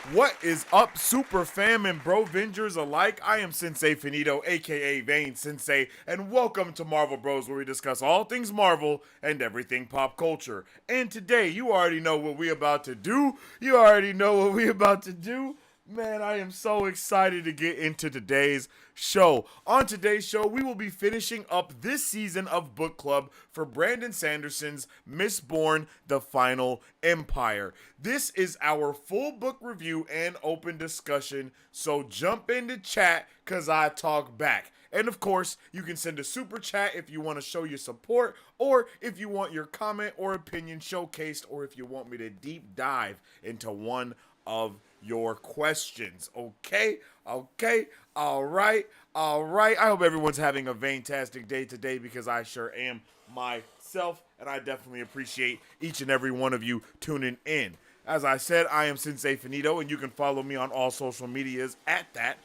What is up, super fam and bro vengers alike? I am Sensei Finito, aka Vane Sensei, and welcome to Marvel Bros, where we discuss all things Marvel and everything pop culture. And today, you already know what we about to do. You already know what we about to do. Man, I am so excited to get into today's show. On today's show, we will be finishing up this season of book club for Brandon Sanderson's Mistborn: The Final Empire. This is our full book review and open discussion, so jump into chat cuz I talk back. And of course, you can send a super chat if you want to show your support, or if you want your comment or opinion showcased, or if you want me to deep dive into one of your questions. Okay? Okay? Alright. Alright. I hope everyone's having a fantastic day today because I sure am myself, and I definitely appreciate each and every one of you tuning in. As I said, I am Sensei Finito, and you can follow me on all social medias at that.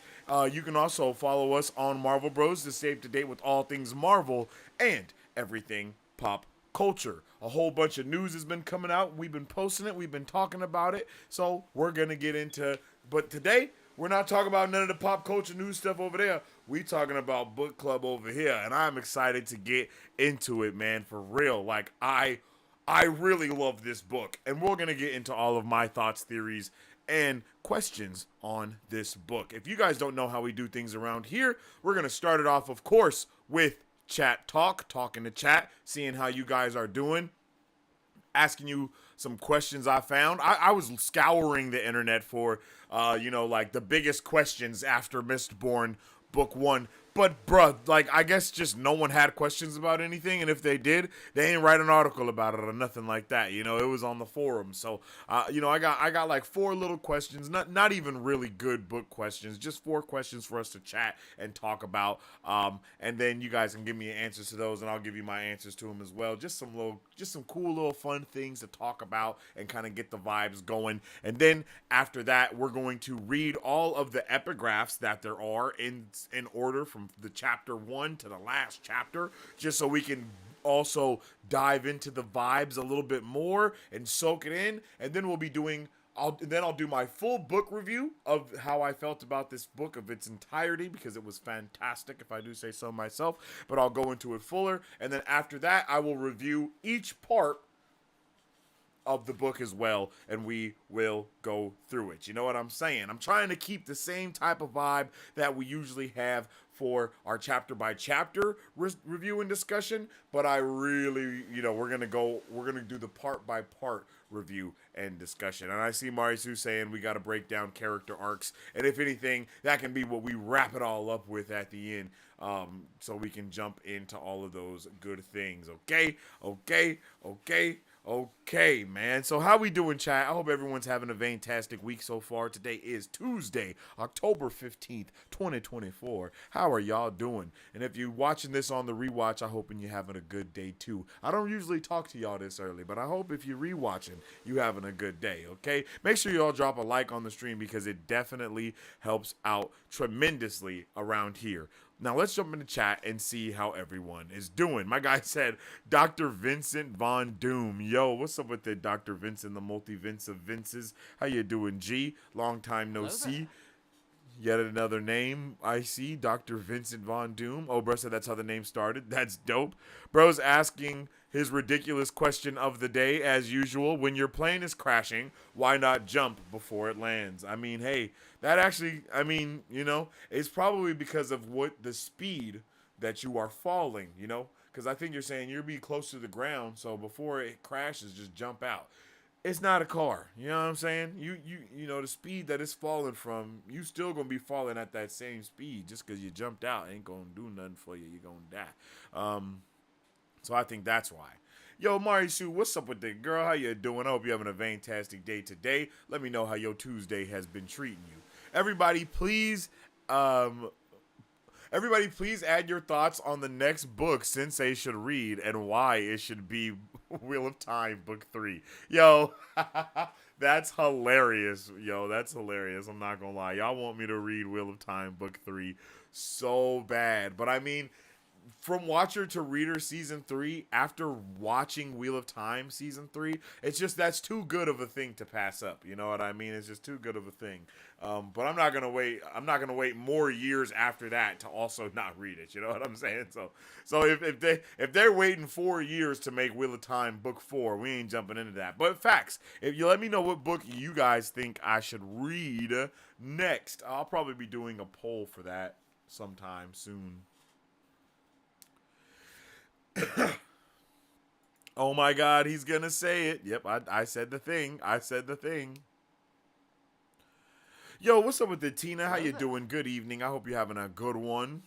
You can also follow us on Marvel Bros to stay up to date with all things Marvel and everything pop culture. A whole bunch of news has been coming out. We've been posting it. We've been talking about it. So we're going to get into. But today, we're not talking about none of the pop culture news stuff over there. We talking about book club over here. And I'm excited to get into it, man, for real. Like, I really love this book, and we're going to get into all of my thoughts, theories, and questions on this book. If you guys don't know how we do things around here, we're going to start it off, of course, with chat talk, talking to chat, seeing how you guys are doing, asking you some questions I found. I was scouring the internet for, like the biggest questions after Mistborn book one. But bruh, like I guess just no one had questions about anything, and if they did, they ain't write an article about it or nothing like that. It was on the forum. So, I got like four little questions, not even really good book questions, just four questions for us to chat and talk about. And then you guys can give me answers to those, and I'll give you my answers to them as well. Just some cool little fun things to talk about and kind of get the vibes going. And then after that, we're going to read all of the epigraphs that there are in order from the chapter 1 to the last chapter, just so we can also dive into the vibes a little bit more and soak it in. And then I'll do my full book review of how I felt about this book of its entirety, because it was fantastic, if I do say so myself. But I'll go into it fuller, and then after that, I will review each part of the book as well, and we will go through it. You know what I'm saying? I'm trying to keep the same type of vibe that we usually have for our chapter by chapter review and discussion, but I really, we're gonna do the part by part review and discussion. And I see Marisu saying we got to break down character arcs, and if anything, that can be what we wrap it all up with at the end, so we can jump into all of those good things. Okay, okay, okay. Okay, man. So how we doing, chat? I hope everyone's having a fantastic week so far. Today is Tuesday, October 15th, 2024. How are y'all doing? And if you're watching this on the rewatch, I hope you're having a good day too. I don't usually talk to y'all this early, but I hope if you're rewatching, you having a good day, okay? Make sure y'all drop a like on the stream because it definitely helps out tremendously around here. Now let's jump into chat and see how everyone is doing. My guy said, Dr. Vincent Von Doom. Yo, what's up with it, Dr. Vincent, the multi-Vince of Vinces? How you doing, G? Long time no Hello there. see. Yet another name I see, Dr. Vincent Von Doom. Oh, bro said that's how the name started. That's dope. Bro's asking his ridiculous question of the day, as usual. When your plane is crashing, why not jump before it lands? I mean, hey, that actually, it's probably because of what the speed that you are falling, Because I think you're saying you'll be close to the ground, so before it crashes, just jump out. It's not a car. You know what I'm saying? The speed that it's falling from, you still gonna be falling at that same speed. Just because you jumped out ain't gonna do nothing for you. You're gonna die. So I think that's why. Yo, Mari Sue, what's up with the girl? How you doing? I hope you're having a fantastic day today. Let me know how your Tuesday has been treating you. Everybody, um, please add your thoughts on the next book Sensei should read and why it should be Wheel of Time Book 3. Yo, that's hilarious. Yo, that's hilarious. I'm not gonna lie. Y'all want me to read Wheel of Time Book 3 so bad. But I mean, from watcher to reader season 3 after watching Wheel of Time season 3, it's just that's too good of a thing to pass up. You know what I mean? It's just too good of a thing. But I'm not gonna wait. I'm not gonna wait more years after that to also not read it. You know what I'm saying? So if they're waiting 4 years to make Wheel of Time book 4, we ain't jumping into that. But facts. If you let me know what book you guys think I should read next, I'll probably be doing a poll for that sometime soon. Oh my God, he's gonna say it. Yep, I said the thing. I said the thing. Yo, what's up with it, Tina? How you doing? Good evening. I hope you're having a good one.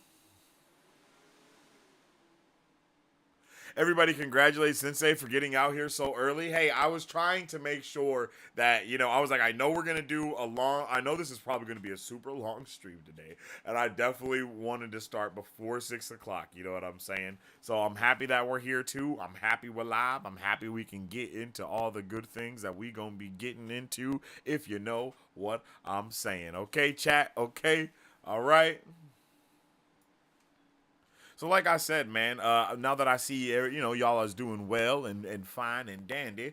Everybody congratulate Sensei for getting out here so early. Hey, I was trying to make sure that, I was like, I know we're going to do I know this is probably going to be a super long stream today. And I definitely wanted to start before 6 o'clock. You know what I'm saying? So I'm happy that we're here too. I'm happy we're live. I'm happy we can get into all the good things that we going to be getting into, if you know what I'm saying. Okay, chat? Okay? All right? So like I said, man, now that I see y'all is doing well and fine and dandy,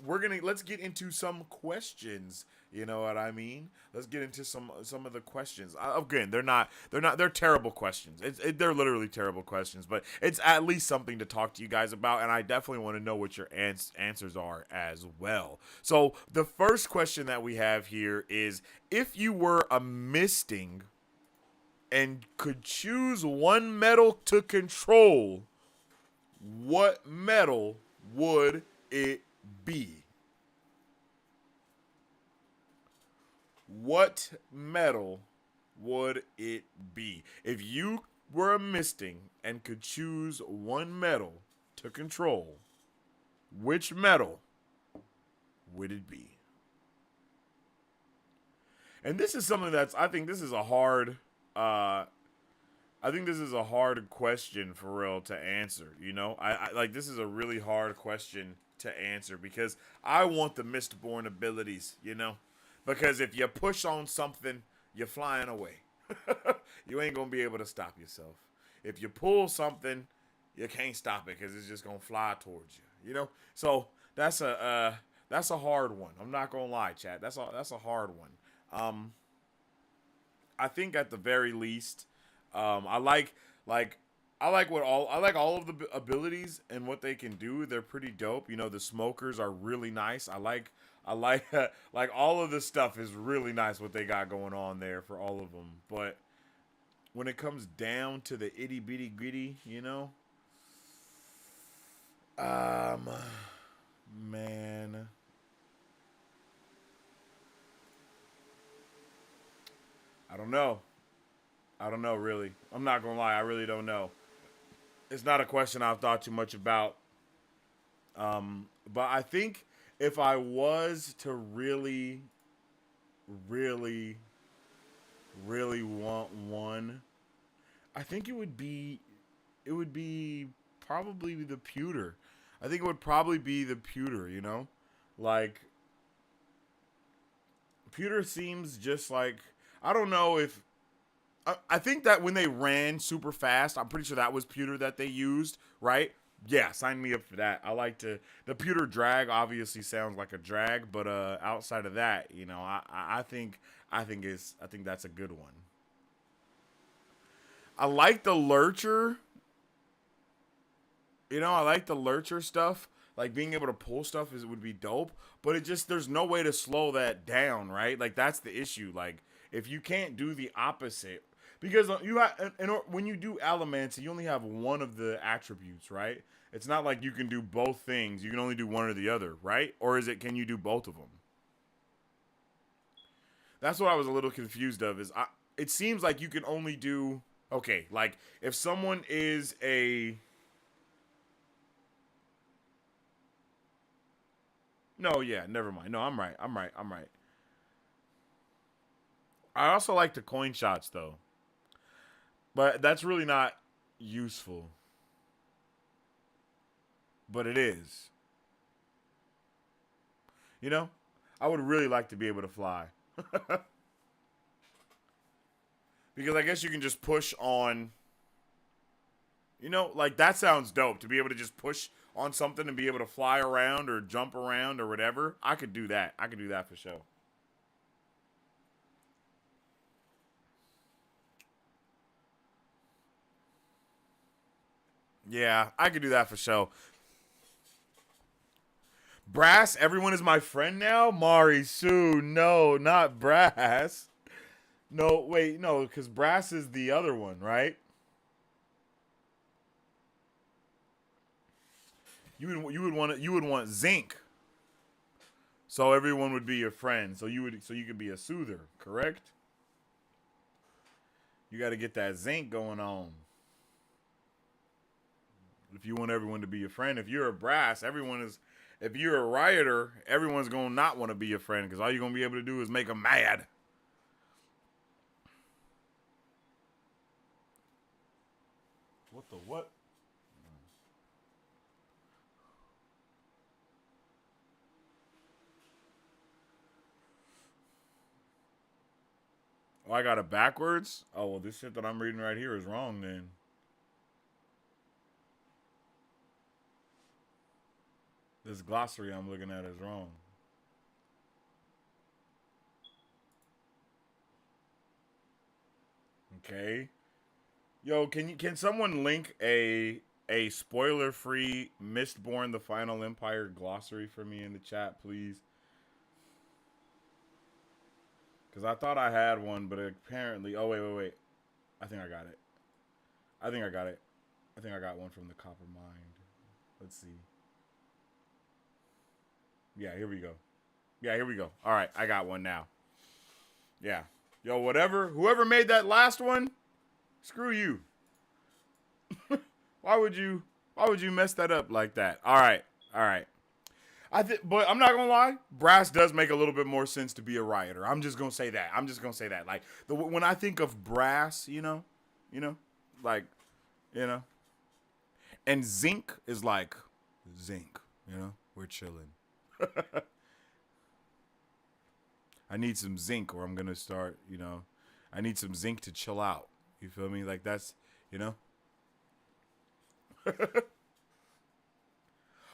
let's get into some questions. You know what I mean? Let's get into some of the questions. Again, they're terrible questions. They're literally terrible questions, but it's at least something to talk to you guys about, and I definitely want to know what your answers are as well. So the first question that we have here is, if you were a misting and could choose one metal to control, what metal would it be? What metal would it be? If you were a misting and could choose one metal to control, which metal would it be? And this is something I think this is a hard question for real to answer. I like, this is a really hard question to answer because I want the Mistborn abilities. Because if you push on something, you're flying away. You ain't gonna be able to stop yourself. If you pull something, you can't stop it because it's just gonna fly towards you. So that's a hard one. I'm not gonna lie, chat. That's a hard one. I think at the very least, I like all of the abilities and what they can do. They're pretty dope. The smokers are really nice. I like like all of this stuff is really nice what they got going on there for all of them. But when it comes down to the itty bitty gritty, man, I don't know. I don't know, really. I'm not gonna lie, I really don't know. It's not a question I've thought too much about. But I think if I was to really, really, really want one, I think it would be probably the pewter. I think it would probably be the pewter. Like, pewter seems just like, I don't know if I think that when they ran super fast, I'm pretty sure that was pewter that they used, right? Yeah, sign me up for that. The pewter drag obviously sounds like a drag, but outside of that, I think that's a good one. I like the lurcher. I like the lurcher stuff. Like, being able to pull stuff would be dope, but there's no way to slow that down, right? Like, that's the issue. Like, if you can't do the opposite, because when you do Allomancy, you only have one of the attributes, right? It's not like you can do both things. You can only do one or the other, right? Or can you do both of them? That's what I was a little confused of. It seems like you can only do, okay, like, if someone is a, no, yeah, never mind. No, I'm right. I also like the coin shots, though. But that's really not useful. But it is. I would really like to be able to fly. Because I guess you can just push on You know, like that sounds dope to be able to just push on something and be able to fly around or jump around or whatever. I could do that. I could do that for sure. Yeah, I could do that for sure. Brass, everyone is my friend now? Mari, Sue, no, not Brass. No, wait, no, because Brass is the other one, right? You would want Zinc, so everyone would be your friend. So you could be a soother, correct? You got to get that Zinc going on. If you want everyone to be your friend, if you're a Brass, everyone is. If you're a rioter, everyone's gonna not want to be your friend because all you're gonna be able to do is make them mad. What the what? Oh, I got it backwards? Oh, well, this shit that I'm reading right here is wrong then. This glossary I'm looking at is wrong. Okay. Yo, can someone link a spoiler-free Mistborn the Final Empire glossary for me in the chat, please? Because I thought I had one, but apparently... Oh, wait. I think I got it. I think I got it. I think I got one from the Copper Mind. Let's see. Yeah, here we go. Yeah, here we go. All right, I got one now. Yeah. Yo, whoever made that last one, screw you. Why would you mess that up like that? All right. All right. But I'm not gonna lie, Brass does make a little bit more sense to be a rioter. I'm just gonna say that. Like when I think of Brass, you know, like, you know, and Zinc is like Zinc. We're chilling. I need some zinc, or I'm gonna start. I need some zinc to chill out. You feel me? Like that's, you know,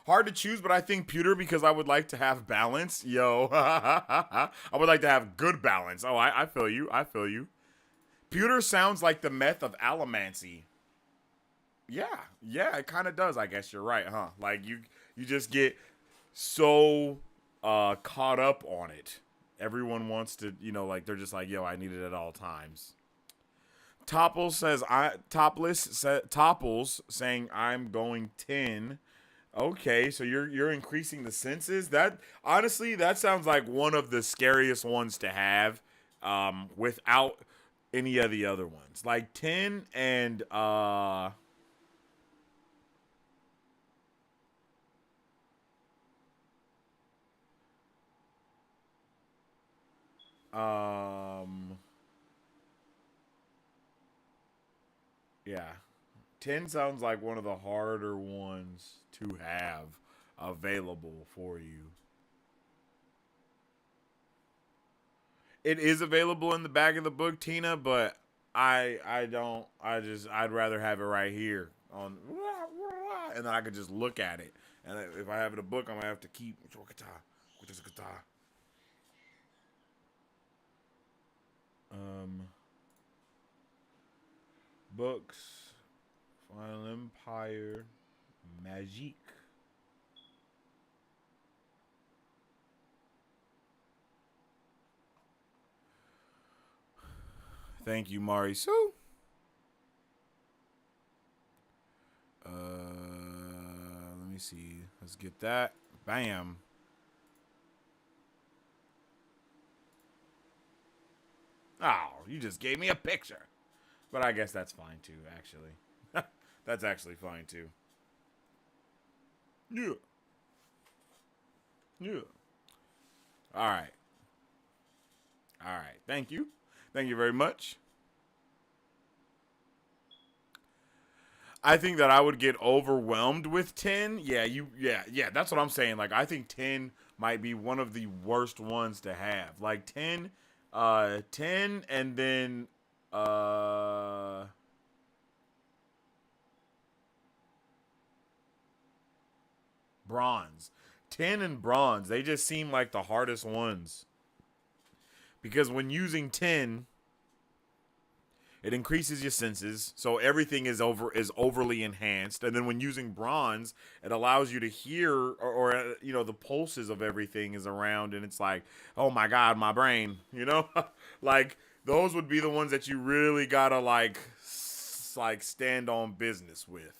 hard to choose, but I think pewter because I would like to have balance. Yo, I would like to have good balance. Oh, I feel you. I feel you. Pewter sounds like the meth of allomancy. Yeah, it kind of does. I guess you're right, huh? Like you just get so caught up on it. Everyone wants to, like they're just like, yo, I need it at all times. Topples saying I'm going 10. Okay, so you're increasing the senses. That honestly, that sounds like one of the scariest ones to have, without any of the other ones. Like 10 and um yeah. 10 sounds like one of the harder ones to have available for you. It is available in the back of the book, Tina, but I don't. I'd rather have it right here on, and then I could just look at it. And if I have it a book, I'm gonna have to keep um books, Final Empire, Magic. Thank you, Mari Sue. Let me see. Let's get that. Bam. Oh, you just gave me a picture. But I guess that's fine too, actually. That's actually fine too. Yeah. Yeah. All right. All right. Thank you. Thank you very much. I think that I would get overwhelmed with 10. Yeah, that's what I'm saying. Like I think 10 might be one of the worst ones to have. Like 10 and then uh Bronze. Tin and bronze, they just seem like the hardest ones. Because when using tin, it increases your senses, so everything is overly enhanced. And then when using bronze, it allows you to hear or the pulses of everything is around, and it's like, oh my god, my brain, like those would be the ones that you really gotta like stand on business with.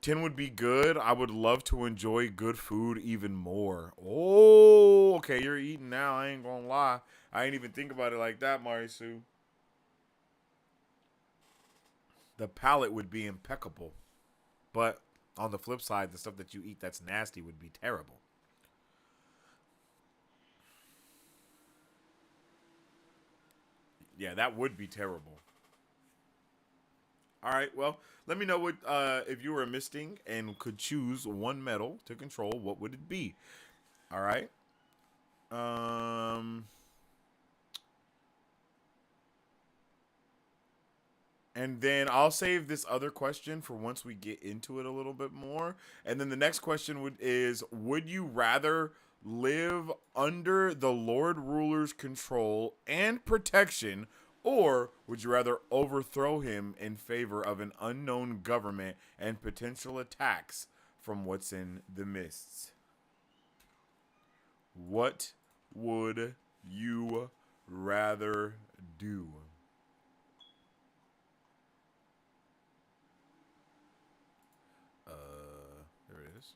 Tin would be good. I would love to enjoy good food even more. Oh, okay, you're eating now. I ain't gonna lie. I ain't even think about it like that, Marisu. The palate would be impeccable. But on the flip side, the stuff that you eat that's nasty would be terrible. Yeah, that would be terrible. All right, well, let me know what if you were a misting and could choose one metal to control, what would it be? All right. Um And then I'll save this other question for once we get into it a little bit more. And then the next question is would you rather live under the Lord Ruler's control and protection, or would you rather overthrow him in favor of an unknown government and potential attacks from what's in the mists? What would you rather do? There it is.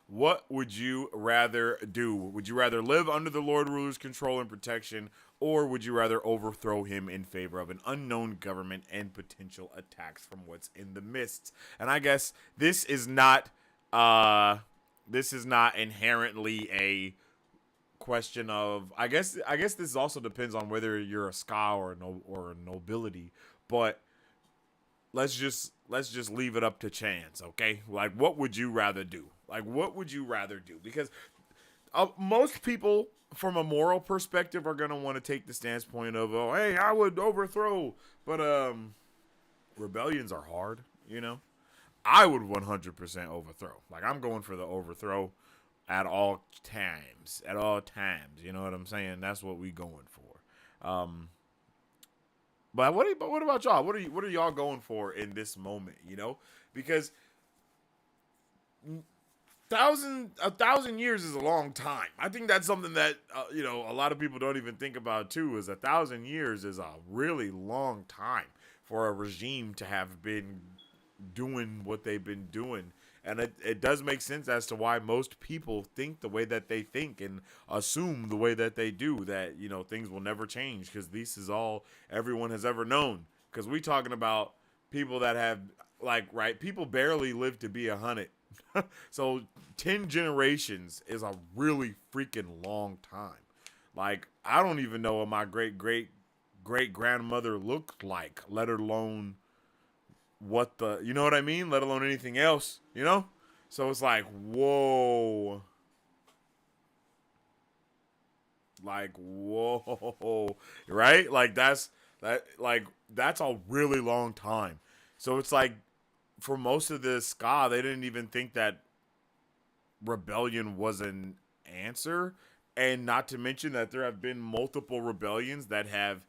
What would you rather do? Would you rather live under the Lord Ruler's control and protection, or would you rather overthrow him in favor of an unknown government and potential attacks from what's in the mists? And I guess this is not inherently a question of I guess this also depends on whether you're a ska or or a nobility, but let's just leave it up to chance, okay? Like, what would you rather do? Like, what would you rather do? Because most people, from a moral perspective, are gonna want to take the stance point of, oh, hey, I would overthrow, but rebellions are hard, I would 100% overthrow. Like, I'm going for the overthrow at all times. At all times, you know what I'm saying? That's what we going for. But what about y'all? What are y'all going for in this moment? Because a thousand years is a long time. I think that's something that a lot of people don't even think about too. Is 1,000 years is a really long time for a regime to have been doing what they've been doing. And it does make sense as to why most people think the way that they think and assume the way that they do, that, things will never change because this is all everyone has ever known. Because we talking about people that have, right, people barely live to be 100. So 10 generations is a really freaking long time. Like, I don't even know what my great grandmother looked like, let alone you know what I mean? Let alone anything else, So it's like, whoa. Like, whoa. Right? That's a really long time. So it's like, for most of the ska, they didn't even think that rebellion was an answer. And not to mention that there have been multiple rebellions that have,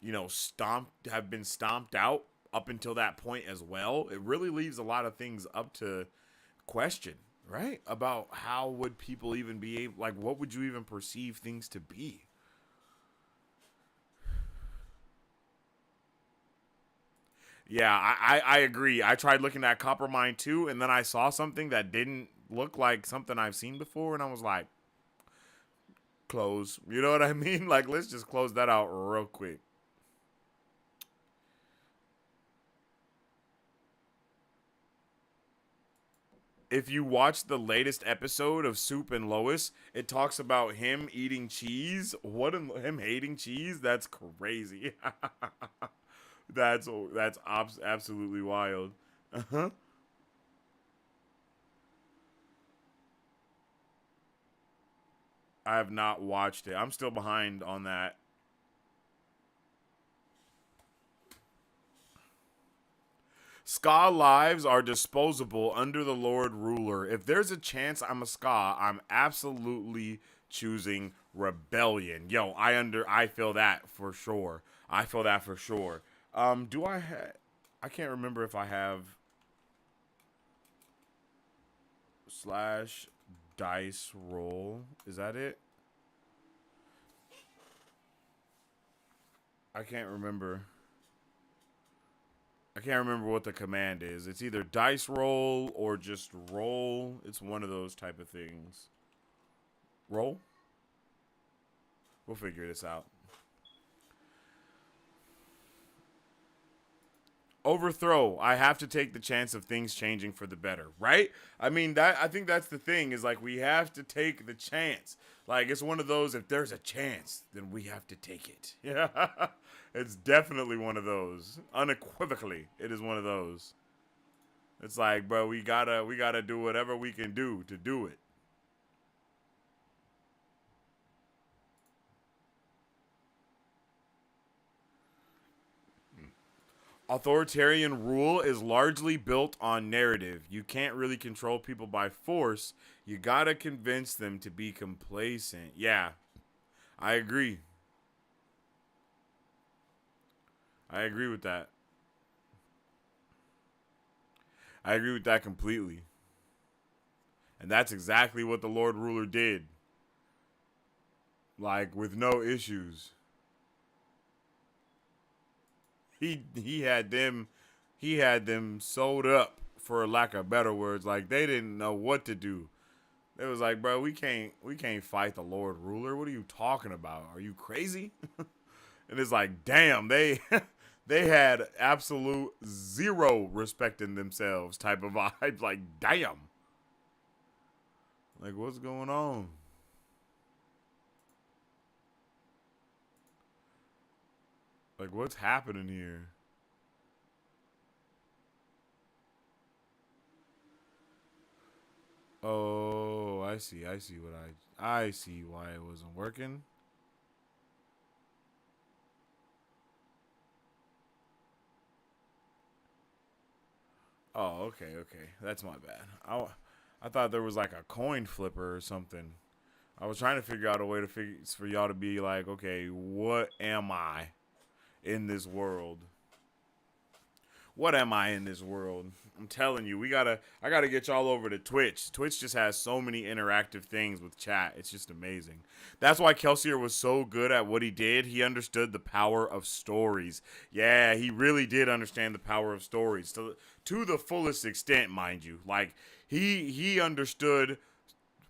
been stomped out up until that point as well. It really leaves a lot of things up to question, right? About how would people even be able, what would you even perceive things to be? Yeah, I agree. I tried looking at Coppermine too, and then I saw something that didn't look like something I've seen before, and I was like, close. You know what I mean? Like, let's just close that out real quick. If you watch the latest episode of Soup and Lois, it talks about him eating cheese. Him hating cheese? That's crazy. that's absolutely wild. Uh-huh. I have not watched it. I'm still behind on that. Ska lives are disposable under the Lord ruler. If there's a chance I'm a Ska, I'm absolutely choosing rebellion. Yo, I feel that for sure. I feel that for sure. Do I can't remember if I have slash dice roll. Is that it? I can't remember. I can't remember what the command is. It's either dice roll or just roll. It's one of those type of things. Roll? We'll figure this out. Overthrow. I have to take the chance of things changing for the better, right? I mean, that I think that's the thing is like we have to take the chance. Like it's one of those if there's a chance, then we have to take it. Yeah. It's definitely one of those. Unequivocally, it is one of those. It's like, bro, we gotta do whatever we can do to do it. Authoritarian rule is largely built on narrative. You can't really control people by force. You gotta convince them to be complacent. Yeah, I agree. I agree with that. I agree with that completely. And that's exactly what the Lord Ruler did. Like with no issues. He had them sewed up for lack of better words. Like they didn't know what to do. It was like, bro, we can't fight the Lord Ruler. What are you talking about? Are you crazy? And it's like, damn, they they had absolute zero respect in themselves type of vibe. Like, damn. Like, what's going on? Like, what's happening here? Oh, I see. I see why it wasn't working. Oh, okay. That's my bad. I thought there was like a coin flipper or something. I was trying to figure out a way to figure for y'all to be like, okay, what am I in this world? What am I in this world? I'm telling you, I gotta get y'all over to Twitch. Twitch just has so many interactive things with chat. It's just amazing. That's why Kelsier was so good at what he did. He understood the power of stories. Yeah, he really did understand the power of stories to the fullest extent, mind you. Like he understood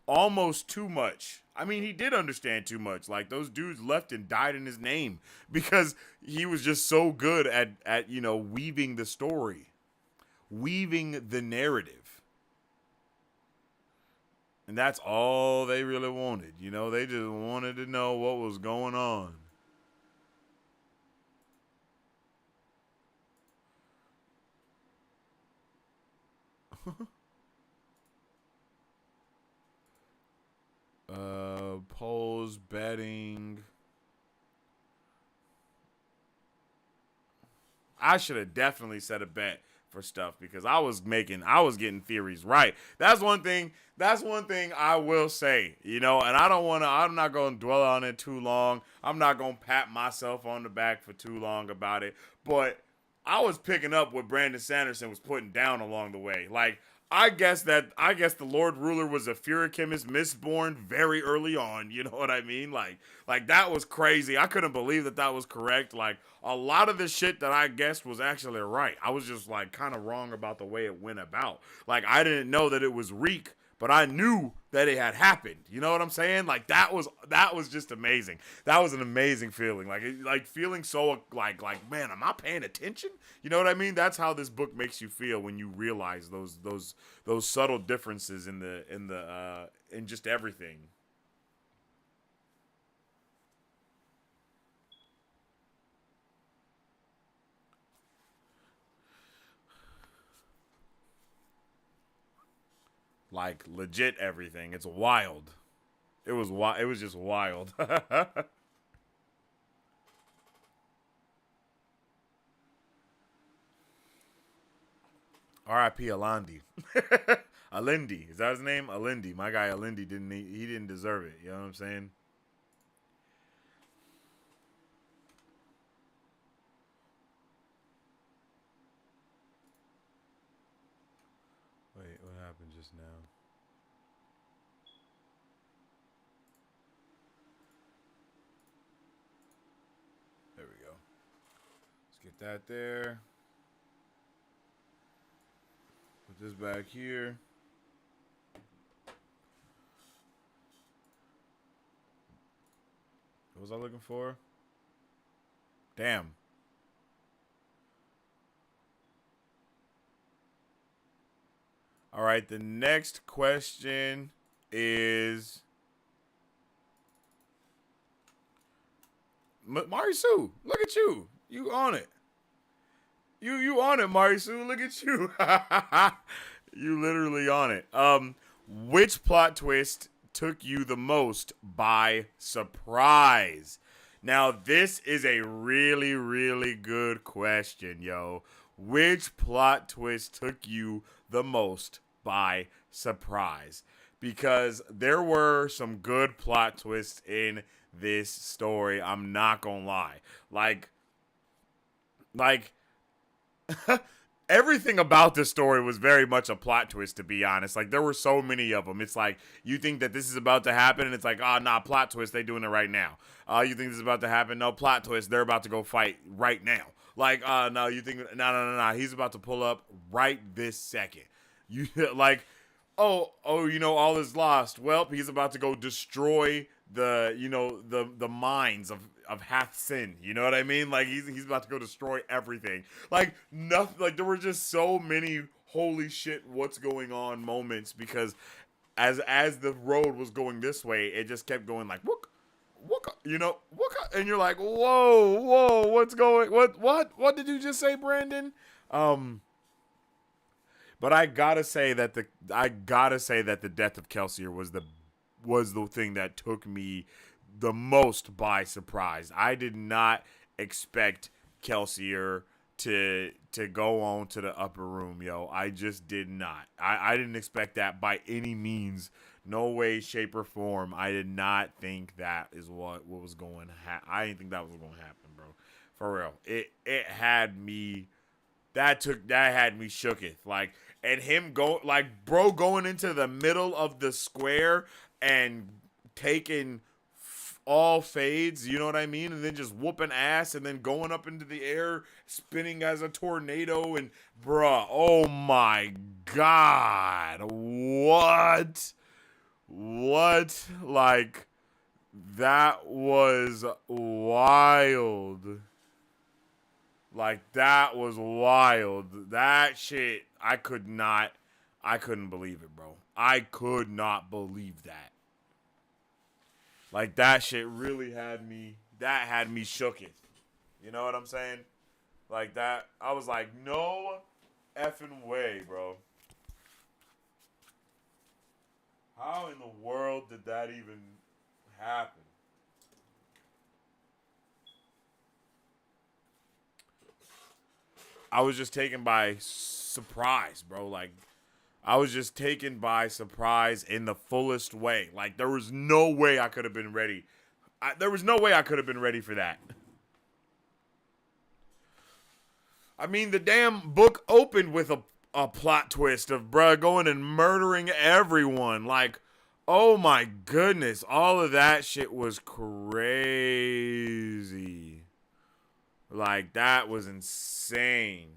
almost too much. I mean, he did understand too much. Like those dudes left and died in his name because he was just so good at weaving the story, weaving the narrative. And that's all they really wanted. They just wanted to know what was going on. Polls, betting. I should have definitely set a bet for stuff because I was getting theories right. That's one thing. That's one thing I will say, and I'm not going to dwell on it too long. I'm not going to pat myself on the back for too long about it. But I was picking up what Brandon Sanderson was putting down along the way. Like, I guess the Lord Ruler was a Furychemist Mistborn very early on. You know what I mean? Like that was crazy. I couldn't believe that was correct. Like a lot of the shit that I guessed was actually right. I was just like kind of wrong about the way it went about. Like I didn't know that it was Reek, but I knew that it had happened. You know what I'm saying? Like that was just amazing. That was an amazing feeling. Like feeling so like man, am I paying attention? You know what I mean? That's how this book makes you feel when you realize those subtle differences in just everything. Like legit everything. It's wild. It was just wild. R.I.P. Alandi. Alindi. Is that his name? Alindi. My guy Alindi he didn't deserve it. You know what I'm saying? Wait, what happened just now? There we go. Let's get that there. Put this back here. What was I looking for? Damn. All right, the next question is Marisu. Look at you. You on it. You on it, Marisu. Look at you. You literally on it. Which plot twist took you the most by surprise? Now, this is a really, really good question, yo. Which plot twist took you the most by surprise? Because there were some good plot twists in this story. I'm not gonna lie. Like everything about this story was very much a plot twist, to be honest. Like, there were so many of them. It's like, you think that this is about to happen, and it's like, oh, nah, plot twist, they doing it right now. You think this is about to happen? No, plot twist, they're about to go fight right now. Like, no, you think, no, he's about to pull up right this second. You, like, you know, all is lost. Well, he's about to go destroy the mines of Hath Sin. You know what I mean? Like, he's about to go destroy everything. Like, nothing. Like, there were just so many holy shit, what's going on moments, because as the road was going this way, it just kept going like whook, whook, you know, whook, and you're like, whoa, what did you just say, Brandon? But I gotta say that the death of Kelsier was the thing that took me the most by surprise. I did not expect Kelsier to go on to the upper room, yo. I just did not. I didn't expect that by any means. No way, shape, or form. I did not think that is what was going to happen. I didn't think that was going to happen, bro. For real. It had me that had me shooketh. Like, and him going into the middle of the square and taking all fades, you know what I mean? And then just whooping ass and then going up into the air, spinning as a tornado, and bruh, oh my god. What? Like, that was wild. Like, that was wild. That shit, I couldn't believe it, bro. I could not believe that. Like, that shit really had me shooketh. You know what I'm saying? Like, that, I was like, no effing way, bro. How in the world did that even happen? I was just taken by surprise, bro. Like, I was just taken by surprise in the fullest way. Like, there was no way I could have been ready. There was no way I could have been ready for that. I mean, the damn book opened with a plot twist of bruh going and murdering everyone. Like, oh my goodness. All of that shit was crazy. Like, that was insane.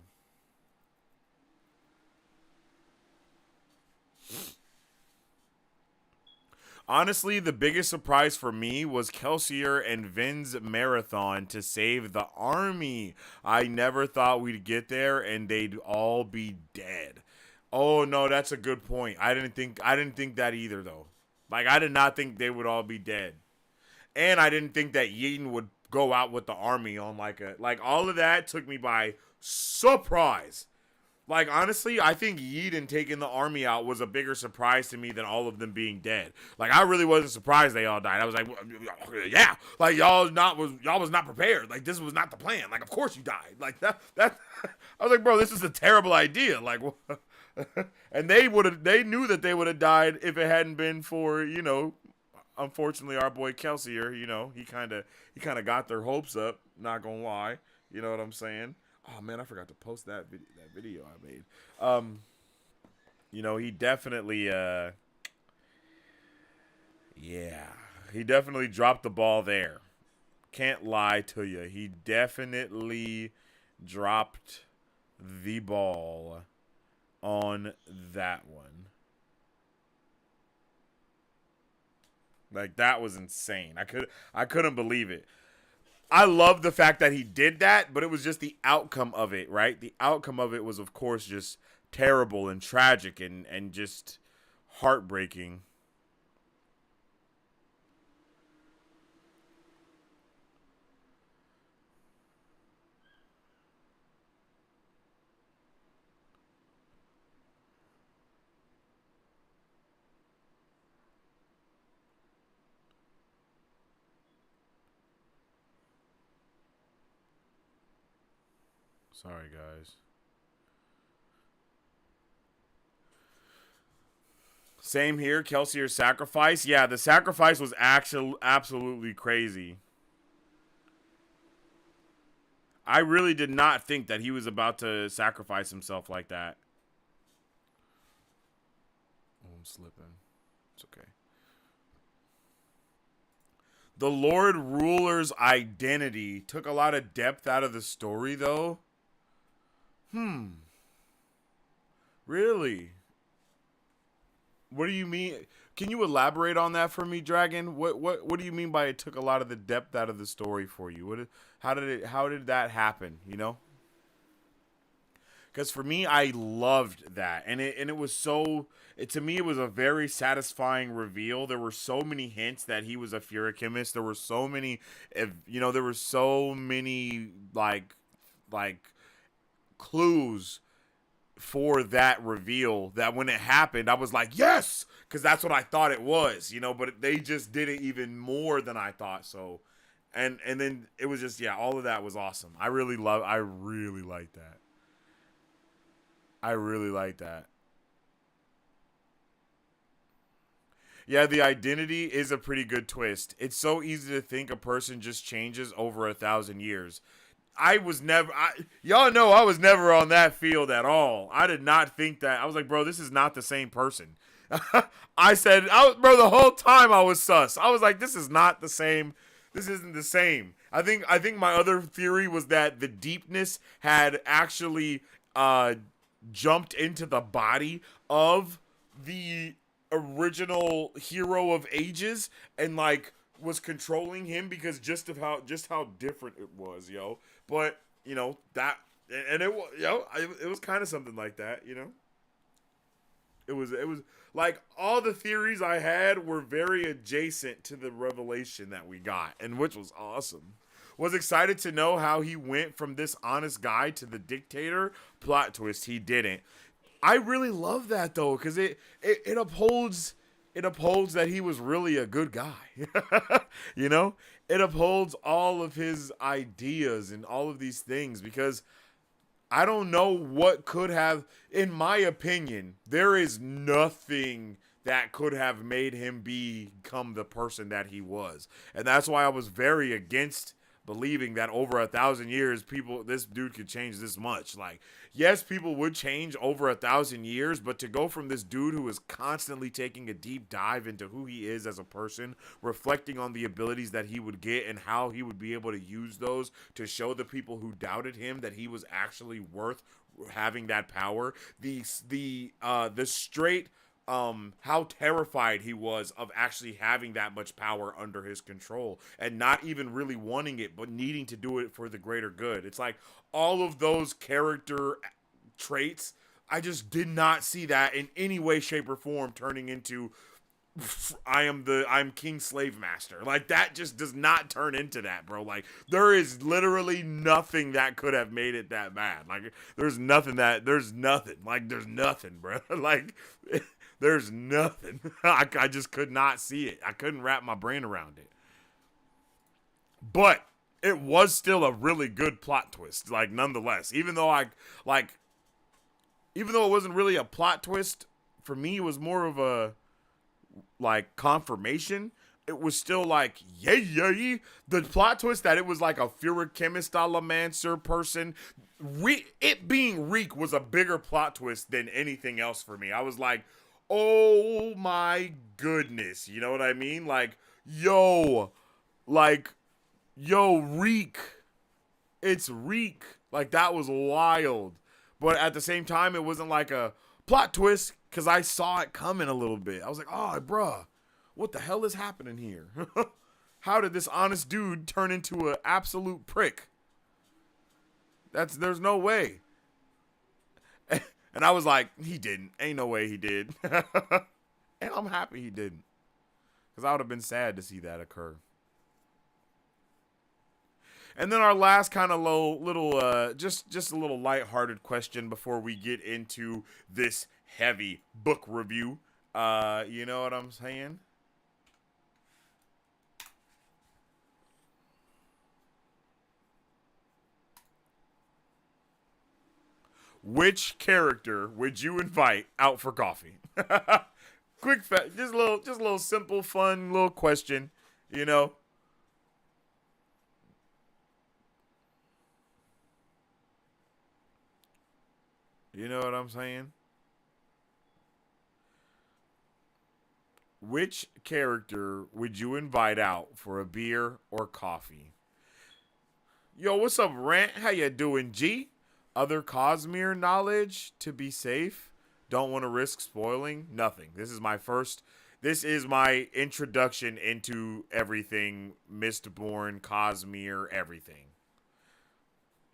Honestly, the biggest surprise for me was Kelsier and Vin's marathon to save the army. I never thought we'd get there and they'd all be dead. Oh no, that's a good point. I didn't think that either though. Like, I did not think they would all be dead. And I didn't think that Yeaton would go out with the army on like all of that took me by surprise. Like, honestly, I think Yeadon taking the army out was a bigger surprise to me than all of them being dead. Like, I really wasn't surprised they all died. I was like, yeah, like y'all was not prepared. Like, this was not the plan. Like, of course you died. Like that. I was like, bro, this is a terrible idea. Like, and they knew that they would have died if it hadn't been for, unfortunately, our boy Kelsier. He kind of got their hopes up. Not gonna lie, you know what I'm saying? Oh man, I forgot to post that video I made. He definitely yeah, he definitely dropped the ball there. Can't lie to you. He definitely dropped the ball on that one. Like, that was insane. I couldn't believe it. I love the fact that he did that, but it was just the outcome of it, right? The outcome of it was, of course, just terrible and tragic and just heartbreaking. Sorry, guys. Same here, Kelsier's sacrifice. Yeah, the sacrifice was actually absolutely crazy. I really did not think that he was about to sacrifice himself like that. Oh, I'm slipping. It's okay. The Lord Ruler's identity took a lot of depth out of the story, though. Really? What do you mean? Can you elaborate on that for me, Dragon? What do you mean by it took a lot of the depth out of the story for you? How did that happen? Because for me, I loved that, and it was to me it was a very satisfying reveal. There were so many hints that he was a Furochemist. There were so many, there were so many like clues for that reveal that when it happened, I was like, yes, because that's what I thought it was, But they just did it even more than I thought. So, and then it was just, yeah, all of that was awesome. I really like that. I really like that. Yeah, the identity is a pretty good twist. It's so easy to think a person just changes over 1,000 years. Y'all know I was never on that field at all. I did not think that. I was like, bro, this is not the same person. Bro, the whole time I was sus. I was like, this is not the same. This isn't the same. I think my other theory was that the deepness had actually jumped into the body of the original hero of ages and like was controlling him because just how different it was, yo. But that, and it was kind of something like that. It was like all the theories I had were very adjacent to the revelation that we got, and which was awesome. Was excited to know how he went from this honest guy to the dictator. Plot twist, he didn't. I really love that though, because it upholds that he was really a good guy. you know, it upholds all of his ideas and all of these things because I don't know what could have, in my opinion, there is nothing that could have made him become the person that he was. And that's why I was very against believing that over 1,000 years this dude could change this much. Like, yes, people would change over 1,000 years, but to go from this dude who is constantly taking a deep dive into who he is as a person, reflecting on the abilities that he would get and how he would be able to use those to show the people who doubted him that he was actually worth having that power, the straight how terrified he was of actually having that much power under his control and not even really wanting it but needing to do it for the greater good. It's like all of those character traits, I just did not see that in any way, shape, or form turning into I'm King Slave Master. Like that just does not turn into that, bro. Like there is literally nothing that could have made it that bad. Like there's nothing. Like there's nothing, bro. Like there's nothing. I just could not see it. I couldn't wrap my brain around it. But it was still a really good plot twist, like nonetheless. Even though it wasn't really a plot twist, for me it was more of a like confirmation. It was still like yay. The plot twist that it was like a Furochemist Alamancer person. It being Reek was a bigger plot twist than anything else for me. I was like, oh my goodness. You know what I mean? Like, yo, Reek. It's Reek. Like, that was wild. But at the same time, it wasn't like a plot twist because I saw it coming a little bit. I was like, oh, bruh, what the hell is happening here? How did this honest dude turn into an absolute prick? There's no way. And I was like, he didn't. Ain't no way he did. And I'm happy he didn't. Because I would have been sad to see that occur. And then our last kind of just a little lighthearted question before we get into this heavy book review. You know what I'm saying? Which character would you invite out for coffee? Just a little simple, fun little question, you know. You know what I'm saying? Which character would you invite out for a beer or coffee? Yo, what's up, Rant? How you doing, G? Other cosmere knowledge to be safe? Don't want to risk spoiling? Nothing. This is my introduction into everything Mistborn, cosmere, everything.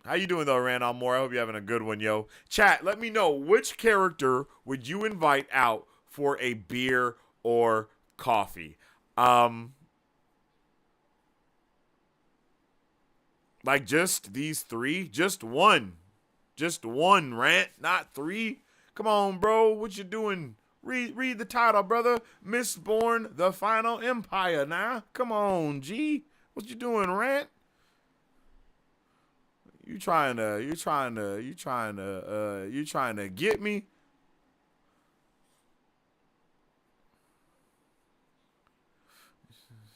How you doing though, Rand Moore? I hope you're having a good one, yo. Chat, let me know which character would you invite out for a beer or coffee? Like just these three? Just one. Just one, Rant, not three. Come on, bro. What you doing? Read the title, brother. Mistborn, the Final Empire now. Come on, G. What you doing, Rant? You trying to get me?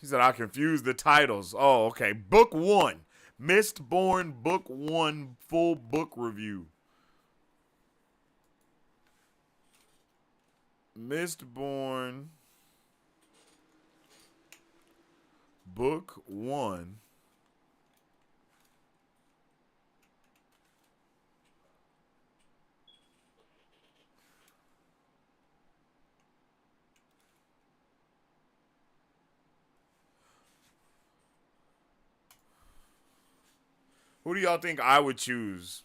He said I confused the titles. Oh, okay. Book 1. Mistborn Book 1 full book review. Mistborn Book 1. Who do y'all think I would choose?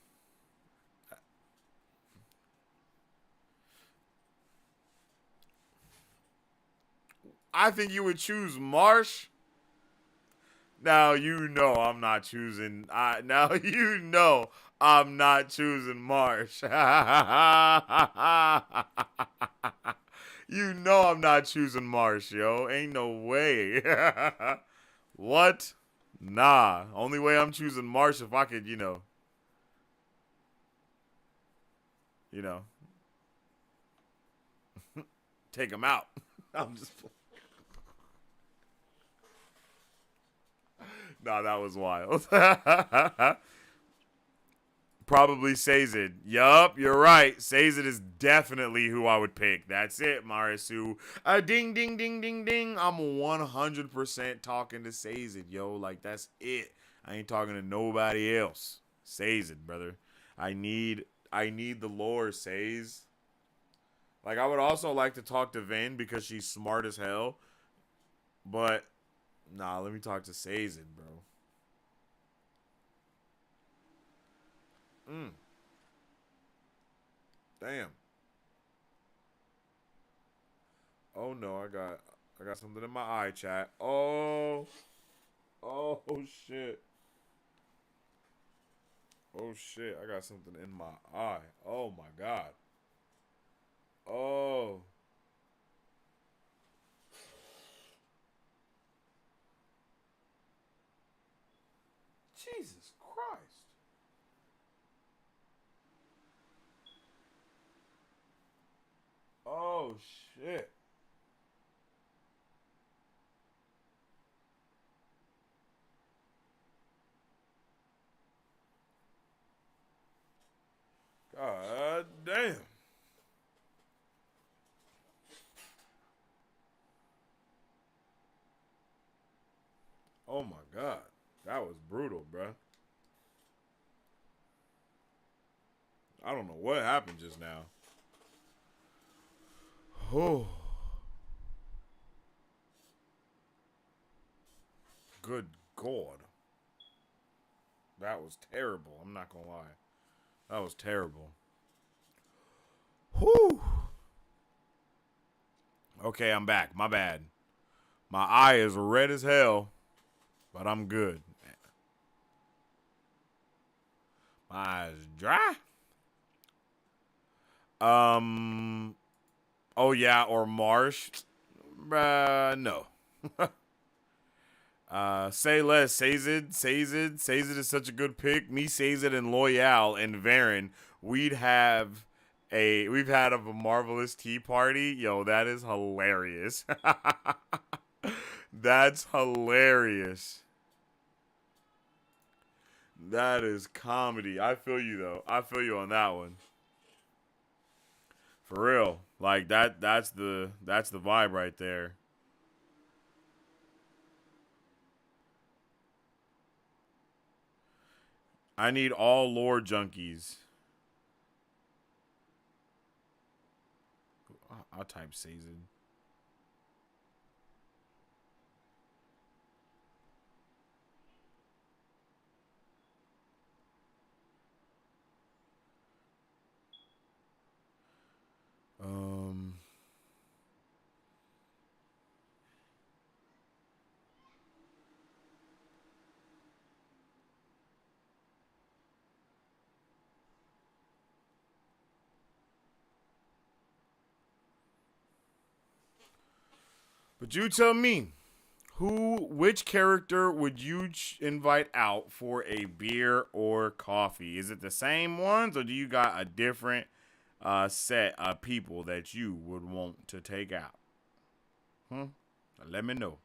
I think you would choose Marsh. Now you know I'm not choosing. Now you know I'm not choosing Marsh. You know I'm not choosing Marsh, yo. Ain't no way. What? Nah. Only way I'm choosing Marsh if I could, you know, take him out. I'm just. Nah, that was wild. Probably Sazed. Yup, you're right. Sazed is definitely who I would pick. That's it, Marisu. Ding, ding, ding, ding, ding. I'm 100% talking to Sazed, yo. Like, that's it. I ain't talking to nobody else. Sazed, brother. I need the lore, Sazed. Like, I would also like to talk to Vayne because she's smart as hell. But, nah, let me talk to Sazed, bro. Damn. Oh no, I got something in my eye, chat. Oh, oh shit. Oh shit, I got something in my eye. Oh my god. Oh. Jesus Christ. Oh shit. God damn. Oh my god. That was brutal, bruh. I don't know what happened just now. Oh, good God. That was terrible. I'm not gonna lie. That was terrible. Whew. Okay, I'm back. My bad. My eye is red as hell, but I'm good. My eyes dry. Oh yeah, or Marsh. No. Say less. Sazed is such a good pick. Me, Sazed, and Loyal and Varen. We'd have we've had a marvelous tea party. Yo, that is hilarious. That's hilarious. That is comedy. I feel you though. I feel you on that one. For real. Like that's the vibe right there. I need all lore junkies. I'll type season. Um But you tell me, which character would you invite out for a beer or coffee? Is it the same ones, or do you got a different set of people that you would want to take out? Hmm? Let me know.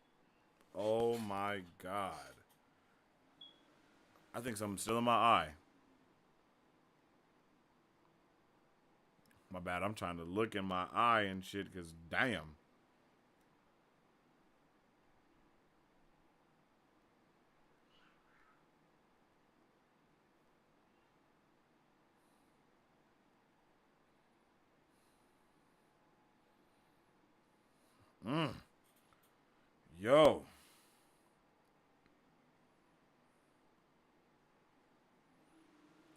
Oh my god. I think something's still in my eye. My bad. I'm trying to look in my eye and shit because damn. Mm. Yo.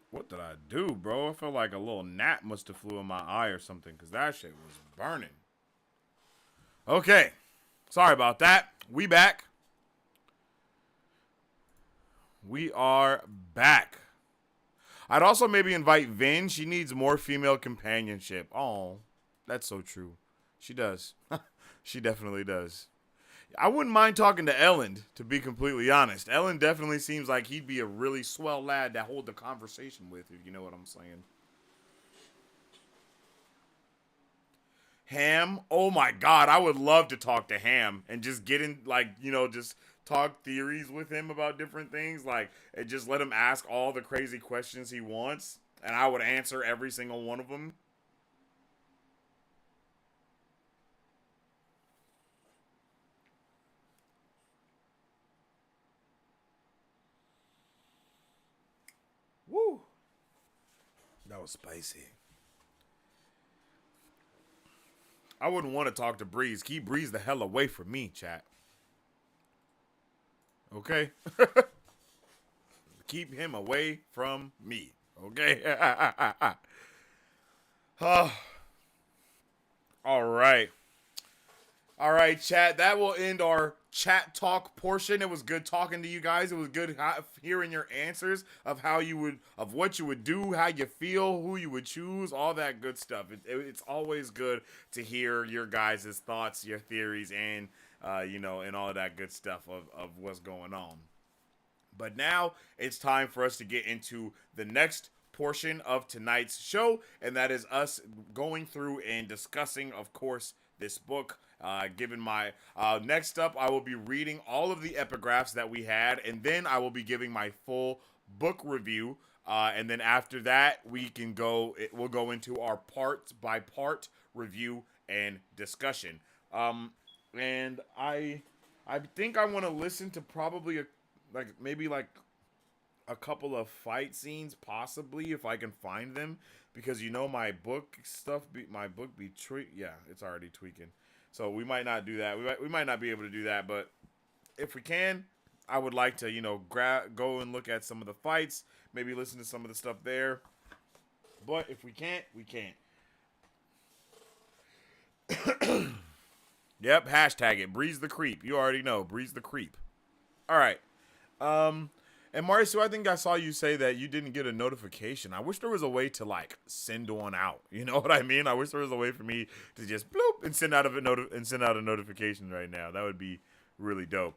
What did I do, bro? I felt like a little gnat must have flew in my eye or something because that shit was burning. Okay. Sorry about that. We back. We are back. I'd also maybe invite Vin. She needs more female companionship. Oh, that's so true. She does. She definitely does. I wouldn't mind talking to Ellen, to be completely honest. Ellen definitely seems like he'd be a really swell lad to hold the conversation with, if you know what I'm saying. Ham, oh my god, I would love to talk to Ham and just get in, like, just talk theories with him about different things, like, and just let him ask all the crazy questions he wants, and I would answer every single one of them. Woo, that was spicy. I wouldn't want to talk to Breeze. Keep Breeze the hell away from me, chat. Okay? Keep him away from me. Okay? All right. All right, chat. That will end our chat talk portion. It was good talking to you guys. It was good hearing your answers of how you would, of what you would do, how you feel, who you would choose, all that good stuff. It's always good to hear your guys' thoughts, your theories, and and all of that good stuff of what's going on. But now it's time for us to get into the next portion of tonight's show, and that is us going through and discussing, of course, this book. Given my next up, I will be reading all of the epigraphs that we had, and then I will be giving my full book review. And then after that, we'll go into our part by part review and discussion. And I think I want to listen to probably maybe a couple of fight scenes, possibly if I can find them, because my book stuff, yeah, it's already tweaking. So we might not do that. We might not be able to do that, but if we can, I would like to go and look at some of the fights, maybe listen to some of the stuff there. But if we can't, we can't. Yep, hashtag it. Breeze the creep. You already know. Breeze the creep. All right. And Mauricio, I think I saw you say that you didn't get a notification. I wish there was a way to send one out. You know what I mean? I wish there was a way for me to just bloop and send out a notification right now. That would be really dope.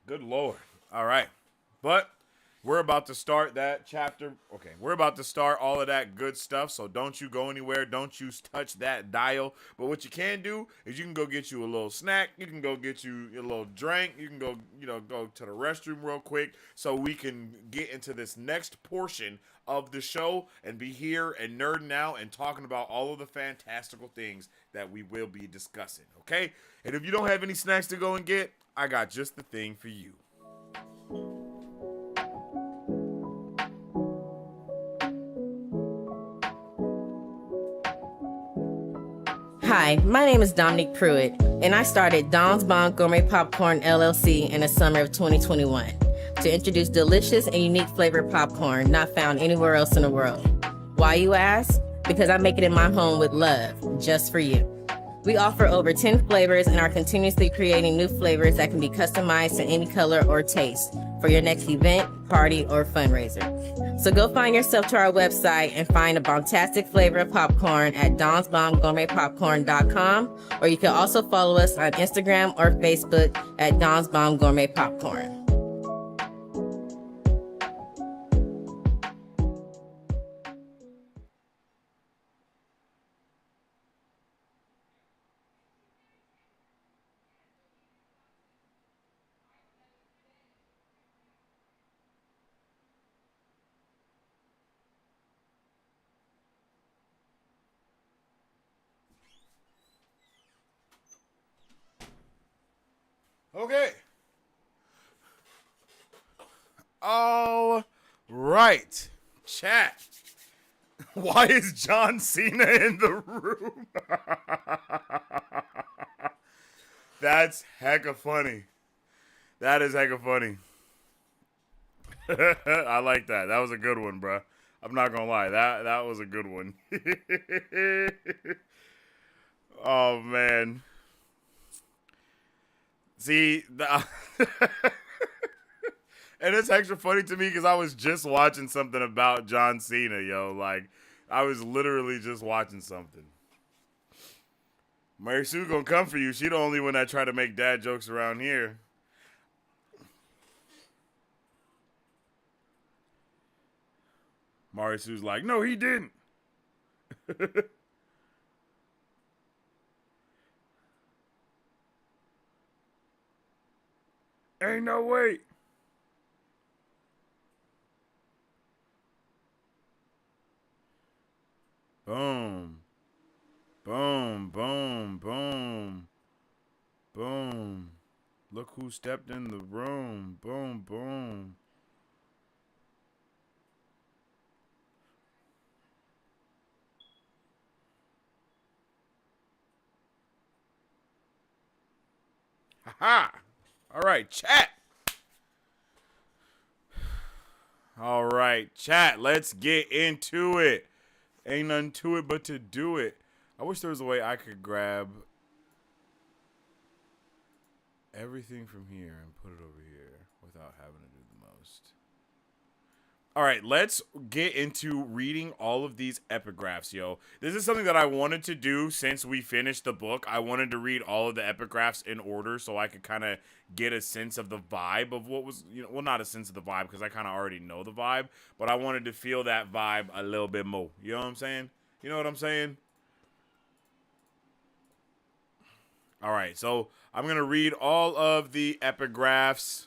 Good Lord. All right. But we're about to start that chapter. Okay, we're about to start all of that good stuff, so don't you go anywhere. Don't you touch that dial. But what you can do is you can go get you a little snack. You can go get you a little drink. You can go, go to the restroom real quick so we can get into this next portion of the show and be here and nerding out and talking about all of the fantastical things that we will be discussing, okay? And if you don't have any snacks to go and get, I got just the thing for you. Hi, my name is Dominique Pruitt, and I started Don's Bomb Gourmet Popcorn LLC in the summer of 2021 to introduce delicious and unique flavored popcorn not found anywhere else in the world. Why, you ask? Because I make it in my home with love, just for you. We offer over 10 flavors and are continuously creating new flavors that can be customized to any color or taste for your next event, party, or fundraiser. So go find yourself to our website and find a bombastic flavor of popcorn at donsbombgourmetpopcorn.com, or you can also follow us on Instagram or Facebook at Don's Bomb Gourmet Popcorn. Okay. All right. Chat. Why is John Cena in the room? That's hecka funny. That is hecka funny. I like that. That was a good one, bruh. I'm not gonna lie. That was a good one. Oh, man. See, and it's extra funny to me because I was just watching something about John Cena, yo. I was literally just watching something. Mary Sue gonna come for you. She the only one that try to make dad jokes around here. Mary Sue's like, no, he didn't. Ain't no way. Boom. Boom, boom, boom. Boom. Look who stepped in the room. Boom, boom. Ha-ha. All right, chat. All right, chat. Let's get into it. Ain't nothing to it but to do it. I wish there was a way I could grab everything from here and put it over here without having to do the most. All right, let's get into reading all of these epigraphs, yo. This is something that I wanted to do since we finished the book. I wanted to read all of the epigraphs in order so I could kind of get a sense of the vibe of what was, well, not a sense of the vibe because I kind of already know the vibe, but I wanted to feel that vibe a little bit more. You know what I'm saying? You know what I'm saying? All right, so I'm going to read all of the epigraphs.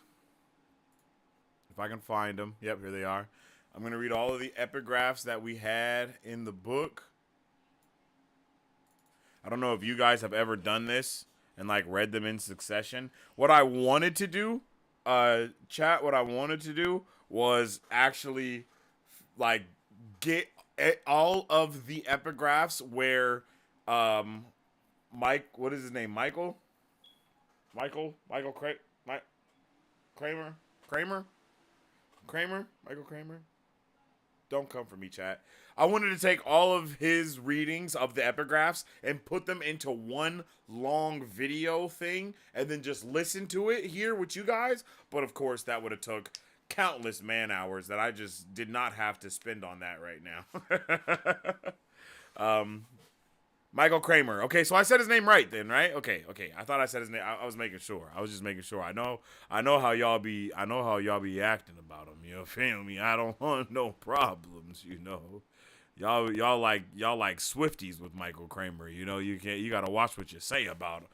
If I can find them. Yep, here they are. I'm going to read all of the epigraphs that we had in the book. I don't know if you guys have ever done this and like read them in succession. What I wanted to do, chat, what I wanted to do was actually like get all of the epigraphs where Mike, what is his name? Michael Kramer? Michael Kramer? Don't come for me, chat. I wanted to take all of his readings of the epigraphs and put them into one long video thing and then just listen to it here with you guys. But of course, that would have took countless man hours that I just did not have to spend on that right now. Michael Kramer. Okay, so I said his name right then, right? Okay. I thought I said his name. I was making sure. I was just making sure. I know how y'all be acting about him. You feel me? I don't want no problems, Y'all like Swifties with Michael Kramer. You gotta watch what you say about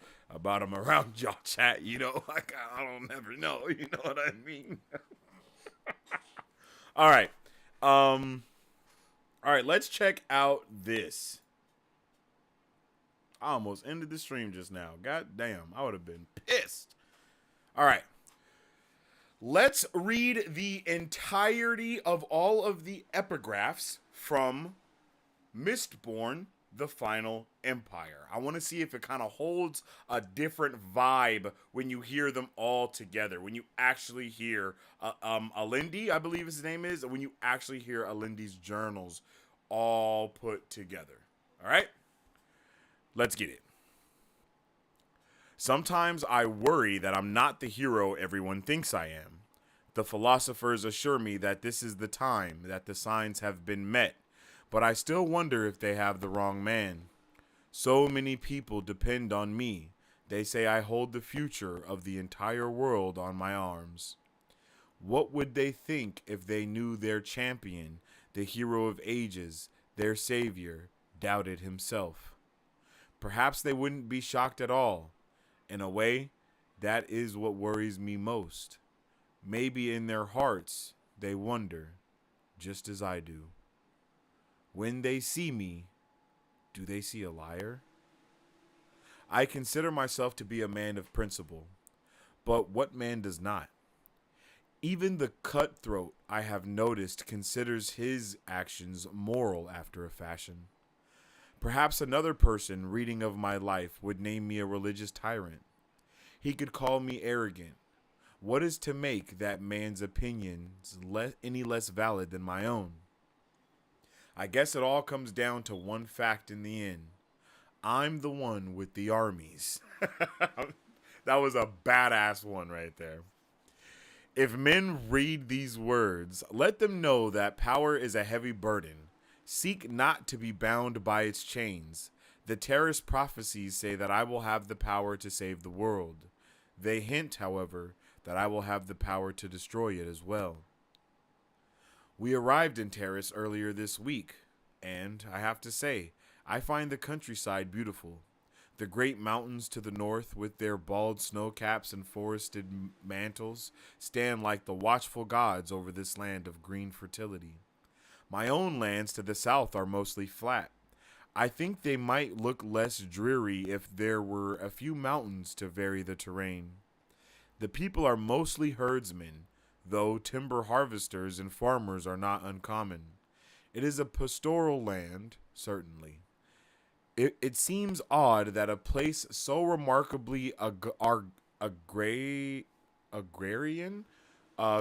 him around y'all chat, Like I don't never know, you know what I mean? All right. All right, let's check out this. I almost ended the stream just now. God damn, I would have been pissed. All right. Let's read the entirety of all of the epigraphs from Mistborn, The Final Empire. I want to see if it kind of holds a different vibe when you hear them all together. When you actually hear Alindi, I believe his name is, when you actually hear Alindi's journals all put together. All right? Let's get it. Sometimes I worry that I'm not the hero everyone thinks I am. The philosophers assure me that this is the time, that the signs have been met, but I still wonder if they have the wrong man. So many people depend on me. They say I hold the future of the entire world on my arms. What would they think if they knew their champion, the hero of ages, their savior, doubted himself? Perhaps they wouldn't be shocked at all. In a way, that is what worries me most. Maybe in their hearts, they wonder, just as I do. When they see me, do they see a liar? I consider myself to be a man of principle, but what man does not? Even the cutthroat, I have noticed, considers his actions moral after a fashion. Perhaps another person reading of my life would name me a religious tyrant. He could call me arrogant. What is to make that man's opinions any less valid than my own? I guess it all comes down to one fact in the end. I'm the one with the armies. That was a badass one right there. If men read these words, let them know that power is a heavy burden. Seek not to be bound by its chains. The terrorist prophecies say that I will have the power to save the world. They hint, however, that I will have the power to destroy it as well. We arrived in Terrace earlier this week, and I have to say, I find the countryside beautiful. The great mountains to the north, with their bald snow caps and forested mantles, stand like the watchful gods over this land of green fertility. My own lands to the south are mostly flat. I think they might look less dreary if there were a few mountains to vary the terrain. The people are mostly herdsmen, though timber harvesters and farmers are not uncommon. It is a pastoral land, certainly. It seems odd that a place so remarkably agrarian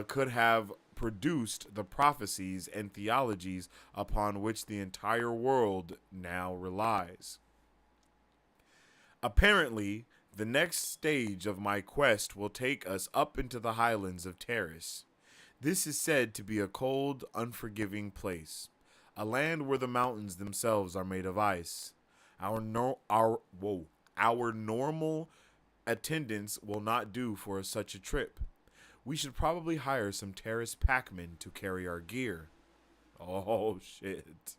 could have produced the prophecies and theologies upon which the entire world now relies. Apparently, the next stage of my quest will take us up into the highlands of Terrace. This is said to be a cold, unforgiving place, a land where the mountains themselves are made of ice. Our normal attendance will not do for such a trip. We should probably hire some Terrace packmen to carry our gear. Oh shit.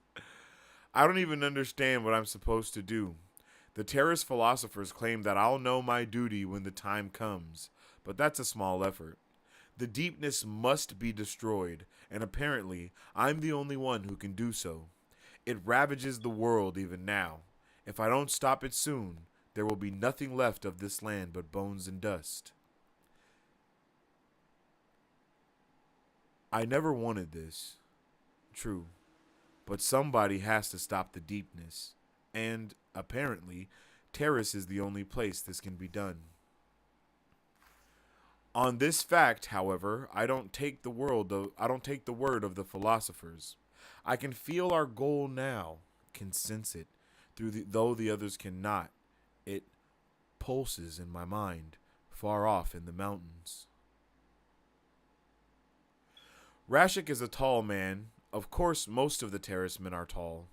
I don't even understand what I'm supposed to do. The Terrace philosophers claim that I'll know my duty when the time comes, but that's a small effort. The deepness must be destroyed, and apparently I'm the only one who can do so. It ravages the world even now. If I don't stop it soon, there will be nothing left of this land but bones and dust. I never wanted this. True. But somebody has to stop the deepness. And, apparently, Terrace is the only place this can be done. On this fact, however, I don't take the word of the philosophers. I can feel our goal now, can sense it, though the others cannot. It pulses in my mind, far off in the mountains. Rashik is a tall man. Of course, most of the Terrace men are tall.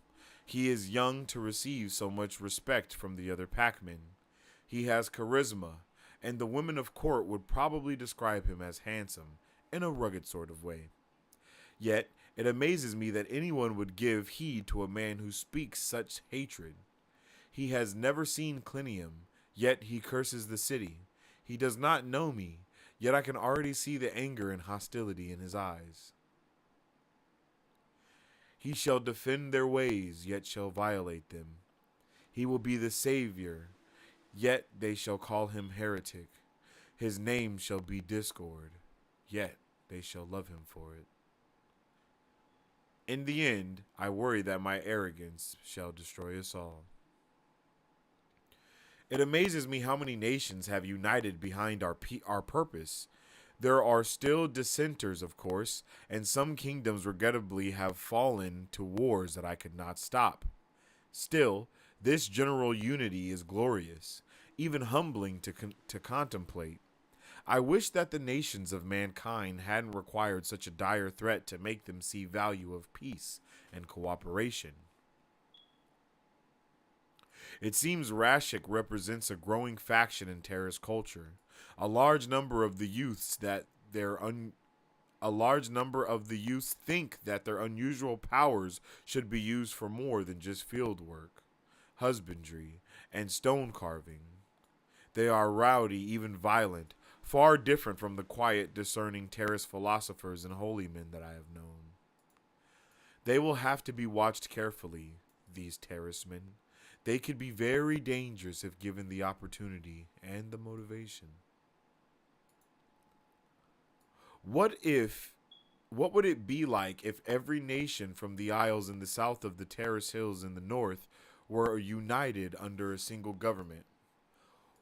He is young to receive so much respect from the other packmen. He has charisma, and the women of court would probably describe him as handsome, in a rugged sort of way. Yet, it amazes me that anyone would give heed to a man who speaks such hatred. He has never seen Clinium, yet he curses the city. He does not know me, yet I can already see the anger and hostility in his eyes. He shall defend their ways, yet shall violate them. He will be the Savior, yet they shall call him heretic. His name shall be discord, yet they shall love him for it. In the end, I worry that my arrogance shall destroy us all. It amazes me how many nations have united behind our purpose. There are still dissenters, of course, and some kingdoms regrettably have fallen to wars that I could not stop. Still, this general unity is glorious, even humbling to contemplate. I wish that the nations of mankind hadn't required such a dire threat to make them see value of peace and cooperation. It seems Rashik represents a growing faction in Terrace culture. A large number of the youths think that their unusual powers should be used for more than just field work, husbandry, and stone carving. They are rowdy, even violent, far different from the quiet, discerning Terrace philosophers and holy men that I have known. They will have to be watched carefully, these Terrace men. They could be very dangerous if given the opportunity and the motivation. What would it be like if every nation from the Isles in the south of the Terrace Hills in the north were united under a single government?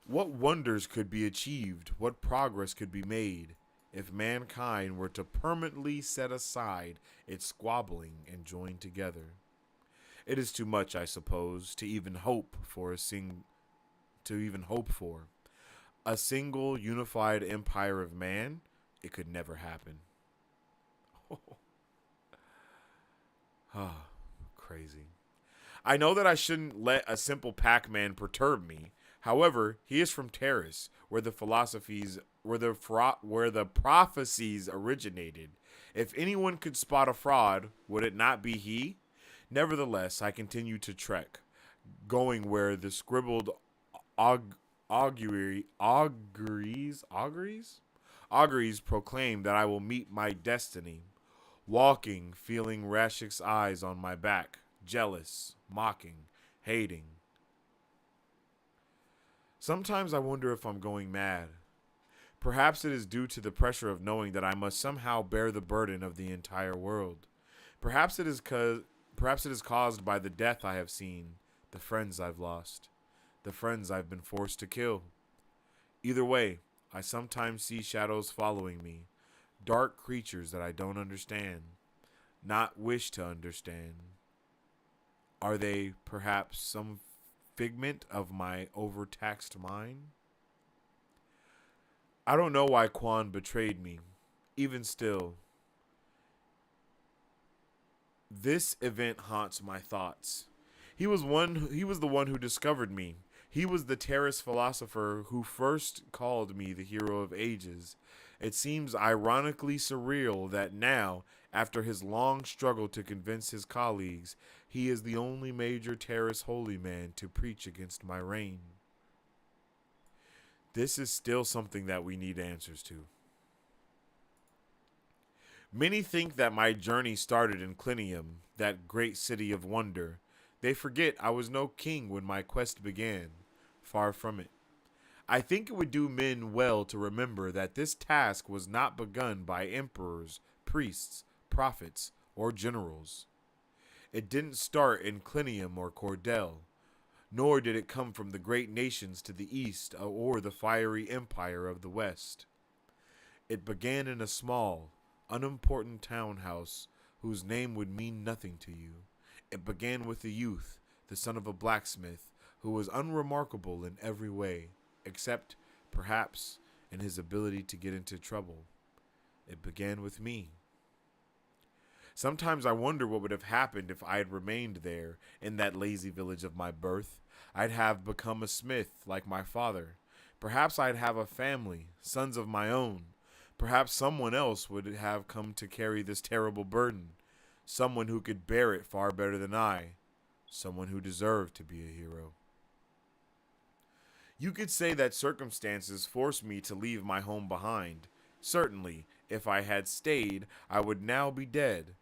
What wonders could be achieved? What progress could be made if mankind were to permanently set aside its squabbling and join together? It is too much, I suppose, to even hope for. A single unified empire of man. It could never happen. Crazy. I know that I shouldn't let a simple Pac-Man perturb me. However, he is from Terrace, where the prophecies originated. If anyone could spot a fraud, would it not be he? Nevertheless, I continue to trek, going where the scribbled auguries proclaim that I will meet my destiny. Walking, feeling Rashik's eyes on my back, jealous, mocking, hating. Sometimes I wonder if I'm going mad. Perhaps it is due to the pressure of knowing that I must somehow bear the burden of the entire world. Perhaps it is caused by the death I have seen, the friends I've lost, the friends I've been forced to kill. Either way, I sometimes see shadows following me, Dark creatures that I don't understand, not wish to understand. Are they perhaps some figment of my overtaxed mind? I don't know why Quan betrayed me. Even still, this event haunts my thoughts. He was the one who discovered me. He was the Terrace philosopher who first called me the hero of ages. It seems ironically surreal that now, after his long struggle to convince his colleagues, he is the only major Terrace holy man to preach against my reign. This is still something that we need answers to. Many think that my journey started in Clinium, that great city of wonder. They forget I was no king when my quest began. Far from it. I think it would do men well to remember that this task was not begun by emperors, priests, prophets, or generals. It didn't start in Clinium or Cordell, nor did it come from the great nations to the east or the fiery empire of the west. It began in a small, unimportant townhouse whose name would mean nothing to you. It began with a youth, the son of a blacksmith, who was unremarkable in every way, except, perhaps, in his ability to get into trouble. It began with me. Sometimes I wonder what would have happened if I had remained there, in that lazy village of my birth. I'd have become a smith, like my father. Perhaps I'd have a family, sons of my own. Perhaps someone else would have come to carry this terrible burden. Someone who could bear it far better than I. Someone who deserved to be a hero. You could say that circumstances forced me to leave my home behind. Certainly, if I had stayed, I would now be dead.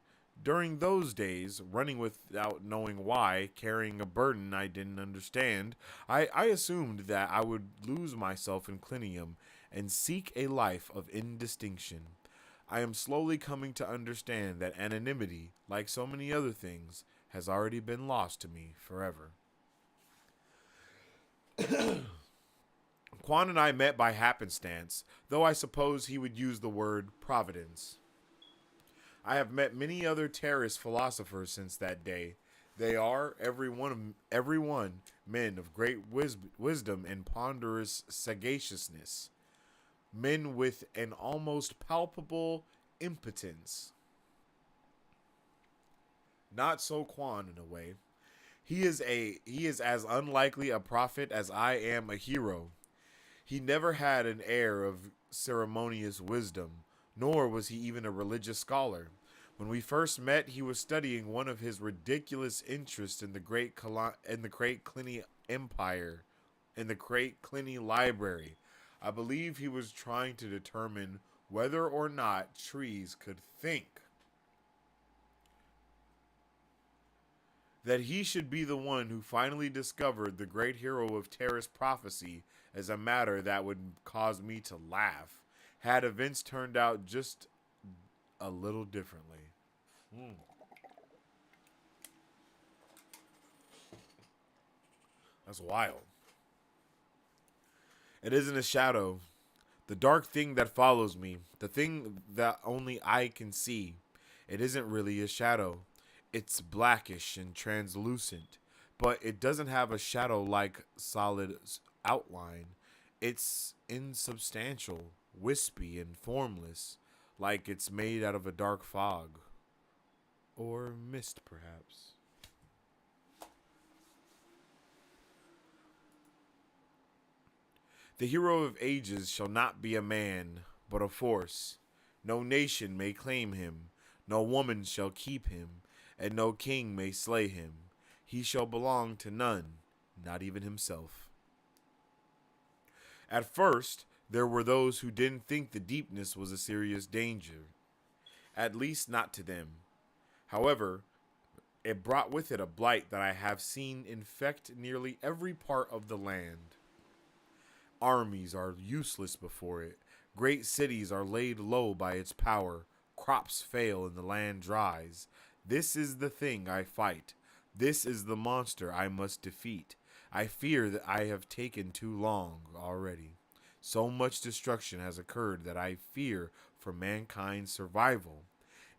During those days, running without knowing why, carrying a burden I didn't understand, I assumed that I would lose myself in Clinium and seek a life of indistinction. I am slowly coming to understand that anonymity, like so many other things, has already been lost to me forever. Quan and I met by happenstance, though I suppose he would use the word providence. I have met many other Terrace philosophers since that day. They are, every one, men of great wisdom and ponderous sagaciousness. Men with an almost palpable impotence. Not so Quan in a way. He is as unlikely a prophet as I am a hero. He never had an air of ceremonious wisdom, nor was he even a religious scholar. When we first met, he was studying one of his ridiculous interests in the great Cluny Empire, in the great Cluny Library. I believe he was trying to determine whether or not trees could think. That he should be the one who finally discovered the great hero of Terrace prophecy as a matter that would cause me to laugh, had events turned out just a little differently. That's wild. It isn't a shadow. The dark thing that follows me, the thing that only I can see, it isn't really a shadow. It's blackish and translucent, but it doesn't have a shadow-like solid outline. It's insubstantial, wispy, and formless, like it's made out of a dark fog. Or mist, perhaps. The hero of ages shall not be a man, but a force. No nation may claim him, no woman shall keep him, and no king may slay him. He shall belong to none, not even himself. At first, there were those who didn't think the deepness was a serious danger, at least not to them. However, it brought with it a blight that I have seen infect nearly every part of the land. Armies are useless before it. Great cities are laid low by its power. Crops fail and the land dries. This is the thing I fight. This is the monster I must defeat. I fear that I have taken too long already. So much destruction has occurred that I fear for mankind's survival.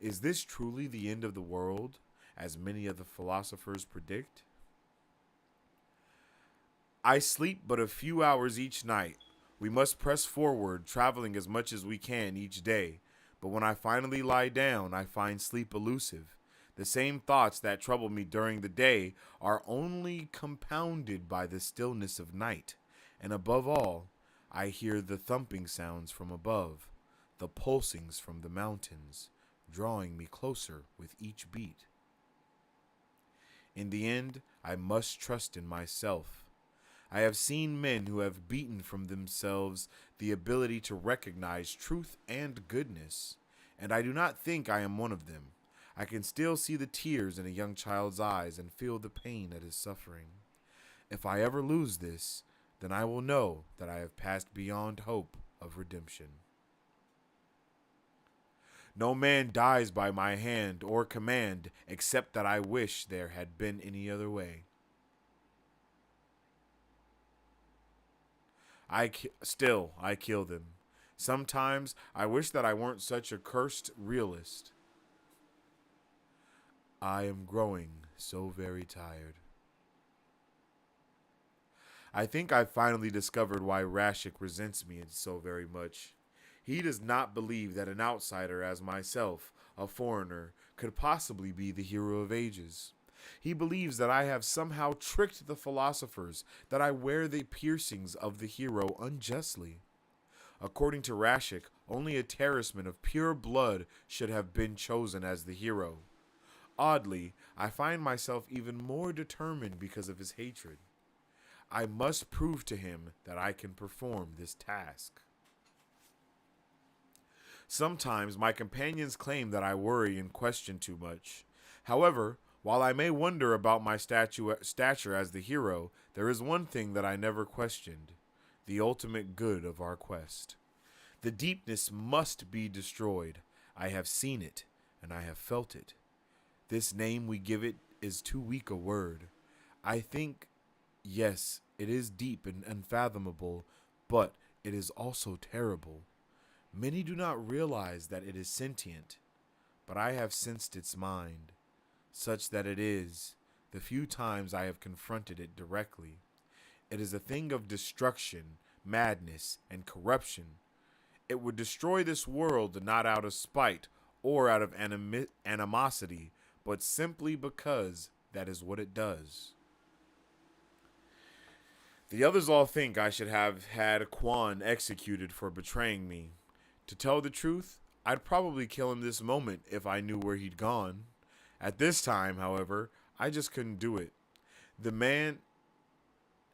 Is this truly the end of the world, as many of the philosophers predict? I sleep but a few hours each night. We must press forward, traveling as much as we can each day. But when I finally lie down, I find sleep elusive. The same thoughts that trouble me during the day are only compounded by the stillness of night. And above all, I hear the thumping sounds from above, the pulsings from the mountains, drawing me closer with each beat. In the end, I must trust in myself. I have seen men who have beaten from themselves the ability to recognize truth and goodness, and I do not think I am one of them. I can still see the tears in a young child's eyes and feel the pain at his suffering. If I ever lose this, then I will know that I have passed beyond hope of redemption. No man dies by my hand or command, except that I wish there had been any other way. I kill them. Sometimes I wish that I weren't such a cursed realist. I am growing so very tired. I think I finally discovered why Rashik resents me so very much. He does not believe that an outsider as myself, a foreigner, could possibly be the hero of ages. He believes that I have somehow tricked the philosophers, that I wear the piercings of the hero unjustly. According to Rashik, only a terraceman of pure blood should have been chosen as the hero. Oddly, I find myself even more determined because of his hatred. I must prove to him that I can perform this task. Sometimes my companions claim that I worry and question too much. However, while I may wonder about my stature as the hero, there is one thing that I never questioned: the ultimate good of our quest. The deepness must be destroyed. I have seen it, and I have felt it. This name we give it is too weak a word. I think, yes, it is deep and unfathomable, but it is also terrible. Many do not realize that it is sentient, but I have sensed its mind, such that it is, the few times I have confronted it directly. It is a thing of destruction, madness, and corruption. It would destroy this world not out of spite or out of animosity, but simply because that is what it does. The others all think I should have had Quan executed for betraying me. To tell the truth, I'd probably kill him this moment if I knew where he'd gone. At this time, however, I just couldn't do it.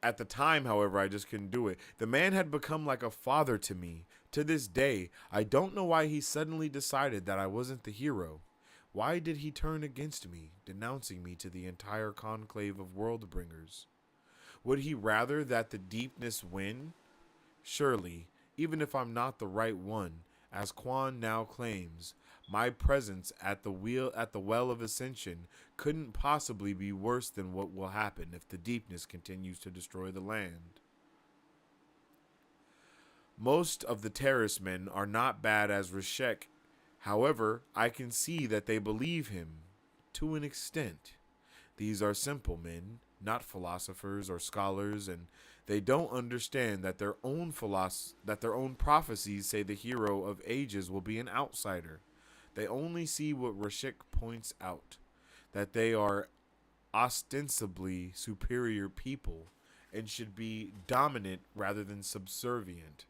At the time, however, I just couldn't do it. The man had become like a father to me. To this day, I don't know why he suddenly decided that I wasn't the hero. Why did he turn against me, denouncing me to the entire conclave of world-bringers? Would he rather that the deepness win? Surely, even if I'm not the right one, as Quan now claims, my presence at the well of ascension couldn't possibly be worse than what will happen if the deepness continues to destroy the land. Most of the terracemen are not bad as Rashek. However, I can see that they believe him, to an extent. These are simple men, not philosophers or scholars, and they don't understand that their own prophecies say the hero of ages will be an outsider. They only see what Rashik points out, that they are ostensibly superior people and should be dominant rather than subservient.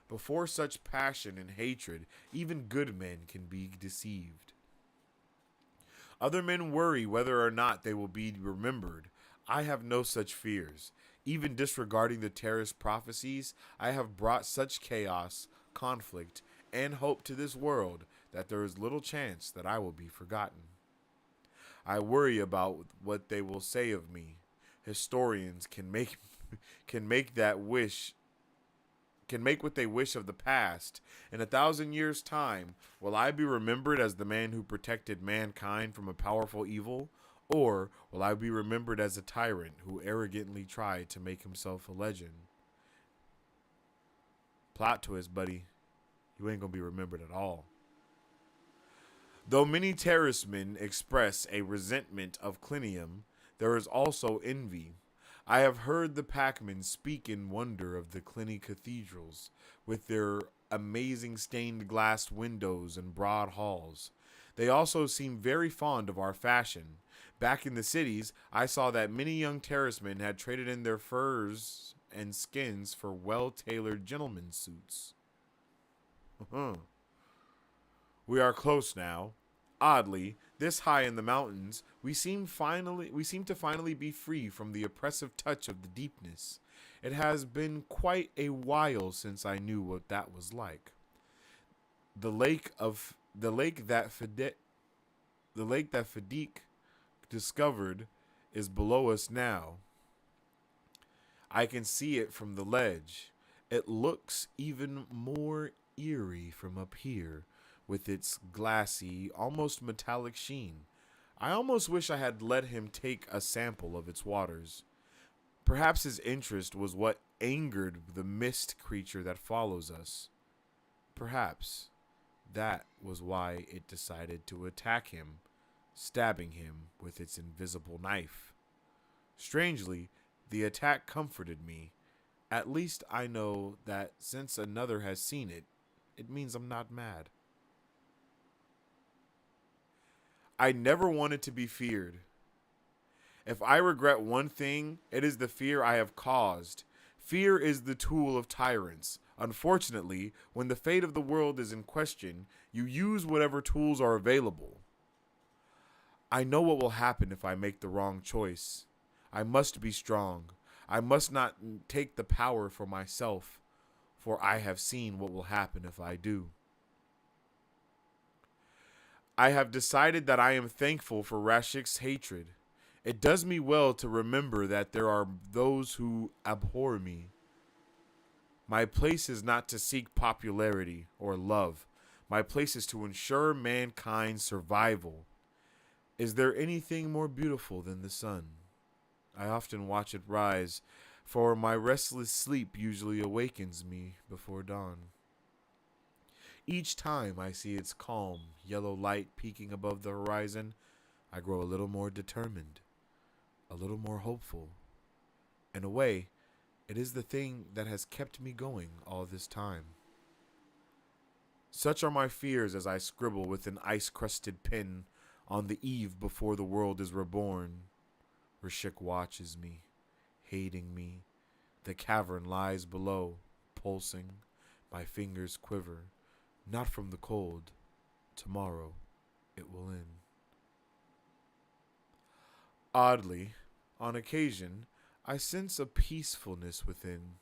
Before such passion and hatred, even good men can be deceived. Other men worry whether or not they will be remembered. I have no such fears. Even disregarding the terrorist prophecies, I have brought such chaos, conflict, and hope to this world that there is little chance that I will be forgotten. I worry about what they will say of me. Historians can make what they wish of the past. In 1,000 years' time, will I be remembered as the man who protected mankind from a powerful evil? Or will I be remembered as a tyrant who arrogantly tried to make himself a legend? Plot twist, buddy. you ain't gonna be remembered at all. Though many terracemen express a resentment of Clinium, there is also envy. I have heard the packmen speak in wonder of the Cluny cathedrals, with their amazing stained glass windows and broad halls. They also seem very fond of our fashion. Back in the cities, I saw that many young terracemen had traded in their furs and skins for well-tailored gentlemen's suits. We are close now. Oddly, this high in the mountains, we seem to finally be free from the oppressive touch of the deepness. It has been quite a while since I knew what that was like. The lake that Fadique discovered is below us now. I can see it from the ledge. It looks even more eerie from up here, with its glassy, almost metallic sheen. I almost wish I had let him take a sample of its waters. Perhaps his interest was what angered the mist creature that follows us. Perhaps that was why it decided to attack him, stabbing him with its invisible knife. Strangely, the attack comforted me. At least I know that since another has seen it, it means I'm not mad. I never wanted to be feared. If I regret one thing, it is the fear I have caused. Fear is the tool of tyrants. Unfortunately, when the fate of the world is in question, you use whatever tools are available. I know what will happen if I make the wrong choice. I must be strong. I must not take the power for myself, for I have seen what will happen if I do. I have decided that I am thankful for Rashik's hatred. It does me well to remember that there are those who abhor me. My place is not to seek popularity or love. My place is to ensure mankind's survival. Is there anything more beautiful than the sun? I often watch it rise, for my restless sleep usually awakens me before dawn. Each time I see its calm, yellow light peeking above the horizon, I grow a little more determined, a little more hopeful. In a way, it is the thing that has kept me going all this time. Such are my fears as I scribble with an ice-crusted pen on the eve before the world is reborn. Rashik watches me, hating me. The cavern lies below, pulsing. My fingers quiver. Not from the cold. Tomorrow, it will end. Oddly, on occasion, I sense a peacefulness within.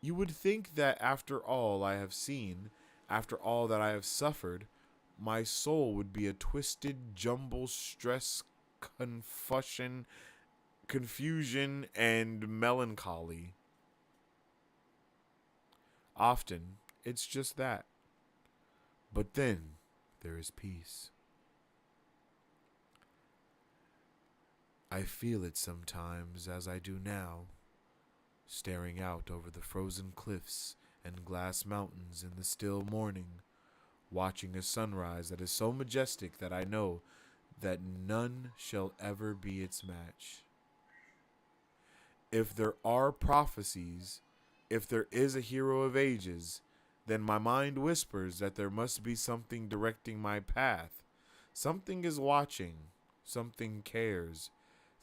You would think that after all I have seen, after all that I have suffered, my soul would be a twisted jumble stress, confusion, and melancholy. Often, it's just that. But then, there is peace. I feel it sometimes, as I do now, staring out over the frozen cliffs and glass mountains in the still morning, watching a sunrise that is so majestic that I know that none shall ever be its match. If there are prophecies, if there is a hero of ages, then my mind whispers that there must be something directing my path. Something is watching. Something cares.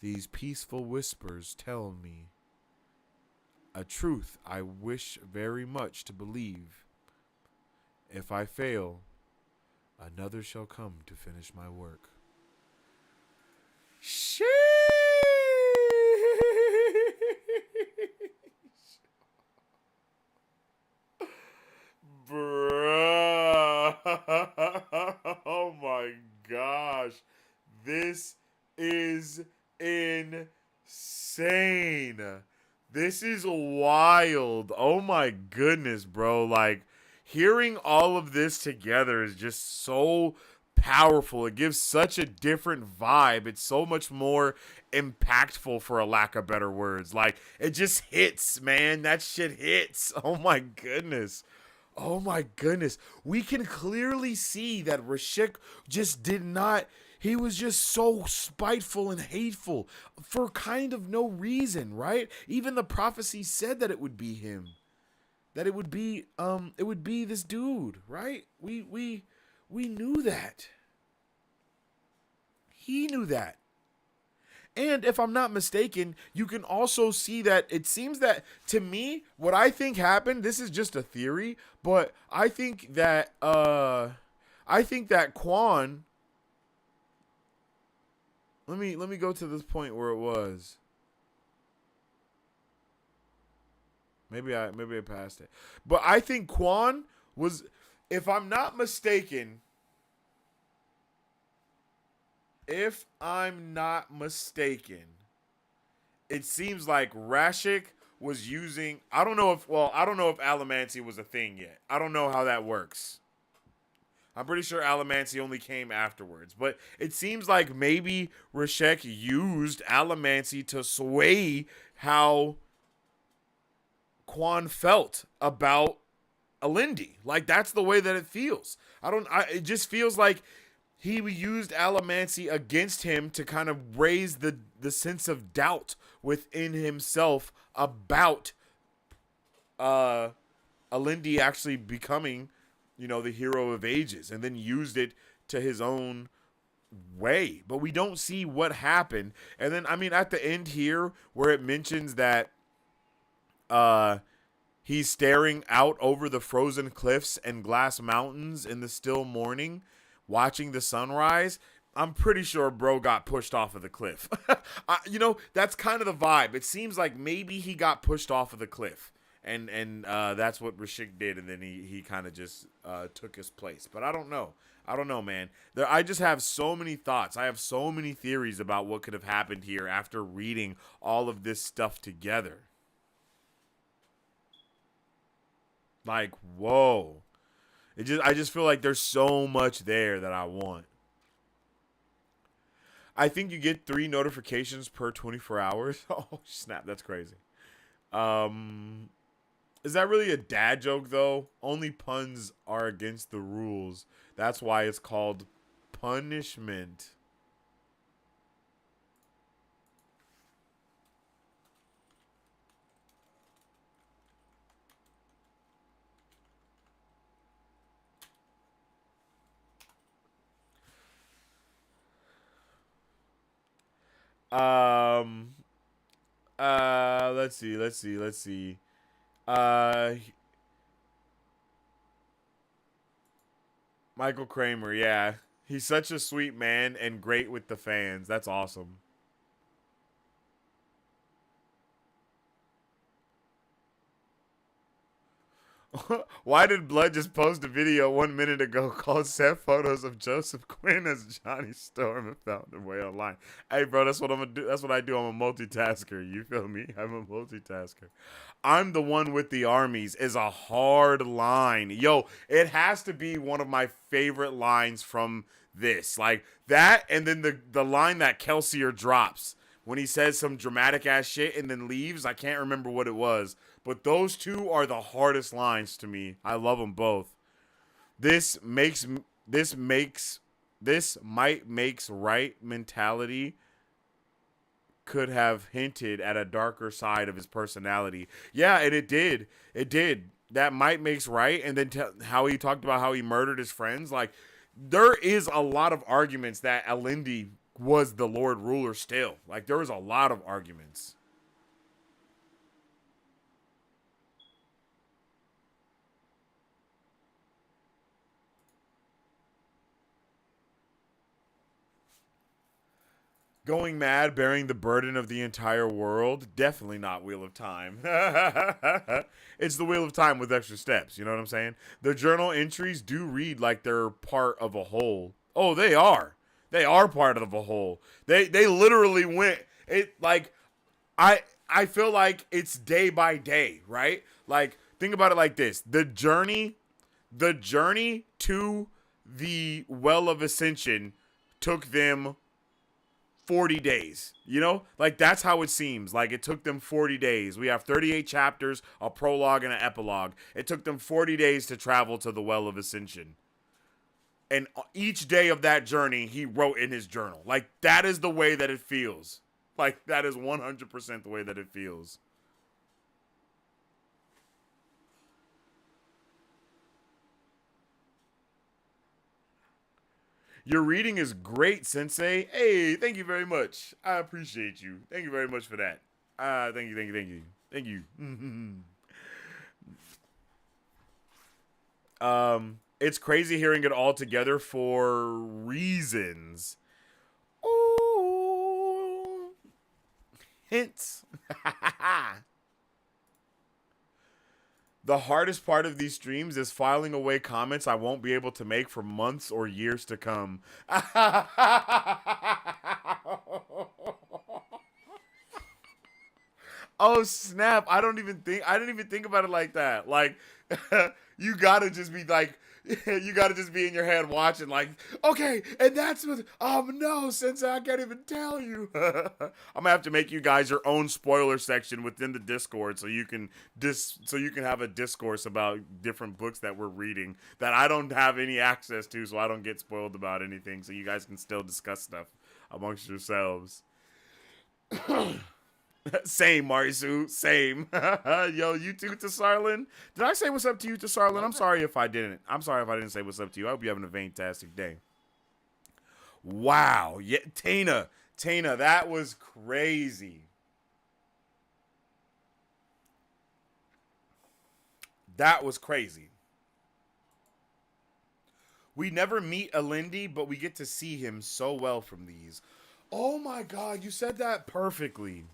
These peaceful whispers tell me a truth I wish very much to believe. If I fail, another shall come to finish my work. Sheesh! Bruh. Oh my gosh. This is insane. This is wild. Oh my goodness, bro. Like, hearing all of this together is just so powerful. It gives such a different vibe. It's so much more impactful, for a lack of better words. Like, it just hits, man. That shit hits. Oh my goodness. Oh my goodness. We can clearly see that Rashik just did not. He was just so spiteful and hateful for kind of no reason, right? Even the prophecy said that it would be him. That it would be this dude, right? We knew that. He knew that. And if I'm not mistaken, you can also see that it seems that, to me, what I think happened, this is just a theory, but I think that Quan, let me go to this point where it was. Maybe I passed it. But I think Quan was, if I'm not mistaken, if I'm not mistaken, it seems like Rashik was using. I don't know if Allomancy was a thing yet. I don't know how that works. I'm pretty sure Allomancy only came afterwards, but it seems like maybe Rashek used Allomancy to sway how Quan felt about Alindi. Like, that's the way that it feels. It just feels like he used Allomancy against him to kind of raise the sense of doubt within himself about Alindi actually becoming, the hero of ages, and then used it to his own way. But we don't see what happened. And then, I mean, at the end here, where it mentions that he's staring out over the frozen cliffs and glass mountains in the still morning, watching the sunrise, I'm pretty sure bro got pushed off of the cliff. That's kind of the vibe. It seems like maybe he got pushed off of the cliff, and that's what Rashik did, and then he kind of just took his place. But I don't know, man. I just have so many thoughts. I have so many theories about what could have happened here after reading all of this stuff together. Like, whoa. I just feel like there's so much there that I want. I think you get 3 notifications per 24 hours. Oh, snap. That's crazy. Is that really a dad joke, though? Only puns are against the rules. That's why it's called punishment. Um. Let's see. Uh. Michael Kramer, yeah. He's such a sweet man and great with the fans. That's awesome. Why did Blood just post a video 1 minute ago called "Set Photos of Joseph Quinn as Johnny Storm and found their way online"? Hey, bro, that's what I'm gonna do. That's what I do. I'm a multitasker. You feel me? I'm a multitasker. I'm the one with the armies is a hard line. Yo, it has to be one of my favorite lines from this. Like that, and then the line that Kelsier drops when he says some dramatic ass shit and then leaves. I can't remember what it was. But those two are the hardest lines to me. I love them both. This might makes right mentality could have hinted at a darker side of his personality. Yeah, and it did. It did. That might makes right, and then how he talked about how he murdered his friends. Like, there is a lot of arguments that Alindi was the Lord Ruler still. Like, there was a lot of arguments. Going mad, bearing the burden of the entire world, definitely not Wheel of Time. It's the Wheel of Time with extra steps, you know what I'm saying? The journal entries do read like they're part of a whole. Oh, they are. They are part of a whole. They literally went it like I feel like it's day by day, right? Like, think about it like this. The journey to the Well of Ascension took them 40 days. You know, like that's how it seems. Like it took them 40 days. We have 38 chapters, a prologue, and an epilogue. It took them 40 days to travel to the Well of Ascension. And each day of that journey, he wrote in his journal. Like that is the way that it feels. Like that is 100% the way that it feels. Your reading is great, Sensei. Hey, thank you very much. I appreciate you. Thank you very much for that. Thank you, thank you, thank you. Thank you. It's crazy hearing it all together for reasons. Ooh. Hints. The hardest part of these streams is filing away comments I won't be able to make for months or years to come. Oh snap! I didn't even think about it like that. Like, you gotta just be like, you gotta just be in your head watching, like, okay, and that's what. No, Sensei, I can't even tell you. I'm gonna have to make you guys your own spoiler section within the Discord, so you can have a discourse about different books that we're reading that I don't have any access to, so I don't get spoiled about anything. So you guys can still discuss stuff amongst yourselves. Same, Marisu. Same. Yo, you too, Tasarlin. Did I say what's up to you, Tasarlin? I'm sorry if I didn't. I'm sorry if I didn't say what's up to you. I hope you're having a fantastic day. Wow. Yeah, Tana, that was crazy. That was crazy. We never meet Alindi, but we get to see him so well from these. Oh my god, you said that perfectly.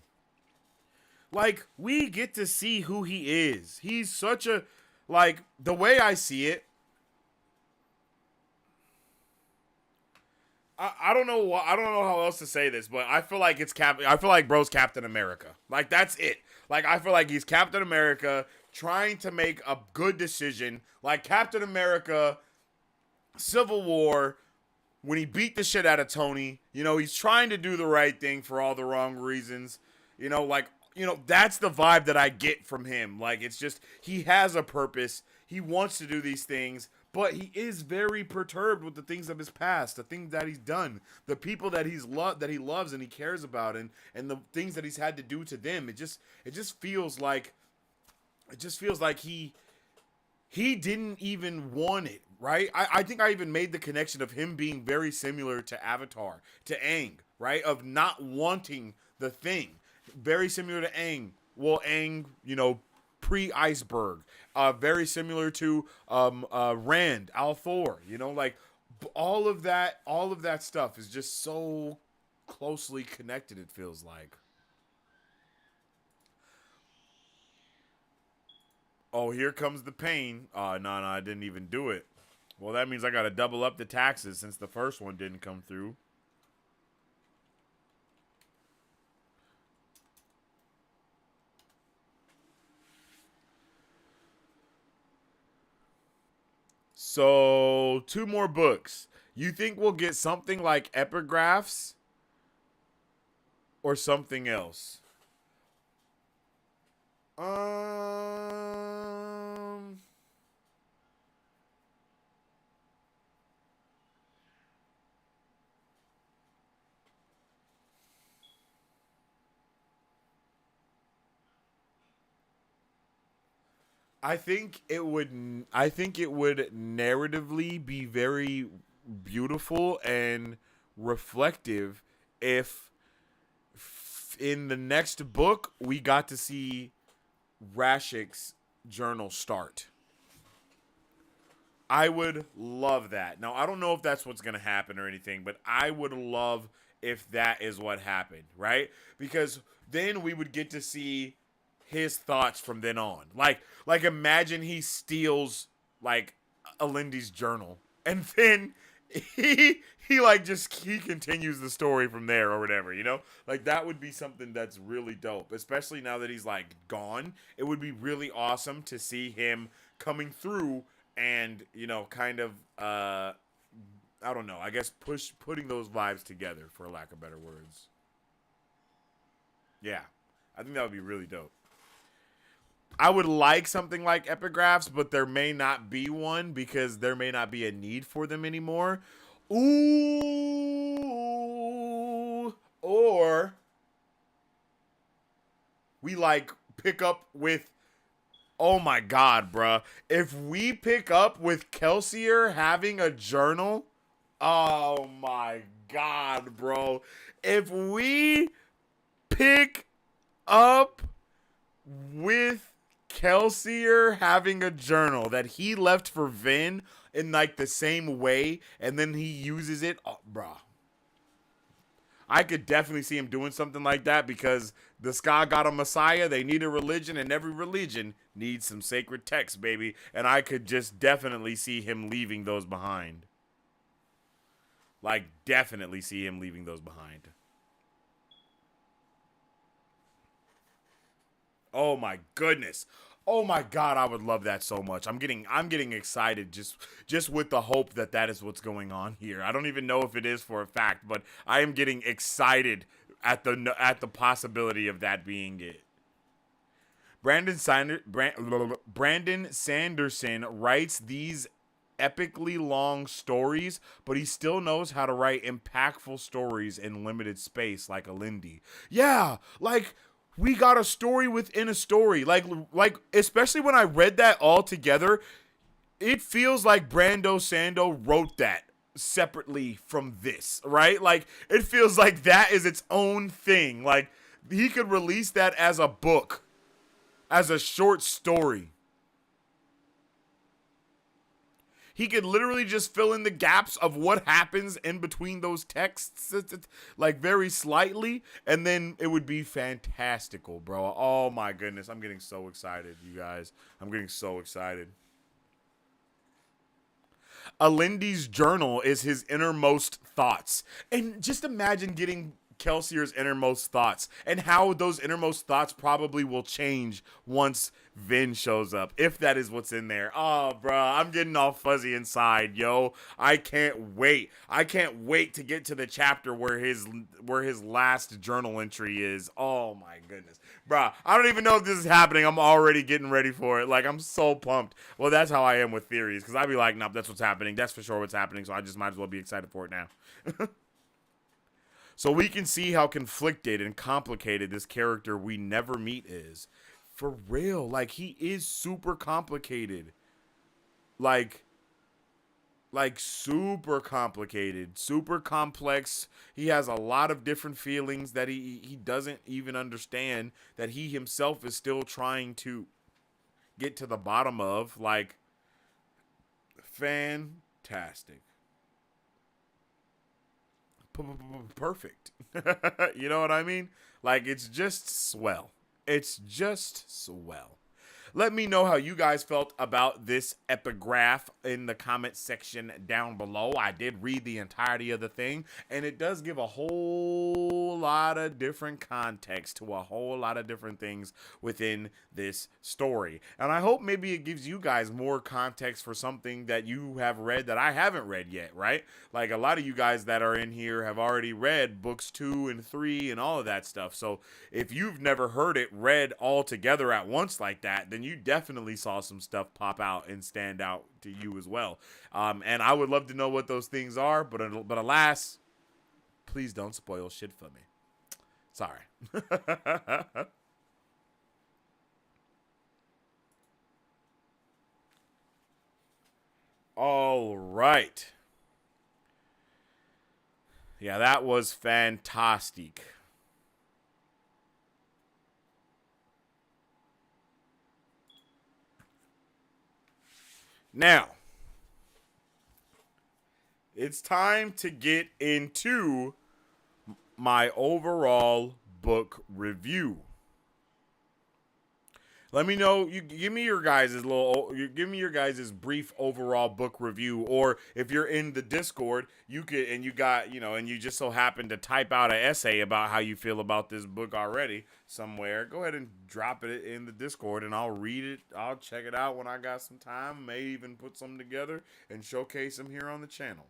Like, we get to see who he is. He's such a, like, the way I see it, I don't know how else to say this, but I feel like I feel like bro's Captain America. Like, that's it. Like, I feel like he's Captain America trying to make a good decision. Like Captain America Civil War, when he beat the shit out of Tony, you know, he's trying to do the right thing for all the wrong reasons. You know, like, you know, that's the vibe that I get from him. Like, it's just, he has a purpose. He wants to do these things, but he is very perturbed with the things of his past, the things that he's done, the people that that he loves and he cares about, and the things that he's had to do to them. It just feels like he didn't even want it, right? I think I even made the connection of him being very similar to Avatar, to Aang, right? Of not wanting the thing. Very similar to Aang. Well, Aang, you know, pre-iceberg. Very similar to Rand, Althor, you know, like all of that stuff is just so closely connected, it feels like. Oh, here comes the pain. No, I didn't even do it. Well, that means I got to double up the taxes since the first one didn't come through. So, 2 more books. You think we'll get something like epigraphs or something else? Um I think it would narratively be very beautiful and reflective if in the next book we got to see Rashik's journal start. I would love that. Now, I don't know if that's what's going to happen or anything, but I would love if that is what happened, right? Because then we would get to see his thoughts from then on. Like imagine he steals like Alindi's journal and then he continues the story from there or whatever, you know? Like that would be something that's really dope, especially now that he's like gone. It would be really awesome to see him coming through and, you know, kind of I don't know. I guess putting those vibes together, for lack of better words. Yeah, I think that would be really dope. I would like something like epigraphs, but there may not be one because there may not be a need for them anymore. Ooh, or we like pick up with. Oh my god, bruh. If we pick up with Kelsier having a journal, oh my god, bro. If we pick up with Kelsier having a journal that he left for Vin in like the same way, and then he uses it, oh, bruh. I could definitely see him doing something like that because the Ska got a Messiah. They need a religion, and every religion needs some sacred text, baby. And I could just definitely see him leaving those behind. Like, definitely see him leaving those behind. Oh my goodness. Oh my god, I would love that so much. I'm getting excited just with the hope that that is what's going on here. I don't even know if it is for a fact, but I am getting excited at the possibility of that being it. Brandon Sanderson writes these epically long stories, but he still knows how to write impactful stories in limited space like a Lindy. Yeah, like we got a story within a story. Like especially when I read that all together, it feels like Brando Sando wrote that separately from this, right? Like it feels like that is its own thing. Like he could release that as a book, as a short story. He could literally just fill in the gaps of what happens in between those texts, like very slightly, and then it would be fantastical, bro. Oh my goodness, I'm getting so excited, you guys. I'm getting so excited. Alindi's journal is his innermost thoughts. And just imagine getting Kelsier's innermost thoughts and how those innermost thoughts probably will change once Vin shows up, if that is what's in there. Oh, bro, I'm getting all fuzzy inside, yo. I can't wait. I can't wait to get to the chapter where his last journal entry is. Oh my goodness. Bro, I don't even know if this is happening. I'm already getting ready for it. Like, I'm so pumped. Well, that's how I am with theories, because I'd be like, nope, that's what's happening. That's for sure what's happening, so I just might as well be excited for it now. So we can see how conflicted and complicated this character we never meet is. For real, like he is super complicated. Like super complicated, super complex. He has a lot of different feelings that he doesn't even understand, that he himself is still trying to get to the bottom of. Like fantastic. Perfect. You know what I mean? Like, it's just swell. It's just swell. Let me know how you guys felt about this epigraph in the comment section down below. I did read the entirety of the thing, and it does give a whole lot of different context to a whole lot of different things within this story. And I hope maybe it gives you guys more context for something that you have read that I haven't read yet, right? Like a lot of you guys that are in here have already read books 2 and 3 and all of that stuff. So if you've never heard it read all together at once like that, then you definitely saw some stuff pop out and stand out to you as well. And I would love to know what those things are, but alas, please don't spoil shit for me. Sorry. All right. Yeah, that was fantastic. Now, it's time to get into my overall book review. Let me know. You give me your guys' brief overall book review, or if you're in the Discord, you could, and you got, and you just so happen to type out an essay about how you feel about this book already somewhere. Go ahead and drop it in the Discord, and I'll read it. I'll check it out when I got some time. May even put some together and showcase them here on the channel.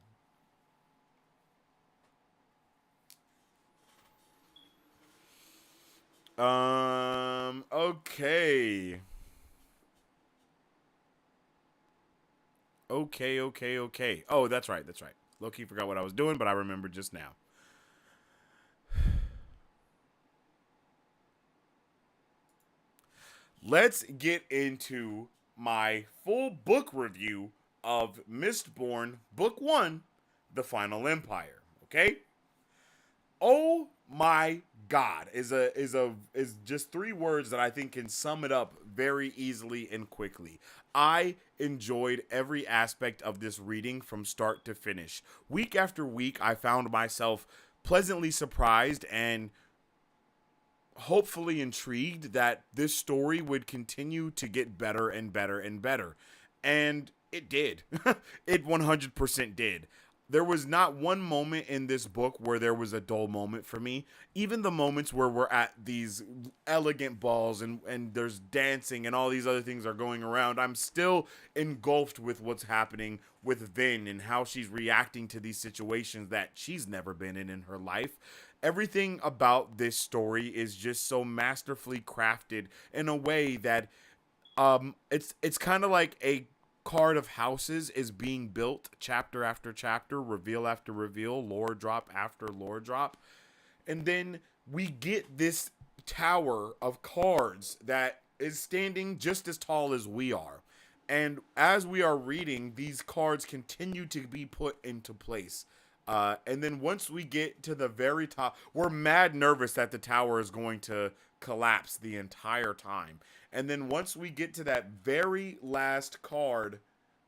Okay. Okay. Oh, that's right. That's right. Low-key forgot what I was doing, but I remember just now. Let's get into my full book review of Mistborn Book 1, The Final Empire. Okay? Oh my god is just three words that I think can sum it up very easily and quickly. I enjoyed every aspect of this reading from start to finish. Week after week I found myself pleasantly surprised and hopefully intrigued that this story would continue to get better and better and better. And it did. It 100% did. There was not one moment in this book where there was a dull moment for me. Even the moments where we're at these elegant balls and there's dancing and all these other things are going around, I'm still engulfed with what's happening with Vin and how she's reacting to these situations that she's never been in her life. Everything about this story is just so masterfully crafted in a way that it's kind of like a card of houses is being built chapter after chapter, reveal after reveal, lore drop after lore drop. And then we get this tower of cards that is standing just as tall as we are. And as we are reading, these cards continue to be put into place. And then once we get to the very top, we're mad nervous that the tower is going to collapse the entire time. And then once we get to that very last card,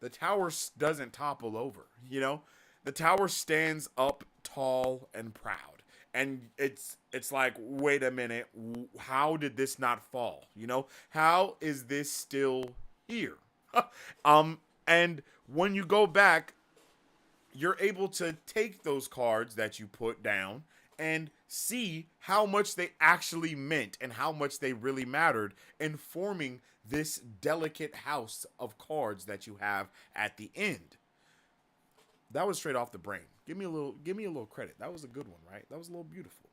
the tower doesn't topple over. You know, the tower stands up tall and proud. And it's like, wait a minute, how did this not fall? You know, how is this still here? And when you go back, you're able to take those cards that you put down and see how much they actually meant and how much they really mattered in forming this delicate house of cards that you have at the end. That was straight off the brain. Give me a little credit. That was a good one, right? That was a little beautiful.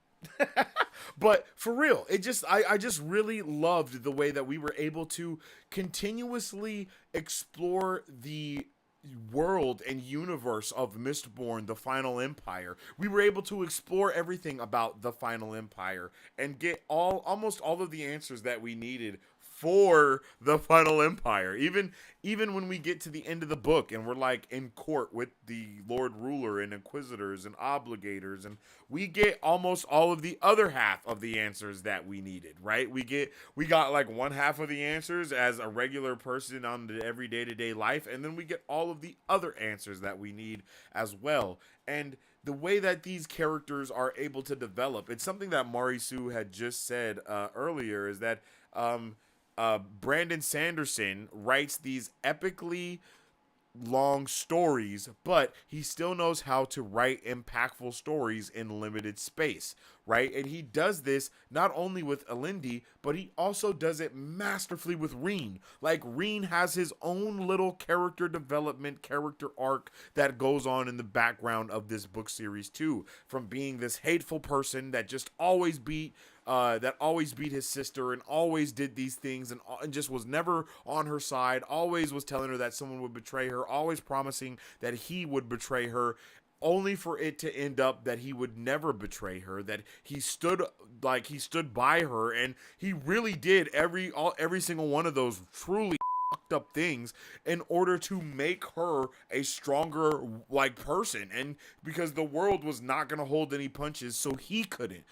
But for real, I just really loved the way that we were able to continuously explore the world and universe of Mistborn, the Final Empire. We were able to explore everything about the Final Empire and get almost all of the answers that we needed for the Final Empire. Even when we get to the end of the book and we're like in court with the Lord Ruler and Inquisitors and Obligators, and we get almost all of the other half of the answers that we needed, right? We got like one half of the answers as a regular person on the everyday to day life, and then we get all of the other answers that we need as well. And the way that these characters are able to develop, it's something that Marisu had just said earlier, is that Brandon Sanderson writes these epically long stories, but he still knows how to write impactful stories in limited space, right? And he does this not only with Elendil, but he also does it masterfully with Reen. Like, Reen has his own little character development, character arc that goes on in the background of this book series too, from being this hateful person that just always beat his sister and always did these things and just was never on her side, always was telling her that someone would betray her, always promising that he would betray her, only for it to end up that he would never betray her, that he stood by her, and he really did every single one of those truly fucked up things in order to make her a stronger person, and because the world was not going to hold any punches, so he couldn't.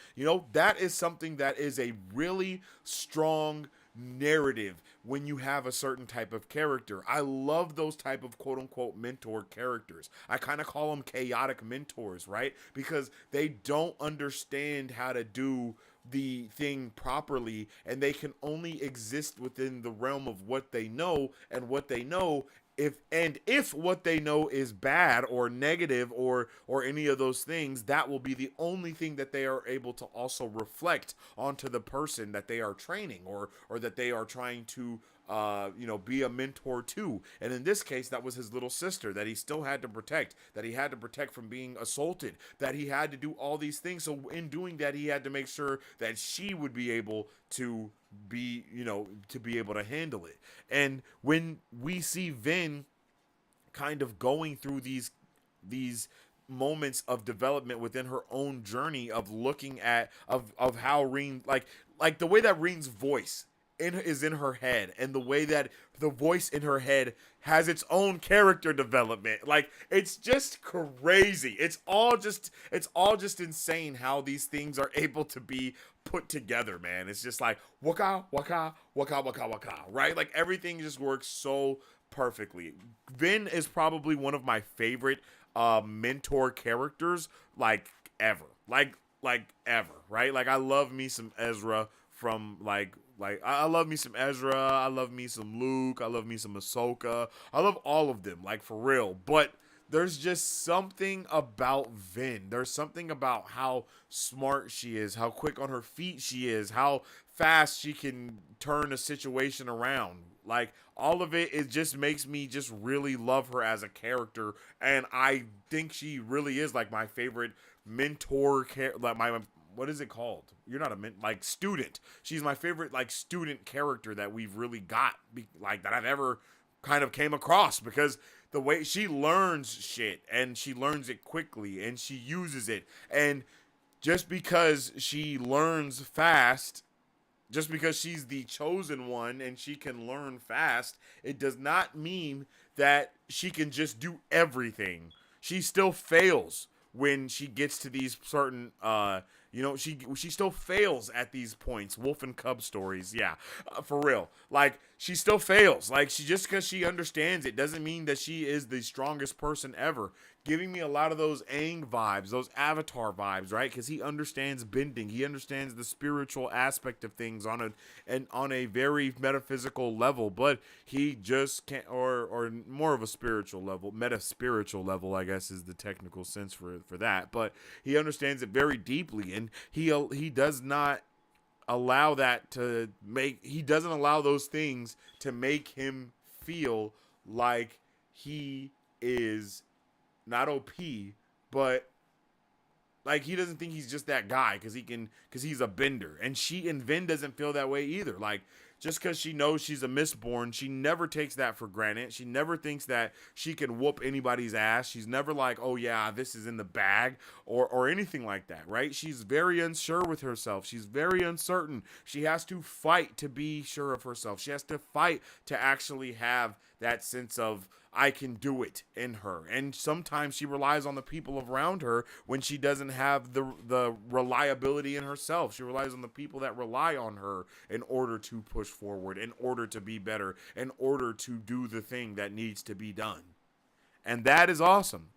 That is something that is a really strong narrative when you have a certain type of character. I love those type of quote unquote mentor characters. I kind of call them chaotic mentors, right? Because they don't understand how to do the thing properly, and they can only exist within the realm of what they know, and what they know if what they know is bad or negative or any of those things, that will be the only thing that they are able to also reflect onto the person that they are training or that they are trying to be a mentor to. And in this case, that was his little sister that he still had to protect, that he had to protect from being assaulted, that he had to do all these things. So in doing that, he had to make sure that she would be able to be able to handle it. And when we see Vin kind of going through these moments of development within her own journey of looking at of how Reen, like the way that Reen's voice is in her head, and the way that the voice in her head has its own character development. Like, it's just crazy. It's all just insane how these things are able to be put together, man. It's just like waka waka waka waka waka, right? Like, everything just works so perfectly. Vin is probably one of my favorite mentor characters, like, ever. Like ever, right? Like, I love me some Ezra from I love me some Ezra, I love me some Luke, I love me some Ahsoka. I love all of them, like, for real. But there's just something about Vin. There's something about how smart she is, how quick on her feet she is, how fast she can turn a situation around. Like, all of it just makes me just really love her as a character, and I think she really is like my favorite mentor, like my, what is it called? You're not a like, student. She's my favorite, like, student character that we've really got, like, that I've ever kind of came across, because the way she learns shit, and she learns it quickly, and she uses it, and just because she learns fast, just because she's the chosen one and she can learn fast, it does not mean that she can just do everything. She still fails when she gets to these certain she still fails at these points. Wolf and cub stories, yeah, for real. Like, she still fails. Like, she, just because she understands it doesn't mean that she is the strongest person ever. Giving me a lot of those Aang vibes, those Avatar vibes, right? Because he understands bending, he understands the spiritual aspect of things on a very metaphysical level, but he just can't, or more of a spiritual level, meta spiritual level, I guess is the technical sense for that. But he understands it very deeply, and he does not allow that to make, he doesn't allow those things to make him feel like he is not OP, but like, he doesn't think he's just that guy because he's a bender. And Vin doesn't feel that way either. Like, just because she knows she's a Mistborn, she never takes that for granted. She never thinks that she can whoop anybody's ass. She's never like, oh yeah, this is in the bag, or anything like that, right? She's very unsure with herself. She's very uncertain. She has to fight to be sure of herself. She has to fight to actually have that sense of, I can do it, in her. And sometimes she relies on the people around her when she doesn't have the reliability in herself. She relies on the people that rely on her in order to push forward, in order to be better, in order to do the thing that needs to be done. And that is awesome.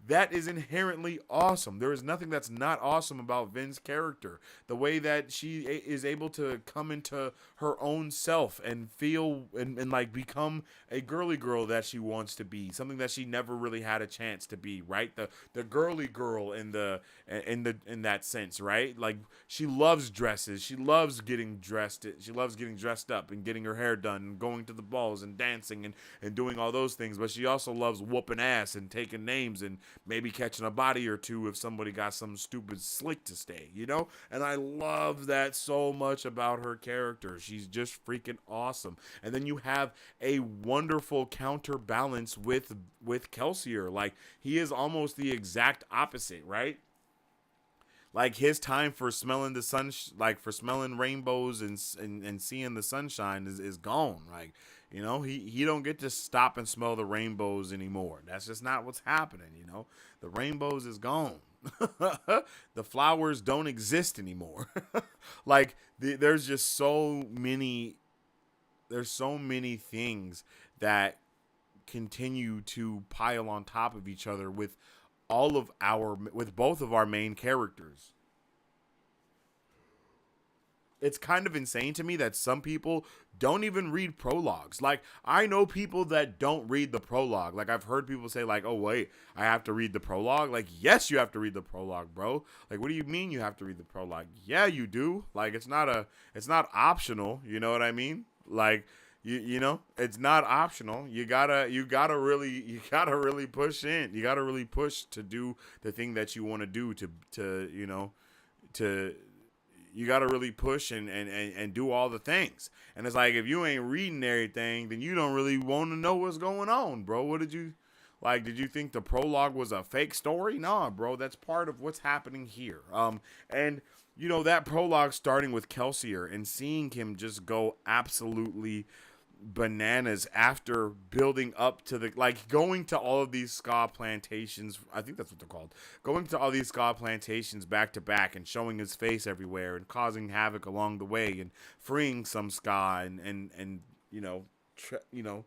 That is inherently awesome. There is nothing that's not awesome about Vin's character. The way that she is able to come into her own self and feel and like become a girly girl that she wants to be, something that she never really had a chance to be, right? The girly girl in that sense, right? Like, she loves dresses. She loves getting dressed. She loves getting dressed up and getting her hair done and going to the balls and dancing and doing all those things. But she also loves whooping ass and taking names and maybe catching a body or two if somebody got some stupid slick to stay, you know? And I love that so much about her character. She's just freaking awesome. And then you have a wonderful counterbalance with Kelsier. Like, he is almost the exact opposite, right? Like, his time for smelling the sun, like for smelling rainbows and seeing the sunshine is gone. Like, you know, he don't get to stop and smell the rainbows anymore. That's just not what's happening. You know, the rainbows is gone. The flowers don't exist anymore. Like, there's just so many things that continue to pile on top of each other with both of our main characters. it's kind of insane to me that some people don't even read prologues. Like, I know people that don't read the prologue. Like, I've heard people say, like, oh, wait, I have to read the prologue. Like, yes, you have to read the prologue, bro. Like, what do you mean you have to read the prologue? Yeah, you do. Like, it's not optional. You know what I mean? Like, you know, it's not optional. You gotta really push in. You gotta really push to do the thing that you want to do to you know to you got to really push and do all the things. And it's like, if you ain't reading everything, then you don't really want to know what's going on, bro. What did you, like, did you think the prologue was a fake story? Nah, bro, that's part of what's happening here. And, you know, that prologue starting with Kelsier and seeing him just go absolutely bananas after building up to the, like, going to all of these ska plantations. I think that's what they're called. Going to all these ska plantations back to back and showing his face everywhere and causing havoc along the way and freeing some ska and you know,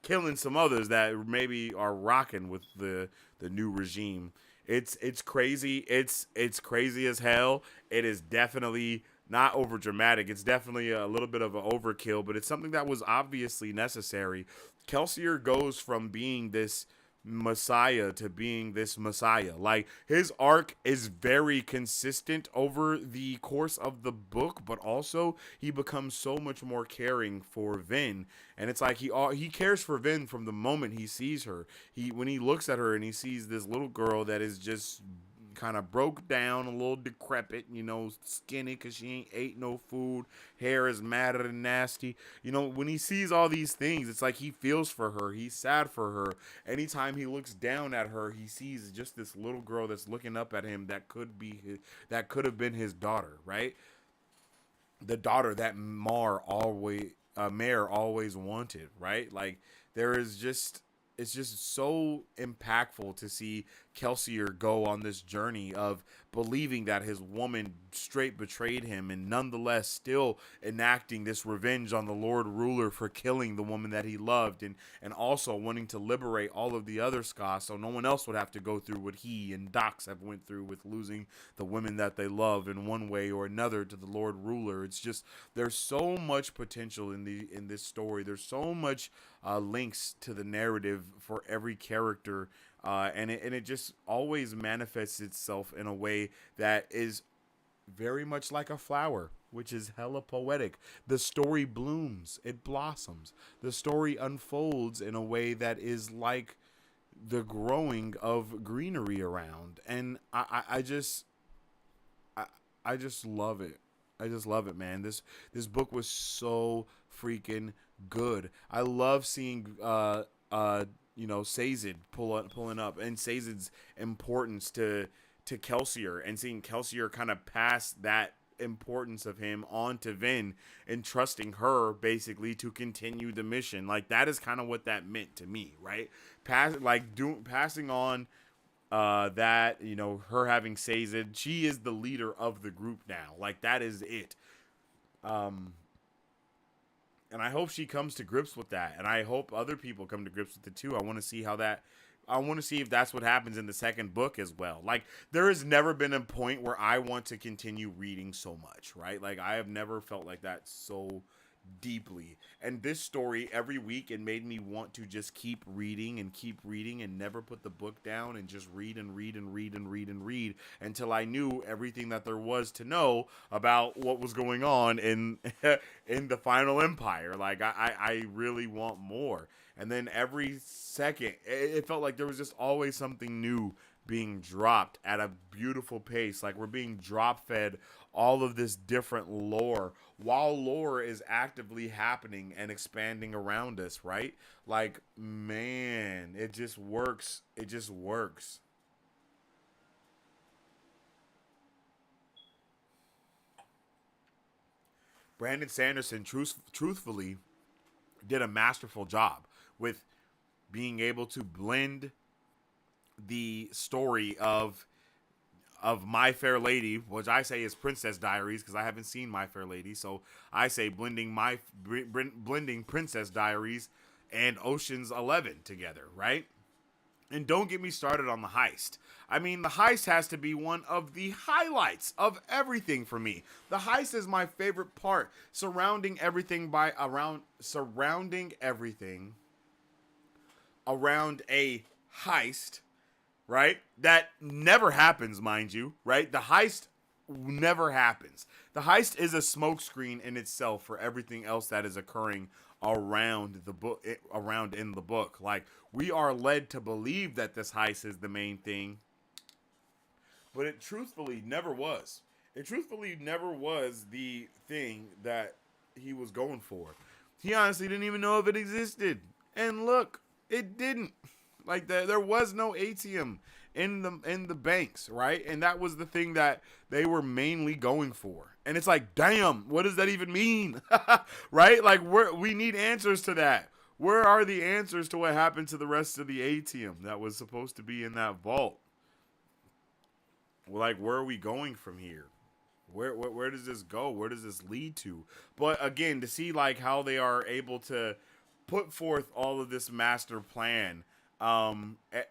killing some others that maybe are rocking with the new regime. It's crazy. It's crazy as hell. It is definitely not over dramatic. It's definitely a little bit of an overkill, but it's something that was obviously necessary. Kelsier goes from being this messiah to being this messiah. Like, his arc is very consistent over the course of the book, but also he becomes so much more caring for Vin. And it's like he cares for Vin from the moment he sees her. When he looks at her and he sees this little girl that is just kind of broke down, a little decrepit, you know, skinny because she ain't ate no food, hair is matted and nasty. You know, when he sees all these things, it's like he feels for her, he's sad for her. Anytime he looks down at her, he sees just this little girl that's looking up at him that could have been his daughter, right? The daughter that Mare always wanted, right? Like, there is just, it's just so impactful to see Kelsier go on this journey of believing that his woman straight betrayed him and nonetheless still enacting this revenge on the Lord Ruler for killing the woman that he loved, and also wanting to liberate all of the other Ska so no one else would have to go through what he and Docs have went through with losing the women that they love in one way or another to the Lord Ruler. It's just, there's so much potential in this story. There's so much links to the narrative for every character, and it just always manifests itself in a way that is very much like a flower, which is hella poetic. The story blooms, it blossoms. The story unfolds in a way that is like the growing of greenery around, and I just love it. I just love it, man. This book was so freaking good. I love seeing you know, Sazed pulling up, and Sazed's importance to Kelsier, and seeing Kelsier kind of pass that importance of him on to Vin and trusting her basically to continue the mission. Like, that is kind of what that meant to me, right? Passing on that, you know, her having Sazed, she is the leader of the group now. Like, that is it. And I hope she comes to grips with that. And I hope other people come to grips with it too. I want to see if that's what happens in the second book as well. Like, there has never been a point where I want to continue reading so much, right? Like, I have never felt like that so deeply. And this story, every week, it made me want to just keep reading and never put the book down and just read and read and read and read and read until I knew everything that there was to know about what was going on in in the Final Empire. Like, I really want more. And then every second, it felt like there was just always something new being dropped at a beautiful pace. Like, we're being drop fed all of this different lore while lore is actively happening and expanding around us, right? Like, man, it just works. It just works. Brandon Sanderson truthfully did a masterful job with being able to blend the story of My Fair Lady, which I say is Princess Diaries because I haven't seen My Fair Lady, so I say blending Princess Diaries and Ocean's 11 together, right? And don't get me started on the heist. I mean, the heist has to be one of the highlights of everything for me. The heist is my favorite part, surrounding everything around a heist, right? That never happens, mind you, right? The heist never happens. The heist is a smokescreen in itself for everything else that is occurring around the book, around in the book. Like, we are led to believe that this heist is the main thing, but it truthfully never was. It truthfully never was the thing that he was going for. He honestly didn't even know if it existed. And look, it didn't. Like, there was no ATM in the banks, right? And that was the thing that they were mainly going for. And it's like, damn, what does that even mean? Right? Like, we need answers to that. Where are the answers to what happened to the rest of the ATM that was supposed to be in that vault? Like, where are we going from here? Where does this go? Where does this lead to? But again, to see like how they are able to put forth all of this master plan,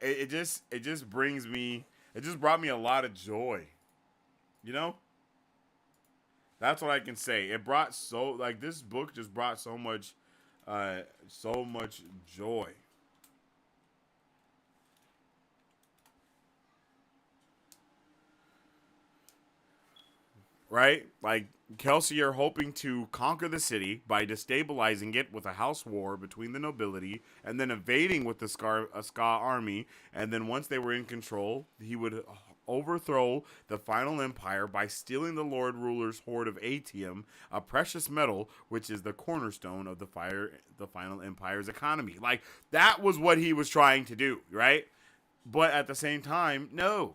it just brings me, it just brought me a lot of joy. You know? That's what I can say. It brought this book just brought so much joy. Right? Like, Kelsey are hoping to conquer the city by destabilizing it with a house war between the nobility, and then invading with the Ska army. And then once they were in control, he would overthrow the final empire by stealing the Lord Ruler's hoard of atium, a precious metal, which is the cornerstone of the final empire's economy. Like, that was what he was trying to do, right? But at the same time, no.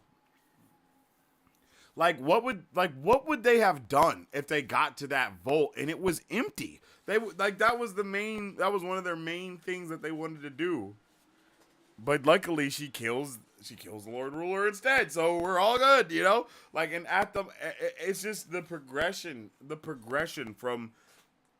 Like, what would they have done if they got to that vault and it was empty? That was one of their main things that they wanted to do. But luckily she kills the Lord Ruler instead, so we're all good, you know? Like, and it's just the progression from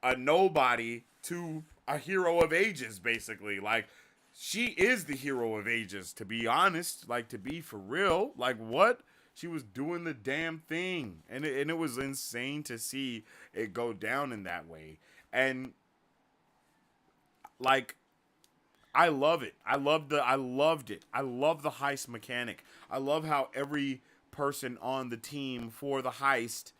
a nobody to a hero of ages, basically. Like, she is the hero of ages, to be honest, like, to be for real. Like, what? She was doing the damn thing, and it was insane to see it go down in that way. And like, I love it. I loved it. I love the heist mechanic. I love how every person on the team for the heist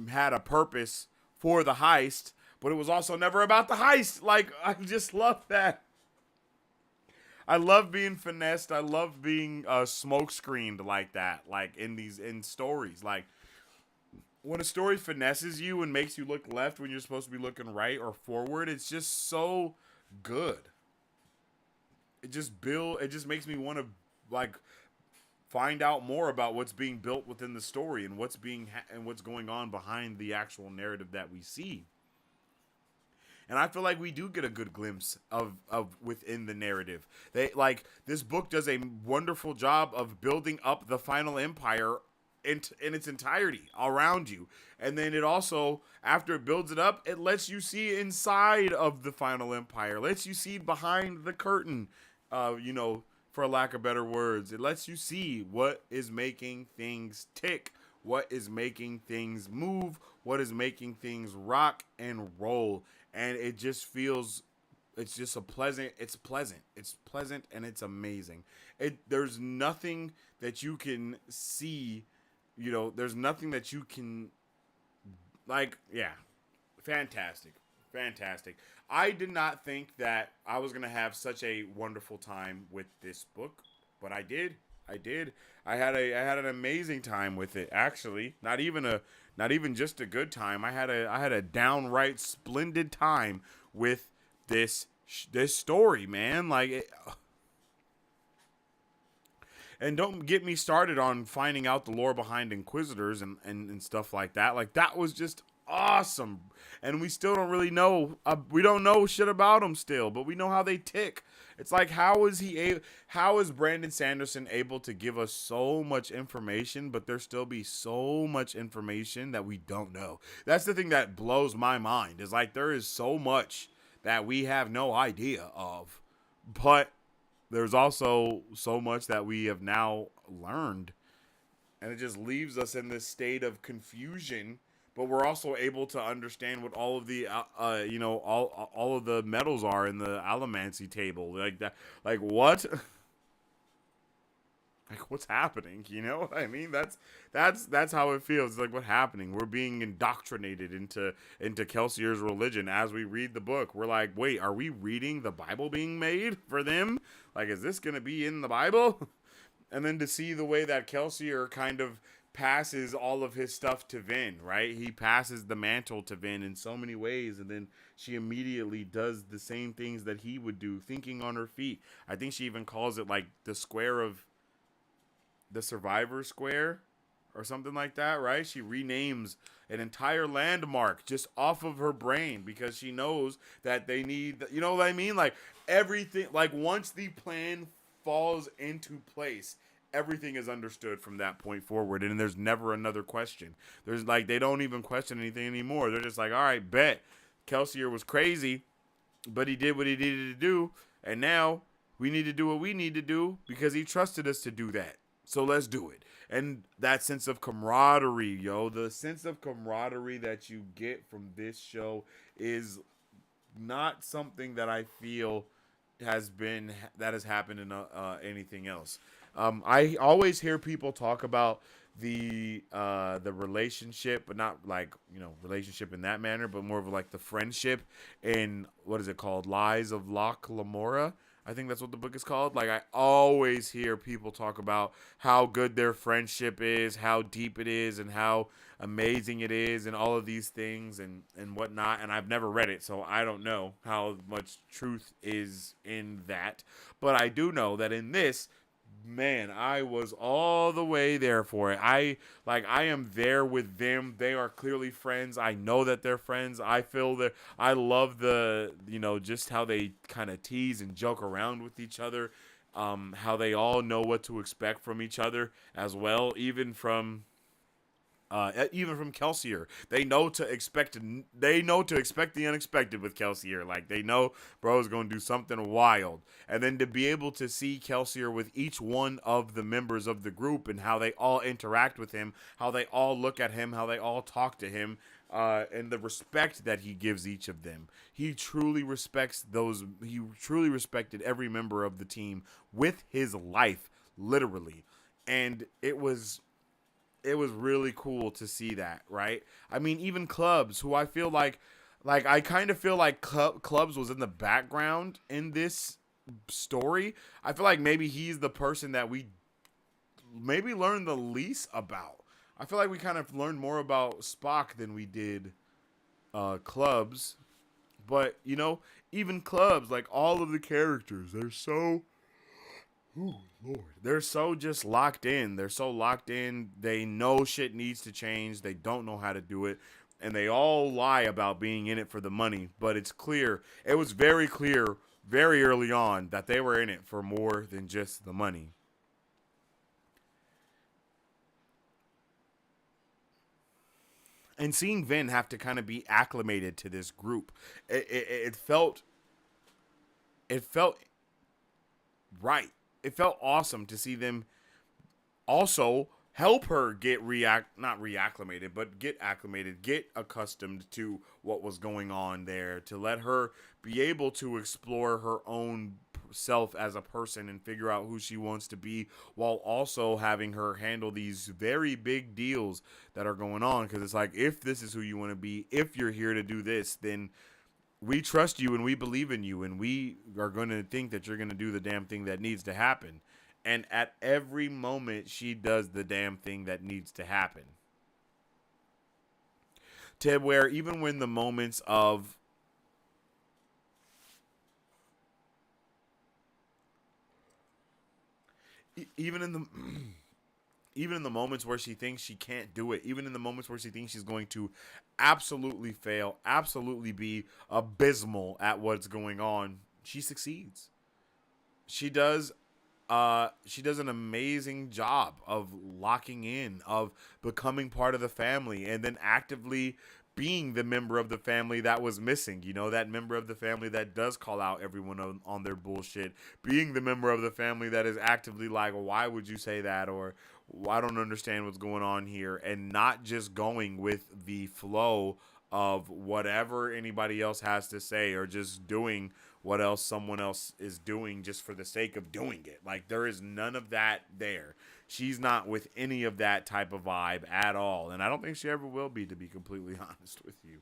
had a purpose for the heist, but it was also never about the heist. Like, I just love that. I love being finessed. I love being smoke screened like that, like in stories. Like, when a story finesses you and makes you look left when you're supposed to be looking right or forward, it's just so good. It just makes me want to, like, find out more about what's being built within the story and what's going on behind the actual narrative that we see. And I feel like we do get a good glimpse of within the narrative. This book does a wonderful job of building up the final empire in its entirety around you. And then it also, after it builds it up, it lets you see inside of the final empire. Lets you see behind the curtain, for lack of better words. It lets you see what is making things tick, what is making things move, what is making things rock and roll. And it just feels, it's pleasant, and it's amazing. There's nothing that you can see, there's nothing that you can, like, yeah, fantastic. I did not think that I was going to have such a wonderful time with this book, but I did. I had an amazing time with it, actually. Not even just a good time. I had a downright splendid time with this story, man. Like, and don't get me started on finding out the lore behind Inquisitors and stuff like that. Like, that was just awesome. And we still don't really know. We don't know shit about them still, but we know how they tick. It's like, how is Brandon Sanderson able to give us so much information, but there still be so much information that we don't know? That's the thing that blows my mind, is like, there is so much that we have no idea of, but there's also so much that we have now learned, and it just leaves us in this state of confusion. But we're also able to understand what all of the all of the metals are in the allomancy table, like that. Like what? Like what's happening? You know what I mean? That's how it feels. It's like what's happening. We're being indoctrinated into Kelsier's religion as we read the book. We're like, wait, are we reading the Bible being made for them? Like, is this gonna be in the Bible? And then to see the way that Kelsier kind of passes all of his stuff to Vin, right? He passes the mantle to Vin in so many ways, and then she immediately does the same things that he would do, thinking on her feet. I think she even calls it like the square of the survivor square or something like that, right? She renames an entire landmark just off of her brain because she knows that they need, you know what I mean? Like everything, like once the plan falls into place, everything is understood from that point forward, and there's never another question. There's like, they don't even question anything anymore. They're just like, all right, bet Kelsier was crazy, but he did what he needed to do, and now we need to do what we need to do because he trusted us to do that. So let's do it. And that sense of camaraderie, yo, the sense of camaraderie that you get from this show is not something that I feel has happened in anything else. I always hear people talk about the relationship, but not like relationship in that manner, but more of like the friendship in what is it called, Lies of Locke Lamora. I think that's what the book is called. Like I always hear people talk about how good their friendship is, how deep it is, and how amazing it is, and all of these things and whatnot. And I've never read it, so I don't know how much truth is in that. But I do know that in this, man, I was all the way there for it. I am there with them. They are clearly friends. I know that they're friends. I feel that I love the just how they kind of tease and joke around with each other. How they all know what to expect from each other as well, even from Kelsier. They know to expect. They know to expect the unexpected with Kelsier. Like they know, bro is going to do something wild, and then to be able to see Kelsier with each one of the members of the group and how they all interact with him, how they all look at him, how they all talk to him, and the respect that he gives each of them. He truly respects those. He truly respected every member of the team with his life, literally, and it was really cool to see that, right? I mean, even Clubs, who I feel like I kind of feel like Clubs was in the background in this story. I feel like maybe he's the person that we maybe learned the least about. I feel like we kind of learned more about Spock than we did Clubs. But, even Clubs, like all of the characters, they're so Lord. They're so just locked in. They're so locked in. They know shit needs to change. They don't know how to do it. And they all lie about being in it for the money. But it's clear. It was very clear very early on that they were in it for more than just the money. And seeing Vin have to kind of be acclimated to this group, it felt right. It felt awesome to see them also help her get not reacclimated, but get acclimated, get accustomed to what was going on there, to let her be able to explore her own self as a person and figure out who she wants to be, while also having her handle these very big deals that are going on. Because it's like, if this is who you want to be, if you're here to do this, then we trust you and we believe in you, and we are going to think that you're going to do the damn thing that needs to happen. And at every moment, she does the damn thing that needs to happen. To where even when the moments of even in the even in the moments where she thinks she can't do it, even in the moments where she thinks she's going to absolutely fail, absolutely be abysmal at what's going on, she succeeds. She does she does an amazing job of locking in, of becoming part of the family, and then actively being the member of the family that was missing, you know, that member of the family that does call out everyone on their bullshit, being the member of the family that is actively like, why would you say that, or I don't understand what's going on here, and not just going with the flow of whatever anybody else has to say, or just doing what else someone else is doing just for the sake of doing it. Like, there is none of that there. She's not with any of that type of vibe at all, and I don't think she ever will be, to be completely honest with you.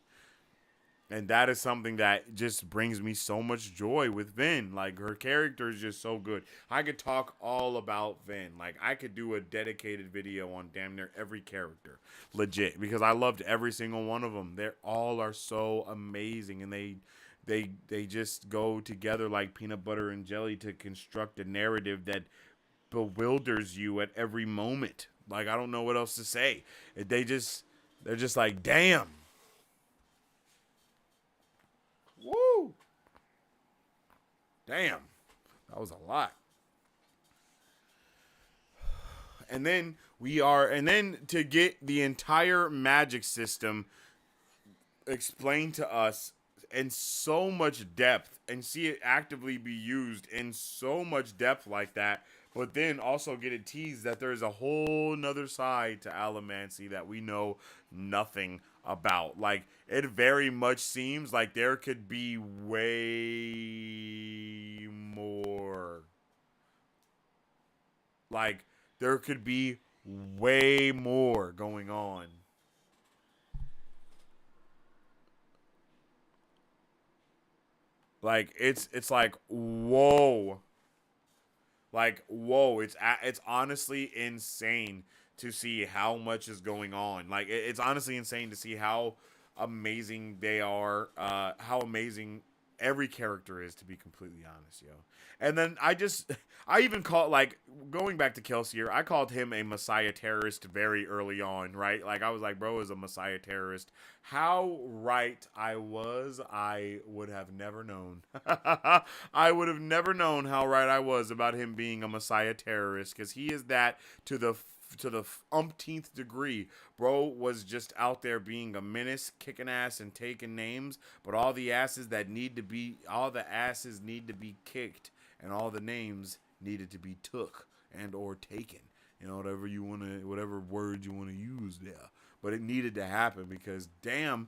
And that is something that just brings me so much joy with Vin. Like, her character is just so good. I could talk all about Vin. Like, I could do a dedicated video on damn near every character. Legit. Because I loved every single one of them. They all are so amazing. And they just go together like peanut butter and jelly to construct a narrative that bewilders you at every moment. Like, I don't know what else to say. They're just like, damn. Woo! Damn. That was a lot. And then to get the entire magic system explained to us in so much depth and see it actively be used in so much depth like that, but then also get it teased that there's a whole nother side to allomancy that we know nothing about. Like, it very much seems like there could be way more. Like, there could be way more going on. Like, it's like, whoa. Like, whoa, it's honestly insane to see how much is going on. Like, it's honestly insane to see how amazing they are, how amazing every character is, to be completely honest, yo. And then I even called, like, going back to Kelsier, I called him a Messiah terrorist very early on, right? Like, I was like, bro is a Messiah terrorist. How right I was, I would have never known. I would have never known how right I was about him being a Messiah terrorist, because he is that to the umpteenth degree. Bro was just out there being a menace, kicking ass and taking names, but all the asses need to be kicked, and all the names needed to be took and or taken. You know, whatever word you want to use there. But it needed to happen, because damn,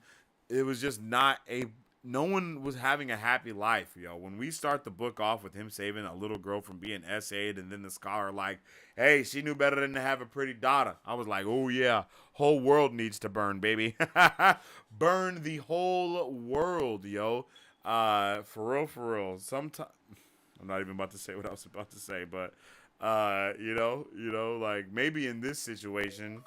it was just no one was having a happy life, yo. When we start the book off with him saving a little girl from being SA'd, and then the scholar like, hey, she knew better than to have a pretty daughter. I was like, oh yeah, whole world needs to burn, baby. Burn the whole world, yo. For real. Sometimes I'm not even about to say what I was about to say, but you know, like, maybe in this situation,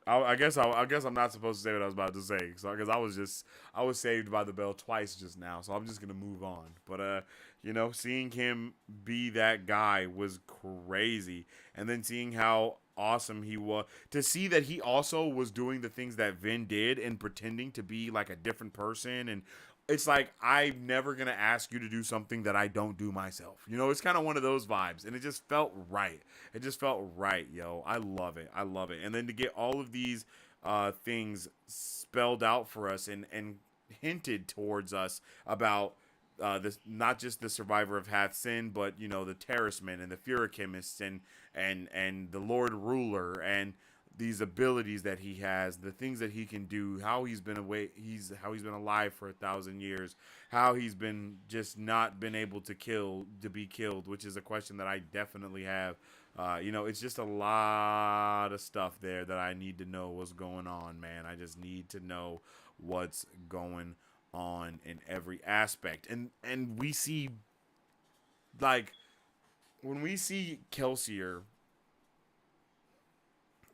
I guess I'm not supposed to say what I was about to say, because I was saved by the bell twice just now, so I'm just gonna move on. But you know, seeing him be that guy was crazy, and then seeing how awesome he was, to see that he also was doing the things that Vin did and pretending to be like a different person. And it's like, I'm never gonna ask you to do something that I don't do myself. You know, it's kind of one of those vibes, and it just felt right. It just felt right, yo. I love it. And then to get all of these things spelled out for us and hinted towards us about this, not just the survivor of Hath Sin, but, you know, the Terracemen and the Furochemists and the Lord Ruler, and these abilities that he has, the things that he can do, how he's been been alive for 1,000 years, how he's been just not been able to be killed, which is a question that I definitely have. You know, it's just a lot of stuff there that I need to know what's going on, man. I just need to know what's going on in every aspect. And we see, like, when we see Kelsier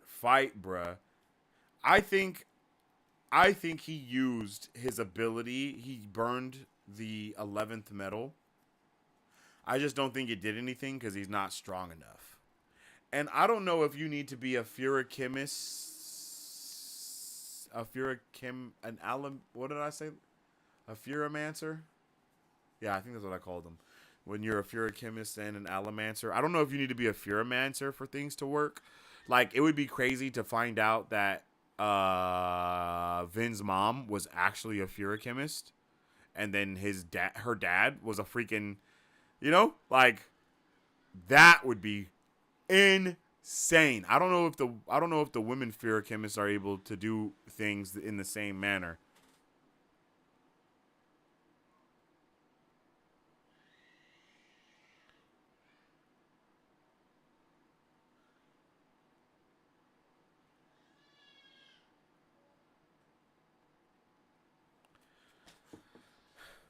fight, bruh, I think he used his ability. He burned the 11th metal. I just don't think it did anything, because he's not strong enough. And I don't know if you need to be a Furochemist, what did I say? A Furomancer? Yeah, I think that's what I called them. When you're a Furochemist and an Allomancer. I don't know if you need to be a Furomancer for things to work. Like, it would be crazy to find out that Vin's mom was actually a feruchemist, and then her dad was a freaking, like that would be insane. I don't know if the women feruchemists are able to do things in the same manner.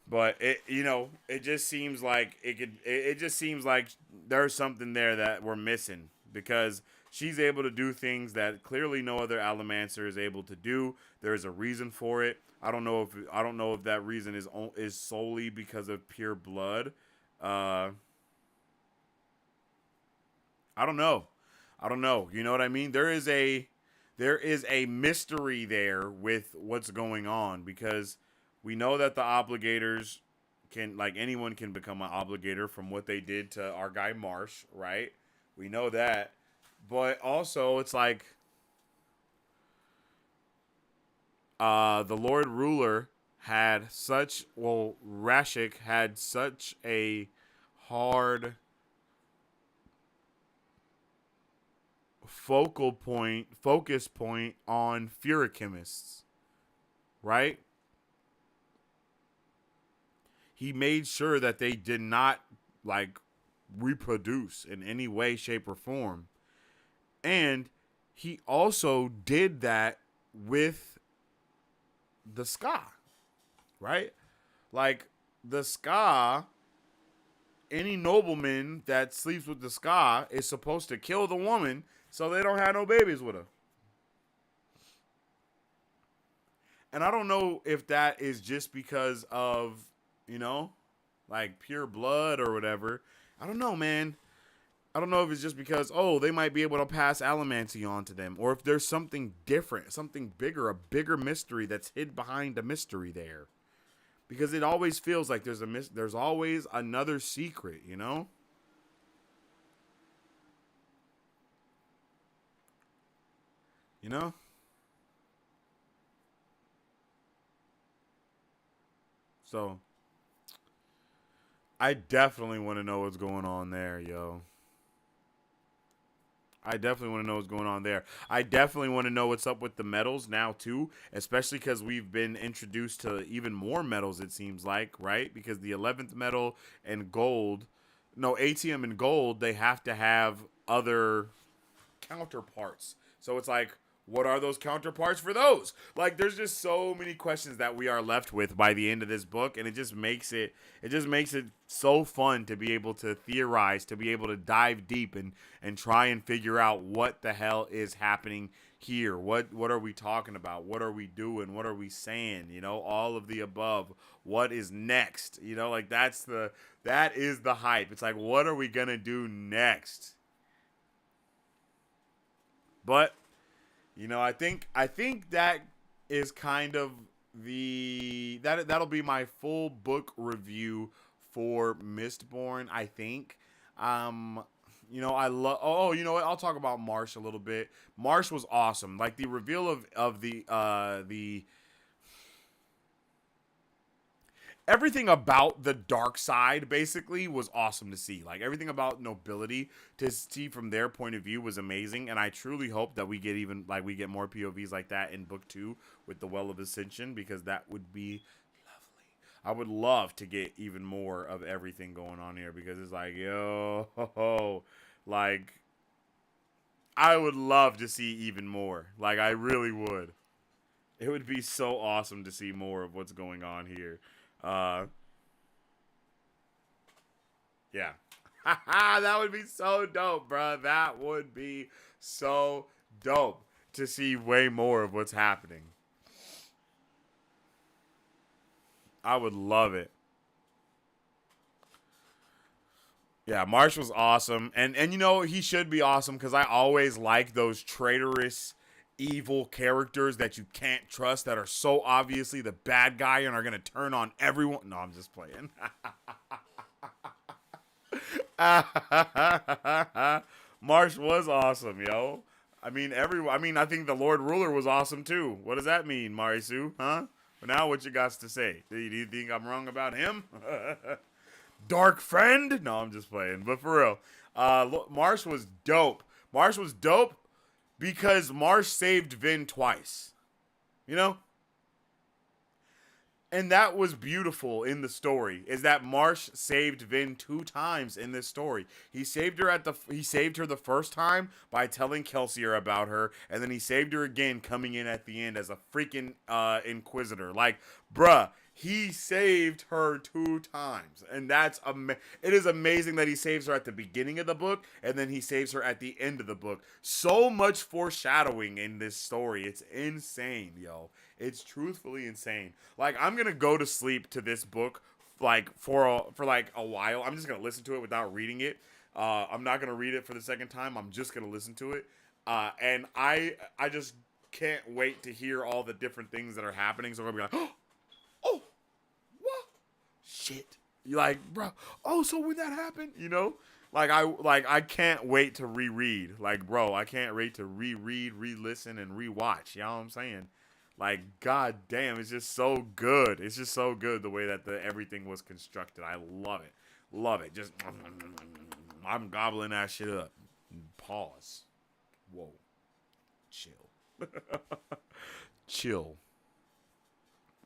But it just seems like it could. It just seems like there's something there that we're missing because she's able to do things that clearly no other Allomancer is able to do. There's a reason for it. I don't know if that reason is solely because of pure blood. Uh, I don't know. I don't know. You know what I mean? There is a mystery there with what's going on because we know that the obligators can, like, anyone can become an obligator from what they did to our guy Marsh, right? We know that. But also it's like the Lord Ruler had such Rashik had such a hard focus point on feruchemists, right? He made sure that they did not like reproduce in any way, shape, or form. And he also did that with the ska, right? Like the ska, any nobleman that sleeps with the ska is supposed to kill the woman so they don't have no babies with her. And I don't know if that is just because of, you know, like pure blood or whatever. I don't know, man. I don't know if it's just because, they might be able to pass allomancy on to them, or if there's something different, something bigger, a bigger mystery that's hid behind a mystery there. Because it always feels like there's always another secret, you know? You know? So, I definitely want to know what's going on there, yo. I definitely want to know what's going on there. I definitely want to know what's up with the metals now too, especially because we've been introduced to even more metals. It seems like, right? Because the 11th metal and gold, no, ATM and gold, they have to have other counterparts. So it's like, what are those counterparts for those? Like, there's just so many questions that we are left with by the end of this book, and it just makes it so fun to be able to theorize, to be able to dive deep and try and figure out what the hell is happening here. What are we talking about? What are we doing? What are we saying? You know, all of the above. What is next? You know, like that is the hype. It's like, what are we gonna do next? But I think that is kind of that'll be my full book review for Mistborn. I think. I love. Oh, you know what? I'll talk about Marsh a little bit. Marsh was awesome. Like the reveal of the everything about the dark side basically was awesome to see. Like everything about nobility to see from their point of view was amazing, and I truly hope that we get more POVs like that in book 2 with the Well of Ascension, because that would be lovely. I would love to get even more of everything going on here, because it's like, yo, like I would love to see even more. Like I really would. It would be so awesome to see more of what's going on here. Uh, yeah. That would be so dope, bro. That would be so dope to see way more of what's happening. I would love it. Yeah, Marsh was awesome, and he should be awesome because I always like those traitorous, evil characters that you can't trust, that are so obviously the bad guy and are gonna turn on everyone. No, I'm just playing. Marsh was awesome, yo. I think the Lord Ruler was awesome too. What does that mean, Marisu? Huh? But now what you got to say? Do you think I'm wrong about him? Dark friend? No, I'm just playing. But for real, Marsh was dope. Marsh was dope because Marsh saved Vin twice. You know? And that was beautiful in the story, is that Marsh saved Vin 2 times in this story. He saved her the first time by telling Kelsier about her, and then he saved her again coming in at the end as a freaking Inquisitor. Like, bruh, he saved her 2 times. And it is amazing that he saves her at the beginning of the book, and then he saves her at the end of the book. So much foreshadowing in this story. It's insane, yo. It's truthfully insane. Like, I'm gonna go to sleep to this book, like for a while. I'm just gonna listen to it without reading it. I'm not gonna read it for the second time. I'm just gonna listen to it. And I just can't wait to hear all the different things that are happening. So I'm gonna be like, oh, what? Shit. You like, bro? Oh, so when that happened, you know? I can't wait to reread. Like, bro, I can't wait to reread, re-listen, and rewatch. You know what I'm saying? Like, god damn, it's just so good. It's just so good the way that everything was constructed. I love it. Love it. Just, I'm gobbling that shit up. Pause. Whoa. Chill. Chill.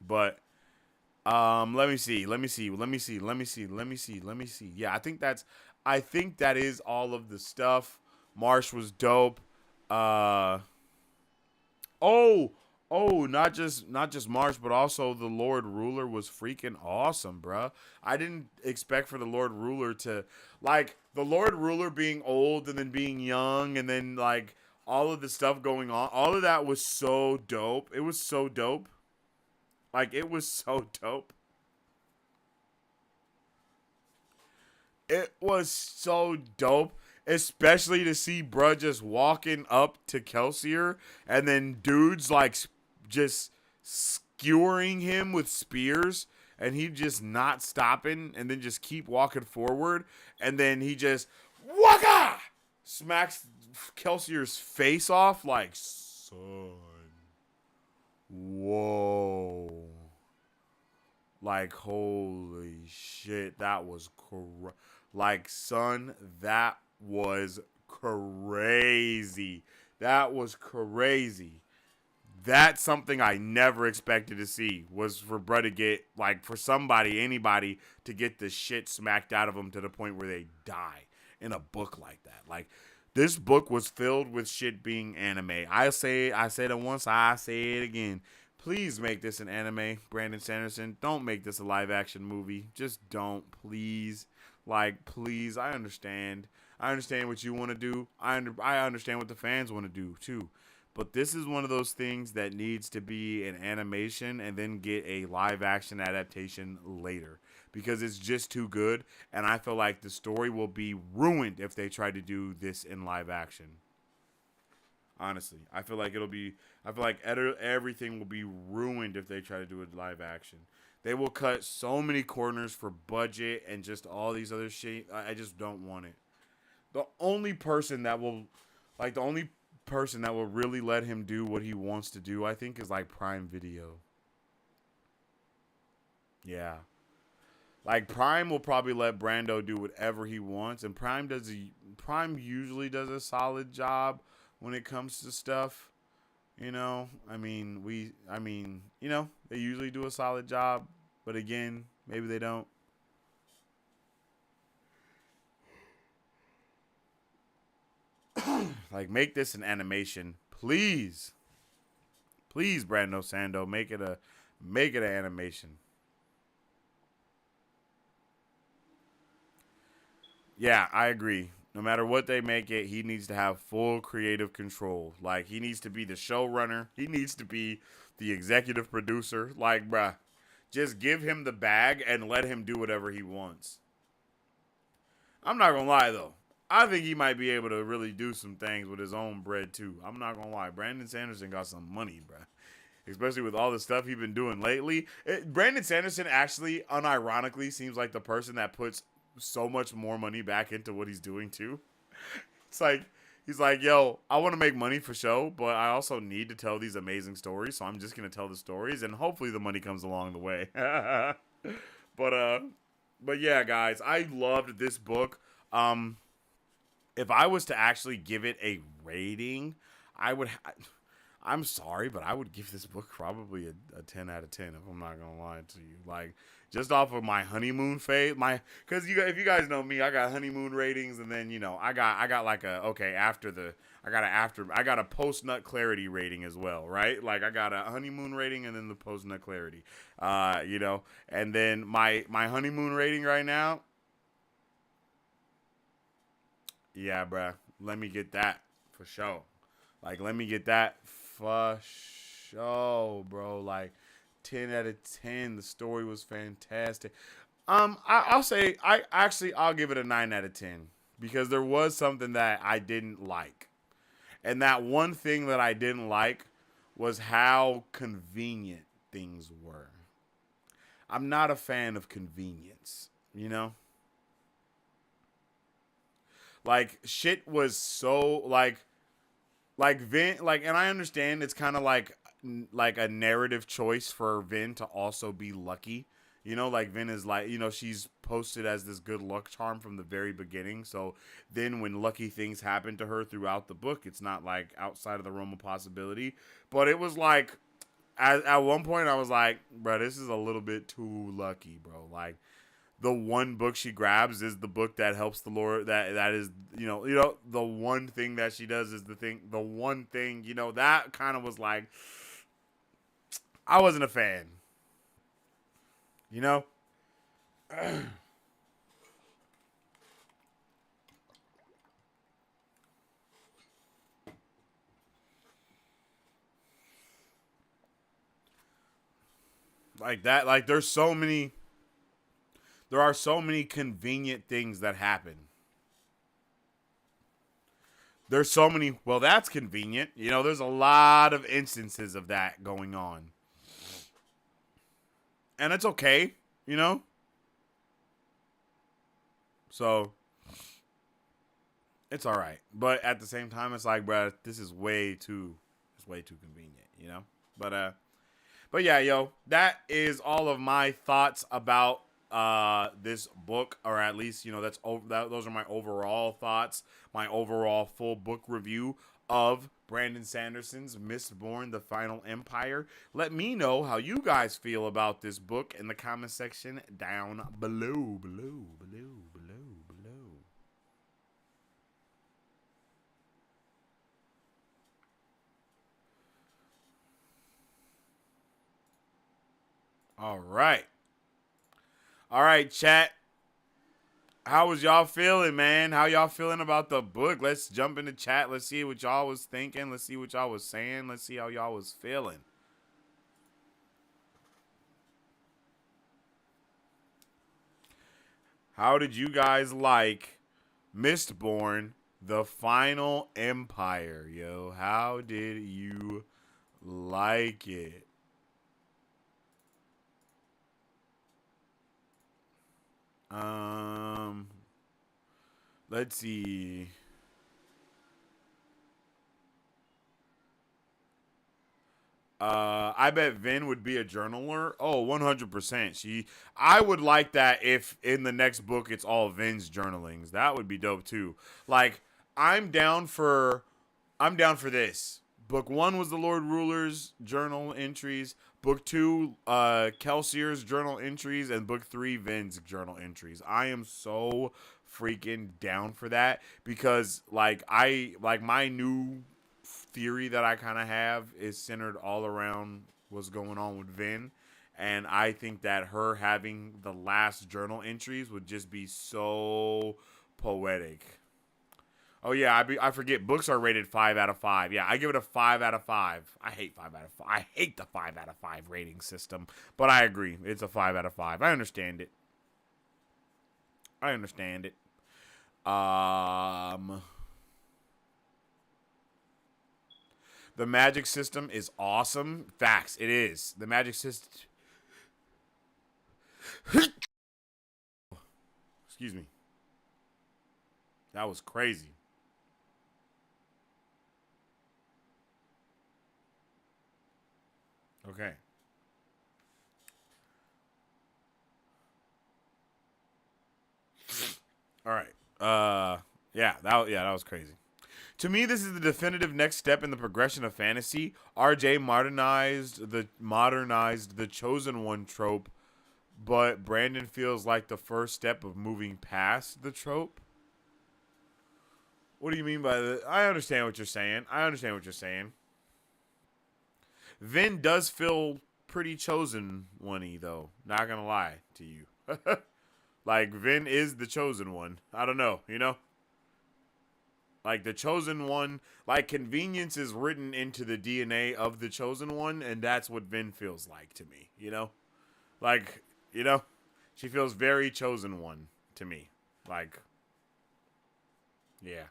But, let me see. Yeah, I think that is all of the stuff. Marsh was dope. Not just Marsh, but also the Lord Ruler was freaking awesome, bruh. I didn't expect for the Lord Ruler to, like, the Lord Ruler being old and then being young and then, like, all of the stuff going on. All of that was so dope. It was so dope. Like, it was so dope. It was so dope. Especially to see bruh just walking up to Kelsier and then dudes like just skewering him with spears and he just not stopping and then just keep walking forward and then he just waka smacks Kelsier's face off like, son, whoa, like, holy shit, that was like, son, that was crazy. That was crazy. That's something I never expected to see, was for bruh to get, like, for anybody to get the shit smacked out of them to the point where they die in a book like that. Like, this book was filled with shit being anime. I said it once, I say it again. Please make this an anime, Brandon Sanderson. Don't make this a live action movie. Just don't, please. Like, please, I understand. I understand what you want to do. I understand what the fans want to do, too. But this is one of those things that needs to be an animation and then get a live-action adaptation later. Because it's just too good, and I feel like the story will be ruined if they try to do this in live action. Honestly, I feel like everything will be ruined if they try to do it live action. They will cut so many corners for budget and just all these other shit. I just don't want it. The only person that will really let him do what he wants to do, I think, is like Prime Video. Yeah. Like, Prime will probably let Brando do whatever he wants, and Prime usually does a solid job when it comes to stuff. You know, they usually do a solid job, but again, maybe they don't. Like, make this an animation, please. Please, Brando Sando, make it an animation. Yeah, I agree. No matter what they make it, he needs to have full creative control. Like, he needs to be the showrunner. He needs to be the executive producer. Like, bruh, just give him the bag and let him do whatever he wants. I'm not gonna lie, though. I think he might be able to really do some things with his own bread, too. I'm not gonna lie. Brandon Sanderson got some money, bruh. Especially with all the stuff he's been doing lately. Brandon Sanderson actually, unironically, seems like the person that puts so much more money back into what he's doing, too. It's like, He's like, yo, I want to make money for show, but I also need to tell these amazing stories, so I'm just gonna tell the stories, and hopefully the money comes along the way. but uh, but yeah, guys, I loved this book. Um, if I was to actually give it a rating, I would. I'm sorry, but I would give this book probably a 10 out of 10 if I'm not gonna lie to you. Like, just off of my honeymoon phase, because if you guys know me, I got honeymoon ratings, and then I got like I got a post nut clarity rating as well, right? Like I got a honeymoon rating and then the post nut clarity, and then my honeymoon rating right now, yeah, bruh, let me get that for sure. Like, let me get that for sure, bro. Like, 10 out of 10. The story was fantastic. I'll say I'll give it a 9 out of 10 because there was something that I didn't like, and that one thing that I didn't like was how convenient things were. I'm not a fan of convenience, you know. Like shit was so like Vin, and I understand it's kind of like a narrative choice for Vin to also be lucky. Like Vin is like, she's posted as this good luck charm from the very beginning. So then when lucky things happen to her throughout the book, it's not like outside of the realm of possibility. But it was like, at one point I was like, bro, this is a little bit too lucky, bro. Like, the one book she grabs is the book that helps the Lord. That is, the one thing that she does is the one thing, that kind of was like, I wasn't a fan, you know. Like that, like there are so many convenient things that happen. There's so many, well, that's convenient. There's a lot of instances of that going on. And it's okay, you know? So it's all right. But at the same time, it's like, bro, this is it's way too convenient, you know? But yeah, yo, that is all of my thoughts about this book, or at least, those are my overall thoughts, my overall full book review of Brandon Sanderson's Mistborn: The Final Empire. Let me know how you guys feel about this book in the comment section down below. All right. All right, chat. How was y'all feeling, man? How y'all feeling about the book? Let's jump into chat. Let's see what y'all was thinking. Let's see what y'all was saying. Let's see how y'all was feeling. How did you guys like Mistborn: The Final Empire, yo? How did you like it? Um, let's see. I bet Vin would be a journaler. Oh, 100%. I would like that if in the next book it's all Vin's journalings. That would be dope too. Like, I'm down for, I'm down for this. Book 1 was the Lord Ruler's journal entries. Book 2, Kelsier's journal entries, and book 3, Vin's journal entries. I am so freaking down for that because my new theory that I kind of have is centered all around what's going on with Vin. And I think that her having the last journal entries would just be so poetic. Oh yeah, I forget books are rated 5 out of 5. Yeah, I give it a 5 out of 5. I hate 5 out of 5. I hate the 5 out of 5 rating system, but I agree, it's a 5 out of 5. I understand it. I understand it. The magic system is awesome. Facts, it is. The magic system. Excuse me. That was crazy. Okay. All right. That was crazy. To me, this is the definitive next step in the progression of fantasy. RJ modernized the chosen one trope, but Brandon feels like the first step of moving past the trope. What do you mean by that? I understand what you're saying. Vin does feel pretty chosen one-y, though. Not gonna lie to you. Like, Vin is the chosen one. I don't know, you know? Like, the chosen one, like, convenience is written into the DNA of the chosen one, and that's what Vin feels like to me, you know? Like, you know? She feels very chosen one to me. Like, yeah.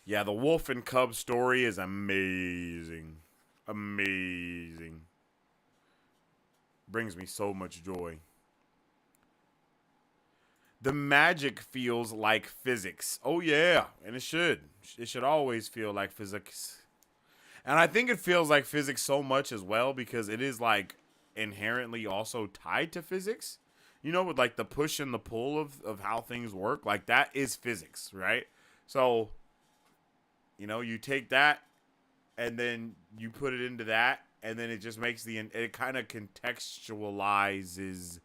Yeah, the wolf and cub story is amazing. Amazing. Brings me so much joy. The magic feels like physics. Oh, yeah. And it should. It should always feel like physics. And I think it feels like physics so much as well because it is, like, inherently also tied to physics. You know, with, like, the push and the pull of how things work. Like, that is physics, right? So, you know, you take that and then you put it into that, and then it just makes it kind of contextualizes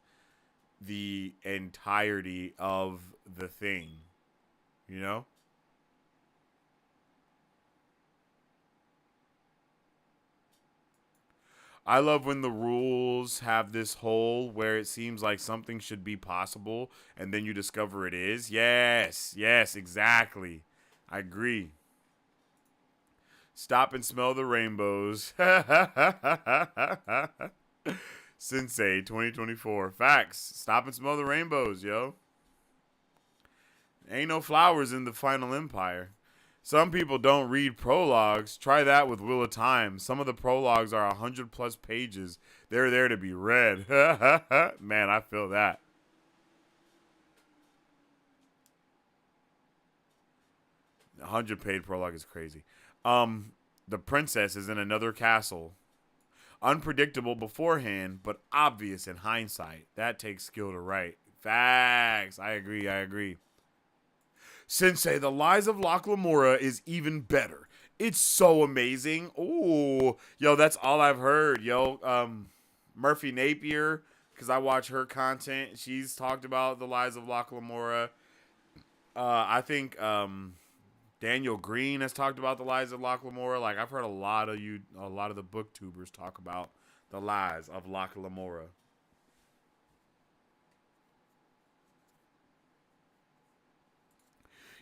the entirety of the thing, you know? I love when the rules have this hole where it seems like something should be possible and then you discover it is. Yes, exactly. I agree. Stop and smell the rainbows. Sensei 2024. Facts. Stop and smell the rainbows, yo. Ain't no flowers in the Final Empire. Some people don't read prologues. Try that with Wheel of Time. Some of the prologues are 100 plus pages. They're there to be read. Man, I feel that. A 100-page prologue is crazy. The princess is in another castle. Unpredictable beforehand, but obvious in hindsight. That takes skill to write. Facts. I agree. Sensei, The Lies of Locke Lamora is even better. It's so amazing. Ooh, yo, that's all I've heard. Yo, Murphy Napier, because I watch her content. She's talked about The Lies of Locke Lamora. I think Daniel Green has talked about The Lies of Locke Lamora. Like, I've heard a lot of the booktubers talk about The Lies of Locke Lamora.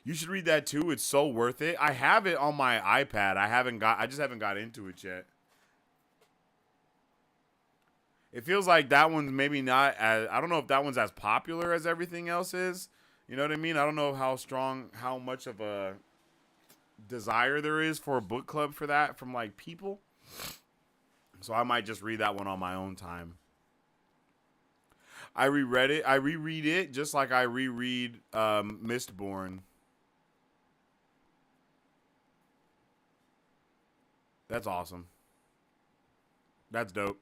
You should read that too. It's so worth it. I have it on my iPad. I just haven't got into it yet. It feels like that one's maybe not as, I don't know if that one's as popular as everything else is. You know what I mean? I don't know how much of a desire there is for a book club for that from like people. So I might just read that one on my own time. I reread it. I reread it just like I reread Mistborn. That's awesome. That's dope.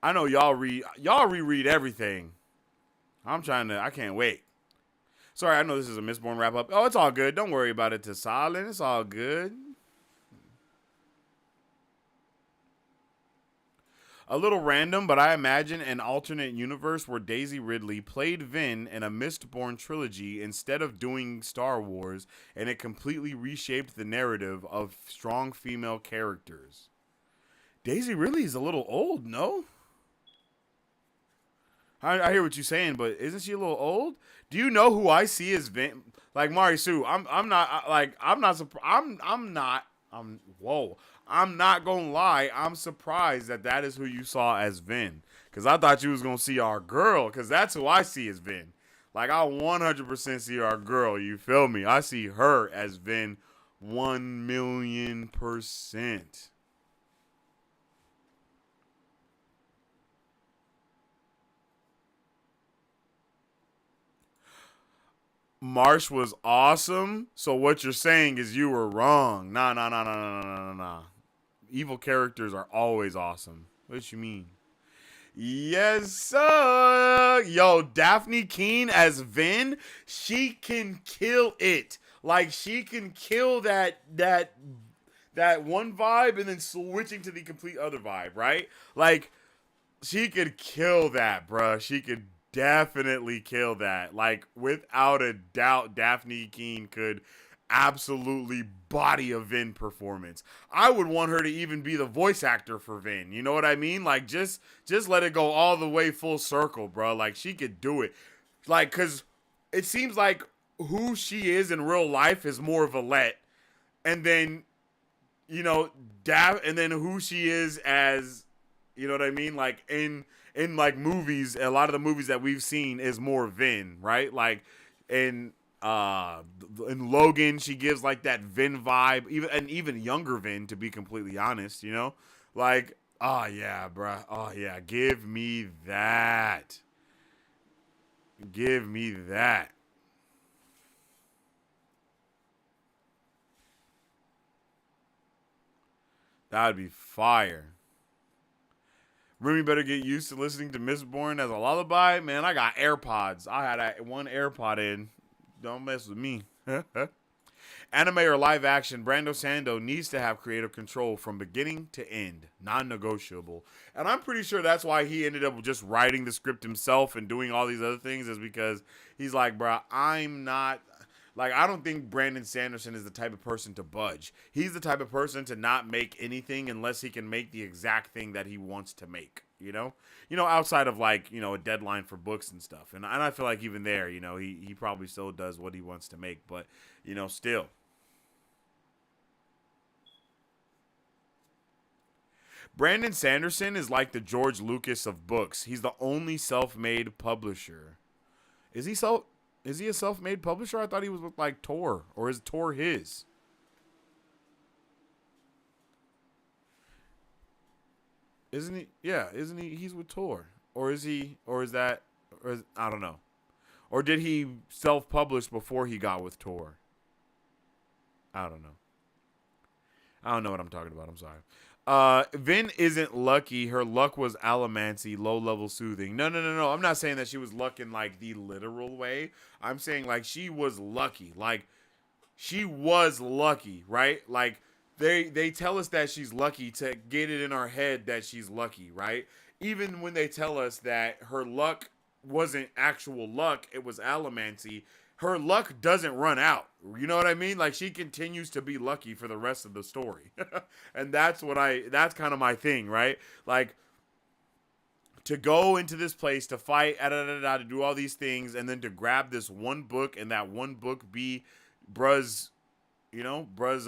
I know y'all reread everything. I can't wait. Sorry, I know this is a Mistborn wrap up. Oh, it's all good. Don't worry about it, Tassalin. It's all good. A little random, but I imagine an alternate universe where Daisy Ridley played Vin in a Mistborn trilogy instead of doing Star Wars, and it completely reshaped the narrative of strong female characters. Daisy Ridley is a little old, no? I hear what you're saying, but isn't she a little old? Do you know who I see as Vin? Like Mari Sue, I'm not like I'm not I'm not whoa. I'm not gonna lie. I'm surprised that is who you saw as Vin, because I thought you was gonna see our girl, because that's who I see as Vin. Like, I 100% see our girl. You feel me? I see her as Vin 1,000,000%. Marsh was awesome. So what you're saying is you were wrong. Nah, nah, nah, nah, nah, nah, nah, nah. Evil characters are always awesome. What you mean? Yes, sir. Yo, Daphne Keene as Vin, she can kill it. Like she can kill that one vibe and then switching to the complete other vibe, right? Like she could kill that, bruh. She could definitely kill that. Like without a doubt, Daphne Keene could absolutely body a Vin performance. I would want her to even be the voice actor for Vin. You know what I mean? Like just let it go all the way full circle, bro. Like she could do it. Like cuz it seems like who she is in real life is more Valette, and then you know, and then who she is as, you know what I mean? Like in like movies, a lot of the movies that we've seen is more Vin, right? Like in in Logan, she gives like that Vin vibe, even younger Vin, to be completely honest, you know? Like, oh yeah, bruh. Oh yeah, give me that. Give me that. That'd be fire. Remy better get used to listening to Mistborn as a lullaby. Man, I got AirPods. I had that one AirPod in. Don't mess with me. Anime or live action, Brando Sando needs to have creative control from beginning to end, non-negotiable. And I'm pretty sure that's why he ended up just writing the script himself and doing all these other things, is because he's like, bro, I'm not. Like, I don't think Brandon Sanderson is the type of person to budge. He's the type of person to not make anything unless he can make the exact thing that he wants to make, you know? You know, outside of, like, you know, a deadline for books and stuff. And I feel like even there, you know, he probably still does what he wants to make. But, you know, still. Brandon Sanderson is like the George Lucas of books. He's the only self-made publisher. Is he self? Is he a self-made publisher? I thought he was with like Tor, or is Tor his? Isn't he? Yeah, isn't he? He's with Tor, or is he? Or is that? Or is, I don't know. Or did he self-publish before he got with Tor? I don't know. I don't know what I'm talking about. I'm sorry. Vin isn't lucky. Her luck was allomancy, low level soothing. No, no, no, no. I'm not saying that she was luck in like the literal way. I'm saying like she was lucky. Like she was lucky, right? Like they tell us that she's lucky to get it in our head that she's lucky, right? Even when they tell us that her luck wasn't actual luck, it was allomancy. Her luck doesn't run out. You know what I mean? Like she continues to be lucky for the rest of the story. And that's kind of my thing, right? Like to go into this place to fight, to do all these things, and then to grab this one book and that one book be bruh's, you know, bruh's,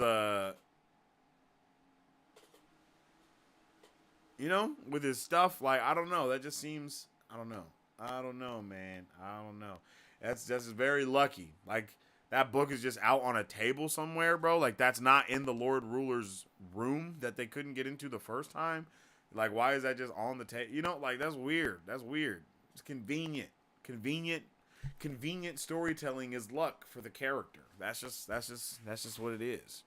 you know, with his stuff. Like, I don't know. That just seems, I don't know. I don't know, man. I don't know. That's very lucky. Like, that book is just out on a table somewhere, bro. Like, that's not in the Lord Ruler's room that they couldn't get into the first time. Like, why is that just on the table? You know, like, that's weird. That's weird. It's convenient. Convenient storytelling is luck for the character. That's just what it is.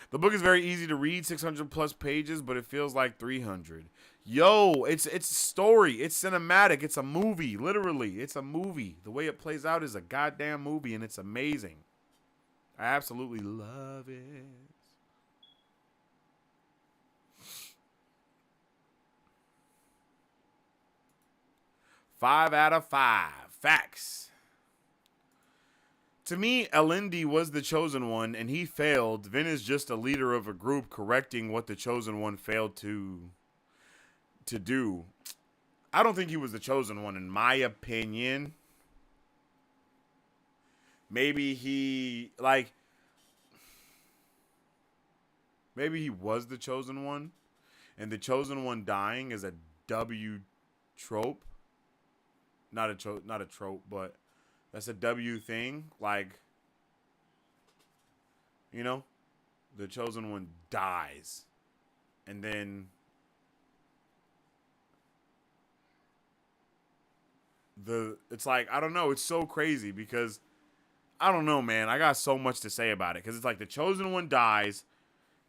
The book is very easy to read, 600 plus pages, but it feels like 300. Yo, it's story, it's cinematic, it's a movie, literally, it's a movie. The way it plays out is a goddamn movie, and it's amazing. I absolutely love it. 5 out of 5. Facts. To me, Elendil was the chosen one, and he failed. Vin is just a leader of a group correcting what the chosen one failed to do. I don't think he was the chosen one, in my opinion. Maybe maybe he was the chosen one, and the chosen one dying is a W trope. Not a trope, but that's a W thing. Like, you know, the chosen one dies, and then it's like, I don't know, it's so crazy because I don't know, man. I got so much to say about it because it's like the chosen one dies,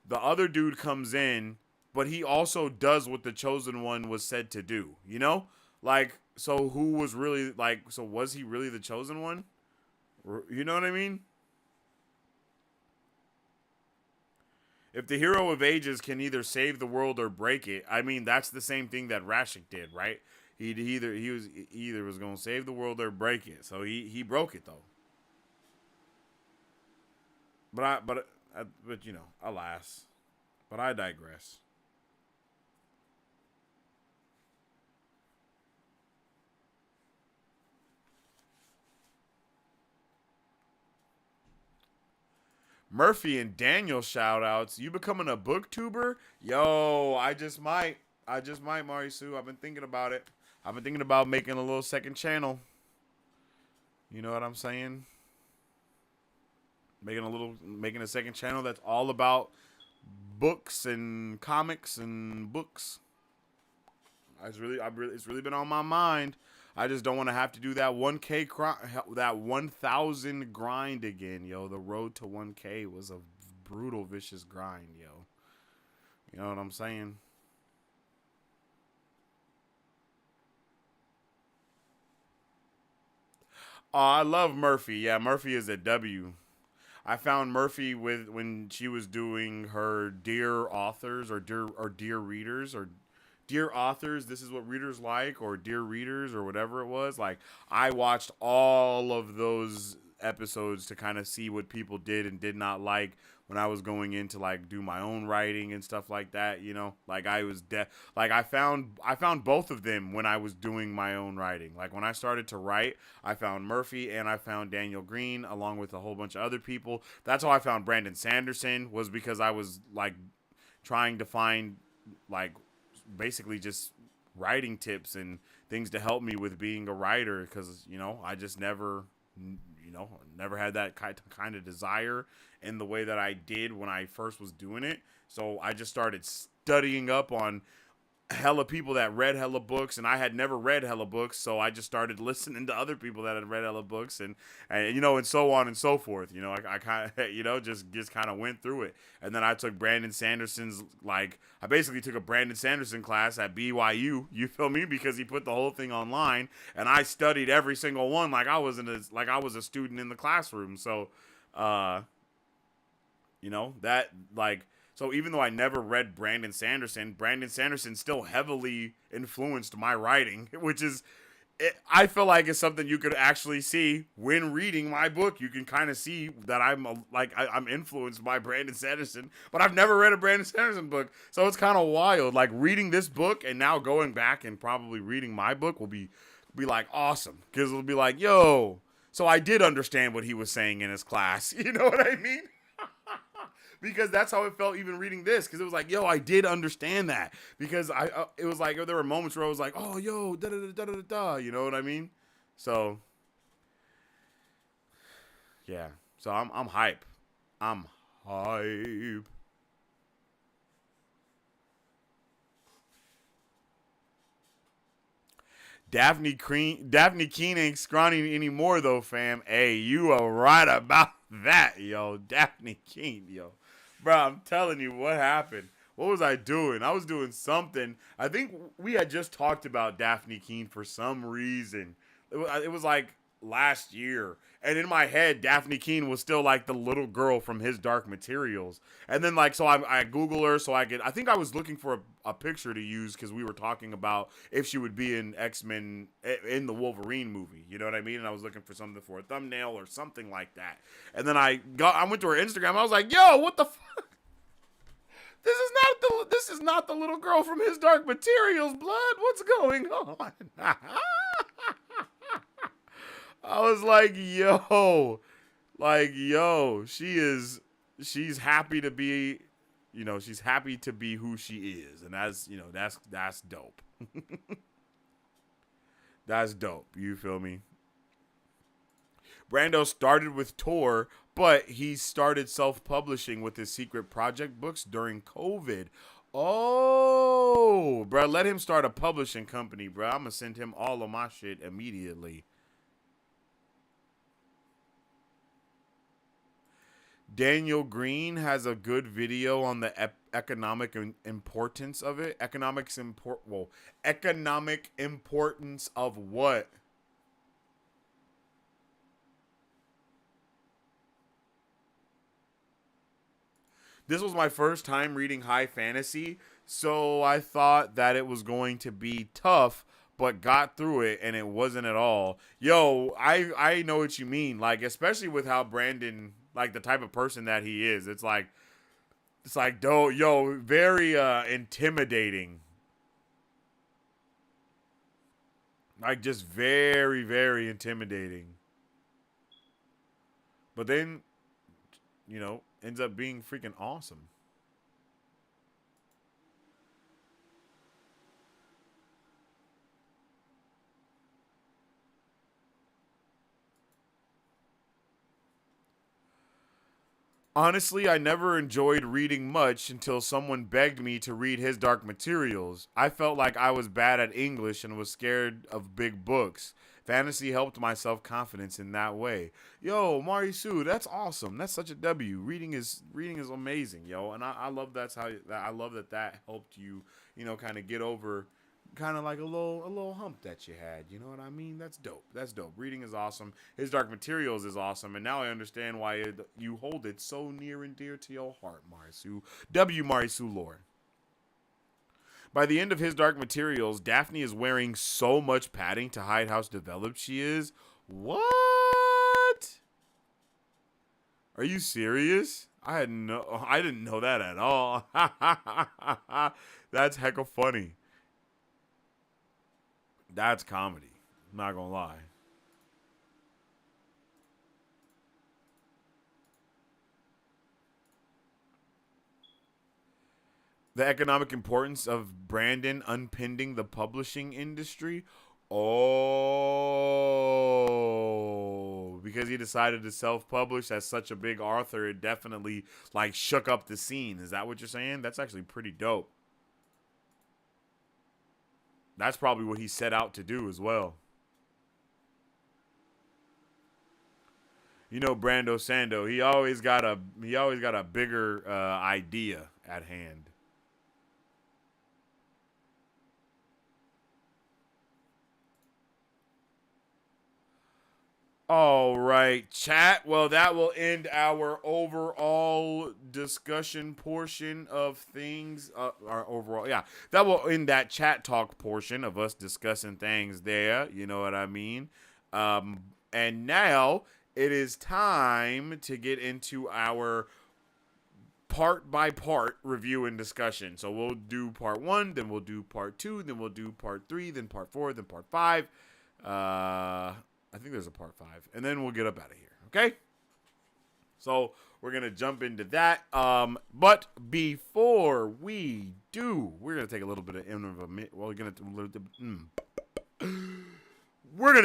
the other dude comes in, but he also does what the chosen one was said to do. You know, like so who was really like so was he really the chosen one? You know what I mean? If the hero of ages can either save the world or break it, I mean that's the same thing that Rashik did, right? He either was gonna save the world or break it. So he broke it though. But you know, alas. But I digress. Murphy and Daniel shout outs. You becoming a booktuber? Yo, I just might. I just might, Marisu. I've been thinking about it. I've been thinking about making a little second channel. You know what I'm saying? Making a second channel that's all about books and comics and books. It's really been on my mind. I just don't want to have to do that 1K that 1,000 grind again, yo. The road to 1K was a brutal, vicious grind, yo. You know what I'm saying? Oh, I love Murphy. Yeah, Murphy is a W. I found Murphy with when she was doing her dear authors or dear readers or dear authors, this is what readers like, or dear readers, or whatever it was. Like, I watched all of those episodes to kind of see what people did and did not like when I was going in to like do my own writing and stuff like that. You know, like like I found both of them when I was doing my own writing. Like when I started to write, I found Murphy and I found Daniel Green along with a whole bunch of other people. That's how I found Brandon Sanderson, was because I was like trying to find like basically just writing tips and things to help me with being a writer, because you know I just never had that kind of desire in the way that I did when I first was doing it. So I just started studying up on hella people that read hella books, and I had never read hella books, so I just started listening to other people that had read hella books, and you know, and so on and so forth. You know, I kind of just kind of went through it, and then I took Brandon Sanderson's I basically took a Brandon Sanderson class at BYU. You feel me? Because he put the whole thing online, and I studied every single one like I was a student in the classroom. So, you know that like. So even though I never read Brandon Sanderson still heavily influenced my writing, which is, I feel like it's something you could actually see when reading my book. You can kind of see that I'm influenced by Brandon Sanderson, but I've never read a Brandon Sanderson book, so it's kind of wild. Like reading this book and now going back and probably reading my book will be like awesome, because it'll be like, yo, so I did understand what he was saying in his class. You know what I mean? Because that's how it felt even reading this, because it was like, yo, I did understand that, because it was like there were moments where I was like, oh, yo, da da da da da da, you know what I mean? So yeah, so I'm hype. I'm hype. Daphne Keene ain't scrawny anymore though, fam. Hey, you are right about that, yo. Daphne Keene, yo. Bro, I'm telling you what happened. What was I doing? I was doing something. I think we had just talked about Daphne Keene for some reason. It was like last year. And in my head, Daphne Keene was still like the little girl from His Dark Materials. And then like, so I Google her so I think I was looking for a picture to use, because we were talking about if she would be in X-Men in the Wolverine movie. You know what I mean? And I was looking for something for a thumbnail or something like that. And then I went to her Instagram. I was like, yo, what the fuck? This is not the little girl from His Dark Materials, blood. What's going on? I was like, yo, she's happy to be, she's happy to be who she is. And that's dope. That's dope. You feel me? Brando started with Tor, but he started self-publishing with his secret project books during COVID. Oh, bro, let him start a publishing company, bro. I'm gonna send him all of my shit immediately. Daniel Green has a good video on the economic importance of it. Economic importance of what? This was my first time reading high fantasy, so I thought that it was going to be tough, but got through it and it wasn't at all. Yo, I know what you mean. Like, especially with how Brandon, like the type of person that he is. It's like very intimidating. Like, just very, very intimidating. But then, ends up being freaking awesome. Honestly, I never enjoyed reading much until someone begged me to read his dark materials. I felt like I was bad at English and was scared of big books. Fantasy helped my self-confidence in that way. Yo, Marisu, that's awesome. That's such a W. Reading is amazing, yo. And I love I love that helped you, kind of get over kind of like a little hump that you had. You know what I mean? That's dope. That's dope. Reading is awesome. His Dark Materials is awesome. And now I understand why you hold it so near and dear to your heart, Marisu. W. Marisu lore. By the end of his Dark Materials, Daphne is wearing so much padding to hide how developed she is. What? Are you serious? I didn't know that at all. That's hecka funny. That's comedy. I'm not gonna lie. The economic importance of Brandon unpinning the publishing industry. Oh, because he decided to self-publish as such a big author, it definitely like shook up the scene. Is that what you're saying? That's actually pretty dope. That's probably what he set out to do as well. Brando Sando, he always got a bigger idea at hand. All right, chat. Well, that will end our overall discussion portion of things. Our overall, yeah, that will end that chat talk portion of us discussing things there. You know what I mean? And now it is time to get into our part by part review and discussion. So we'll do part 1, then we'll do part 2, then we'll do part 3, then part 4, then part 5. I think there's a part 5, and then we'll get up out of here. Okay. So we're gonna jump into that. But before we do, we're gonna take a little bit of we're gonna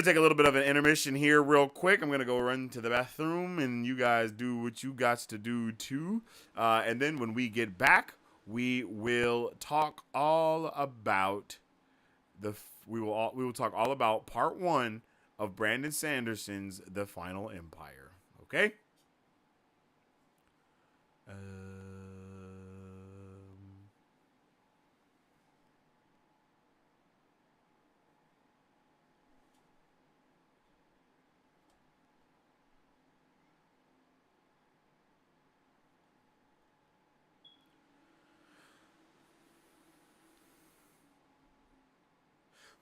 take a little bit of an intermission here, real quick. I'm gonna go run to the bathroom, and you guys do what you got to do too. And then when we get back, we will talk all about we will talk all about part 1 of Brandon Sanderson's The Final Empire. Okay?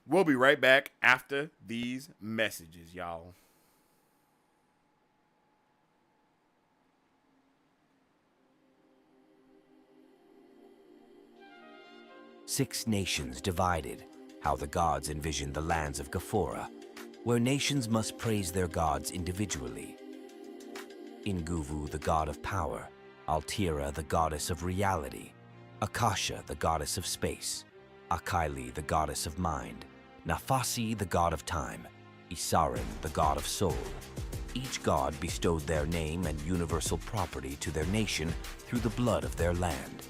We'll be right back after these messages, y'all. Six nations divided, how the gods envisioned the lands of Ghaphora, where nations must praise their gods individually. Inguvu, the god of power, Altira, the goddess of reality, Akasha, the goddess of space, Akaili, the goddess of mind, Nafasi, the god of time, Isarin, the god of soul. Each god bestowed their name and universal property to their nation through the blood of their land.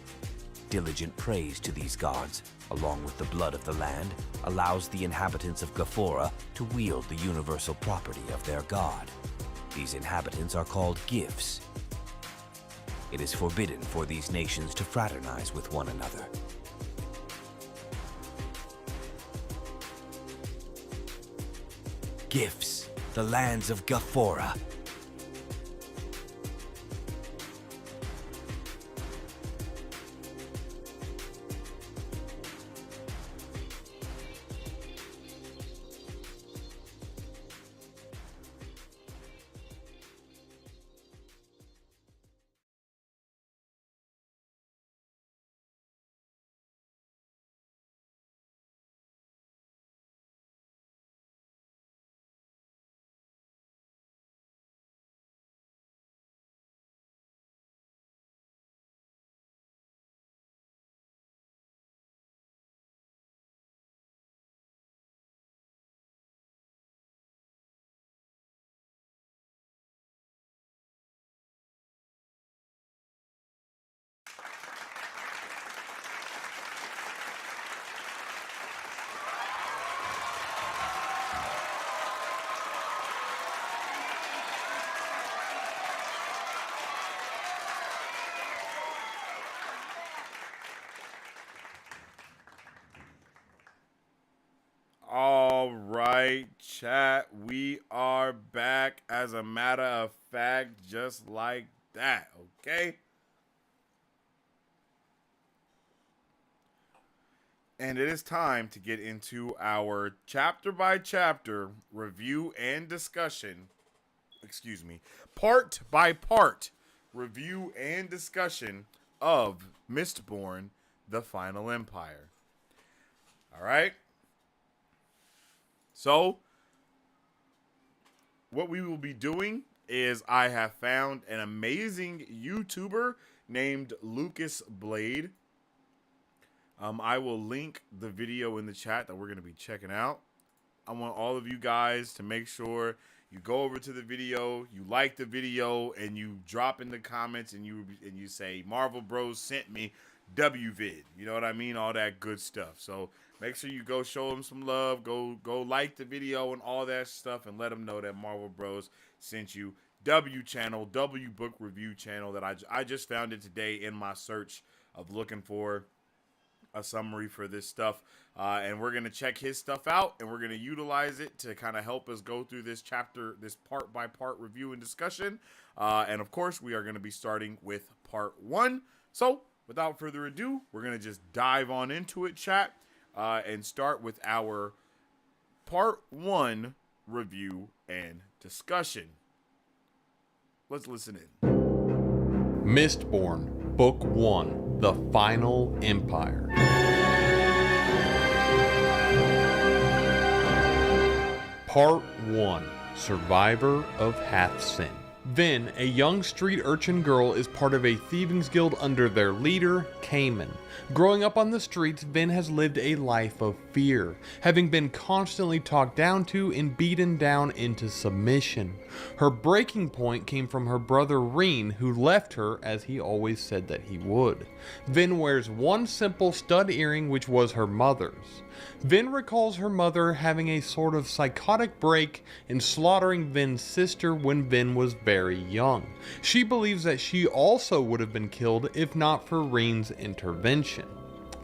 Diligent praise to these gods, along with the blood of the land, allows the inhabitants of Ghaphora to wield the universal property of their god. These inhabitants are called gifts. It is forbidden for these nations to fraternize with one another. Gifts, the lands of Gafora. All right, chat. We are back. As a matter of fact, just like that. Okay. And it is time to get into our chapter by chapter review and discussion. Excuse me. Part by part review and discussion of Mistborn, the Final Empire. All right. So, what we will be doing is I have found an amazing YouTuber named Lucas Blade. I will link the video in the chat that we're going to be checking out. I want all of you guys to make sure you go over to the video, you like the video, and you drop in the comments and you say Marvel Bros sent me WVid. You know what I mean? All that good stuff. So make sure you go show them some love. Go like the video and all that stuff, and let them know that Marvel Bros sent you. W channel, W book review channel that I just found it today in my search of looking for a summary for this stuff, and we're gonna check his stuff out, and we're gonna utilize it to kind of help us go through this chapter, this part by part review and discussion. And of course, we are gonna be starting with part 1. So without further ado, we're gonna just dive on into it, chat, and start with our part 1 review and discussion. Let's listen in. Mistborn, Book 1, The Final Empire. Part 1, Survivor of Hathsin. Vin, a young street urchin girl, is part of a thieving guild under their leader, Cayman. Growing up on the streets, Vin has lived a life of fear, having been constantly talked down to and beaten down into submission. Her breaking point came from her brother Reen, who left her as he always said that he would. Vin wears one simple stud earring, which was her mother's. Vin recalls her mother having a sort of psychotic break and slaughtering Vin's sister when Vin was very young. She believes that she also would have been killed if not for Reen's intervention.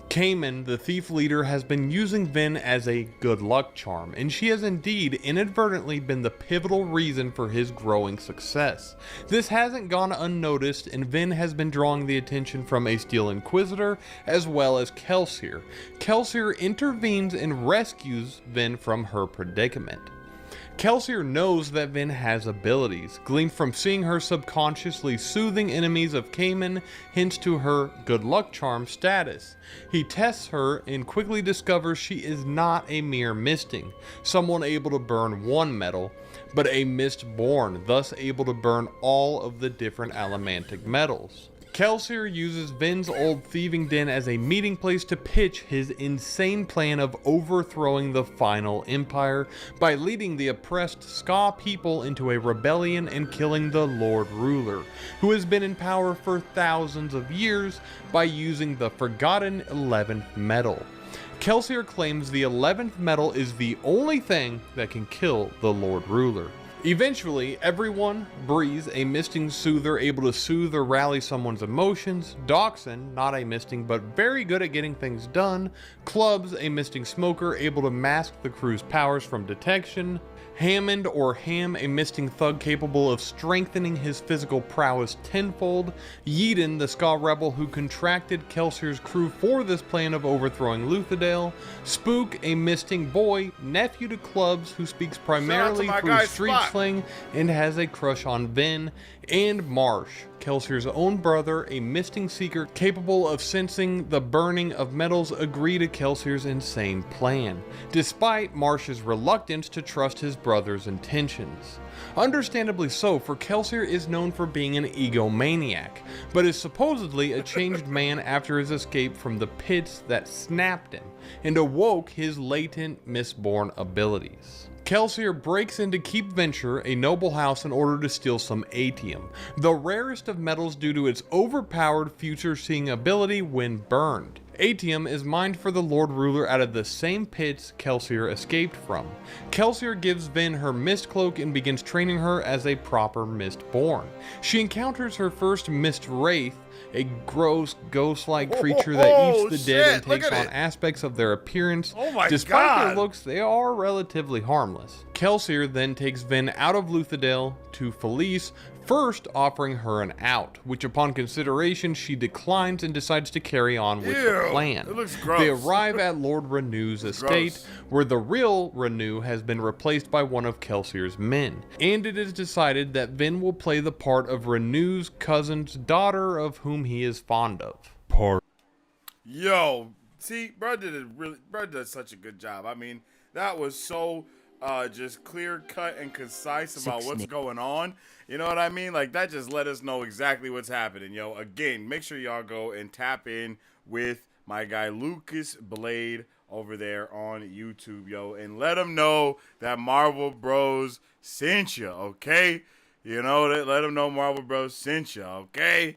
Cayman, the thief leader, has been using Vin as a good luck charm, and she has indeed inadvertently been the pivotal reason for his growing success. This hasn't gone unnoticed, and Vin has been drawing the attention from a Steel Inquisitor as well as Kelsier. Kelsier intervenes and rescues Vin from her predicament. Kelsier knows that Vin has abilities, gleaned from seeing her subconsciously soothing enemies of Cayman, hints to her good luck charm status. He tests her and quickly discovers she is not a mere misting, someone able to burn one metal, but a Mistborn, thus able to burn all of the different elementic metals. Kelsier uses Vin's old thieving den as a meeting place to pitch his insane plan of overthrowing the Final Empire by leading the oppressed Ska people into a rebellion and killing the Lord Ruler, who has been in power for thousands of years, by using the forgotten 11th metal. Kelsier claims the 11th metal is the only thing that can kill the Lord Ruler. Eventually, everyone, Breeze, a misting soother able to soothe or rally someone's emotions, Dachshund, not a misting but very good at getting things done, Clubs, a misting smoker able to mask the crew's powers from detection, Hammond or Ham, a misting thug capable of strengthening his physical prowess tenfold, Yeadon, the Ska rebel who contracted Kelsier's crew for this plan of overthrowing Luthadale, Spook, a misting boy, nephew to Clubs who speaks primarily through street slang and has a crush on Vin, and Marsh, Kelsier's own brother, a misting seeker capable of sensing the burning of metals, agree to Kelsier's insane plan, despite Marsh's reluctance to trust his brother's intentions. Understandably so, for Kelsier is known for being an egomaniac, but is supposedly a changed man after his escape from the pits that snapped him and awoke his latent Mistborn abilities. Kelsier breaks into Keep Venture, a noble house, in order to steal some atium, the rarest of metals due to its overpowered future-seeing ability when burned. Atium is mined for the Lord Ruler out of the same pits Kelsier escaped from. Kelsier gives Vin her mist cloak and begins training her as a proper Mistborn. She encounters her first Mist Wraith, a gross, ghost-like creature that eats the dead and takes on aspects of their appearance. Despite their looks, they are relatively harmless. Kelsier then takes Vin out of Luthadale to Felice, first offering her an out, which upon consideration she declines and decides to carry on with the plan. It looks gross. They arrive at Lord Renew's estate, where the real Renew has been replaced by one of Kelsier's men, and it is decided that Vin will play the part of Renew's cousin's daughter, of whom he is fond of. Yo, see, bro did such a good job. I mean, that was so just clear cut and concise about what's going on. You know what I mean? Like, that just let us know exactly what's happening, yo. Again, make sure y'all go and tap in with my guy Lucas Blade over there on YouTube, yo, and let him know that Marvel Bros sent you, okay? You know, let him know Marvel Bros sent you, okay?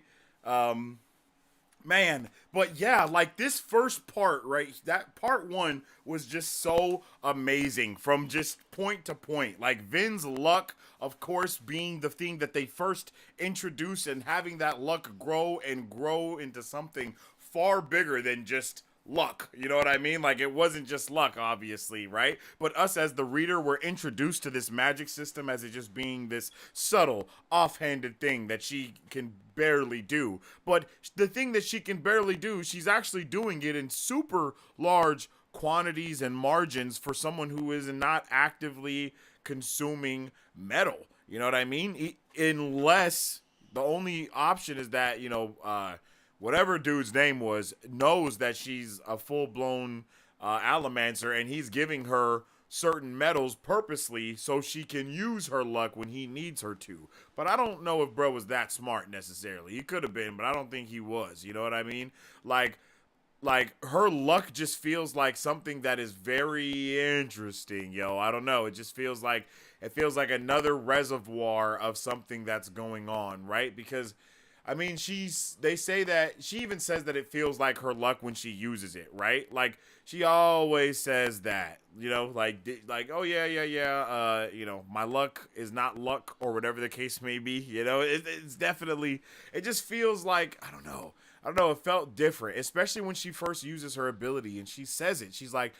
Man, but yeah, like this first part, right? That part one was just so amazing from just point to point. Like Vin's luck, of course, being the thing that they first introduced and having that luck grow and grow into something far bigger than just luck. You know what I mean? Like it wasn't just luck, obviously, right? But us as the reader were introduced to this magic system as it just being this subtle, offhanded thing that she can barely do. But the thing that she can barely do, she's actually doing it in super large quantities and margins for someone who is not actively consuming metal. You know what I mean? Unless the only option is that, you know, whatever dude's name was knows that she's a full-blown allomancer, and he's giving her certain metals purposely so she can use her luck when he needs her to. But I don't know if bro was that smart necessarily. He could have been, but I don't think he was. You know what I mean? Like her luck just feels like something that is very interesting, yo. I don't know. It just feels like another reservoir of something that's going on, right? Because I mean, they say that she even says that it feels like her luck when she uses it, right? Like she always says that, you know, like, oh yeah, you know, my luck is not luck or whatever the case may be, you know, it's definitely, it just feels like, I don't know, it felt different, especially when she first uses her ability and she says it, she's like,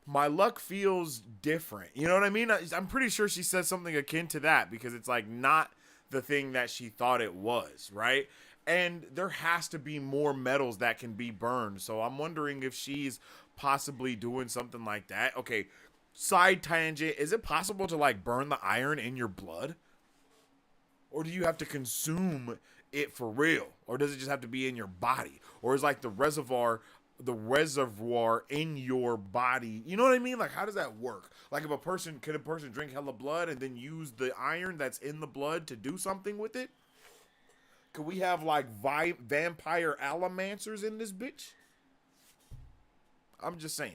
my luck feels different, you know what I mean? I'm pretty sure she says something akin to that because it's like not the thing that she thought it was, right? And there has to be more metals that can be burned. So I'm wondering if she's possibly doing something like that. Okay, side tangent. Is it possible to like burn the iron in your blood? Or do you have to consume it for real? Or does it just have to be in your body? Or is like the reservoir in your body, you know what I mean? Like, how does that work? Like, could a person drink hella blood and then use the iron that's in the blood to do something with it? Could we have like vampire allomancers in this bitch? I'm just saying.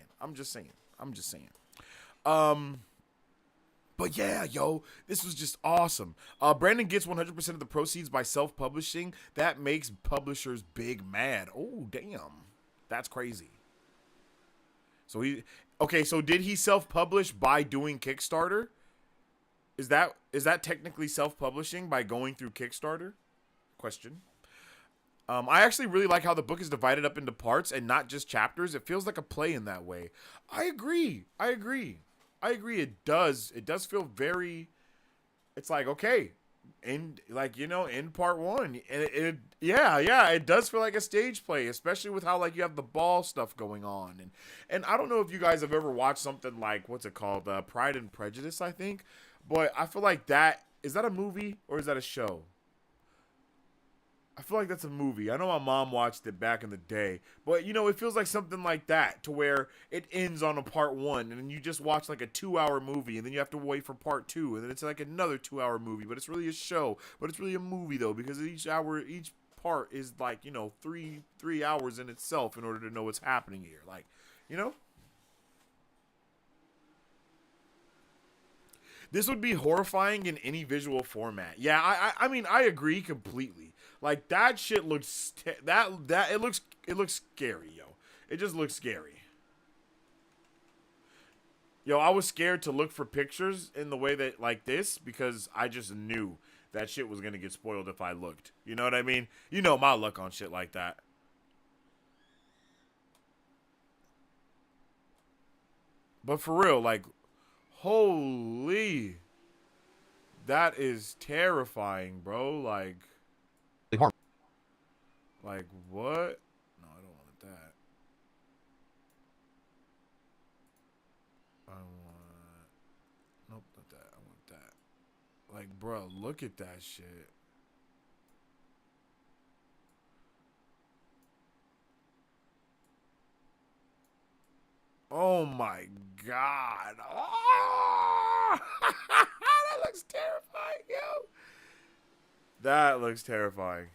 But yeah, yo, this was just awesome. Brandon gets 100% of the proceeds by self-publishing. That makes publishers big mad. Oh, damn. That's crazy. So so did he self-publish by doing Kickstarter? Is that Is that technically self-publishing by going through Kickstarter? Question. I actually really like how the book is divided up into parts and not just chapters. It feels like a play in that way. I agree. It does feel very. It's like, okay, in part one, and it does feel like a stage play, especially with how like you have the ball stuff going on, and I don't know if you guys have ever watched something like, what's it called, Pride and Prejudice, I think, but I feel like that is that a movie or is that a show? I feel like that's a movie. I know my mom watched it back in the day, but it feels like something like that, to where it ends on a part one, and then you just watch like a 2-hour movie, and then you have to wait for part two, and then it's like another 2-hour movie, but it's really a show, but it's really a movie though, because each part is like, 3 hours in itself in order to know what's happening here. Like, this would be horrifying in any visual format. Yeah, I mean, I agree completely. Like, that shit looks it looks scary, yo. It just looks scary. Yo, I was scared to look for pictures in the way that like this, because I just knew that shit was gonna get spoiled if I looked. You know what I mean? You know my luck on shit like that. But for real, like, holy, that is terrifying, bro. Like what? No, I don't want that. I want, nope, not that. I want that. Like, bro, look at that shit. Oh my god. Oh! That looks terrifying, yo. That looks terrifying.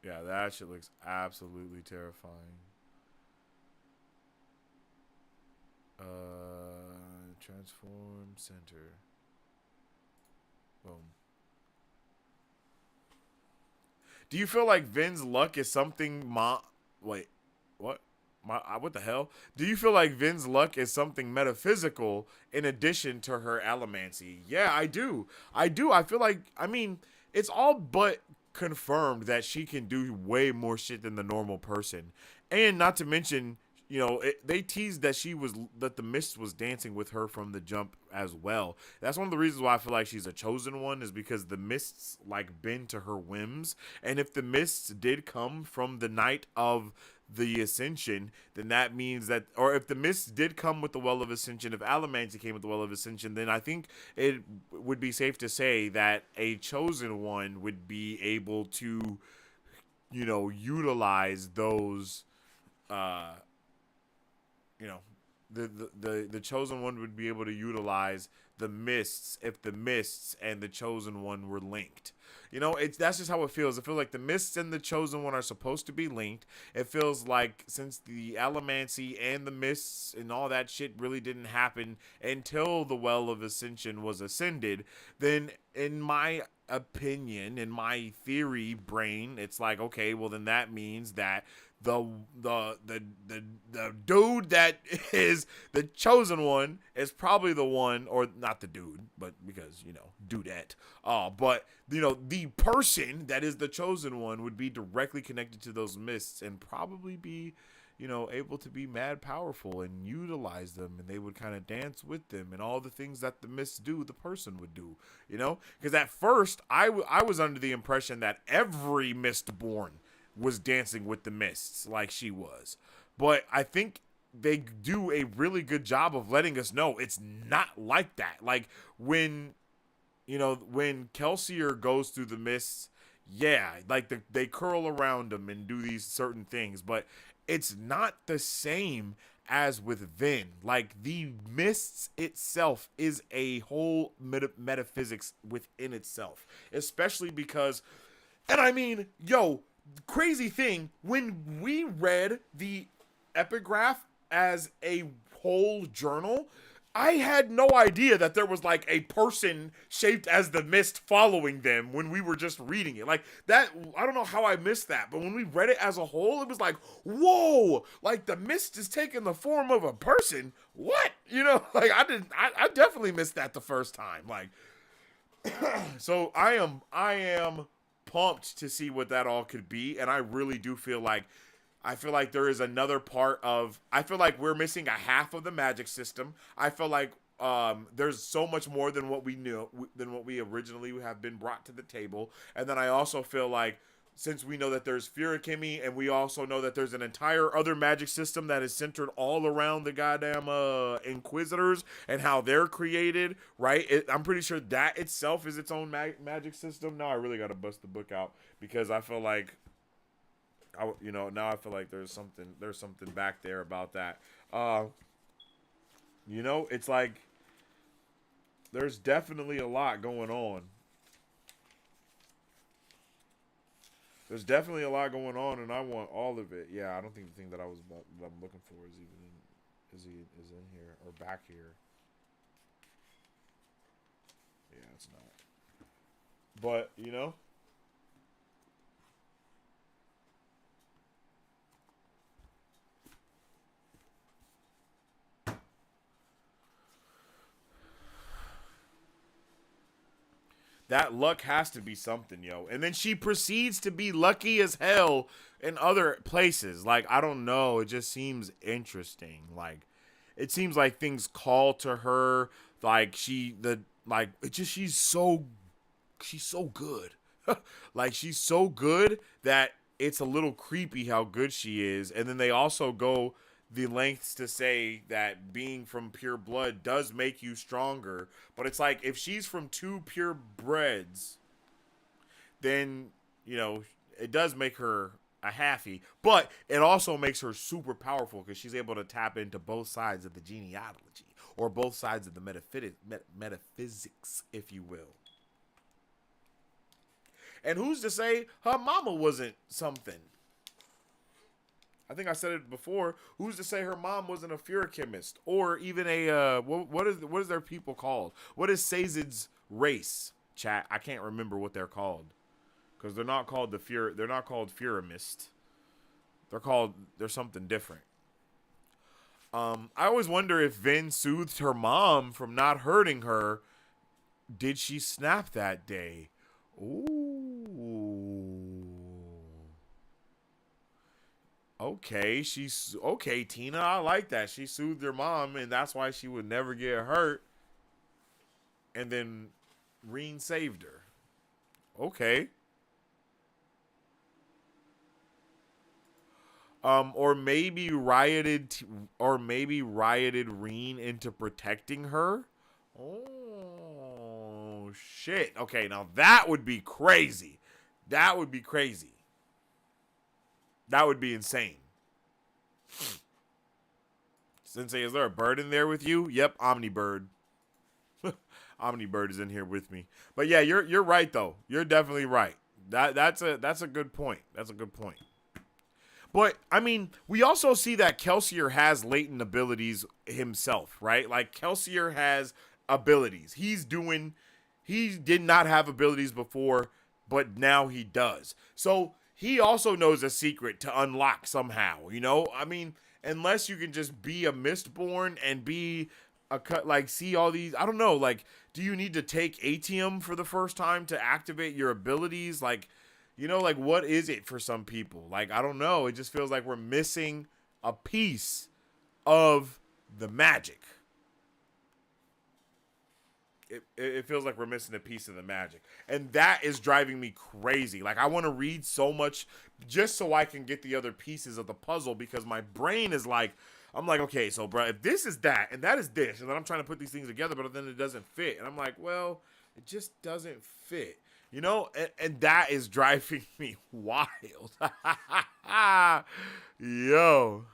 Yeah, that shit looks absolutely terrifying. Transform center. Boom. Do you feel like Vin's luck is something wait, what? What the hell? Do you feel like Vin's luck is something metaphysical in addition to her allomancy? Yeah, I do. I feel like, I mean, it's all but confirmed that she can do way more shit than the normal person. And not to mention, they teased that the mist was dancing with her from the jump as well. That's one of the reasons why I feel like she's a chosen one, is because the mists like bend to her whims. And if the mists did come from the night of the ascension, then that means that, or if the mists did come with the well of ascension, if allomancy came with the well of ascension, then I think it would be safe to say that a chosen one would be able to, utilize those, the chosen one would be able to utilize the mists if the mists and the chosen one were linked. That's just how it feels. I feel like the mists and the chosen one are supposed to be linked. It feels like since the allomancy and the mists and all that shit really didn't happen until the well of ascension was ascended, then in my opinion, in my theory brain, it's like, okay, well then that means that the dude that is the chosen one is probably the one, or not the dude, but because dudette, but the person that is the chosen one would be directly connected to those mists and probably be able to be mad powerful and utilize them, and they would kind of dance with them, and all the things that the mists do, the person would do, because at first I was under the impression that every Mistborn was dancing with the mists like she was, but I think they do a really good job of letting us know it's not like that. Like when Kelsier goes through the mists, yeah, like they curl around them and do these certain things, but it's not the same as with Vin. Like, the mists itself is a whole metaphysics within itself, especially because, and I mean, crazy thing, when we read the epigraph as a whole journal, I had no idea that there was like a person shaped as the mist following them when we were just reading it. Like that, I don't know how I missed that, but when we read it as a whole, it was like, whoa, like the mist is taking the form of a person. What? You know, like I definitely missed that the first time. Like, so I am pumped to see what that all could be, and I really do feel like there is another part of, I feel like we're missing a half of the magic system. I feel like there's so much more than what we knew, than what we originally have been brought to the table. And then I also feel like, since we know that there's Furakimi, and we also know that there's an entire other magic system that is centered all around the goddamn Inquisitors and how they're created, right? I'm pretty sure that itself is its own magic system. Now I really got to bust the book out, because I feel like, now I feel like there's something back there about that. It's like there's definitely a lot going on. There's definitely a lot going on, and I want all of it. Yeah, I don't think the thing that I'm looking for is even is in here or back here. Yeah, it's not. But that luck has to be something, yo. And then she proceeds to be lucky as hell in other places. Like, I don't know. It just seems interesting. Like, it seems like things call to her. Like, she's so good. Like, she's so good that it's a little creepy how good she is. And then they also go the lengths to say that being from pure blood does make you stronger. But it's like, if she's from two purebreds, then, it does make her a halfie. But it also makes her super powerful, because she's able to tap into both sides of the genealogy, or both sides of the metaphysics, if you will. And who's to say her mama wasn't something? I think I said it before. Who's to say her mom wasn't a Furakimist, or even a what is their people called? What is Sazed's race? Chat. I can't remember what they're called, because they're not called They're not called Furamist. They're something different. I always wonder if Vin soothed her mom from not hurting her. Did she snap that day? Ooh. Okay, Tina, I like that. She soothed her mom, and that's why she would never get hurt. And then Reen saved her. Okay. Or maybe rioted Reen into protecting her. Oh shit. Okay, now that would be crazy. That would be crazy. That would be insane. Sensei, is there a bird in there with you? Yep, Omnibird. Omnibird is in here with me. But yeah, you're right though. You're definitely right. That's a good point. That's a good point. But I mean, we also see that Kelsier has latent abilities himself, right? Like, Kelsier has abilities. He did not have abilities before, but now he does. So he also knows a secret to unlock somehow, I mean, unless you can just be a Mistborn and be see all these, I don't know, like, do you need to take Atium for the first time to activate your abilities? Like, what is it for some people? Like, I don't know. It just feels like we're missing a piece of the magic. It feels like we're missing a piece of the magic. And that is driving me crazy. Like, I want to read so much just so I can get the other pieces of the puzzle, because my brain is like, I'm like, okay, so bro, if this is that and that is this, and then I'm trying to put these things together, but then it doesn't fit. And I'm like, well, it just doesn't fit. And that is driving me wild. Yo.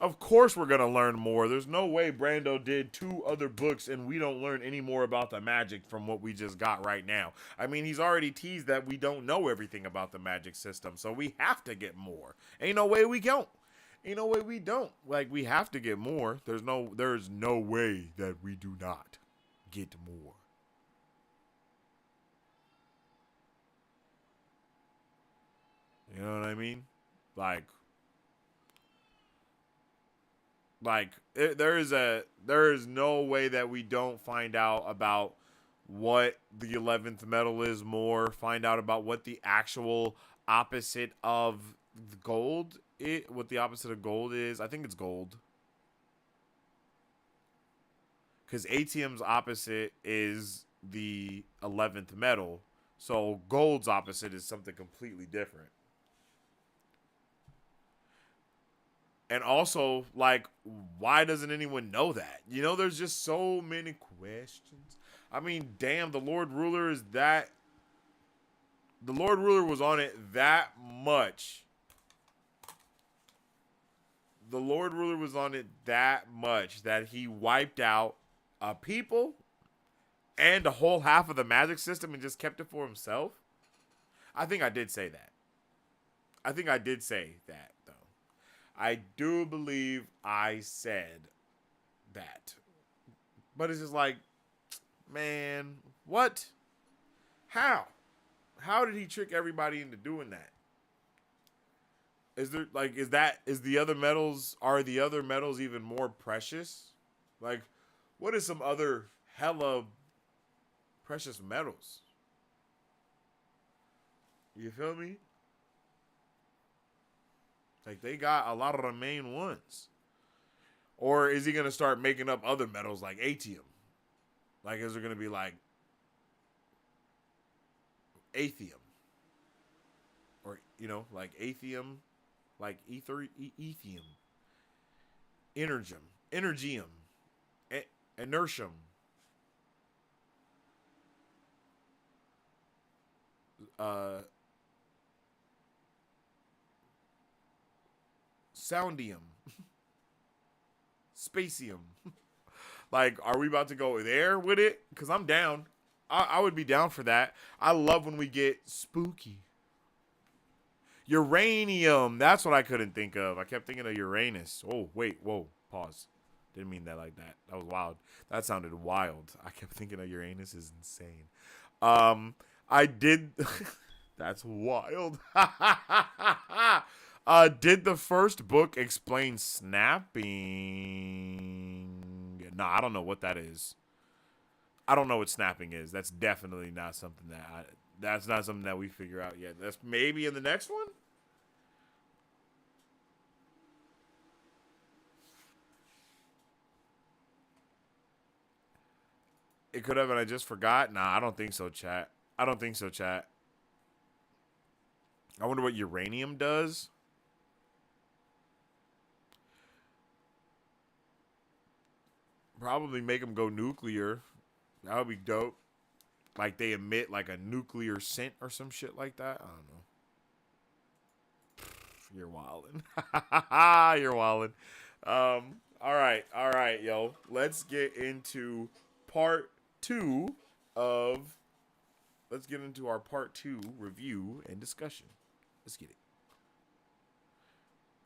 Of course we're going to learn more. There's no way Brando did 2 other books and we don't learn any more about the magic from what we just got right now. I mean, he's already teased that we don't know everything about the magic system, so we have to get more. Ain't no way we don't. Ain't no way we don't. Like, we have to get more. There's no way that we do not get more. You know what I mean? There is no way that we don't find out about what the 11th metal is more, find out about what the actual opposite of gold what the opposite of gold is. I think it's gold. Cuz atium's opposite is the 11th metal. So gold's opposite is something completely different. And also, like, why doesn't anyone know that? You know, there's just so many questions. I mean, damn, the Lord Ruler is that... The Lord Ruler was on it that much. The Lord Ruler was on it that much that he wiped out a people and a whole half of the magic system and just kept it for himself. I think I did say that. I think I did say that, though. I do believe I said that. But it's just like, man, what? How? How did he trick everybody into doing that? Is there, like, are the other metals even more precious? Like, what is some other hella precious metals? You feel me? Like, they got a lot of the main ones. Or is he going to start making up other metals like atium? Like, is there going to be, like, atheum? Or, you know, like atheum, like ethium, energium, inertium, soundium, spacium. Like, are we about to go there with it? Because I'm down. I would be down for that. I love when we get spooky. Uranium. That's what I couldn't think of. I kept thinking of Uranus. Oh, wait. Whoa. Pause. Didn't mean that like that. That was wild. That sounded wild. I kept thinking of Uranus is insane. I did. That's wild. Did the first book explain snapping? Nah, I don't know what that is. I don't know what snapping is. That's definitely not something that's not something that we figure out yet. That's maybe in the next one? It could have, and I just forgot. Nah, I don't think so, chat. I don't think so, chat. I wonder what uranium does. Probably make them go nuclear. That would be dope. Like, they emit, like, a nuclear scent or some shit like that. I don't know. You're wildin'. You're wildin'. All right, yo. Let's get into part 2 of... Let's get into our part 2 review and discussion. Let's get it.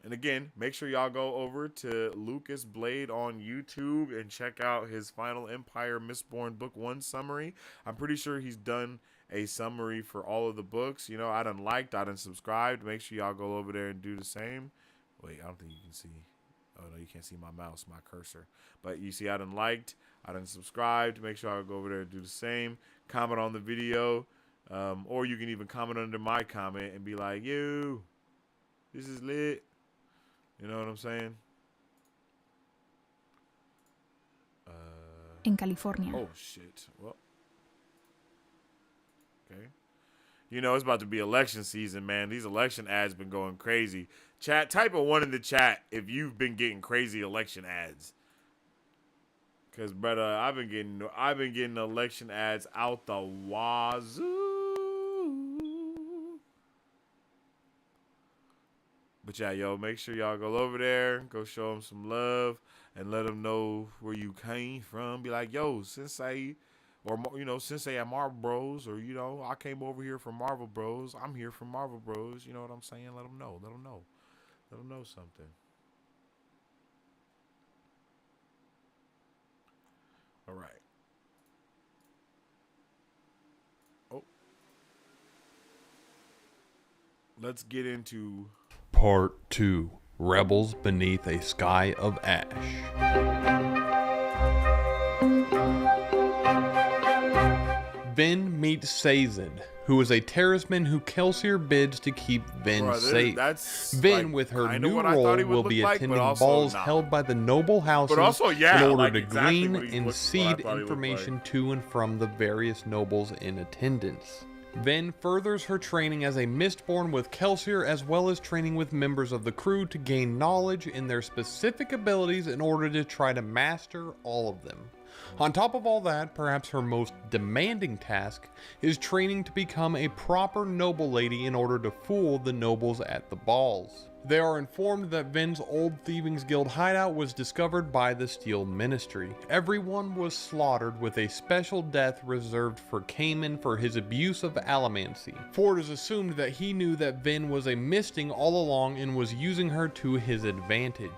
And again, make sure y'all go over to Lucas Blade on YouTube and check out his Final Empire Mistborn Book 1 summary. I'm pretty sure he's done a summary for all of the books. You know, I done liked, I done subscribed. Make sure y'all go over there and do the same. Wait, I don't think you can see. Oh, no, you can't see my mouse, my cursor. But you see I done liked, I done subscribed. Make sure y'all go over there and do the same. Comment on the video. Or you can even comment under my comment and be like, yo, this is lit. You know what I'm saying? En California. Oh, shit. Well. Okay. You know, it's about to be election season, man. These election ads been going crazy. Chat, type a 1 in the chat if you've been getting crazy election ads. Because, brother, I've been getting election ads out the wazoo. But yeah, yo, make sure y'all go over there, go show them some love, and let them know where you came from. Be like, yo, Sensei, or, you know, Sensei at Marvel Bros, or, you know, I came over here from Marvel Bros. I'm here from Marvel Bros. You know what I'm saying? Let them know. Let them know. Let them know something. All right. Oh. Let's get into Part 2: Rebels Beneath a Sky of Ash. Vin meets Sazed, who is a terrorisman who Kelsier bids to keep Vin Bruh, safe. that's Vin, like with her kinda new what I thought he role, would will look be like, but attending also balls not. held by the noble houses also, yeah, in order like to exactly glean what and I seed thought he looked information like. to and from the various nobles in attendance. Vin furthers her training as a Mistborn with Kelsier, as well as training with members of the crew to gain knowledge in their specific abilities in order to try to master all of them. On top of all that, perhaps her most demanding task is training to become a proper noble lady in order to fool the nobles at the balls. They are informed that Vin's old Thievings Guild hideout was discovered by the Steel Ministry. Everyone was slaughtered, with a special death reserved for Cayman for his abuse of allomancy. For it is assumed that he knew that Vin was a misting all along and was using her to his advantage.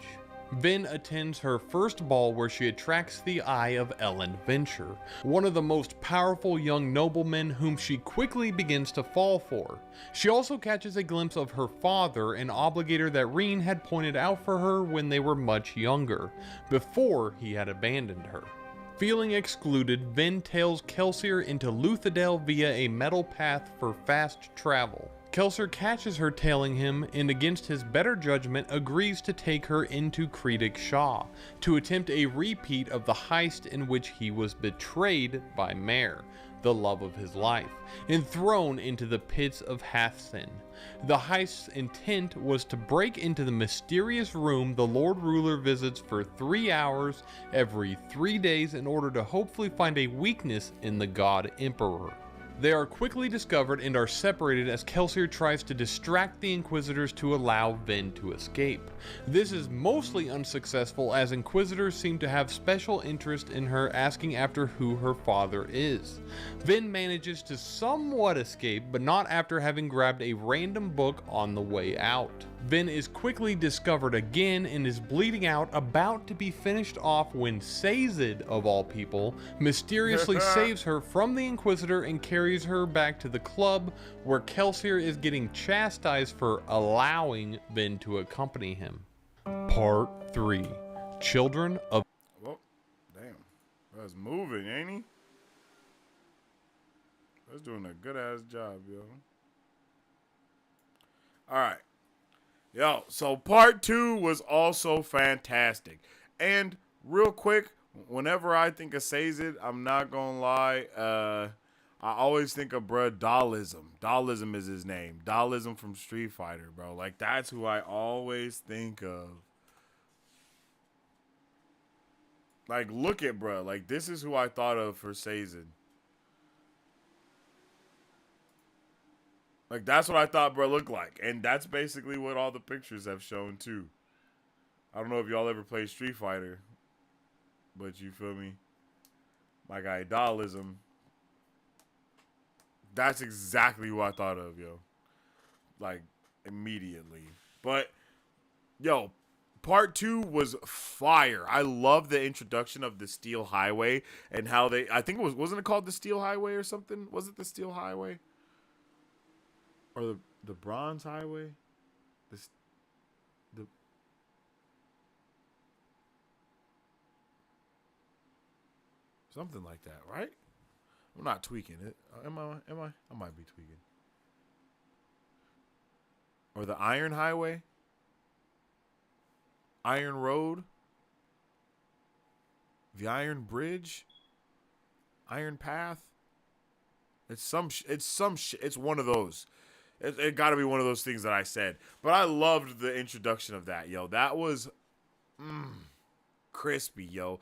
Vin attends her first ball, where she attracts the eye of Ellen Venture, one of the most powerful young noblemen whom she quickly begins to fall for. She also catches a glimpse of her father, an obligator that Reen had pointed out for her when they were much younger, before he had abandoned her. Feeling excluded, Vin tails Kelsier into Luthadel via a metal path for fast travel. Kelsier catches her tailing him, and against his better judgment agrees to take her into Creedic Shaw to attempt a repeat of the heist in which he was betrayed by Mare, the love of his life, and thrown into the pits of Hathsin. The heist's intent was to break into the mysterious room the Lord Ruler visits for 3 hours every 3 days in order to hopefully find a weakness in the God Emperor. They are quickly discovered and are separated as Kelsier tries to distract the Inquisitors to allow Vin to escape. This is mostly unsuccessful, as Inquisitors seem to have special interest in her, asking after who her father is. Vin manages to somewhat escape, but not after having grabbed a random book on the way out. Vin is quickly discovered again and is bleeding out, about to be finished off, when Sazed, of all people, mysteriously saves her from the Inquisitor and carries her back to the club, where Kelsier is getting chastised for allowing Vin to accompany him. Part 3: Children of... Well, damn. That's moving, ain't he? That's doing a good ass job, yo. Alright. Yo, so part 2 was also fantastic. And real quick, whenever I think of Sazed, I'm not gonna lie, I always think of bruh Dalism. Dalism is his name. Dalism from Street Fighter, bro. Like, that's who I always think of. Like, look at bruh. Like, this is who I thought of for Sazed. Like, that's what I thought bro looked like. And that's basically what all the pictures have shown, too. I don't know if y'all ever played Street Fighter. But you feel me? My guy, Dalism. That's exactly what I thought of, yo. Like, immediately. But, yo, part 2 was fire. I love the introduction of the Steel Highway and how they... I think it wasn't it called the Steel Highway or something? Was it the Steel Highway? Or the Bronze Highway? The something like that, right? I'm not tweaking it. Am I? I might be tweaking. Or the Iron Highway? Iron Road? The Iron Bridge? Iron Path? It's one of those. It got to be one of those things that I said. But I loved the introduction of that, yo. That was crispy, yo.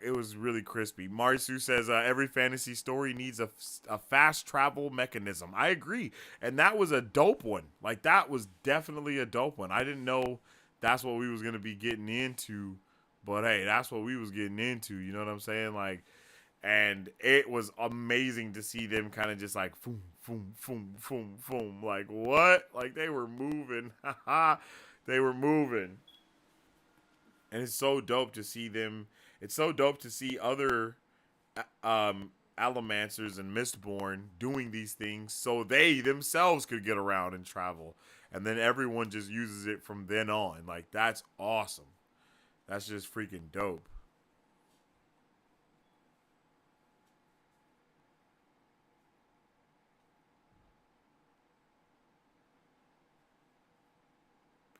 It was really crispy. Marisu says every fantasy story needs a fast travel mechanism. I agree. And that was a dope one. Like, that was definitely a dope one. I didn't know that's what we was going to be getting into. But, hey, that's what we was getting into. You know what I'm saying? Like, and it was amazing to see them kind of just like, boom, boom, boom, boom, boom. Like, what? Like, they were moving. They were moving. And it's so dope to see them. It's so dope to see other Allomancers and Mistborn doing these things so they themselves could get around and travel. And then everyone just uses it from then on. Like, that's awesome. That's just freaking dope.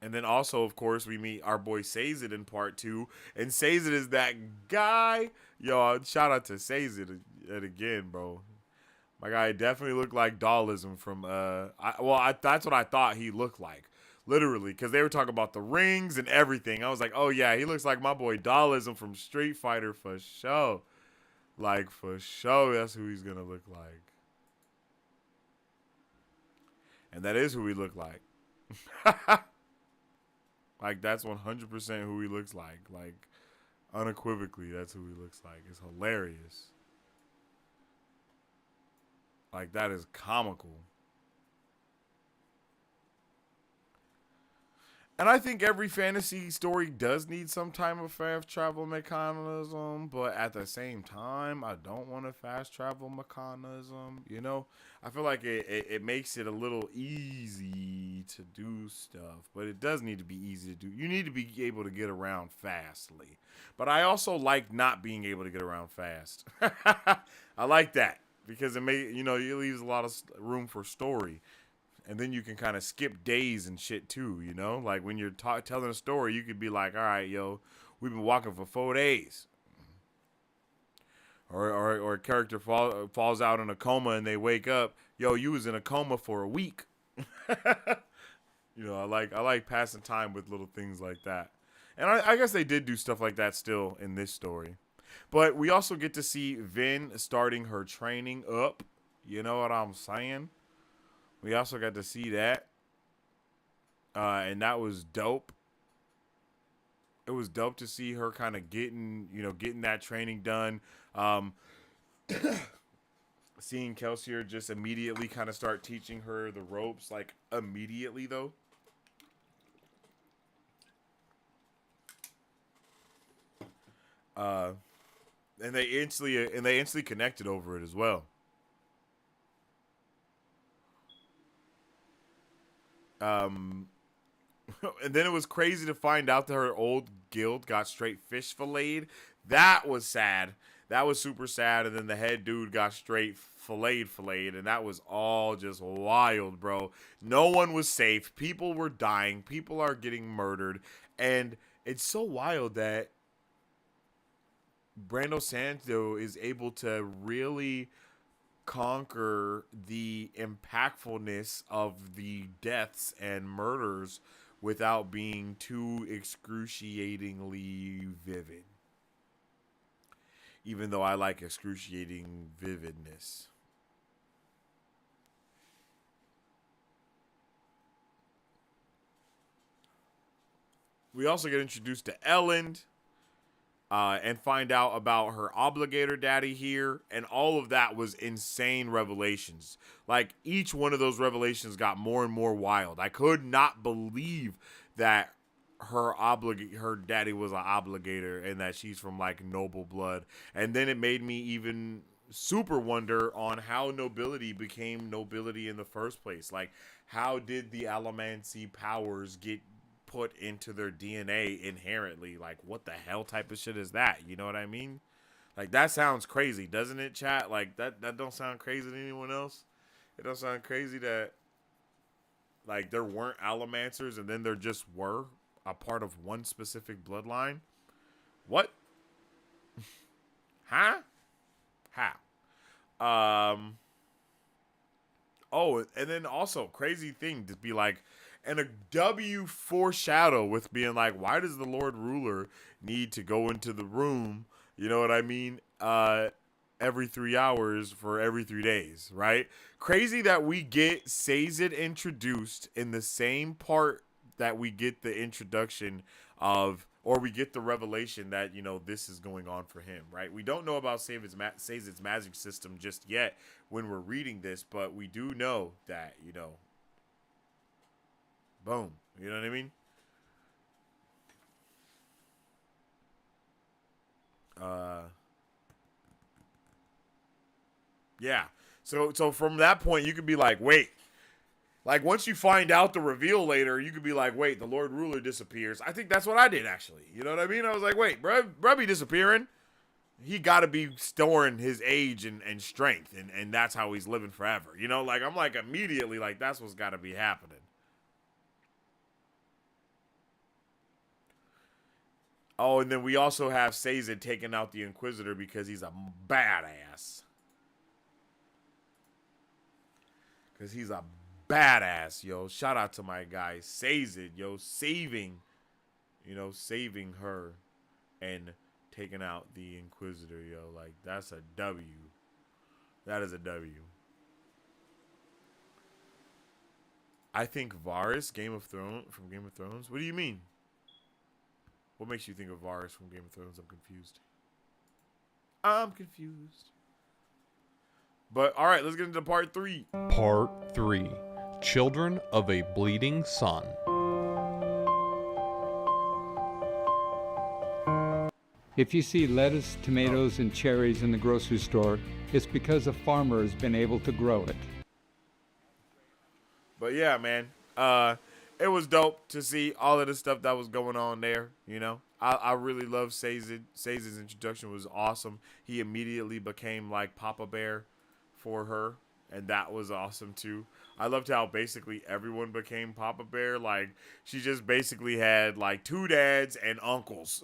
And then also, of course, we meet our boy Sazed in part 2. And Sazed is that guy. Yo, shout out to Sazed again, bro. My guy definitely looked like Dawlism from, that's what I thought he looked like. Literally, because they were talking about the rings and everything. I was like, oh yeah, he looks like my boy Dawlism from Street Fighter for sure. Like, for sure, that's who he's going to look like. And that is who he looked like. Like, that's 100% who he looks like. Like, unequivocally, that's who he looks like. It's hilarious. Like, that is comical. And I think every fantasy story does need some type of fast travel mechanism, but at the same time, I don't want a fast travel mechanism. You know, I feel like it makes it a little easy to do stuff, but it does need to be easy to do. You need to be able to get around fastly. But I also like not being able to get around fast. I like that because it leaves a lot of room for story. And then you can kind of skip days and shit too, you know? Like when you're telling a story, you could be like, all right, yo, we've been walking for 4 days. Or a character falls out in a coma and they wake up. Yo, you was in a coma for a week. You know, I like passing time with little things like that. And I guess they did do stuff like that still in this story. But we also get to see Vin starting her training up. You know what I'm saying? We also got to see that. And that was dope. It was dope to see her kind of getting that training done. Seeing Kelsier just immediately kind of start teaching her the ropes, like immediately though. And they instantly connected over it as well. And then it was crazy to find out that her old guild got straight fish filleted. That was sad. That was super sad. And then the head dude got straight filleted. And that was all just wild, bro. No one was safe. People were dying. People are getting murdered. And it's so wild that Brandon Sanderson is able to really conquer the impactfulness of the deaths and murders without being too excruciatingly vivid. Even though I like excruciating vividness. We also get introduced to Elend. And find out about her obligator daddy here. And all of that was insane revelations. Like, each one of those revelations got more and more wild. I could not believe that her daddy was an obligator and that she's from, like, noble blood. And then it made me even super wonder on how nobility became nobility in the first place. Like, how did the Allomancy powers get put into their DNA inherently? Like, what the hell type of shit is that? You know what I mean? Like, that sounds crazy, doesn't it, chat? Like, that don't sound crazy to anyone else? It don't sound crazy that, like, there weren't Allomancers and then there just were a part of one specific bloodline? What? Huh? How? Oh, and then also, crazy thing to be like, and a W foreshadow with being like, why does the Lord Ruler need to go into the room, you know what I mean, every 3 hours for every 3 days, right? Crazy that we get Sazed introduced in the same part that we get the introduction of, or we get the revelation that, you know, this is going on for him, right? We don't know about Sazed's magic system just yet when we're reading this, but we do know that, you know, boom. You know what I mean? Yeah. So from that point, you could be like, wait. Like, once you find out the reveal later, you could be like, wait, the Lord Ruler disappears. I think that's what I did, actually. You know what I mean? I was like, wait, bruh be disappearing. He got to be storing his age and strength, and that's how he's living forever. You know, like, I'm like, immediately, like, that's what's got to be happening. Oh, and then we also have Sazed taking out the Inquisitor because he's a badass. Because he's a badass, yo. Shout out to my guy, Sazed, yo. Saving her and taking out the Inquisitor, yo. Like, that's a W. That is a W. I think Varys, from Game of Thrones. What do you mean? What makes you think of Varys from Game of Thrones? I'm confused. But, alright, let's get into part 3. Part 3. Children of a Bleeding Sun. If you see lettuce, tomatoes, and cherries in the grocery store, it's because a farmer has been able to grow it. But yeah, man, it was dope to see all of the stuff that was going on there. You know, I really love Sazed. Sazed's introduction was awesome. He immediately became like Papa Bear for her, and that was awesome too. I loved how basically everyone became Papa Bear. Like, she just basically had like 2 dads and uncles.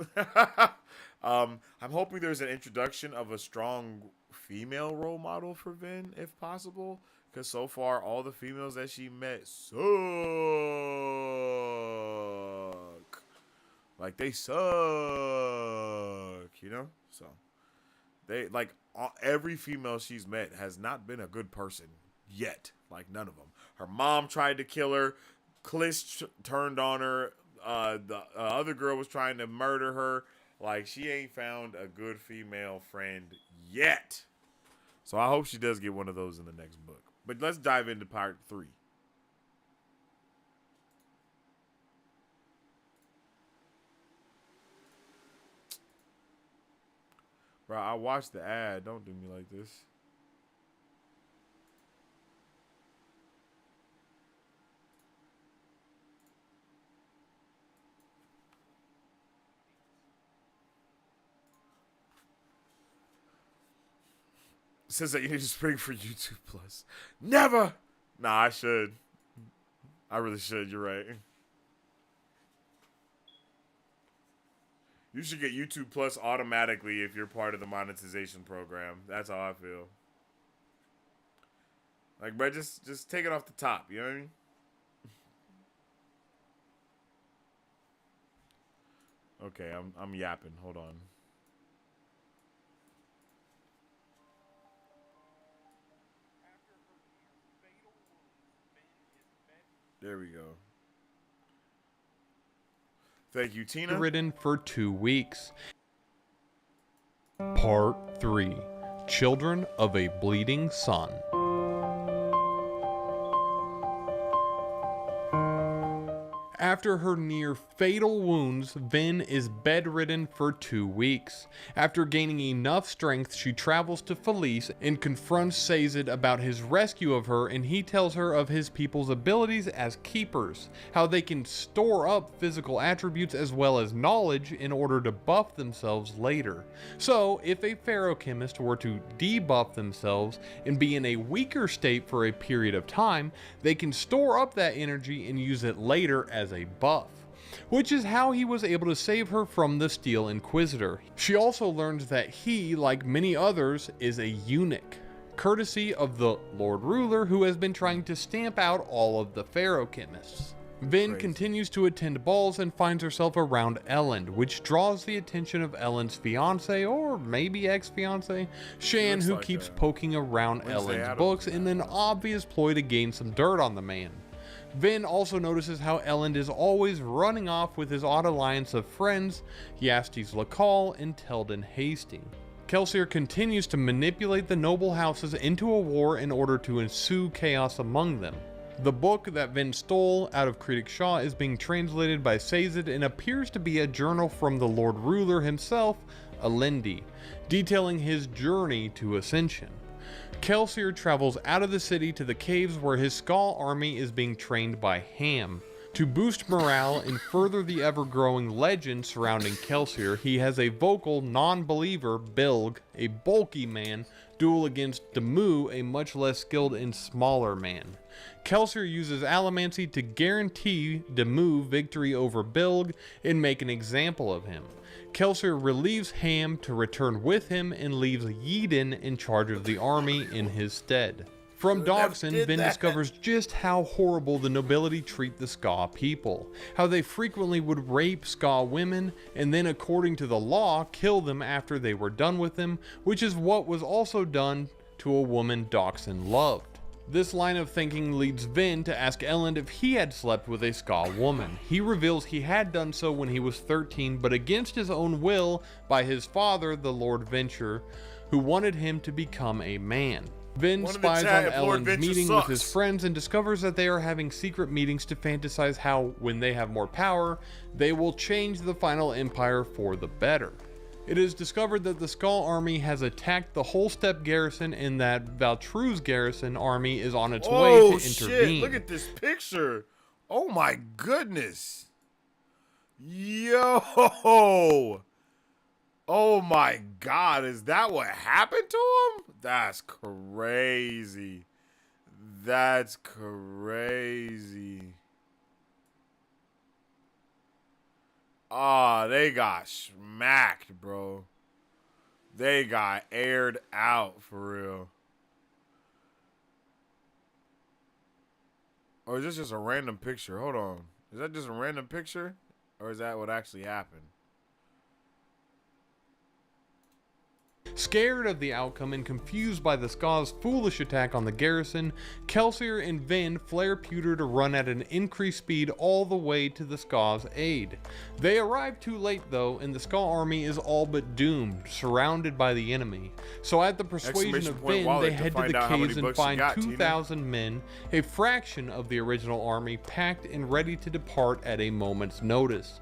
I'm hoping there's an introduction of a strong female role model for Vin, if possible. Because so far, all the females that she met suck. Like, they suck, you know? So, they, like, every female she's met has not been a good person yet. Like, none of them. Her mom tried to kill her. Clis turned on her. The other girl was trying to murder her. Like, she ain't found a good female friend yet. So I hope she does get one of those in the next book. But let's dive into part 3. Bro, I watched the ad. Don't do me like this. Says that you need to spring for YouTube Plus. Never! Nah, I should. I really should. You're right. You should get YouTube Plus automatically if you're part of the monetization program. That's how I feel. Like, bro, just take it off the top. You know what I mean? Okay, I'm yapping. Hold on. There we go. Thank you, Tina. Written for 2 weeks. Part 3. Children of a Bleeding Sun. After her near fatal wounds, Vin is bedridden for 2 weeks. After gaining enough strength, she travels to Felice and confronts Sazed about his rescue of her, and he tells her of his people's abilities as keepers, how they can store up physical attributes as well as knowledge in order to buff themselves later. So, if a feruchemist were to debuff themselves and be in a weaker state for a period of time, they can store up that energy and use it later as a buff, which is how he was able to save her from the Steel Inquisitor. She also learns that he, like many others, is a eunuch, courtesy of the Lord Ruler, who has been trying to stamp out all of the feruchemists. Vin continues to attend balls and finds herself around Elend, which draws the attention of Elend's fiance, or maybe ex-fiance, Shan, who keeps poking around Elend's books in an obvious ploy to gain some dirt on the man. Vin also notices how Elend is always running off with his odd alliance of friends, Yastes Lacal and Teldon Hastings. Kelsier continues to manipulate the noble houses into a war in order to ensue chaos among them. The book that Vin stole out of Critic Shaw is being translated by Sazed and appears to be a journal from the Lord Ruler himself, Alendi, detailing his journey to ascension. Kelsier travels out of the city to the caves where his Skull army is being trained by Ham. To boost morale and further the ever-growing legend surrounding Kelsier, he has a vocal non-believer, Bilg, a bulky man, duel against Damu, a much less skilled and smaller man. Kelsier uses allomancy to guarantee Damu victory over Bilg and make an example of him. Kelsier relieves Ham to return with him and leaves Yeden in charge of the army in his stead. From Dogson, Vin discovers just how horrible the nobility treat the Ska people, how they frequently would rape Ska women and then, according to the law, kill them after they were done with them, which is what was also done to a woman Dogson loved. This line of thinking leads Vin to ask Elend if he had slept with a Ska woman. He reveals he had done so when he was 13, but against his own will by his father, the Lord Venture, who wanted him to become a man. Vin spies on Elend's meeting with his friends and discovers that they are having secret meetings to fantasize how, when they have more power, they will change the final empire for the better. It is discovered that the Skull army has attacked the Holstep garrison and that Valtru's garrison army is on its way to intervene. Shit, look at this picture. Oh my goodness. Yo. Oh my God, is that what happened to him? That's crazy. That's crazy. Ah, they got smacked, bro. They got aired out for real. Or is this just a random picture? Hold on. Is that just a random picture? Or is that what actually happened? Scared of the outcome and confused by the Ska's foolish attack on the garrison, Kelsier and Vin flare Pewter to run at an increased speed all the way to the Ska's aid. They arrive too late though, and the Ska army is all but doomed, surrounded by the enemy. So at the persuasion of Vin, they head to the caves and find 2,000 men, a fraction of the original army, packed and ready to depart at a moment's notice.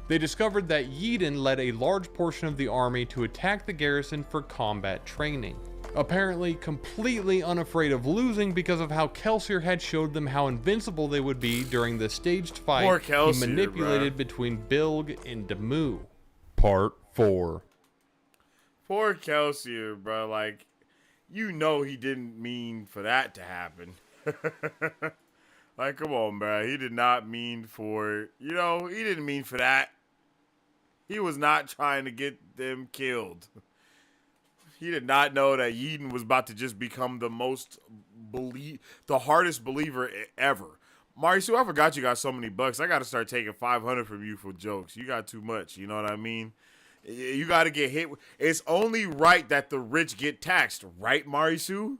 They discovered that Yeden led a large portion of the army to attack the garrison for combat training. Apparently completely unafraid of losing because of how Kelsier had showed them how invincible they would be during the staged fight he manipulated between Bilg and Damu. Part 4. Poor Kelsier, bro. Like, you know he didn't mean for that to happen. Like, come on, bro. He did not mean for, he didn't mean for that. He was not trying to get them killed. He did not know that Yeden was about to just become the hardest believer ever. Marisu, I forgot you got so many bucks. I got to start taking 500 from you for jokes. You got too much. You know what I mean? You got to get hit. It's only right that the rich get taxed, right, Marisu?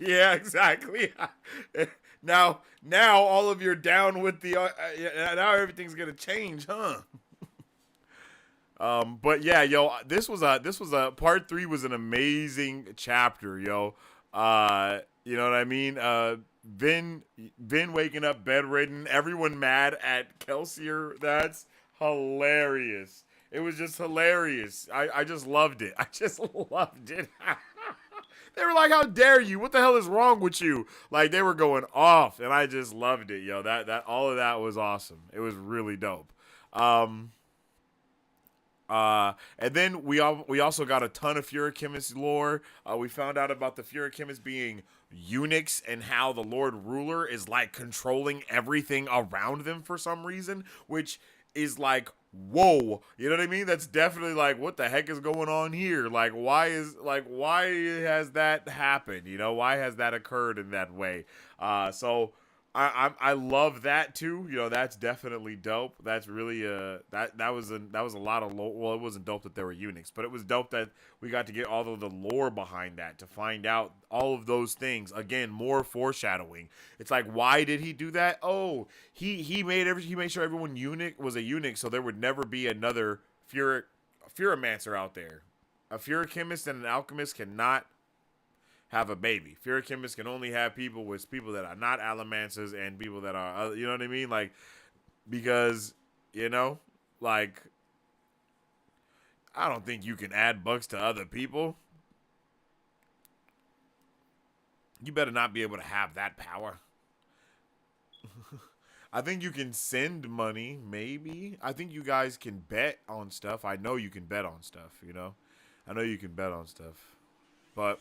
Yeah, exactly. Now all of you down with the now everything's gonna change, huh? But yeah, yo, this was a part 3 was an amazing chapter, yo. You know what I mean? Vin waking up bedridden, everyone mad at Kelsier. That's hilarious. It was just hilarious. I just loved it. I just loved it. They were like, how dare you? What the hell is wrong with you? Like, they were going off, and I just loved it, yo. That all of that was awesome. It was really dope. And then we also got a ton of Furychemist lore. We found out about the Furychemist being eunuchs and how the Lord Ruler is like controlling everything around them for some reason, which is like, whoa, you know what I mean? That's definitely like, what the heck is going on here? Like, why has that happened? You know, why has that occurred in that way? So I love that too. You know, that's definitely dope. That's really that was a lot of well, it wasn't dope that there were eunuchs, but it was dope that we got to get all of the lore behind that to find out all of those things. Again, more foreshadowing. It's like, why did he do that? Oh, he made sure everyone was a eunuch, so there would never be another Furomancer out there. A Furychemist and an alchemist cannot have a baby. Furychemists can only have people that are not allomancers and people that are, you know what I mean? Like, because, you know, like, I don't think you can add bucks to other people. You better not be able to have that power. I think you can send money, maybe. I think you guys can bet on stuff. I know you can bet on stuff, you know? I know you can bet on stuff. But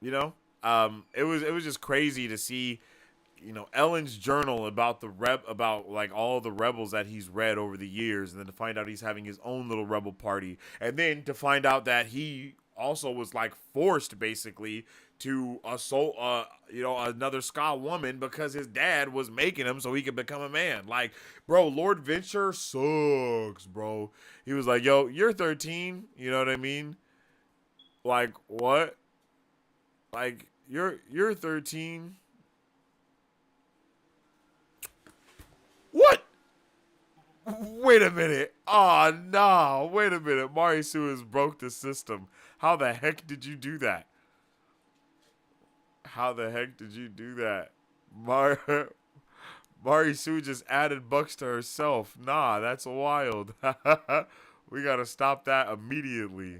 you know, it was just crazy to see, you know, Ellen's journal about about like all the rebels that he's read over the years, and then to find out he's having his own little rebel party, and then to find out that he also was like forced basically to assault you know, another Ska woman because his dad was making him so he could become a man. Like, bro, Lord Venture sucks, bro. He was like, yo, you're 13, you know what I mean? Like, what? Like, you're 13. What? Wait a minute. Oh, no. Wait a minute. Marisu has broke the system. How the heck did you do that? How the heck did you do that? Marisu just added bucks to herself. Nah, that's wild. We gotta stop that immediately.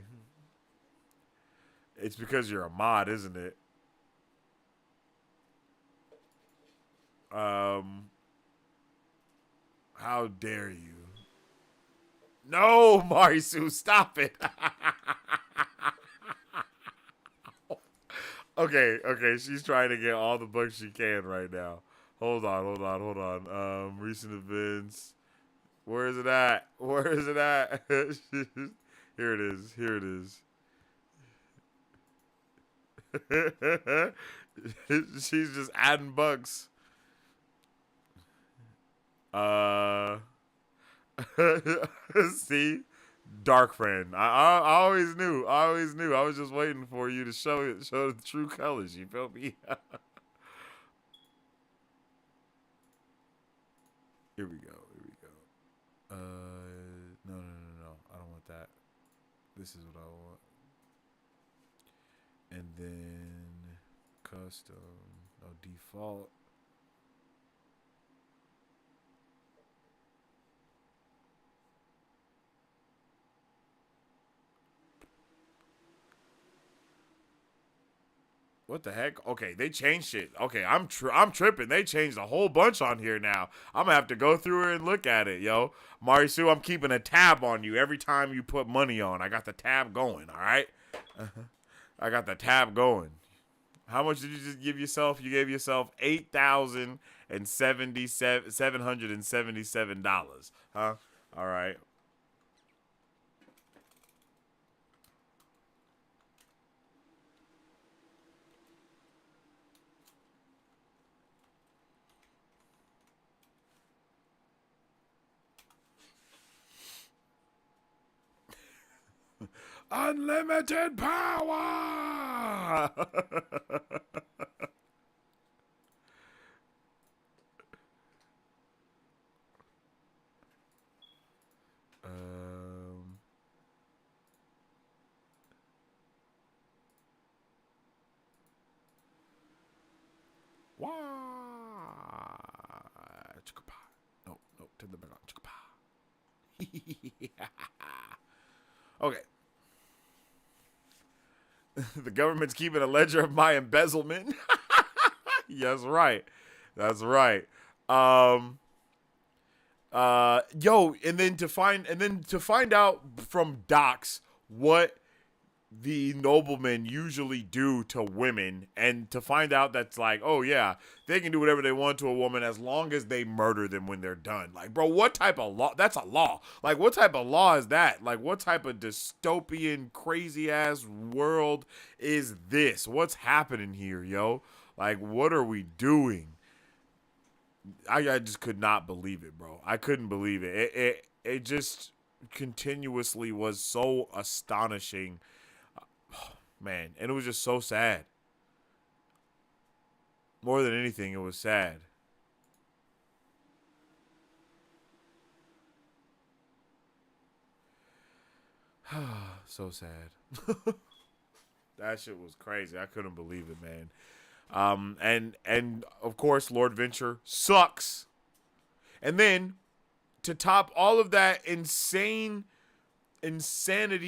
It's because you're a mod, isn't it? How dare you? No, Marisu, stop it. Okay, she's trying to get all the bucks she can right now. Hold on. Recent events. Where is it at? Where is it at? Here it is. She's just adding bucks. See? Dark friend. I always knew. I was just waiting for you to show the true colors. You feel me? Here we go. No. I don't want that. This is what I want. And then custom. No, default. What the heck? Okay, they changed it. Okay, I'm tripping. They changed a whole bunch on here now. I'm gonna have to go through it and look at it, yo. Marisu, I'm keeping a tab on you every time you put money on. I got the tab going, all right? I got the tab going. How much did you just give yourself? You gave yourself $8,777, huh? All right. Unlimited power. Wah. No, turn the back on. Okay. The government's keeping a ledger of my embezzlement. Yes, right. That's right. Yo, and then to find out from docs what the noblemen usually do to women, and to find out that's like, oh yeah, they can do whatever they want to a woman as long as they murder them when they're done. Like, bro, what type of law? That's a law. Like, what type of law is that? Like, what type of dystopian, crazy ass world is this? What's happening here, yo? Like, what are we doing? I just could not believe it, bro. I couldn't believe it. It just continuously was so astonishing. Man, and it was just so sad. More than anything, it was sad. So sad. That shit was crazy. I couldn't believe it, man. And of course, Lord Venture sucks. And then to top all of that insanity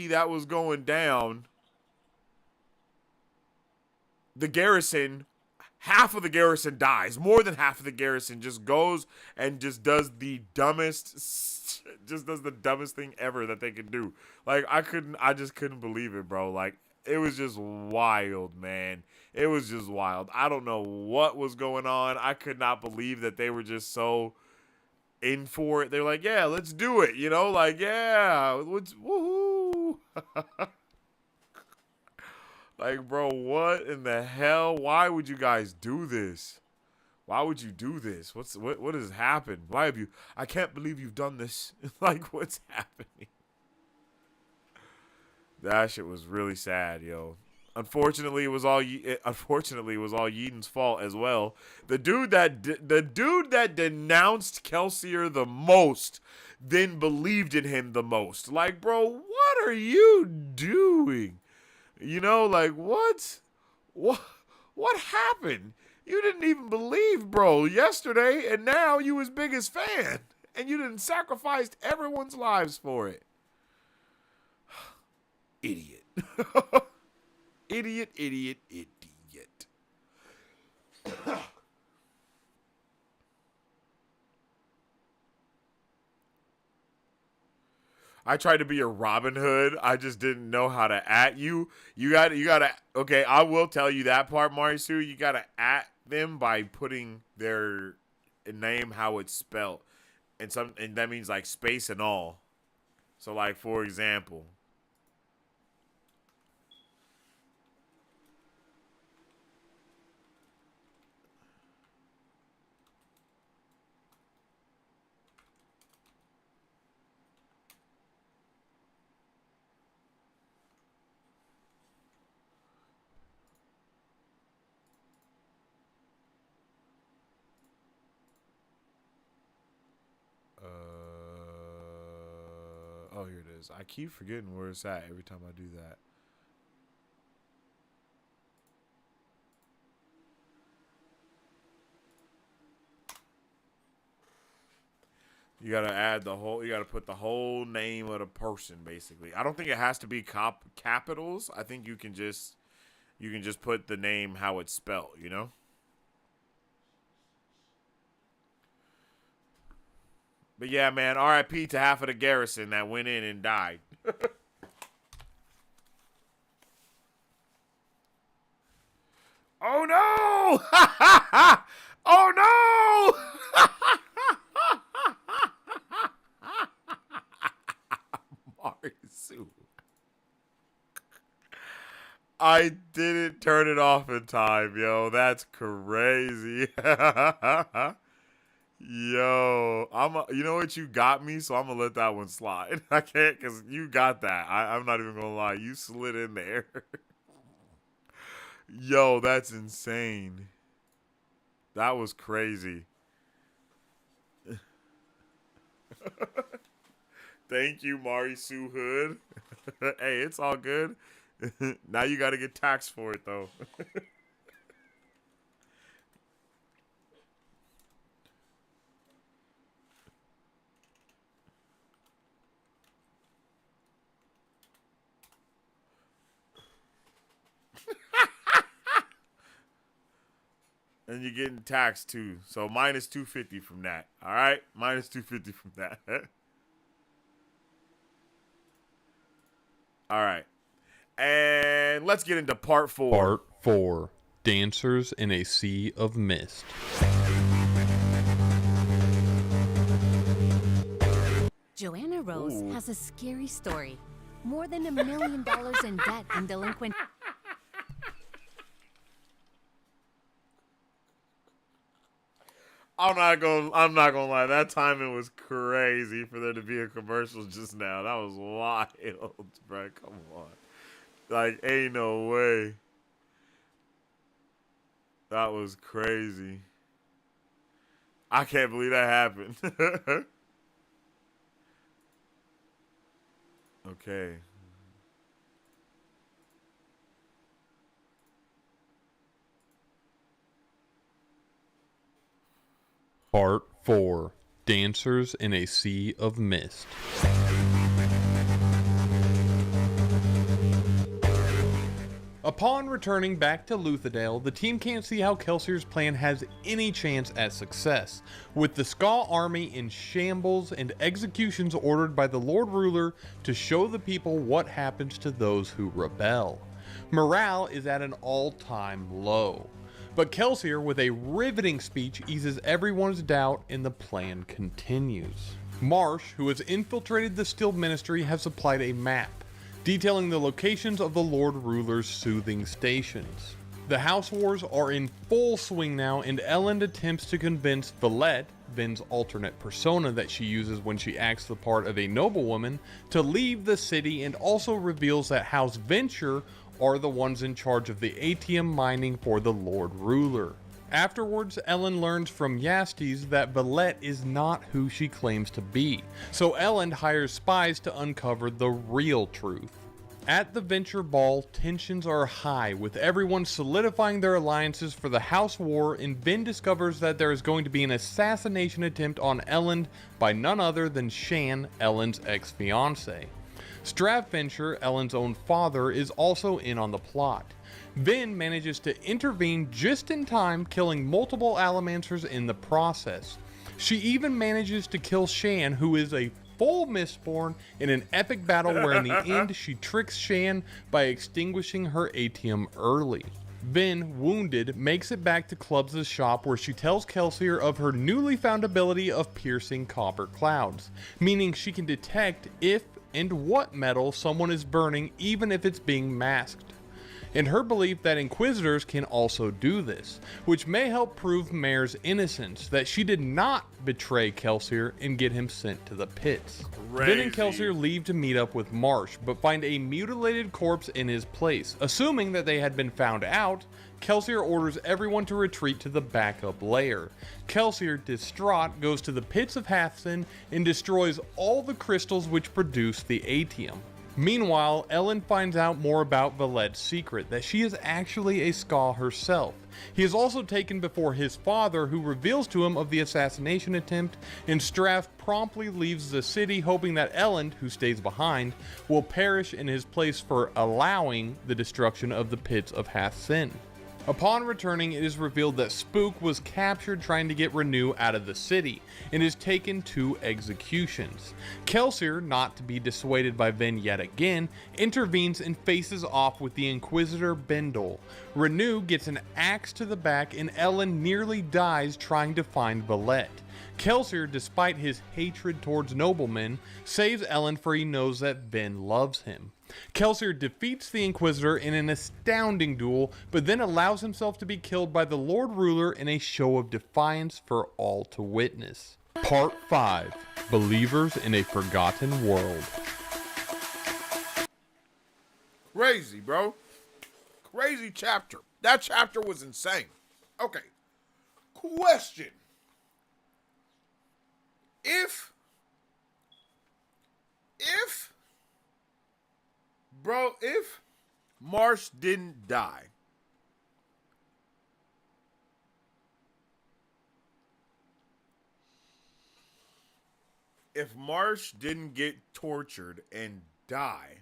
that was going down, the garrison, half of the garrison dies. More than half of the garrison just goes and just does the dumbest thing ever that they could do. Like, I just couldn't believe it, bro. Like, it was just wild, man. It was just wild. I don't know what was going on. I could not believe that they were just so in for it. They're like, yeah, let's do it. You know, like, yeah, woohoo. Like, bro, what in the hell? Why would you guys do this? Why would you do this? What has happened? Why have you? I can't believe you've done this. Like, what's happening? That shit was really sad, yo. Unfortunately, it was all Yeaton's fault as well. The dude that denounced Kelsier the most, then believed in him the most. Like, bro, what are you doing? You know, like, what happened? You didn't even believe, bro, yesterday, and now you his biggest fan, and you didn't sacrifice everyone's lives for it. Idiot. Idiot. I tried to be a Robin Hood. I just didn't know how to at you. You gotta. Okay, I will tell you that part, Marisu. You gotta at them by putting their name how it's spelled, and that means like space and all. So, like, for example. Oh, here it is. I keep forgetting where it's at every time I do that. You gotta you gotta put the whole name of the person, basically. I don't think it has to be capitals. I think you can just put the name how it's spelled, you know? But yeah, man, RIP to half of the garrison that went in and died. Oh no! Oh no! Marisu. I didn't turn it off in time, yo. That's crazy. Yo, you know what, you got me, so I'm gonna let that one slide. I can't, because you got that. I'm not even gonna lie. You slid in there. Yo, that's insane. That was crazy. Thank you, Marisu Hood. Hey, it's all good. Now you gotta get taxed for it, though. And you're getting taxed too. So minus 250 from that. All right? Minus 250 from that. All right. And let's get into part 4. Part 4. Dancers in a Sea of Mist. Joanna Rose has a scary story. More than $1 million in debt and delinquent. I'm not gonna lie. That timing was crazy for there to be a commercial just now. That was wild, bro. Come on, like, ain't no way. That was crazy. I can't believe that happened. Okay. Part 4. Dancers in a Sea of Mist. Upon returning back to Luthadale, the team can't see how Kelsier's plan has any chance at success, with the Ska army in shambles and executions ordered by the Lord Ruler to show the people what happens to those who rebel. Morale is at an all-time low, but Kelsier, with a riveting speech, eases everyone's doubt and the plan continues. Marsh, who has infiltrated the Still Ministry, has supplied a map detailing the locations of the Lord Ruler's soothing stations. The House Wars are in full swing now, and Ellen attempts to convince Valette, Vin's alternate persona that she uses when she acts the part of a noblewoman, to leave the city, and also reveals that House Venture are the ones in charge of the ATM mining for the Lord Ruler. Afterwards, Ellen learns from Yastes that Valette is not who she claims to be, so Ellen hires spies to uncover the real truth. At the Venture Ball, tensions are high, with everyone solidifying their alliances for the House War, and Vin discovers that there is going to be an assassination attempt on Ellen by none other than Shan, Ellen's ex-fiancé. Strav Venture, Ellen's own father, is also in on the plot. Vin manages to intervene just in time, killing multiple Allomancers in the process. She even manages to kill Shan, who is a full Mistborn, in an epic battle where in the end she tricks Shan by extinguishing her ATM early. Vin, wounded, makes it back to Clubs' shop where she tells Kelsier of her newly found ability of piercing copper clouds, meaning she can detect if and what metal someone is burning even if it's being masked. And her belief that Inquisitors can also do this, which may help prove Mare's innocence, that she did not betray Kelsier and get him sent to the pits. Vin and Kelsier leave to meet up with Marsh, but find a mutilated corpse in his place. Assuming that they had been found out, Kelsier orders everyone to retreat to the backup layer. Kelsier, distraught, goes to the pits of Hathsin and destroys all the crystals which produce the Atium. Meanwhile, Ellen finds out more about Valette's secret, that she is actually a Ska herself. He is also taken before his father, who reveals to him of the assassination attempt, and Straff promptly leaves the city, hoping that Ellen, who stays behind, will perish in his place for allowing the destruction of the pits of Hathsin. Upon returning, it is revealed that Spook was captured trying to get Renew out of the city, and is taken to executions. Kelsier, not to be dissuaded by Vin yet again, intervenes and faces off with the Inquisitor Bendel. Renew gets an axe to the back, and Ellen nearly dies trying to find Valette. Kelsier, despite his hatred towards noblemen, saves Ellen, for he knows that Vin loves him. Kelsier defeats the Inquisitor in an astounding duel, but then allows himself to be killed by the Lord Ruler in a show of defiance for all to witness. Part 5. Believers in a Forgotten World. Crazy, bro. Crazy chapter. That chapter was insane. Okay. Question. If Marsh didn't die, if Marsh didn't get tortured and die,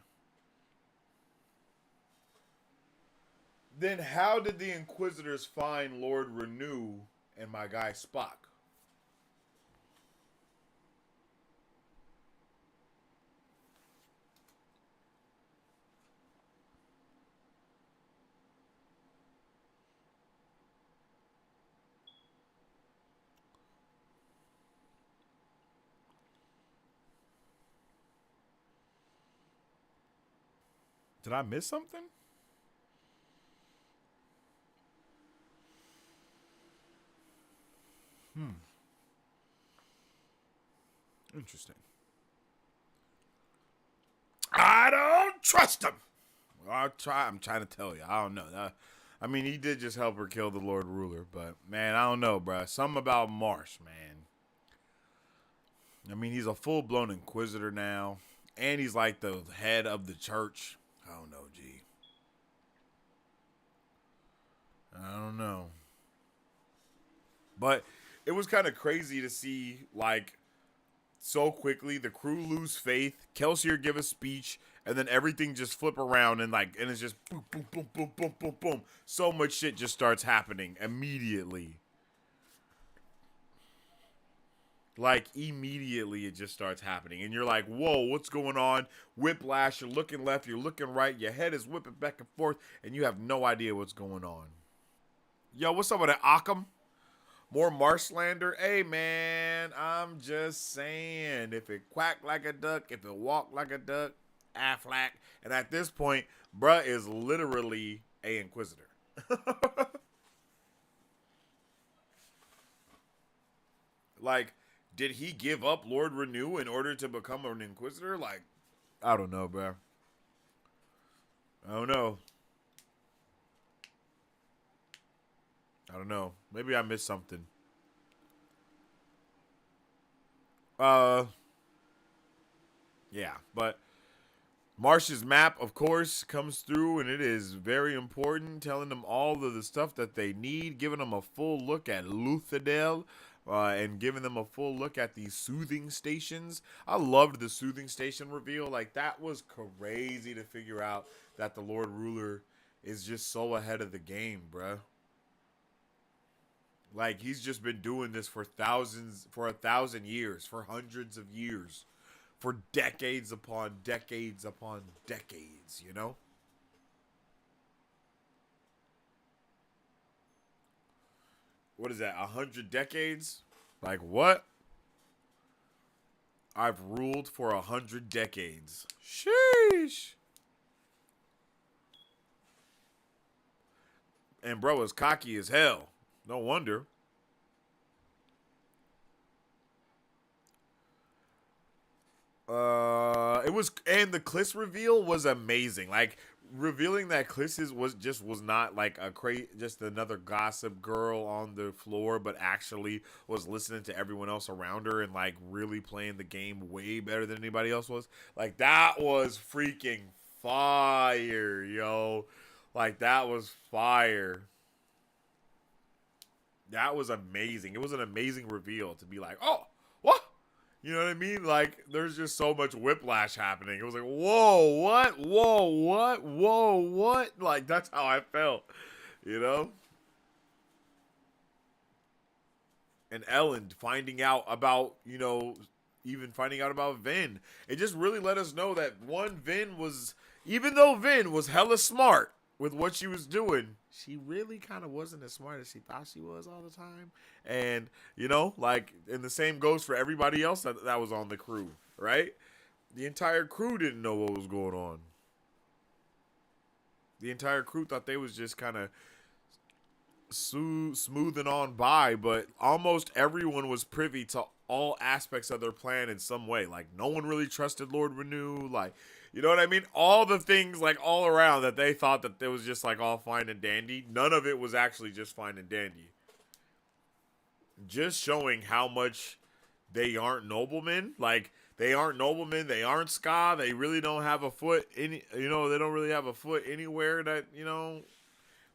then how did the Inquisitors find Lord Renew and my guy Spock? Did I miss something? Interesting. I don't trust him. I'm trying to tell you. I don't know. I mean, he did just help her kill the Lord Ruler, but man, I don't know, bro. Something about Marsh, man. I mean, he's a full-blown Inquisitor now, and he's like the head of the church. I don't know, G. I don't know. But it was kind of crazy to see, like, so quickly the crew lose faith, Kelsier give a speech, and then everything just flip around and it's just boom, boom, boom, boom, boom, boom, boom. So much shit just starts happening immediately. Like, immediately it just starts happening. And you're like, whoa, what's going on? Whiplash, you're looking left, you're looking right, your head is whipping back and forth, and you have no idea what's going on. Yo, what's up with that, Occam? More Marslander? Hey, man, I'm just saying. If it quack like a duck, if it walk like a duck, Affleck. And at this point, bruh is literally a Inquisitor. Like, did he give up Lord Renew in order to become an Inquisitor? Like, I don't know, bruh. I don't know. I don't know. Maybe I missed something. Yeah, but Marsh's map, of course, comes through, and it is very important, telling them all of the stuff that they need, giving them a full look at Luthadel, and giving them a full look at the soothing stations. I loved the soothing station reveal. Like, that was crazy to figure out that the Lord Ruler is just so ahead of the game, bruh. Like, he's just been doing this for 1,000 years, for hundreds of years, for decades upon decades upon decades, you know? What is that, 100 decades? Like, what? I've ruled for 100 decades. Sheesh. And bro is cocky as hell. No wonder. It was, and the Kliss reveal was amazing. Like, revealing that Kliss was not like just another gossip girl on the floor, but actually was listening to everyone else around her and like really playing the game way better than anybody else was. Like, that was freaking fire, yo. Like, that was fire. That was amazing. It was an amazing reveal to be like, oh, what? You know what I mean? Like, there's just so much whiplash happening. It was like, whoa, what? Whoa, what? Whoa, what? Like, that's how I felt, you know? And Ellen finding out about, you know, even finding out about Vin. It just really let us know that Vin was, even though Vin was hella smart with what she was doing, she really kind of wasn't as smart as she thought she was all the time. And, you know, like, and the same goes for everybody else that was on the crew, right? The entire crew didn't know what was going on. The entire crew thought they was just kind of smoothing on by, but almost everyone was privy to all aspects of their plan in some way. Like, no one really trusted Lord Renew. Like, you know what I mean? All the things, like, all around that they thought that it was just, like, all fine and dandy. None of it was actually just fine and dandy. Just showing how much they aren't noblemen. Like, they aren't noblemen. They aren't ska. They really don't have a foot they don't really have a foot anywhere that, you know.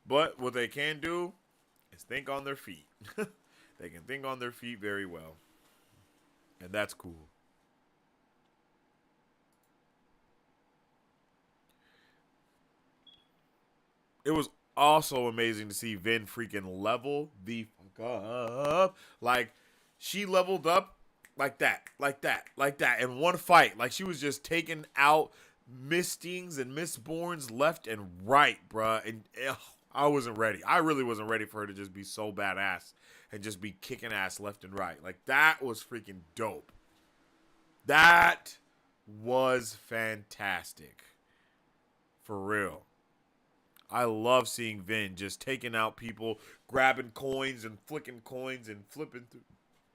But what they can do is think on their feet. They can think on their feet very well. And that's cool. It was also amazing to see Vin freaking level the fuck up. Like, she leveled up like that in one fight. Like, she was just taking out Mistings and Mistborns left and right, bruh. And I wasn't ready. I really wasn't ready for her to just be so badass and just be kicking ass left and right. Like, that was freaking dope. That was fantastic. For real. I love seeing Vin just taking out people, grabbing coins and flicking coins and flipping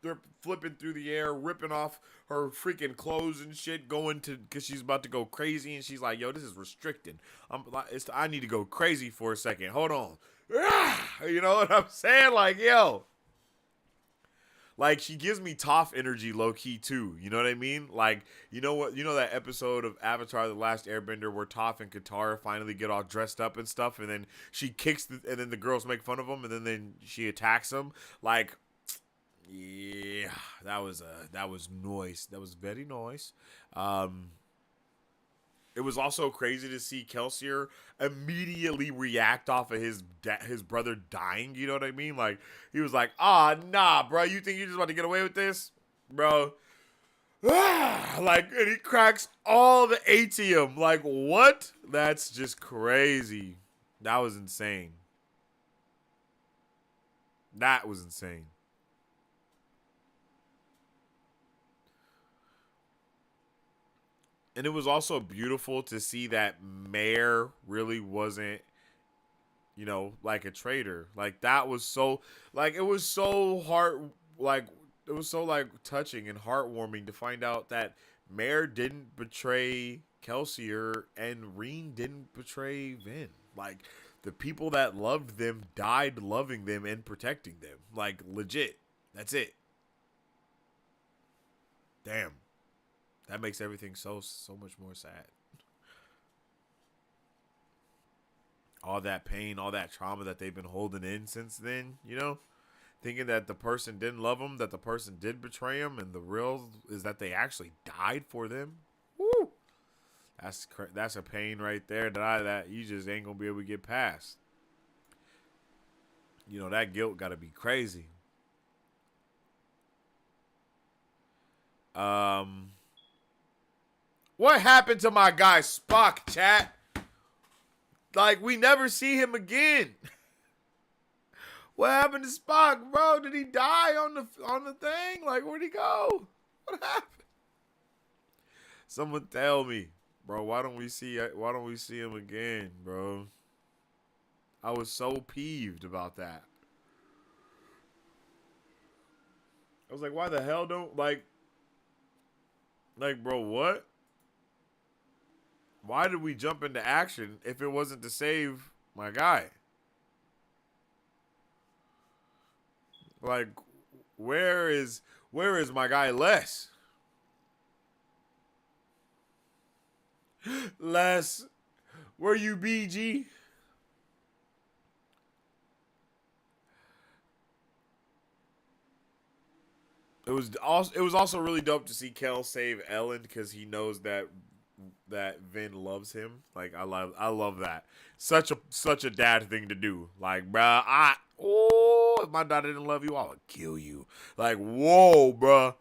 through the air, ripping off her freaking clothes and shit, because she's about to go crazy, and she's like, yo, this is restricted. I need to go crazy for a second. Hold on. You know what I'm saying? Like, yo. Like, she gives me Toph energy low-key, too. You know what I mean? Like, you know what? You know that episode of Avatar: The Last Airbender where Toph and Katara finally get all dressed up and stuff, and then she kicks, and then the girls make fun of them, and then she attacks them? Like, Yeah, that was noise. That was very nice. It was also crazy to see Kelsier immediately react off of his brother dying. You know what I mean? Like he was like, "Ah, nah, bro. You think you're just about to get away with this, bro?" Like, and he cracks all the ATM. Like, what? That's just crazy. That was insane. That was insane. And it was also beautiful to see that Mare really wasn't, like a traitor. Like that was so, like it was so like it was so like touching and heartwarming to find out that Mare didn't betray Kelsier and Reen didn't betray Vin. Like the people that loved them died loving them and protecting them. Like legit. That's it. Damn. That makes everything so much more sad. All that pain, all that trauma that they've been holding in since then, thinking that the person didn't love them, that the person did betray them, and the real is that they actually died for them. Woo! That's a pain right there that you just ain't gonna be able to get past. That guilt got to be crazy. What happened to my guy Spock, chat? Like, we never see him again. What happened to Spock, bro? Did he die on the thing? Like, where'd he go? What happened? Someone tell me, bro. Why don't we see him again, bro? I was so peeved about that. I was like, why the hell don't like, bro, what? Why did we jump into action if it wasn't to save my guy? Like, where is my guy Les? Les, where you be, G? It was also really dope to see Kel save Ellen because he knows that Vin loves him. Like I love that. Such a dad thing to do. Like, bruh, if my daughter didn't love you, I would kill you. Like, whoa, bruh.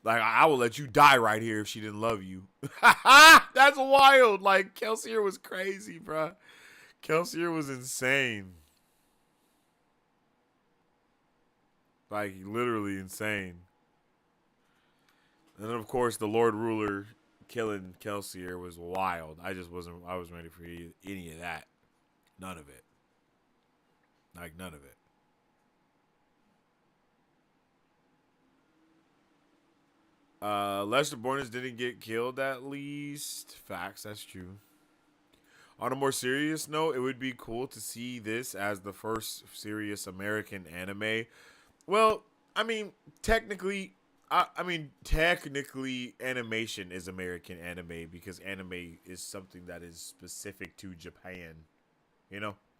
Like I will let you die right here if she didn't love you. That's wild. Like Kelsier was crazy, bruh. Kelsier was insane. Like literally insane. And then of course the Lord Ruler killing Kelsier was wild. I wasn't ready for any of that. None of it. Like none of it. Lester Bornes didn't get killed at least. Facts, that's true. On a more serious note, it would be cool to see this as the first serious American anime. Well, I mean, technically animation is American anime because anime is something that is specific to Japan.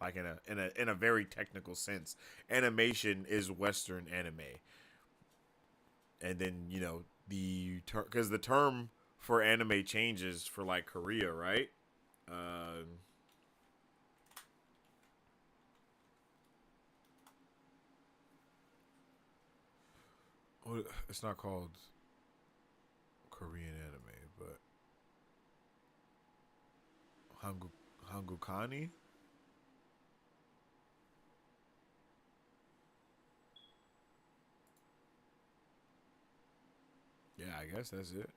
Like in a very technical sense, animation is Western anime. And then because the term for anime changes for like Korea, right? It's not called Korean anime, but Hangukani. Yeah, I guess that's it.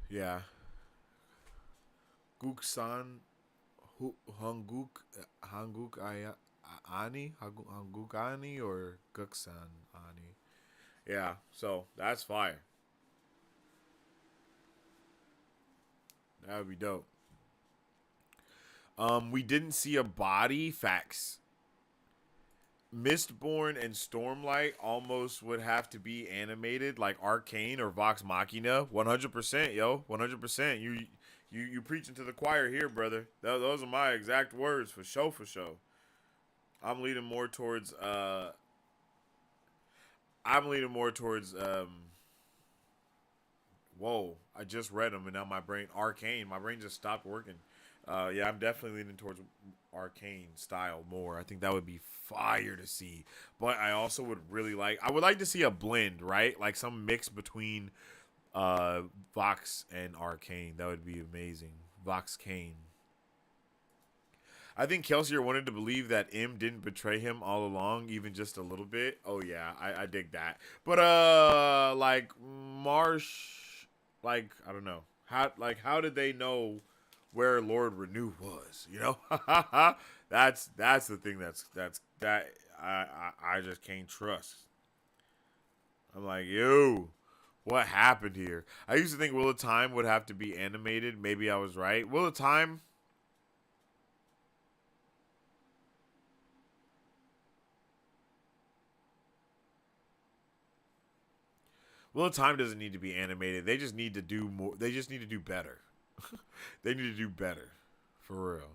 Yeah. Guksan Hanguk Ani or Guksan Ani. Yeah, so that's fire. That would be dope. We didn't see a body. Facts. Mistborn and Stormlight almost would have to be animated like Arcane or Vox Machina. 100%, yo. 100%. You preaching to the choir here, brother. Those are my exact words for show, for show. I'm leaning more towards whoa, I just read them and now my brain Arcane. My brain just stopped working. Yeah, I'm definitely leaning towards Arcane style more. I think that would be fire to see. But I also would really I would like to see a blend, right? Like some mix between Vox and Arcane. That would be amazing. Vox Kane. I think Kelsier wanted to believe that M didn't betray him all along, even just a little bit. Oh yeah, I dig that. But like Marsh, like I don't know how did they know where Lord Renew was? You know, that's the thing that I just can't trust. I'm like, yo, what happened here? I used to think Wheel of Time would have to be animated. Maybe I was right. Wheel of Time. Wheel of Time doesn't need to be animated. They just need to do more. They just need to do better. They need to do better. For real.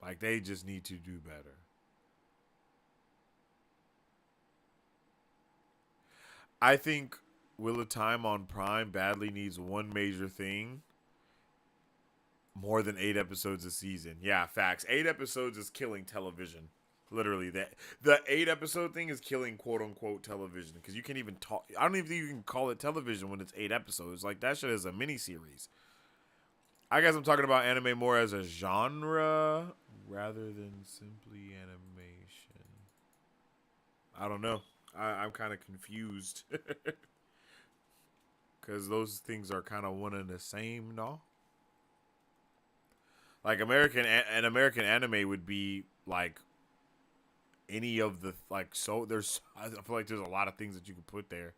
Like, they just need to do better. I think Wheel of Time on Prime badly needs one major thing. More than 8 episodes a season. Yeah, facts. 8 episodes is killing television. Literally, the 8 episode thing is killing quote unquote television because you can't even talk. I don't even think you can call it television when it's 8 episodes. Like that shit is a mini series. I guess I'm talking about anime more as a genre rather than simply animation. I don't know. I'm kind of confused because those things are kind of one and the same, no? Like American anime would be like any of the like so there's I feel like there's a lot of things that you could put there.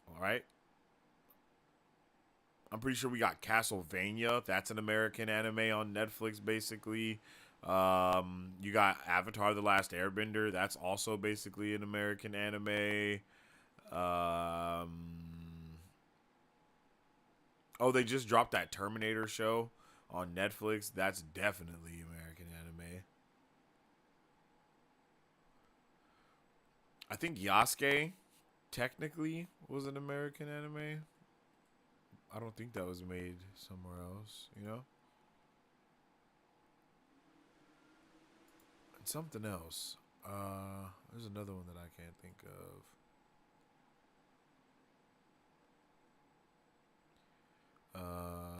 All right. I'm pretty sure we got Castlevania. That's an American anime on Netflix basically. You got Avatar The Last Airbender. That's also basically an American anime. Oh, they just dropped that Terminator show on Netflix. That's definitely American anime. I think Yasuke technically was an American anime. I don't think that was made somewhere else, you know? And something else. There's another one that I can't think of.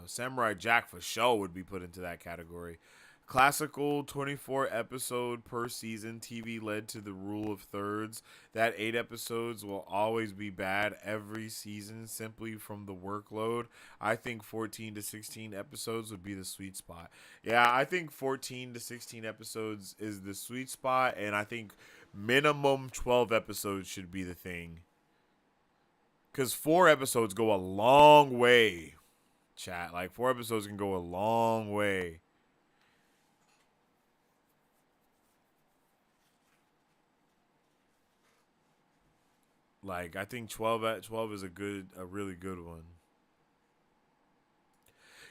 Samurai Jack for sure would be put into that category. Classical 24 episode per season TV led to the rule of thirds. That 8 episodes will always be bad every season simply from the workload. I think 14 to 16 episodes would be the sweet spot. Yeah, I think 14 to 16 episodes is the sweet spot, and I think minimum 12 episodes should be the thing. Because 4 episodes go a long way. Chat, like 4 episodes can go a long way. Like I think 12 is a really good one.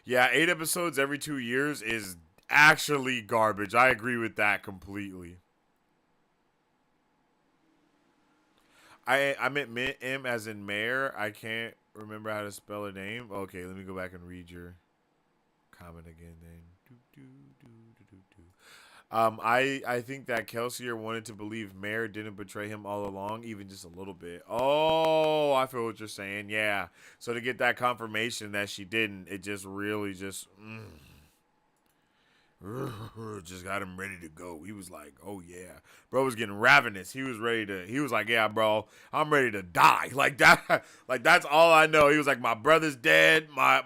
Yeah, 8 episodes every 2 years is actually garbage. I agree with that completely. I meant M as in mayor. I can't remember how to spell her name. Okay, let me go back and read your comment again then. I think that Kelsier wanted to believe Mare didn't betray him all along, even just a little bit. Oh, I feel what you're saying. Yeah. So to get that confirmation that she didn't, it just really just just got him ready to go. He was like, oh yeah. Bro was getting ravenous. He was like, yeah, bro, I'm ready to die. Like that, like that's all I know. He was like, my brother's dead. My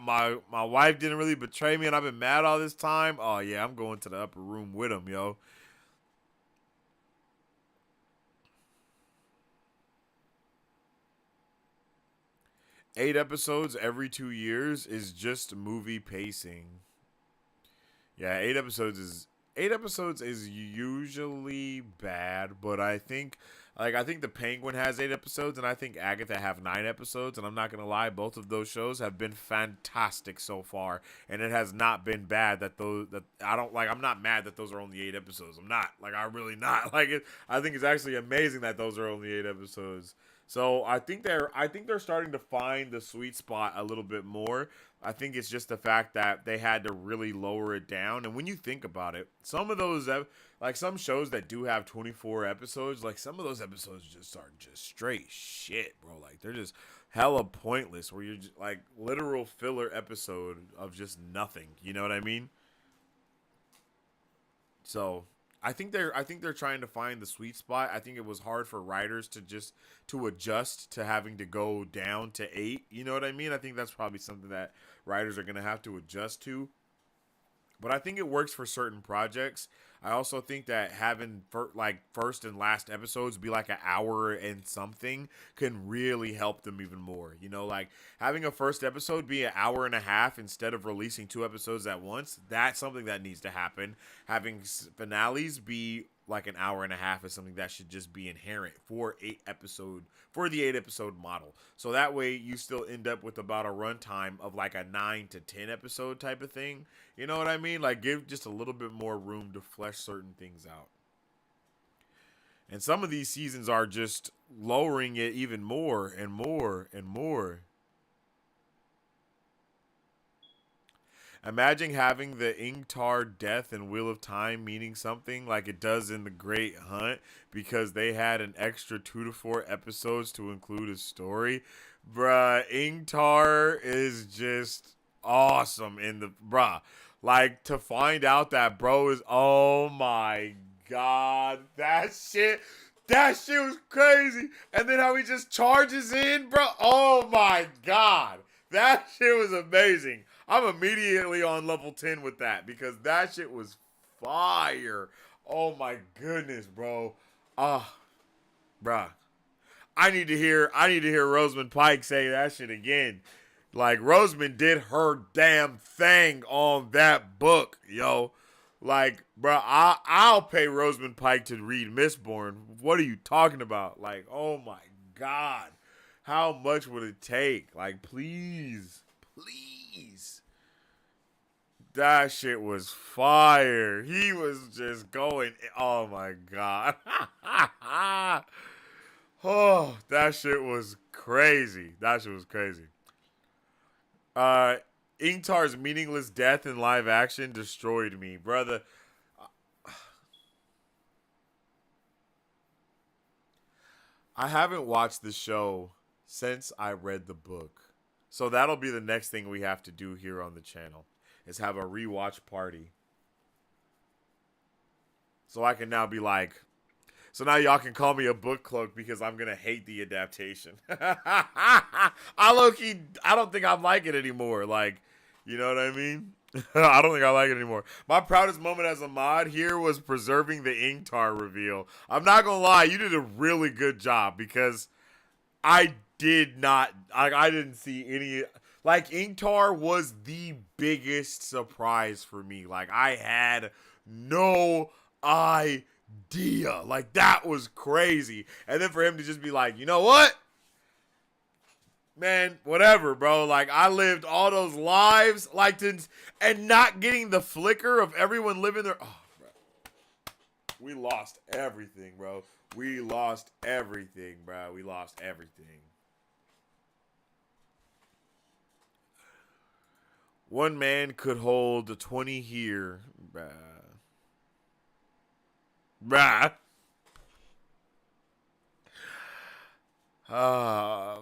wife didn't really betray me and I've been mad all this time. Oh yeah, I'm going to the upper room with him, yo. Eight episodes every 2 years is just movie pacing. Yeah, 8 8 episodes is usually bad, but I think the Penguin has 8 episodes, and I think Agatha have 9 episodes, and I'm not gonna lie, both of those shows have been fantastic so far, and it has not been bad I'm not mad that those are only 8 episodes. I'm not, I'm really not. I think it's actually amazing that those are only 8 episodes. So I think they're starting to find the sweet spot a little bit more. I think it's just the fact that they had to really lower it down. And when you think about it, some of those, some shows that do have 24 episodes, some of those episodes just are just straight shit, bro. They're just hella pointless, where you're just literal filler episode of just nothing. You know what I mean? So I think they're trying to find the sweet spot. I think it was hard for writers to adjust to having to go down to 8. You know what I mean? I think that's probably something that writers are gonna have to adjust to. But I think it works for certain projects. I also think that having first and last episodes be an hour and something can really help them even more. Having a first episode be an hour and a half instead of releasing 2 episodes at once, that's something that needs to happen. Having finales be an hour and a half is something that should just be inherent for the 8 episode model. So that way you still end up with about a runtime of a 9 to 10 episode type of thing. You know what I mean? Give just a little bit more room to flesh certain things out. And some of these seasons are just lowering it even more and more and more. Imagine having the Ingtar death in Wheel of Time meaning something like it does in The Great Hunt, because they had an extra 2 to 4 episodes to include a story. Bruh, Ingtar is just awesome in the... Bruh, to find out that bro is... Oh my god. That shit was crazy. And then how he just charges in, bro. Oh my god. That shit was amazing. I'm immediately on level 10 with that, because that shit was fire. Oh my goodness, bro. Bruh. I need to hear Rosamund Pike say that shit again. Rosamund did her damn thing on that book, yo. Bruh, I'll pay Rosamund Pike to read Mistborn. What are you talking about? Oh my god. How much would it take? Please. Please. That shit was fire. He was just going. Oh my god. Oh, that shit was crazy. Ingtar's meaningless death in live action destroyed me, brother. I haven't watched the show since I read the book. So that'll be the next thing we have to do here on the channel, is have a rewatch party. So I can now be so now y'all can call me a book cloak, because I'm going to hate the adaptation. I don't think I like it anymore. You know what I mean? I don't think I like it anymore. My proudest moment as a mod here was preserving the Ingtar reveal. I'm not going to lie, you did a really good job, because I didn't see any... Ingtar was the biggest surprise for me. I had no idea. That was crazy. And then for him to just be you know what? Man, whatever, bro. I lived all those lives, and not getting the flicker of everyone living their... Oh, bro. We lost everything, bro. We lost everything. One man could hold 20 here, bruh.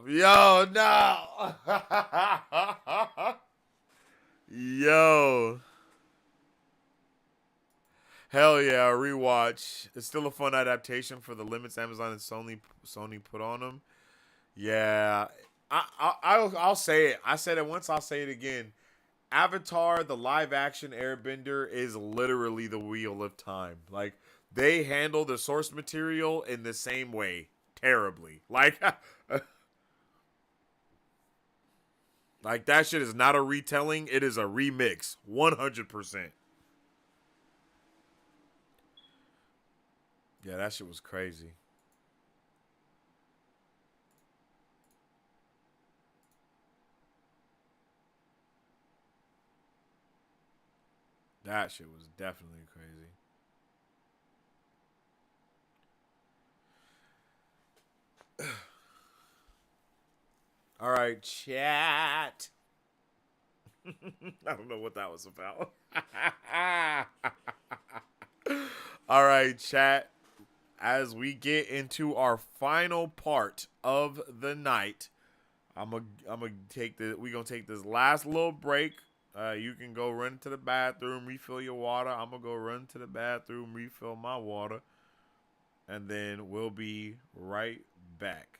Yo, no. Yo. Hell yeah, rewatch. It's still a fun adaptation for the limits Amazon and Sony put on them. Yeah. I'll say it. I said it once, I'll say it again. Avatar, the live action Airbender, is literally the Wheel of Time. They handle the source material in the same way. Terribly. That shit is not a retelling. It is a remix. 100%. Yeah, that shit was crazy. That shit was definitely crazy. All right, chat. I don't know what that was about. All right, chat. As we get into our final part of the night, I'm gonna take this last little break. You can go run to the bathroom, refill your water. I'm gonna go run to the bathroom, refill my water, and then we'll be right back.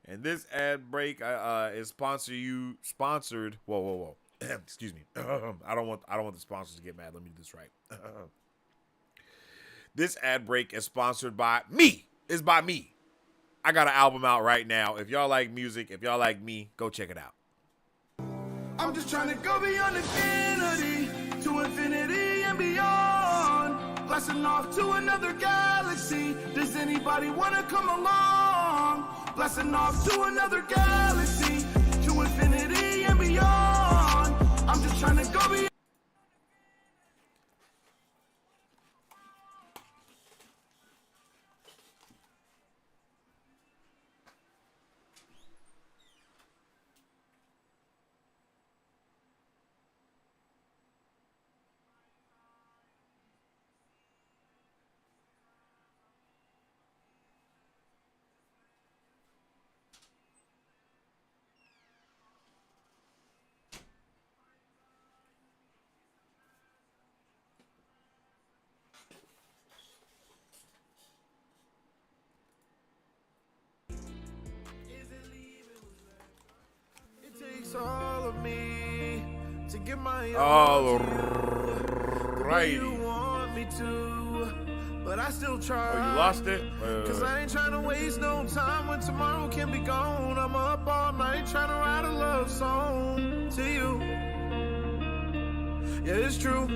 And this ad break is sponsored. Whoa. Excuse me. I don't want the sponsors to get mad. Let me do this right. This ad break is sponsored by me. It's by me. I got an album out right now. If y'all like music, if y'all like me, go check it out. I'm just trying to go beyond infinity to infinity and beyond. Blasting off to another galaxy. Does anybody want to come along? Blasting off to another galaxy to infinity and beyond. I'm just trying to go beyond. All of me to get my All righty. you want me to, but I still try. Oh, you lost it? Cause I ain't trying to waste no time when tomorrow can be gone. I'm up all night trying to write a love song to you. Yeah, it's true.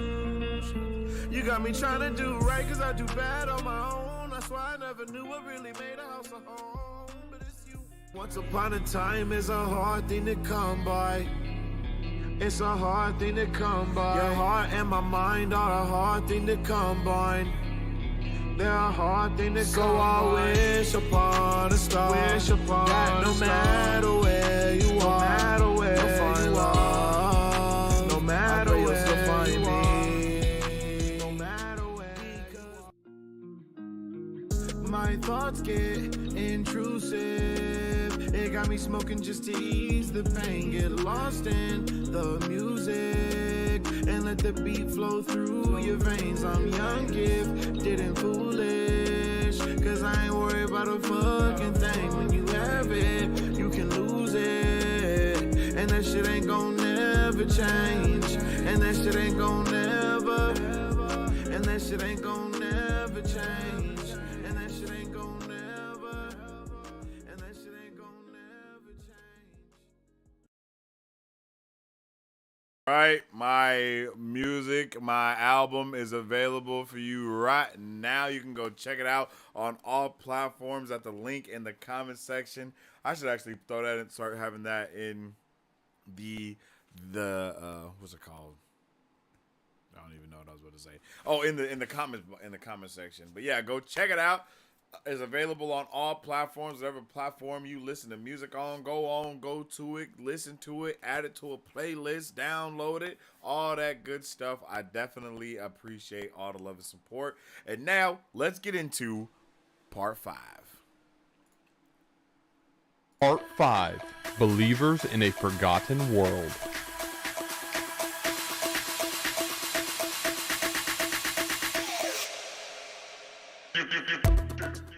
You got me trying to do right cause I do bad on my own. That's why I never knew what really made a house a home. But it's you. Once upon a time is a hard thing to come by. It's a hard thing to come by. Your heart and my mind are a hard thing to combine. They're a hard thing to come by. So I wish upon a star. Wish upon that no matter where you are, no matter where you are, no matter where you are, no matter where. My thoughts get intrusive. It got me smoking just to ease the pain. Get lost in the music and let the beat flow through your veins. I'm young, gifted and foolish, cause I ain't worried about a fucking thing. When you have it, you can lose it, and that shit ain't gon' never change. And that shit ain't gon' never, and that shit ain't gon' never change. And that shit ain't gon' never, and that shit ain't gon' never change. Right, my music, my album is available for you right now. You can go check it out on all platforms at the link in the comment section. I should actually throw that and start having that in the what's it called? I don't even know what I was about to say. Oh, in the comment section. But yeah, go check it out. It's available on all platforms. Whatever platform you listen to music on, go to it, listen to it, add it to a playlist, download it, all that good stuff. I definitely appreciate all the love and support. And now let's get into part 5. Part 5. Believers in a Forgotten World.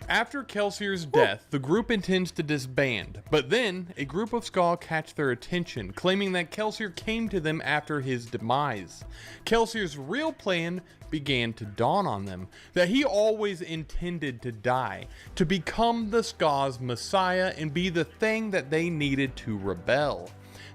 After Kelsier's death, the group intends to disband, but then a group of Skaal catch their attention, claiming that Kelsier came to them after his demise. Kelsier's real plan began to dawn on them, that he always intended to die, to become the Skaal's messiah and be the thing that they needed to rebel.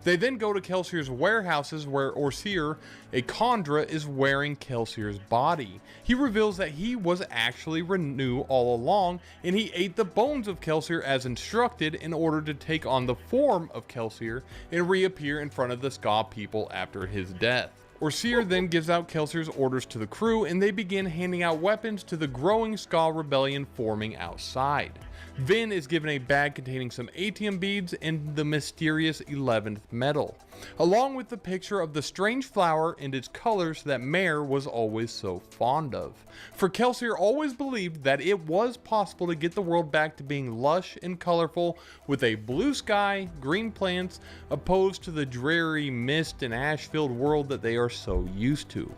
They then go to Kelsier's warehouses where Orsier, a Kandra, is wearing Kelsier's body. He reveals that he was actually Renew all along, and he ate the bones of Kelsier as instructed in order to take on the form of Kelsier and reappear in front of the Ska people after his death. Orsier then gives out Kelsier's orders to the crew, and they begin handing out weapons to the growing Ska rebellion forming outside. Vin is given a bag containing some atium beads and the mysterious 11th metal, along with the picture of the strange flower and its colors that Mare was always so fond of. For Kelsier always believed that it was possible to get the world back to being lush and colorful with a blue sky, green plants, opposed to the dreary mist and ash-filled world that they are so used to.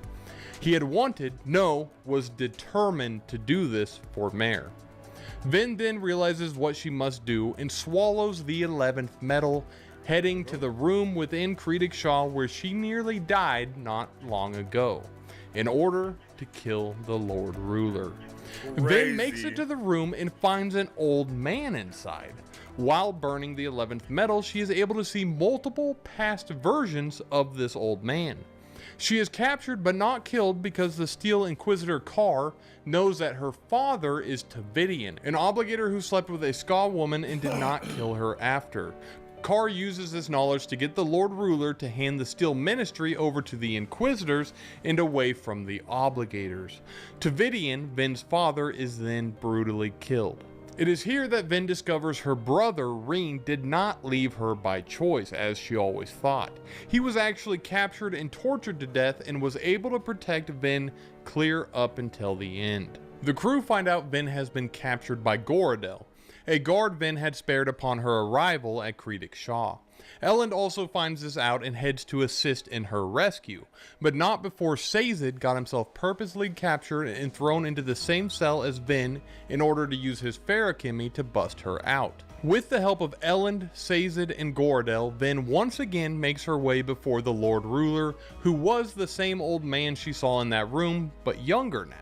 He had wanted, no, was determined to do this for Mare. Vin then realizes what she must do and swallows the 11th metal, heading to the room within Creedic Shaw where she nearly died not long ago, in order to kill the Lord Ruler. Vin makes it to the room and finds an old man inside. While burning the 11th metal, she is able to see multiple past versions of this old man. She is captured but not killed because the Steel Inquisitor Carr knows that her father is Tavidian, an obligator who slept with a Ska woman and did not kill her after. Carr uses this knowledge to get the Lord Ruler to hand the Steel Ministry over to the Inquisitors and away from the Obligators. Tavidian, Vin's father, is then brutally killed. It is here that Vin discovers her brother, Reen, did not leave her by choice, as she always thought. He was actually captured and tortured to death and was able to protect Vin clear up until the end. The crew find out Vin has been captured by Gorodel, a guard Vin had spared upon her arrival at Creedic Shaw. Elend also finds this out and heads to assist in her rescue, but not before Sazed got himself purposely captured and thrown into the same cell as Vin in order to use his Ferakimi to bust her out. With the help of Elend, Sazed, and Gorodel, Vin once again makes her way before the Lord Ruler, who was the same old man she saw in that room, but younger now.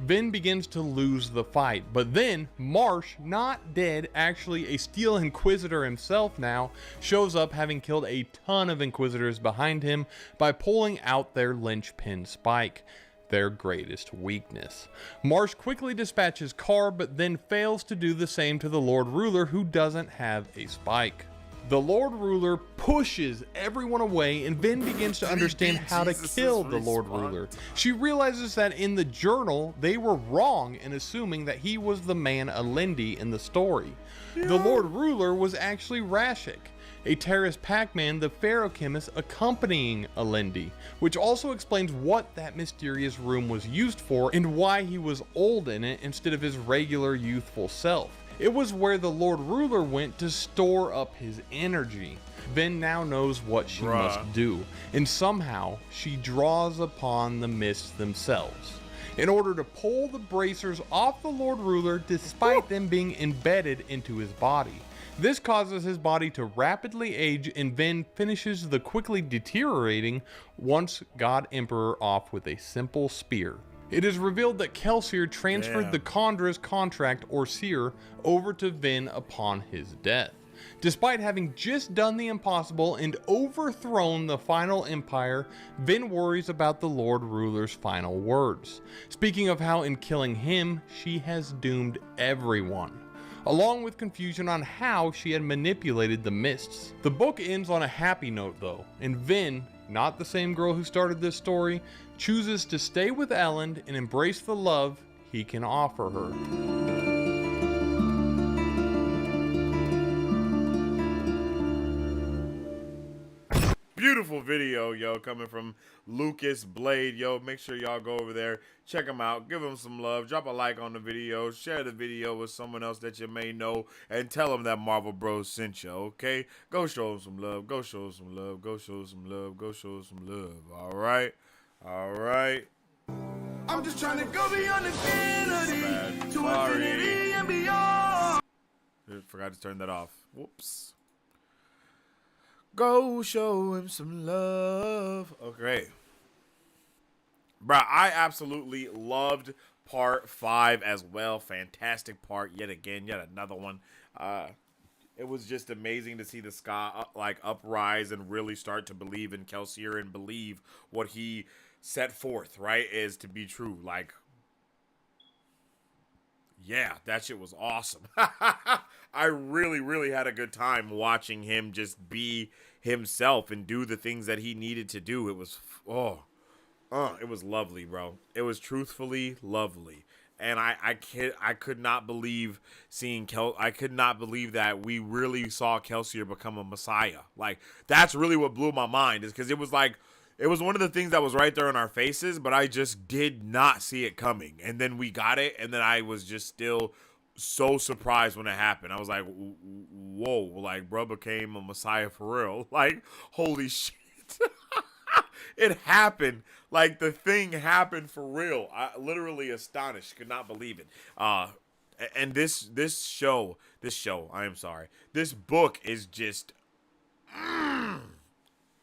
Vin begins to lose the fight, but then Marsh, not dead, actually a Steel Inquisitor himself now, shows up having killed a ton of Inquisitors behind him by pulling out their linchpin spike, their greatest weakness. Marsh quickly dispatches Carr, but then fails to do the same to the Lord Ruler, who doesn't have a spike. The Lord Ruler pushes everyone away, and Vin begins to understand how to kill the Lord Ruler. She realizes that in the journal, they were wrong in assuming that he was the man Alendi in the story. The Lord Ruler was actually Rashik, a Terrace Pac-Man, the Ferochemist accompanying Alendi, which also explains what that mysterious room was used for and why he was old in it instead of his regular youthful self. It was where the Lord Ruler went to store up his energy. Vin now knows what she must do, and somehow she draws upon the mists themselves in order to pull the bracers off the Lord Ruler despite them being embedded into his body. This causes his body to rapidly age, and Vin finishes the quickly deteriorating once God Emperor off with a simple spear. It is revealed that Kelsier transferred the Kondra's contract, Orsier, over to Vin upon his death. Despite having just done the impossible and overthrown the final empire, Vin worries about the Lord Ruler's final words, speaking of how in killing him, she has doomed everyone, along with confusion on how she had manipulated the mists. The book ends on a happy note though, and Vin, not the same girl who started this story, chooses to stay with Elend and embrace the love he can offer her. Beautiful video, yo, coming from Lucas Blade, yo. Make sure y'all go over there, check him out, give him some love, drop a like on the video, share the video with someone else that you may know, and tell them that Marvel Bros sent you, okay? Go show them some love, go show them some love, go show them some love, go show them some love, all right? All right. I'm just trying to go beyond infinity to infinity and beyond. Forgot to turn that off. Whoops. Go show him some love. Okay. Bruh, I absolutely loved part 5 as well. Fantastic part yet again. Yet another one. it was just amazing to see the Ska like uprise and really start to believe in Kelsier and believe what he set forth, right, is to be true. Like, yeah, that shit was awesome. I really, really had a good time watching him just be himself and do the things that he needed to do. It was, it was lovely, bro. It was truthfully lovely. And I could not believe I could not believe that we really saw Kelsier become a messiah. Like, that's really what blew my mind, is because it was like, it was one of the things that was right there in our faces, but I just did not see it coming. And then we got it, and then I was just still so surprised when it happened. I was like, whoa, like, bro became a messiah for real. Like, holy shit. It happened. Like, the thing happened for real. I literally astonished, could not believe it. And this book is just,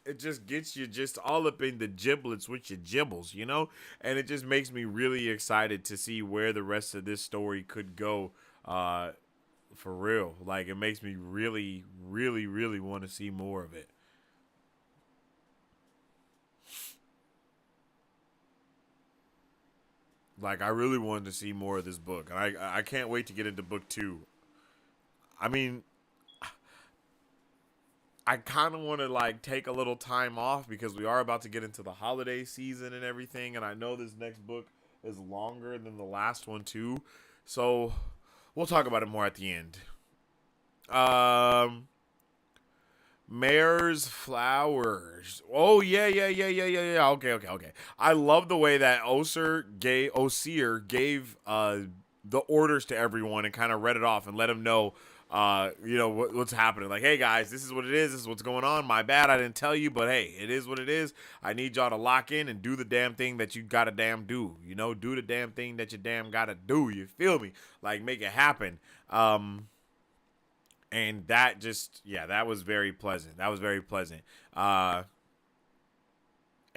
it just gets you just all up in the giblets with your gibbles, you know? And it just makes me really excited to see where the rest of this story could go, for real. Like, it makes me really, really, really want to see more of it. Like, I really wanted to see more of this book. And I can't wait to get into book 2. I mean, I kind of want to, like, take a little time off because we are about to get into the holiday season and everything. And I know this next book is longer than the last one, too. So, we'll talk about it more at the end. Mare's Flowers. Oh, yeah. Okay. I love the way that Oseer gave the orders to everyone and kind of read it off and let them know, what's happening. Like, hey, guys, this is what it is. This is what's going on. My bad, I didn't tell you, but hey, it is what it is. I need y'all to lock in and do the damn thing that you gotta damn do. You know, do the damn thing that you damn gotta do. You feel me? Like, make it happen. And that just, that was very pleasant.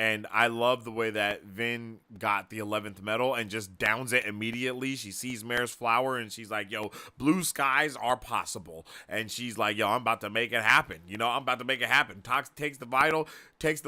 And I love the way that Vin got the 11th medal and just downs it immediately. She sees Mare's flower and she's like, yo, blue skies are possible. And she's like, yo, I'm about to make it happen. You know, I'm about to make it happen. Takes the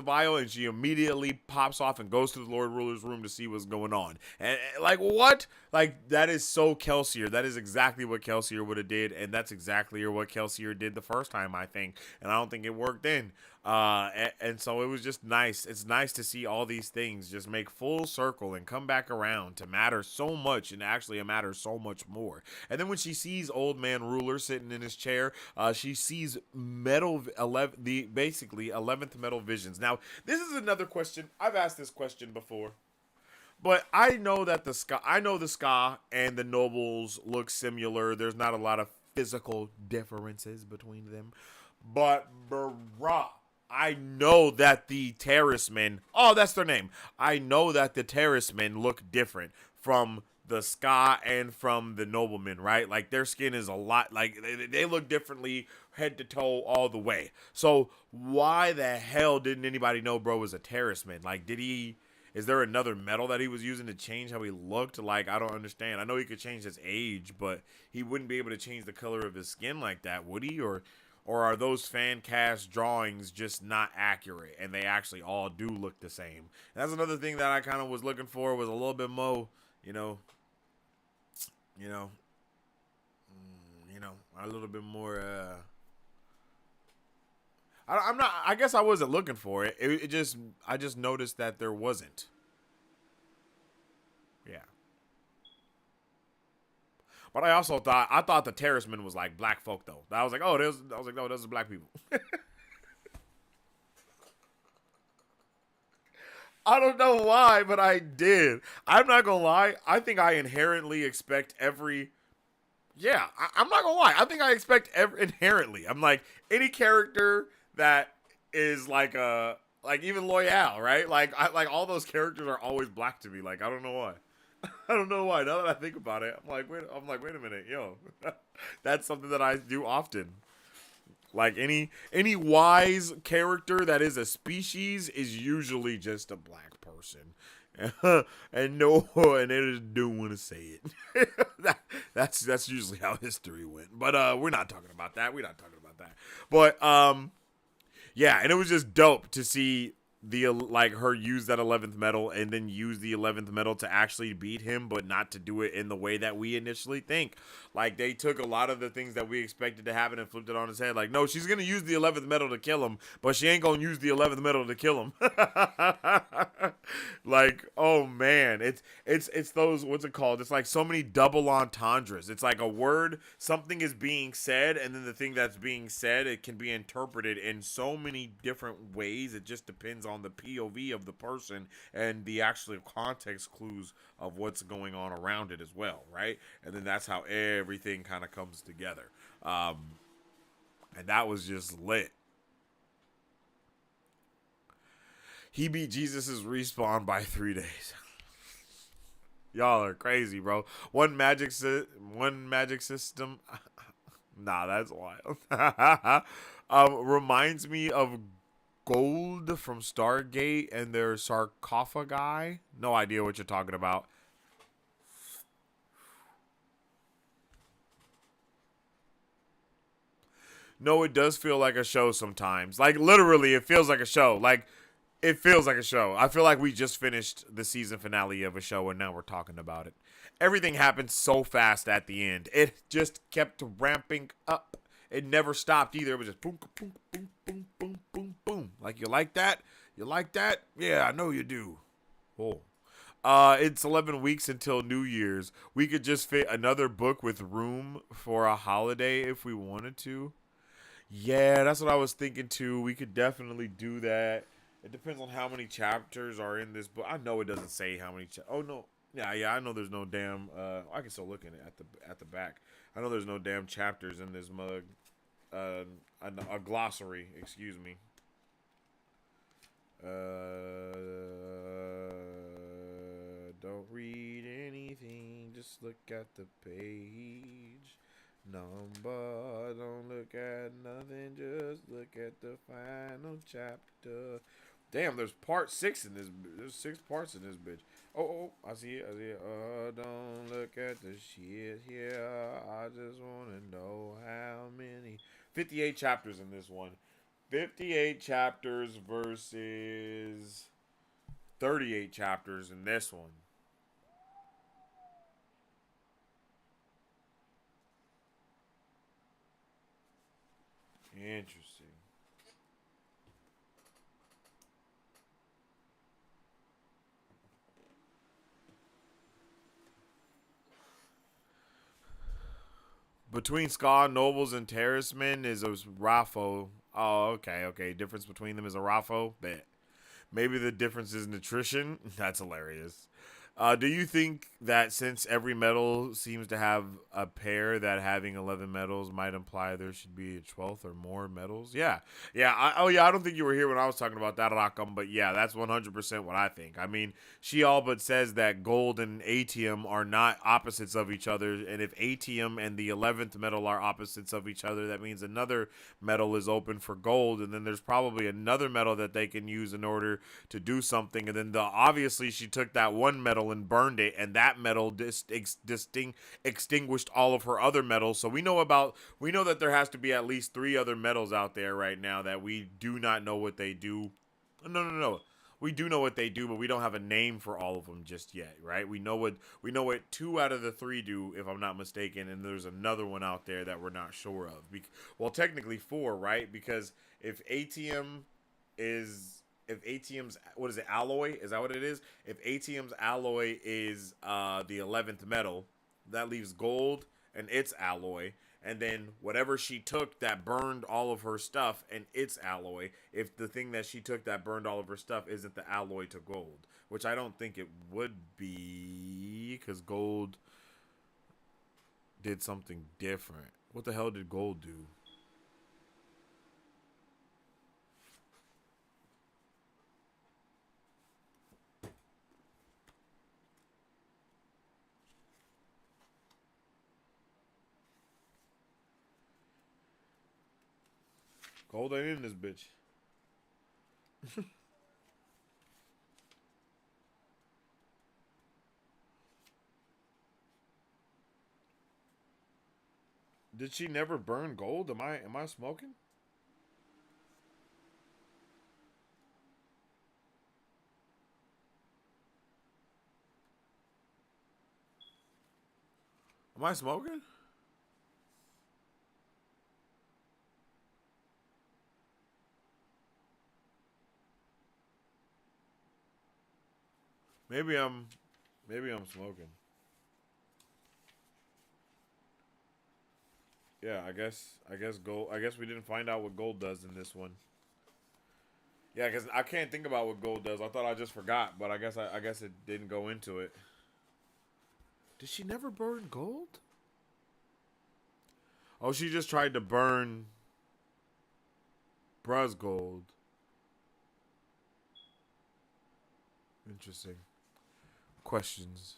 vial, and she immediately pops off and goes to the Lord Ruler's room to see what's going on. And like, what? Like, that is so Kelsier. That is exactly what Kelsier would have did. And that's exactly what Kelsier did the first time, I think. And I don't think it worked then. And so it was just nice. It's nice to see all these things just make full circle and come back around to matter so much, and actually it matters so much more. And then when she sees Old Man Ruler sitting in his chair, she sees basically 11th metal visions. Now, this is another question. I've asked this question before. But I know that the Ska and the nobles look similar. There's not a lot of physical differences between them. But bruh, I know that the Terracemen, that's their name. I know that the Terracemen look different from the Ska and from the noblemen, right? Like, their skin is a lot, like, they look differently head to toe all the way. So why the hell didn't anybody know bro was a Terraceman? Like, is there another metal that he was using to change how he looked? Like, I don't understand. I know he could change his age, but he wouldn't be able to change the color of his skin like that, would he? Or are those fan cast drawings just not accurate and they actually all do look the same? And that's another thing that I kind of was looking for, was a little bit more, a little bit more, I guess I wasn't looking for it. I just noticed that there wasn't. Yeah. But I also thought the Terracemen was like black folk though. I was like, no, those are black people. I don't know why, but I did. I'm not gonna lie. I think I inherently expect every. Yeah, I'm not gonna lie. I think I expect inherently. I'm like, any character that is like even Loyal, right? Like all those characters are always black to me. Like, I don't know why. I don't know why. Now that I think about it, I'm like, wait a minute, yo. That's something that I do often. Like, any wise character that is a species is usually just a black person. And they just don't want to say it. That's usually how history went. But we're not talking about that. We're not talking about that. But yeah, and it was just dope to see the like her use that 11th metal and then use the 11th metal to actually beat him, but not to do it in the way that we initially think. Like, they took a lot of the things that we expected to happen and flipped it on his head. Like, no, she's gonna use the 11th metal to kill him, but she ain't gonna use the 11th metal to kill him. Like, oh man, it's those, what's it called, it's like so many double entendres. It's like a word, something is being said, and then the thing that's being said, it can be interpreted in so many different ways. It just depends on the POV of the person and the actual context clues of what's going on around it as well, right? And then that's how everything kind of comes together. And that was just lit. He beat Jesus's respawn by 3 days. Y'all are crazy, bro. One magic system. Nah, that's wild. Reminds me of Gold from Stargate and their sarcophagi. No idea what you're talking about. No, it does feel like a show sometimes. Like, literally, it feels like a show. Like, it feels like a show. I feel like we just finished the season finale of a show and now we're talking about it. Everything happened so fast at the end. It just kept ramping up. It never stopped either. It was just boom, boom, boom, boom, boom, boom, boom. Like, you like that? You like that? Yeah, I know you do. Oh. It's 11 weeks until New Year's. We could just fit another book with room for a holiday if we wanted to. Yeah, that's what I was thinking too. We could definitely do that. It depends on how many chapters are in this book. I know it doesn't say how many. Oh no, yeah. I know there's no damn. I can still look at it at the back. I know there's no damn chapters in this mug. A glossary. Excuse me. Don't read anything. Just look at the page. Number, don't look at nothing, just look at the final chapter. Damn, there's part 6 in this. There's 6 parts in this bitch. Oh, I see it. Don't look at the shit here. I just want to know how many. 58 chapters in this one. 58 chapters versus 38 chapters in this one. Interesting. Between Ska Nobles and Terracemen is a Raffo. Oh, okay. Difference between them is a Raffo. Bet. Maybe the difference is nutrition. That's hilarious. Do you think that since every metal seems to have a pair, that having 11 metals might imply there should be a 12th or more metals? Yeah. I don't think you were here when I was talking about that, Rakam, but yeah, that's 100% what I think. I mean, she all but says that gold and atium are not opposites of each other, and if atium and the 11th metal are opposites of each other, that means another metal is open for gold, and then there's probably another metal that they can use in order to do something, and then obviously she took that one metal and burned it, and that metal extinguished all of her other metals. So we know that there has to be at least 3 other metals out there right now that we do not know what they do. No. We do know what they do, but we don't have a name for all of them just yet, right? We know what 2 out of the 3 do, if I'm not mistaken, and there's another one out there that we're not sure of. Well, technically 4, right? Because if atium's, what is it, alloy? Is that what it is? If atium's alloy is the 11th metal, that leaves gold and its alloy. And then whatever she took that burned all of her stuff and its alloy, if the thing that she took that burned all of her stuff isn't the alloy to gold, which I don't think it would be, because gold did something different. What the hell did gold do? Gold ain't in this bitch. Did she never burn gold? Am I smoking? Am I smoking? Maybe I'm smoking. Yeah, I guess gold. I guess we didn't find out what gold does in this one. Yeah, because I can't think about what gold does. I thought I just forgot, but I guess it didn't go into it. Did she never burn gold? Oh, she just tried to burn Bruh's gold. Interesting. Questions.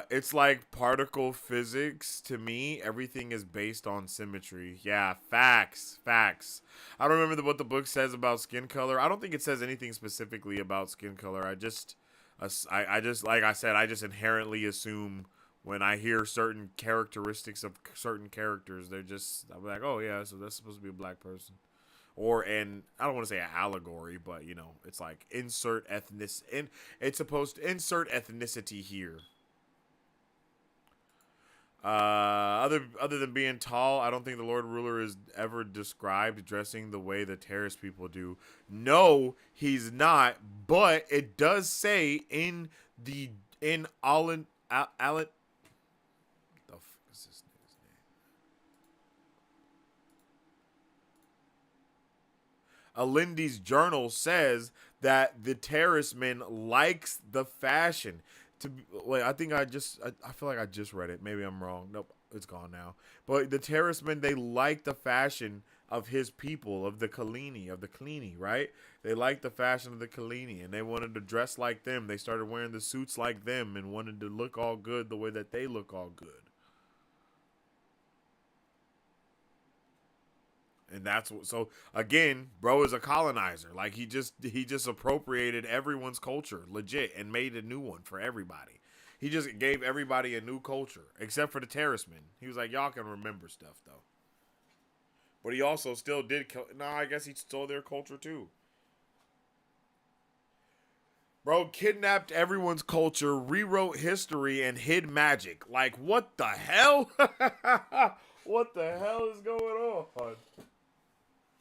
It's like particle physics to me. Everything is based on symmetry. Yeah, facts. I don't remember what the book says about skin color. I don't think it says anything specifically about skin color. I just like I said, I just inherently assume when I hear certain characteristics of certain characters, I'm like, oh yeah, so that's supposed to be a black person. And I don't want to say an allegory, but it's like it's supposed to insert ethnicity here. Other than being tall, I don't think the Lord Ruler is ever described dressing the way the Terrace people do. No, he's not. But it does say in Alan, the fuck is this nigga's name? Alindi's journal says that the Terraceman likes the fashion. Wait, I feel like I just read it. Maybe I'm wrong. Nope, it's gone now. But the Terracemen, they like the fashion of his people, of the Kalini, right? They like the fashion of the Kalini, and they wanted to dress like them. They started wearing the suits like them and wanted to look all good the way that they look all good. And so again, bro is a colonizer. Like he just appropriated everyone's culture, legit, and made a new one for everybody. He just gave everybody a new culture, except for the Terracemen. He was like, y'all can remember stuff though. But he also still did. I guess he stole their culture too. Bro kidnapped everyone's culture, rewrote history, and hid magic. Like, what the hell? What the hell is going on?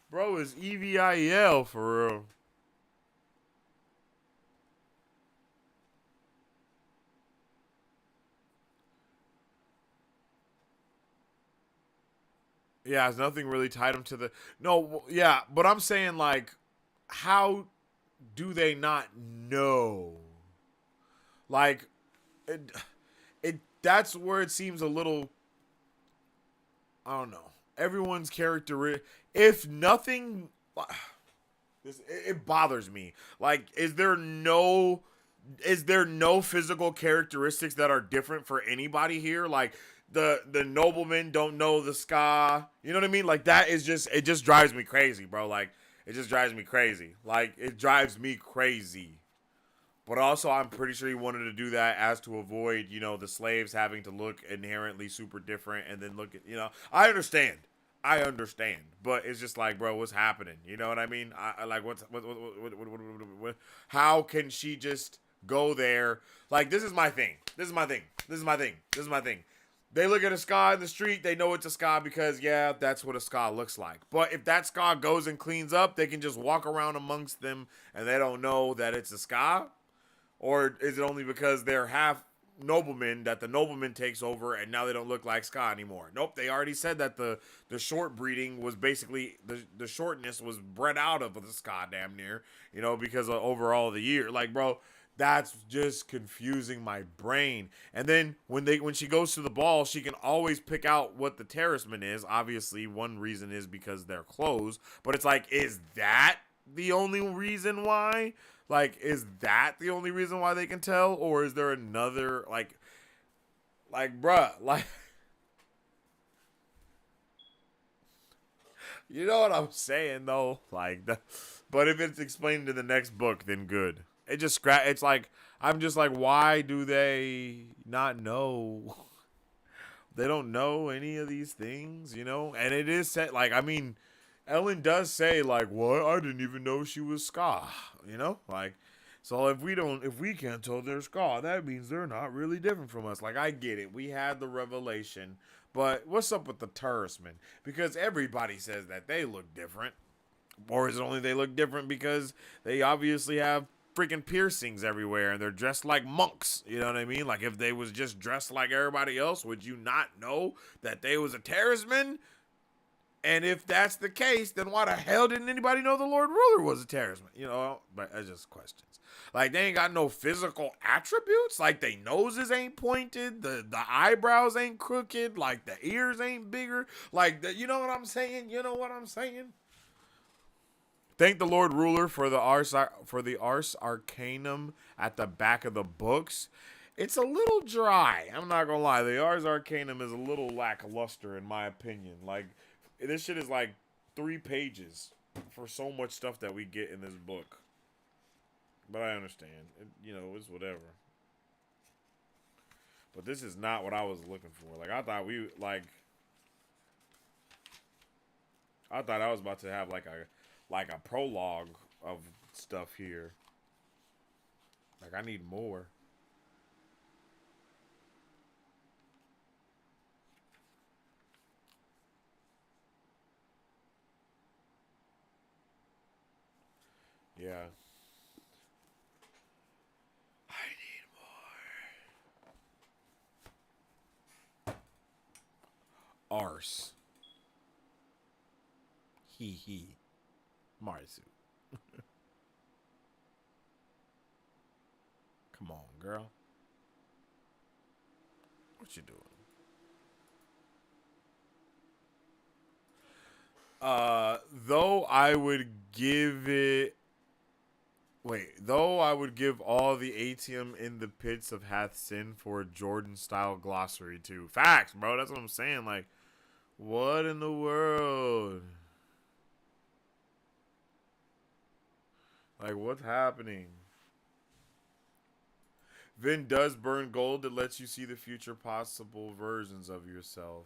Bro is EVIL for real. Yeah, it's nothing really tied him to the... No, yeah, but I'm saying, like, how do they not know? Like, that's where it seems a little... I don't know. Everyone's character... If nothing... It bothers me. Like, is there no physical characteristics that are different for anybody here? Like, the noblemen don't know the ska. You know what I mean? Like, it just drives me crazy, bro. Like, it just drives me crazy. Like, it drives me crazy. But also, I'm pretty sure he wanted to do that as to avoid, the slaves having to look inherently super different and then look at, I understand. But it's just like, bro, what's happening? You know what I mean? I like, what, how can she just go there? Like, this is my thing. They look at a ska in the street, they know it's a ska because, yeah, that's what a ska looks like. But if that ska goes and cleans up, they can just walk around amongst them and they don't know that it's a ska? Or is it only because they're half noblemen that the nobleman takes over and now they don't look like ska anymore? Nope, they already said that the short breeding was basically, the shortness was bred out of the ska damn near, because of overall the year. Like, bro, that's just confusing my brain. And then when she goes to the ball, she can always pick out what the Terraceman is. Obviously, one reason is because they're clothes. But it's like, is that the only reason why? Like, is that the only reason why they can tell? Or is there another, like, bruh, like, you know what I'm saying, though? Like, but if it's explained in the next book, then good. it's like, I'm just like, why do they not know? They don't know any of these things, you know? And it is set, like, I mean, Ellen does say, like, what? I didn't even know she was Ska, you know? Like, so if we can't tell they're Ska, that means they're not really different from us. Like, I get it. We had the revelation, but what's up with the Terracemen? Because everybody says that they look different. Or is it only they look different because they obviously have freaking piercings everywhere and they're dressed like monks? You know what I mean? Like, if they was just dressed like everybody else, would you not know that they was a terrorisman? And if that's the case, then why the hell didn't anybody know the Lord Ruler was a terrorisman? You know, but that's just questions. Like, they ain't got no physical attributes. Like, their noses ain't pointed, the eyebrows ain't crooked, like the ears ain't bigger. Like, you know what I'm saying? You know what I'm saying? Thank the Lord Ruler for the Ars Arcanum at the back of the books. It's a little dry. I'm not gonna lie. The Ars Arcanum is a little lackluster in my opinion. Like, this shit is like 3 pages for so much stuff that we get in this book. But I understand. You know, it's whatever. But this is not what I was looking for. Like, I thought I was about to have like a prologue of stuff here. Like, I need more. Yeah. I need more. Arse. He. Marisu. Come on, girl. What you doing? Though I would give all the ATM in the pits of hath sin for a Jordan style glossary too. Facts, bro. That's what I'm saying. Like, what in the world? Like, what's happening? Vin does burn gold that lets you see the future possible versions of yourself.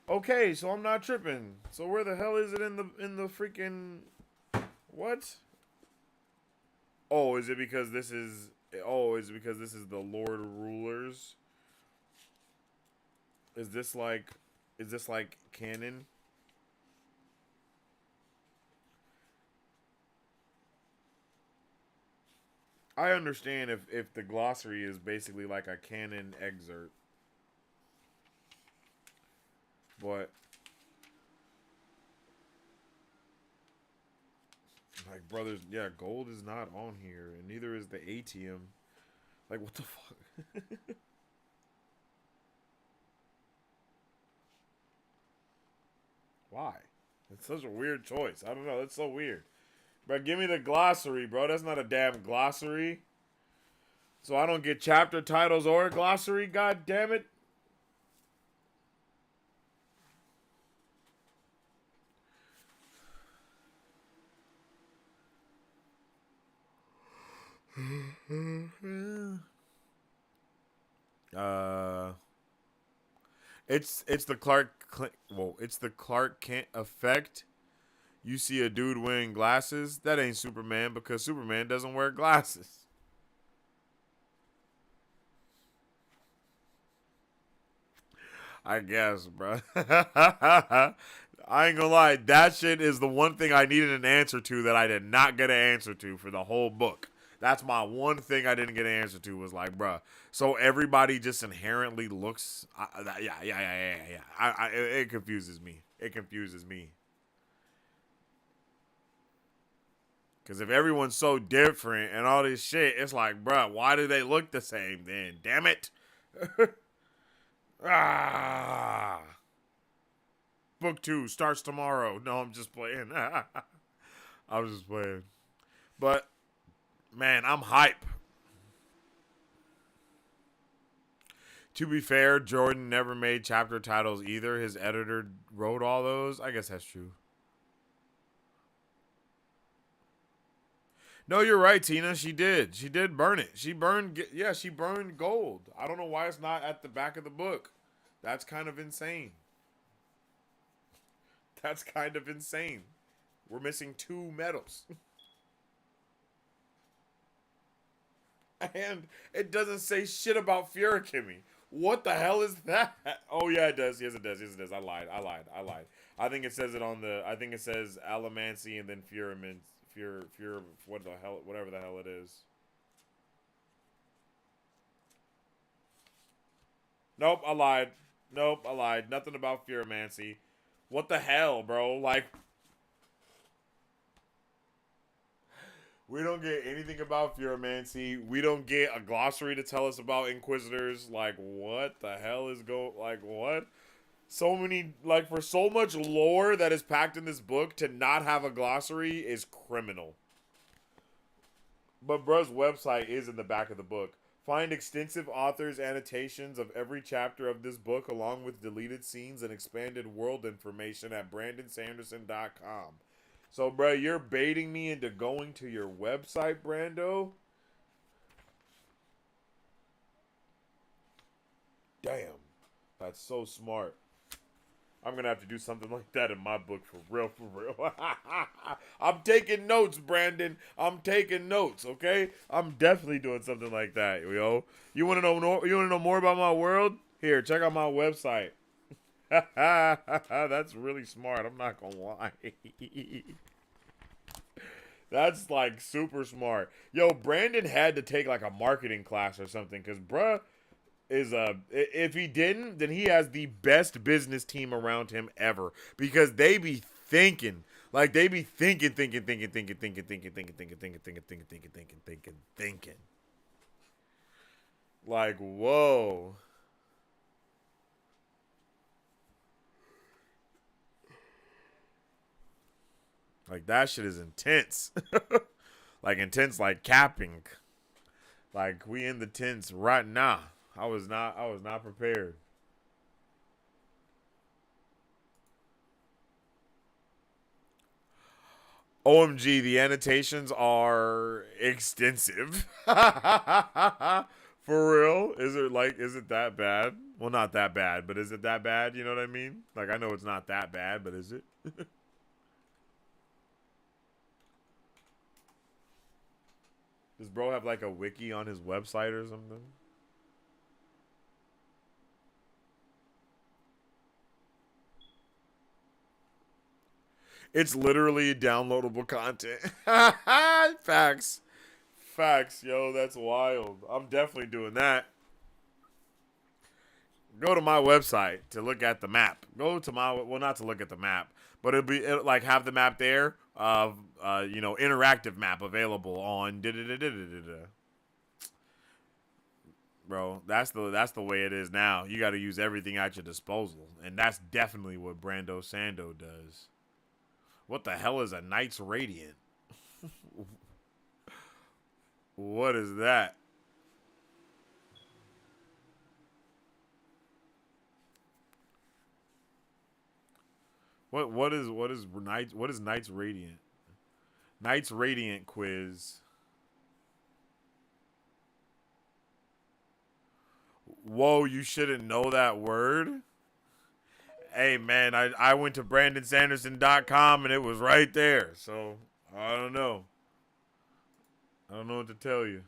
Okay, so I'm not tripping. So where the hell is it in the freaking what? Oh, is it because this is the Lord Rulers? Is this like canon? I understand if the glossary is basically like a canon excerpt. But like, brothers, yeah, gold is not on here, and neither is the ATM. Like, what the fuck? Why? It's such a weird choice. I don't know. It's so weird. But give me the glossary, bro. That's not a damn glossary. So I don't get chapter titles or a glossary. God damn it. It's the Clark Kent effect. You see a dude wearing glasses, that ain't Superman because Superman doesn't wear glasses. I guess, bro. I ain't gonna lie, that shit is the one thing I needed an answer to that I did not get an answer to for the whole book. That's my one thing I didn't get an answer to was like, bruh, so everybody just inherently looks, yeah. It confuses me. It confuses me. Because if everyone's so different and all this shit, it's like, bruh, why do they look the same then? Damn it. Book 2 starts tomorrow. No, I'm just playing. I was just playing. But, man, I'm hype. To be fair, Jordan never made chapter titles either. His editor wrote all those. I guess that's true. No, you're right, Tina. She did. She did burn it. She burned. Yeah, she burned gold. I don't know why it's not at the back of the book. That's kind of insane. That's kind of insane. We're missing 2 medals. And it doesn't say shit about Furakimi. What the hell is that? Oh yeah, it does. Yes, it does. Yes, it does. I lied. I think it says it on the. I think it says Alamancy and then Furamin. What the hell? Whatever the hell it is. Nope, I lied. Nope, I lied. Nothing about Furomancy. What the hell, bro? Like, we don't get anything about Furomancy. We don't get a glossary to tell us about Inquisitors. Like, what the hell is like, what? So many, like, for so much lore that is packed in this book, to not have a glossary is criminal. But bruh's website is in the back of the book. Find extensive author's annotations of every chapter of this book, along with deleted scenes and expanded world information at BrandonSanderson.com. So, bruh, you're baiting me into going to your website, Brando? Damn. That's so smart. I'm going to have to do something like that in my book for real, for real. I'm taking notes, Brandon. I'm taking notes, okay? I'm definitely doing something like that, yo. You want to know more? You want to know more about my world? Here, check out my website. That's really smart. I'm not going to lie. That's like super smart. Yo, Brandon had to take like a marketing class or something, because bruh is if he didn't, then he has the best business team around him ever, because they be thinking, like they be thinking like, whoa. Like, that shit is intense. Like, intense, like capping. Like, we in the tents right now. I was not prepared. OMG, the annotations are extensive. For real? Is it that bad? Well, not that bad, but is it that bad? You know what I mean? Like, I know it's not that bad, but is it? Does bro have like a wiki on his website or something? It's literally downloadable content. Facts. Facts, yo, that's wild. I'm definitely doing that. Go to my website to look at the map. Go to my, well, not to look at the map, but it'll like have the map there of, interactive map available on Bro, that's the way it is now. You got to use everything at your disposal, and that's definitely what Brando Sando does. What the hell is a Knight's Radiant? What is that? What is Knight's Radiant? Knight's Radiant quiz. Whoa, you shouldn't know that word? Hey, man, I went to BrandonSanderson.com and it was right there. So, I don't know. I don't know what to tell you.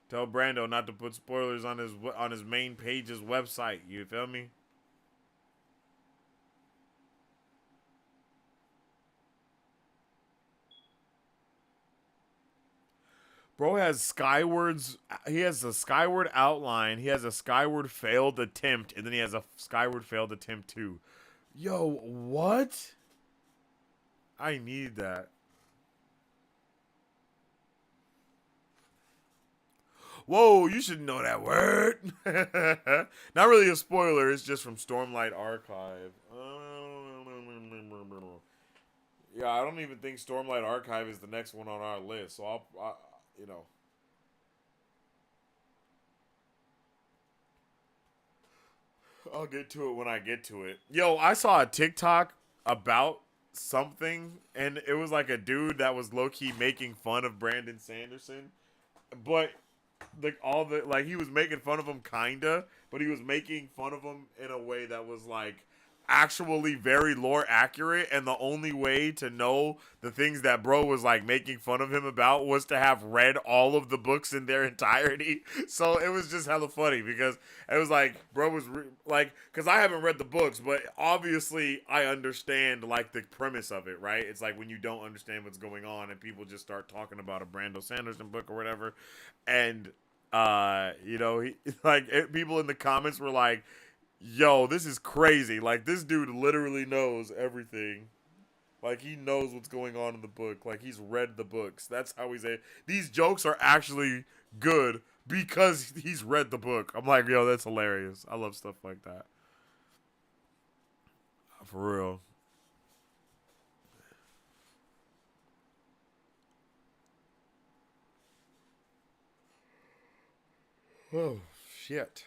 Tell Brando not to put spoilers on his main page's website. You feel me? Bro has Skywards. He has a Skyward outline. He has a Skyward failed attempt, and then he has a Skyward failed attempt too. Yo, what? I need that. Whoa, you should know that word. Not really a spoiler. It's just from Stormlight Archive. Yeah, I don't even think Stormlight Archive is the next one on our list. So I'll get to it when I get to it. Yo, I saw a TikTok about something, and it was like a dude that was low-key making fun of Brandon Sanderson, but he was making fun of him kinda, but he was making fun of him in a way that was like actually very lore accurate, and the only way to know the things that bro was like making fun of him about was to have read all of the books in their entirety. So it was just hella funny because it was like bro was like, because I haven't read the books, but obviously I understand like the premise of it, right? It's like when you don't understand what's going on and people just start talking about a Brandon Sanderson book or whatever, and people in the comments were like, yo, this is crazy. Like, this dude literally knows everything. Like, he knows what's going on in the book. Like, he's read the books. That's how he's a. These jokes are actually good because he's read the book. I'm like, yo, that's hilarious. I love stuff like that. For real. Oh, shit.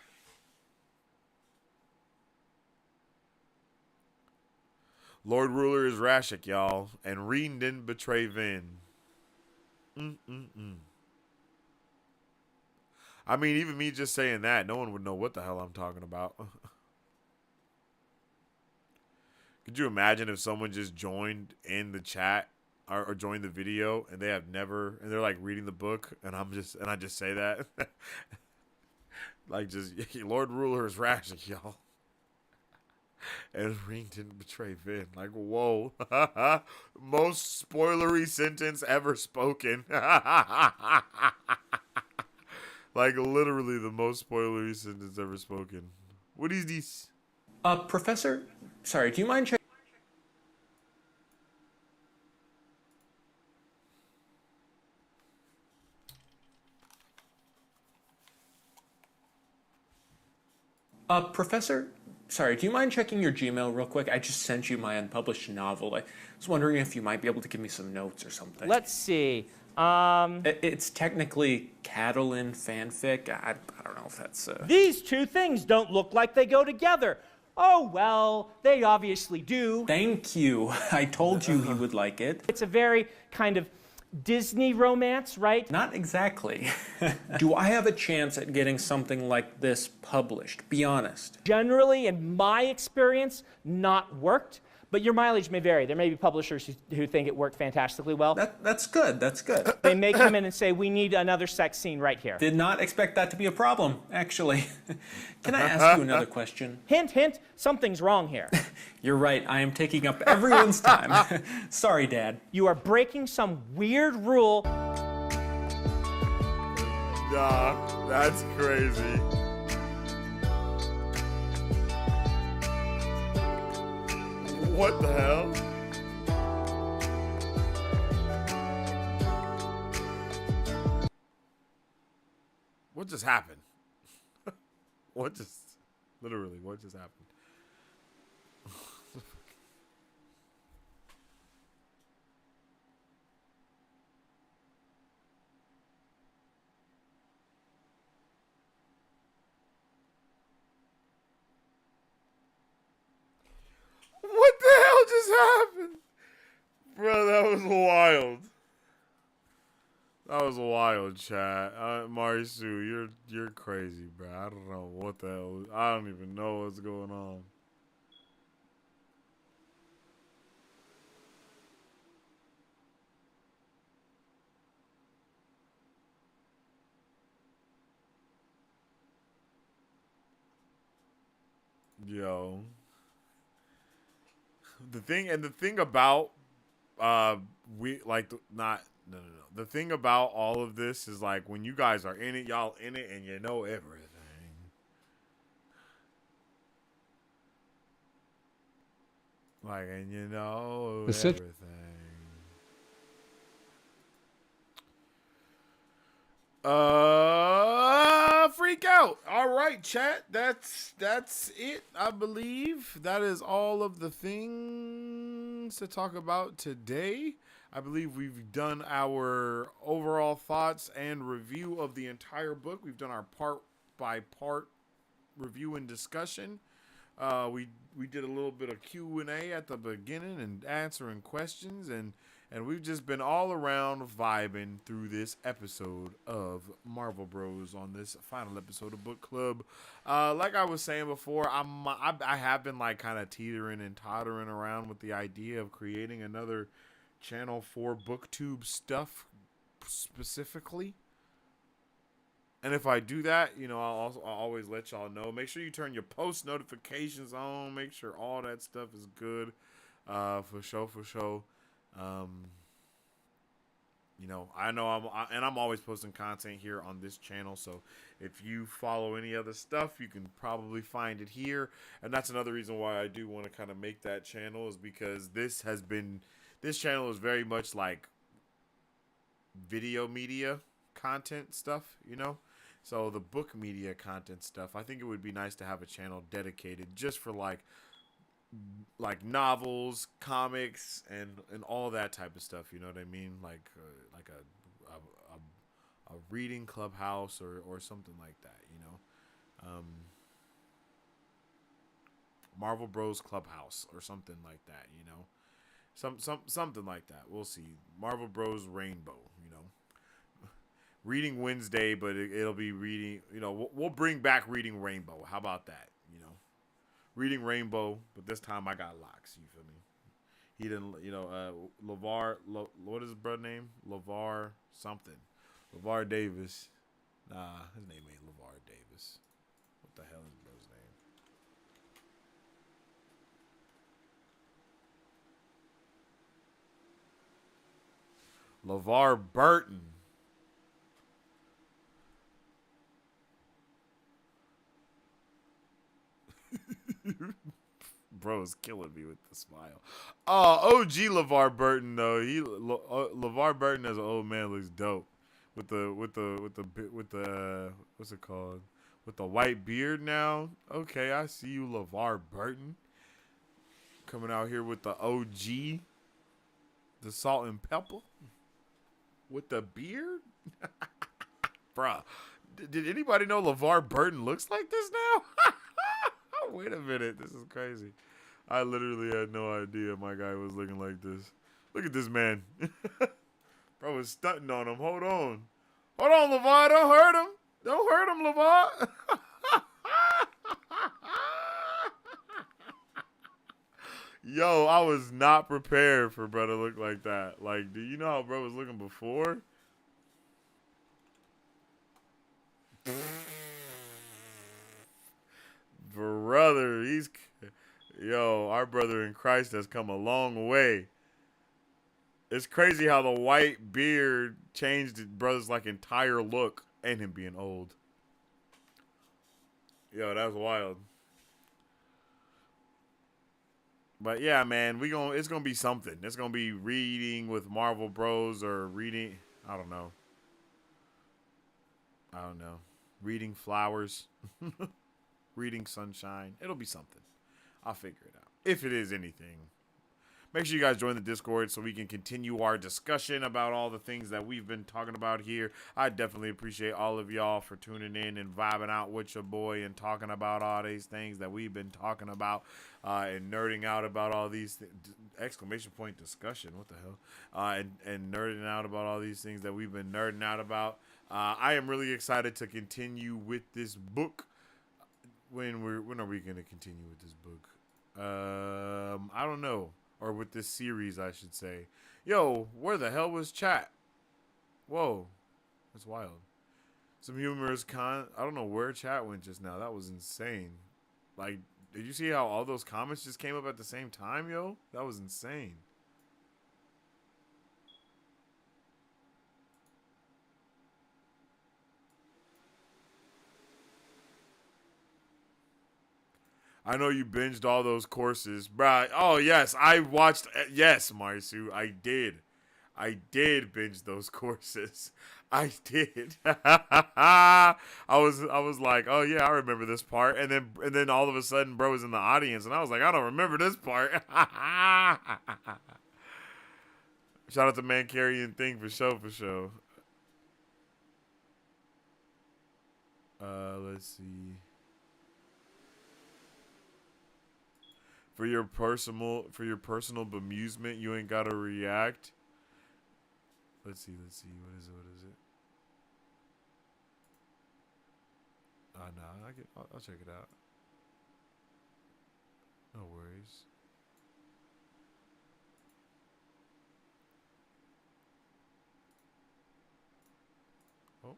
Lord Ruler is Rashik, y'all, and Reen didn't betray Vin. I mean, even me just saying that, no one would know what the hell I'm talking about. Could you imagine if someone just joined in the chat or joined the video and they have never, and they're like reading the book, and I just say that, like just Lord Ruler is Rashik, y'all. And Ring didn't betray Vin. Like, whoa. Most spoilery sentence ever spoken. Like, literally the most spoilery sentence ever spoken. What is this? Professor? Sorry, do you mind checking? Professor? Sorry, do you mind checking your Gmail real quick? I just sent you my unpublished novel. I was wondering if you might be able to give me some notes or something. Let's see. It's technically Catalan fanfic. I don't know if that's... These two things don't look like they go together. Oh, well, they obviously do. Thank you. I told you he would like it. It's a very kind of Disney romance, right? Not exactly. Do I have a chance at getting something like this published? Be honest. Generally, in my experience, not worked. But your mileage may vary. There may be publishers who think it worked fantastically well. That's good. That's good. They may come in and say, we need another sex scene right here. Did not expect that to be a problem, actually. Can I ask you another question? Hint, hint, something's wrong here. You're right. I am taking up everyone's time. Sorry, Dad. You are breaking some weird rule. Nah, that's crazy. What the hell? What just happened? What just happened? What the hell just happened? Bro, that was wild. That was wild, chat. Marisu, you're crazy, bro. I don't know what the hell. I don't even know what's going on. Yo. The thing about the thing about all of this is like when you guys are in it, y'all in it and you know everything. Like, and you know everything. Freak out. All right, chat. That's it. I believe that is all of the things to talk about today. I believe we've done our overall thoughts and review of the entire book. We've done our part by part review and discussion. We did a little bit of Q&A at the beginning and answering questions, and we've just been all around vibing through this episode of Marvel Bros on this final episode of Book Club. Like I was saying before, I have been like kind of teetering and tottering around with the idea of creating another channel for BookTube stuff specifically. And if I do that, you know, I'll always let y'all know. Make sure you turn your post notifications on. Make sure all that stuff is good. For sure. You know I'm always posting content here on this channel. So if you follow any other stuff, you can probably find it here. And that's another reason why I do want to kind of make that channel, is because this channel is very much like video media content stuff, you know. So the book media content stuff, I think it would be nice to have a channel dedicated just for like novels, comics, and all that type of stuff. You know what I mean? Like a reading clubhouse or something like that. You know, Marvel Bros Clubhouse or something like that. You know, something like that. We'll see. Marvel Bros Rainbow. You know. Reading Wednesday, but it'll be reading, you know, we'll bring back Reading Rainbow. How about that? You know, Reading Rainbow, but this time I got locks. You feel me? He didn't, you know, what is his brother name? LeVar something. LeVar Davis. Nah, his name ain't LeVar Davis. What the hell is his brother's name? LeVar Burton. Bro's killing me with the smile. OG LeVar Burton though. LeVar Burton as an old man looks dope with the what's it called? With the white beard now. Okay, I see you, LeVar Burton, coming out here with the OG, the salt and pepper, with the beard. Bruh, did anybody know LeVar Burton looks like this now? Wait a minute, this is crazy. I literally had no idea my guy was looking like this. Look at this man. Bro was stunting on him. Hold on, LeVar. Don't hurt him. Don't hurt him, LeVar. Yo, I was not prepared for bro to look like that. Like, do you know how bro was looking before? Brother, our brother in Christ has come a long way. It's crazy how the white beard changed brother's like entire look, and him being old. Yo, that's wild. But yeah, man, it's gonna be something. It's gonna be reading with Marvel Bros or reading. I don't know. Reading flowers. Reading sunshine. It'll be something. I'll figure it out. If it is anything. Make sure you guys join the Discord so we can continue our discussion about all the things that we've been talking about here. I definitely appreciate all of y'all for tuning in and vibing out with your boy and talking about all these things that we've been talking about and nerding out about all these exclamation point discussion. What the hell? And nerding out about all these things that we've been nerding out about. I am really excited to continue with this book. When are we gonna continue with this book? I don't know. Or with this series, I should say. Yo, where the hell was chat? Whoa, that's wild. Some humorous I don't know where chat went just now. That was insane. Like, did you see how all those comments just came up at the same time, yo? That was insane. I know you binged all those courses, bruh. Oh, yes, I watched. Yes, Marisu, I did. I did binge those courses. I did. I was like, oh yeah, I remember this part, and then all of a sudden, bro was in the audience, and I was like, I don't remember this part. Shout out to Man Carrying Thing for show. Let's see. For your personal bemusement, you ain't gotta react. Let's see. What is it? No, I'll check it out. No worries. Oh.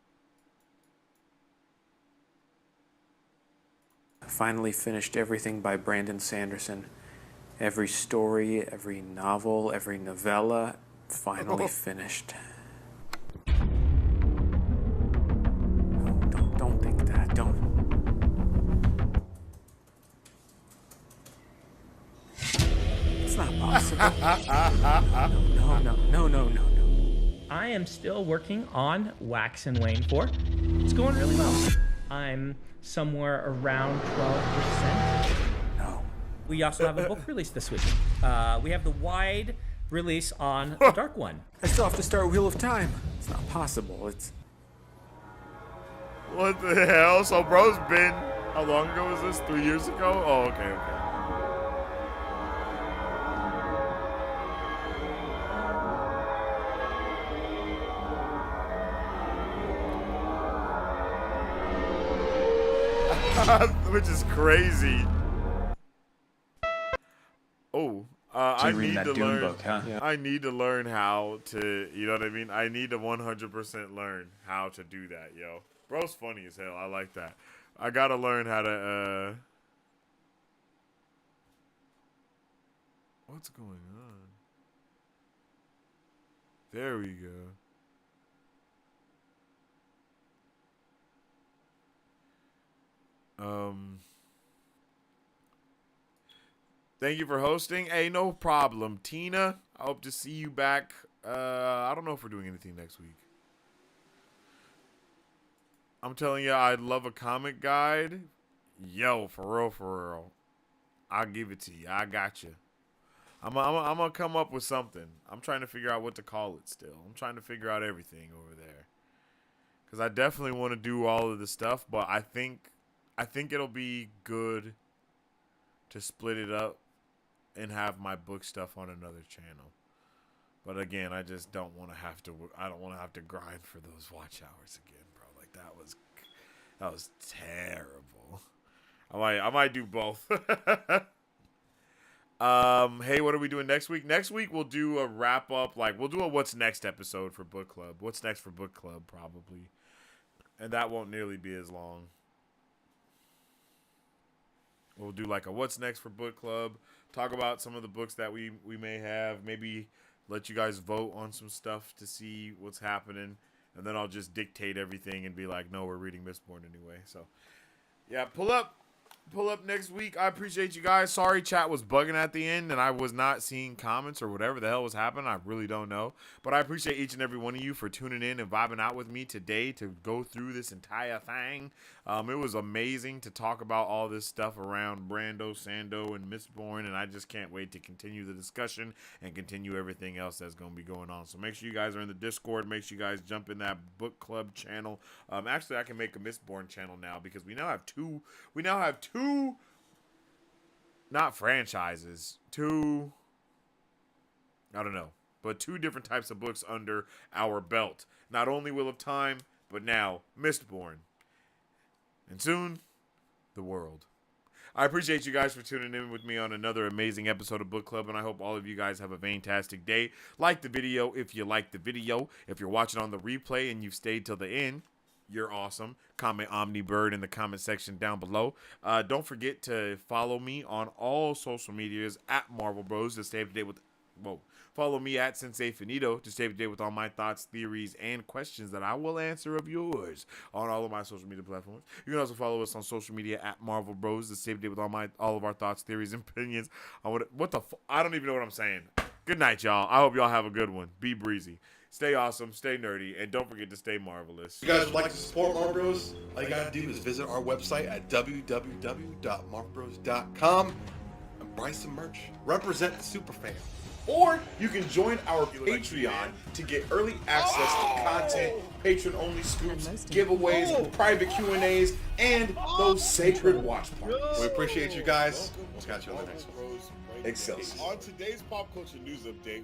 I finally finished everything by Brandon Sanderson. Every story, every novel, every novella, finally finished. Don't think that. Don't. It's not possible. No. I am still working on Wax and Wayne 4. It's going really well. I'm somewhere around 12%. No. We also have a book release this week. We have the wide release on The Dark One. I still have to start Wheel of Time. It's not possible. It's... What the hell? So bro's been, how long ago was this? 3 years ago? Oh, okay. Which is crazy. Oh, I need to learn. Book, huh? Yeah. I need to learn how to. You know what I mean? I need to 100% learn how to do that, yo. Bro's funny as hell. I like that. I gotta learn how to. What's going on? There we go. Thank you for hosting. Hey, no problem. Tina, I hope to see you back. I don't know if we're doing anything next week. I'm telling you, I'd love a comic guide. Yo, for real. I'll give it to you. I got you. I'm gonna come up with something. I'm trying to figure out what to call it still. I'm trying to figure out everything over there. Because I definitely want to do all of the stuff, but I think it'll be good to split it up and have my book stuff on another channel. But again, I just don't want to have to. I don't want to have to grind for those watch hours again, bro. Like that was terrible. I might do both. Hey, what are we doing next week? Next week we'll do a wrap up. Like we'll do a what's next episode for book club. What's next for book club probably, and that won't nearly be as long. We'll do like a what's next for book club. Talk about some of the books that we may have. Maybe let you guys vote on some stuff to see what's happening. And then I'll just dictate everything and be like, no, we're reading Mistborn anyway. So, yeah, pull up next week. I appreciate you guys. Sorry chat was bugging at the end and I was not seeing comments or whatever the hell was happening. I really don't know. But I appreciate each and every one of you for tuning in and vibing out with me today to go through this entire thing. It was amazing to talk about all this stuff around Brando, Sando, and Mistborn, and I just can't wait to continue the discussion and continue everything else that's going to be going on. So make sure you guys are in the Discord. Make sure you guys jump in that book club channel. Actually, I can make a Mistborn channel now because we now have two. Not franchises. Two. I don't know. But two different types of books under our belt. Not only Wheel of Time, but now Mistborn. And soon, the world. I appreciate you guys for tuning in with me on another amazing episode of Book Club, and I hope all of you guys have a fantastic day. Like the video if you like the video. If you're watching on the replay and you've stayed till the end, you're awesome. Comment OmniBird in the comment section down below. Don't forget to follow me on all social medias at Marvel Bros to stay up to date with... Follow me at Sensei Finito to stay up to date with all my thoughts, theories, and questions that I will answer of yours on all of my social media platforms. You can also follow us on social media at Marvel Bros to stay up to date with all of our thoughts, theories, and opinions on I don't even know what I'm saying. Good night, y'all. I hope y'all have a good one. Be breezy. Stay awesome, stay nerdy, and don't forget to stay marvelous. If you guys would like to support Marvel Bros, all you gotta do is visit our website at www.marvelbros.com and buy some merch. Represent the superfan. or you can join our Patreon to get early access to content, patron-only scoops, giveaways, private Q&As, and those sacred watch parties. We appreciate you guys. We'll catch you on the next one. Excelsior. On today's pop culture news update,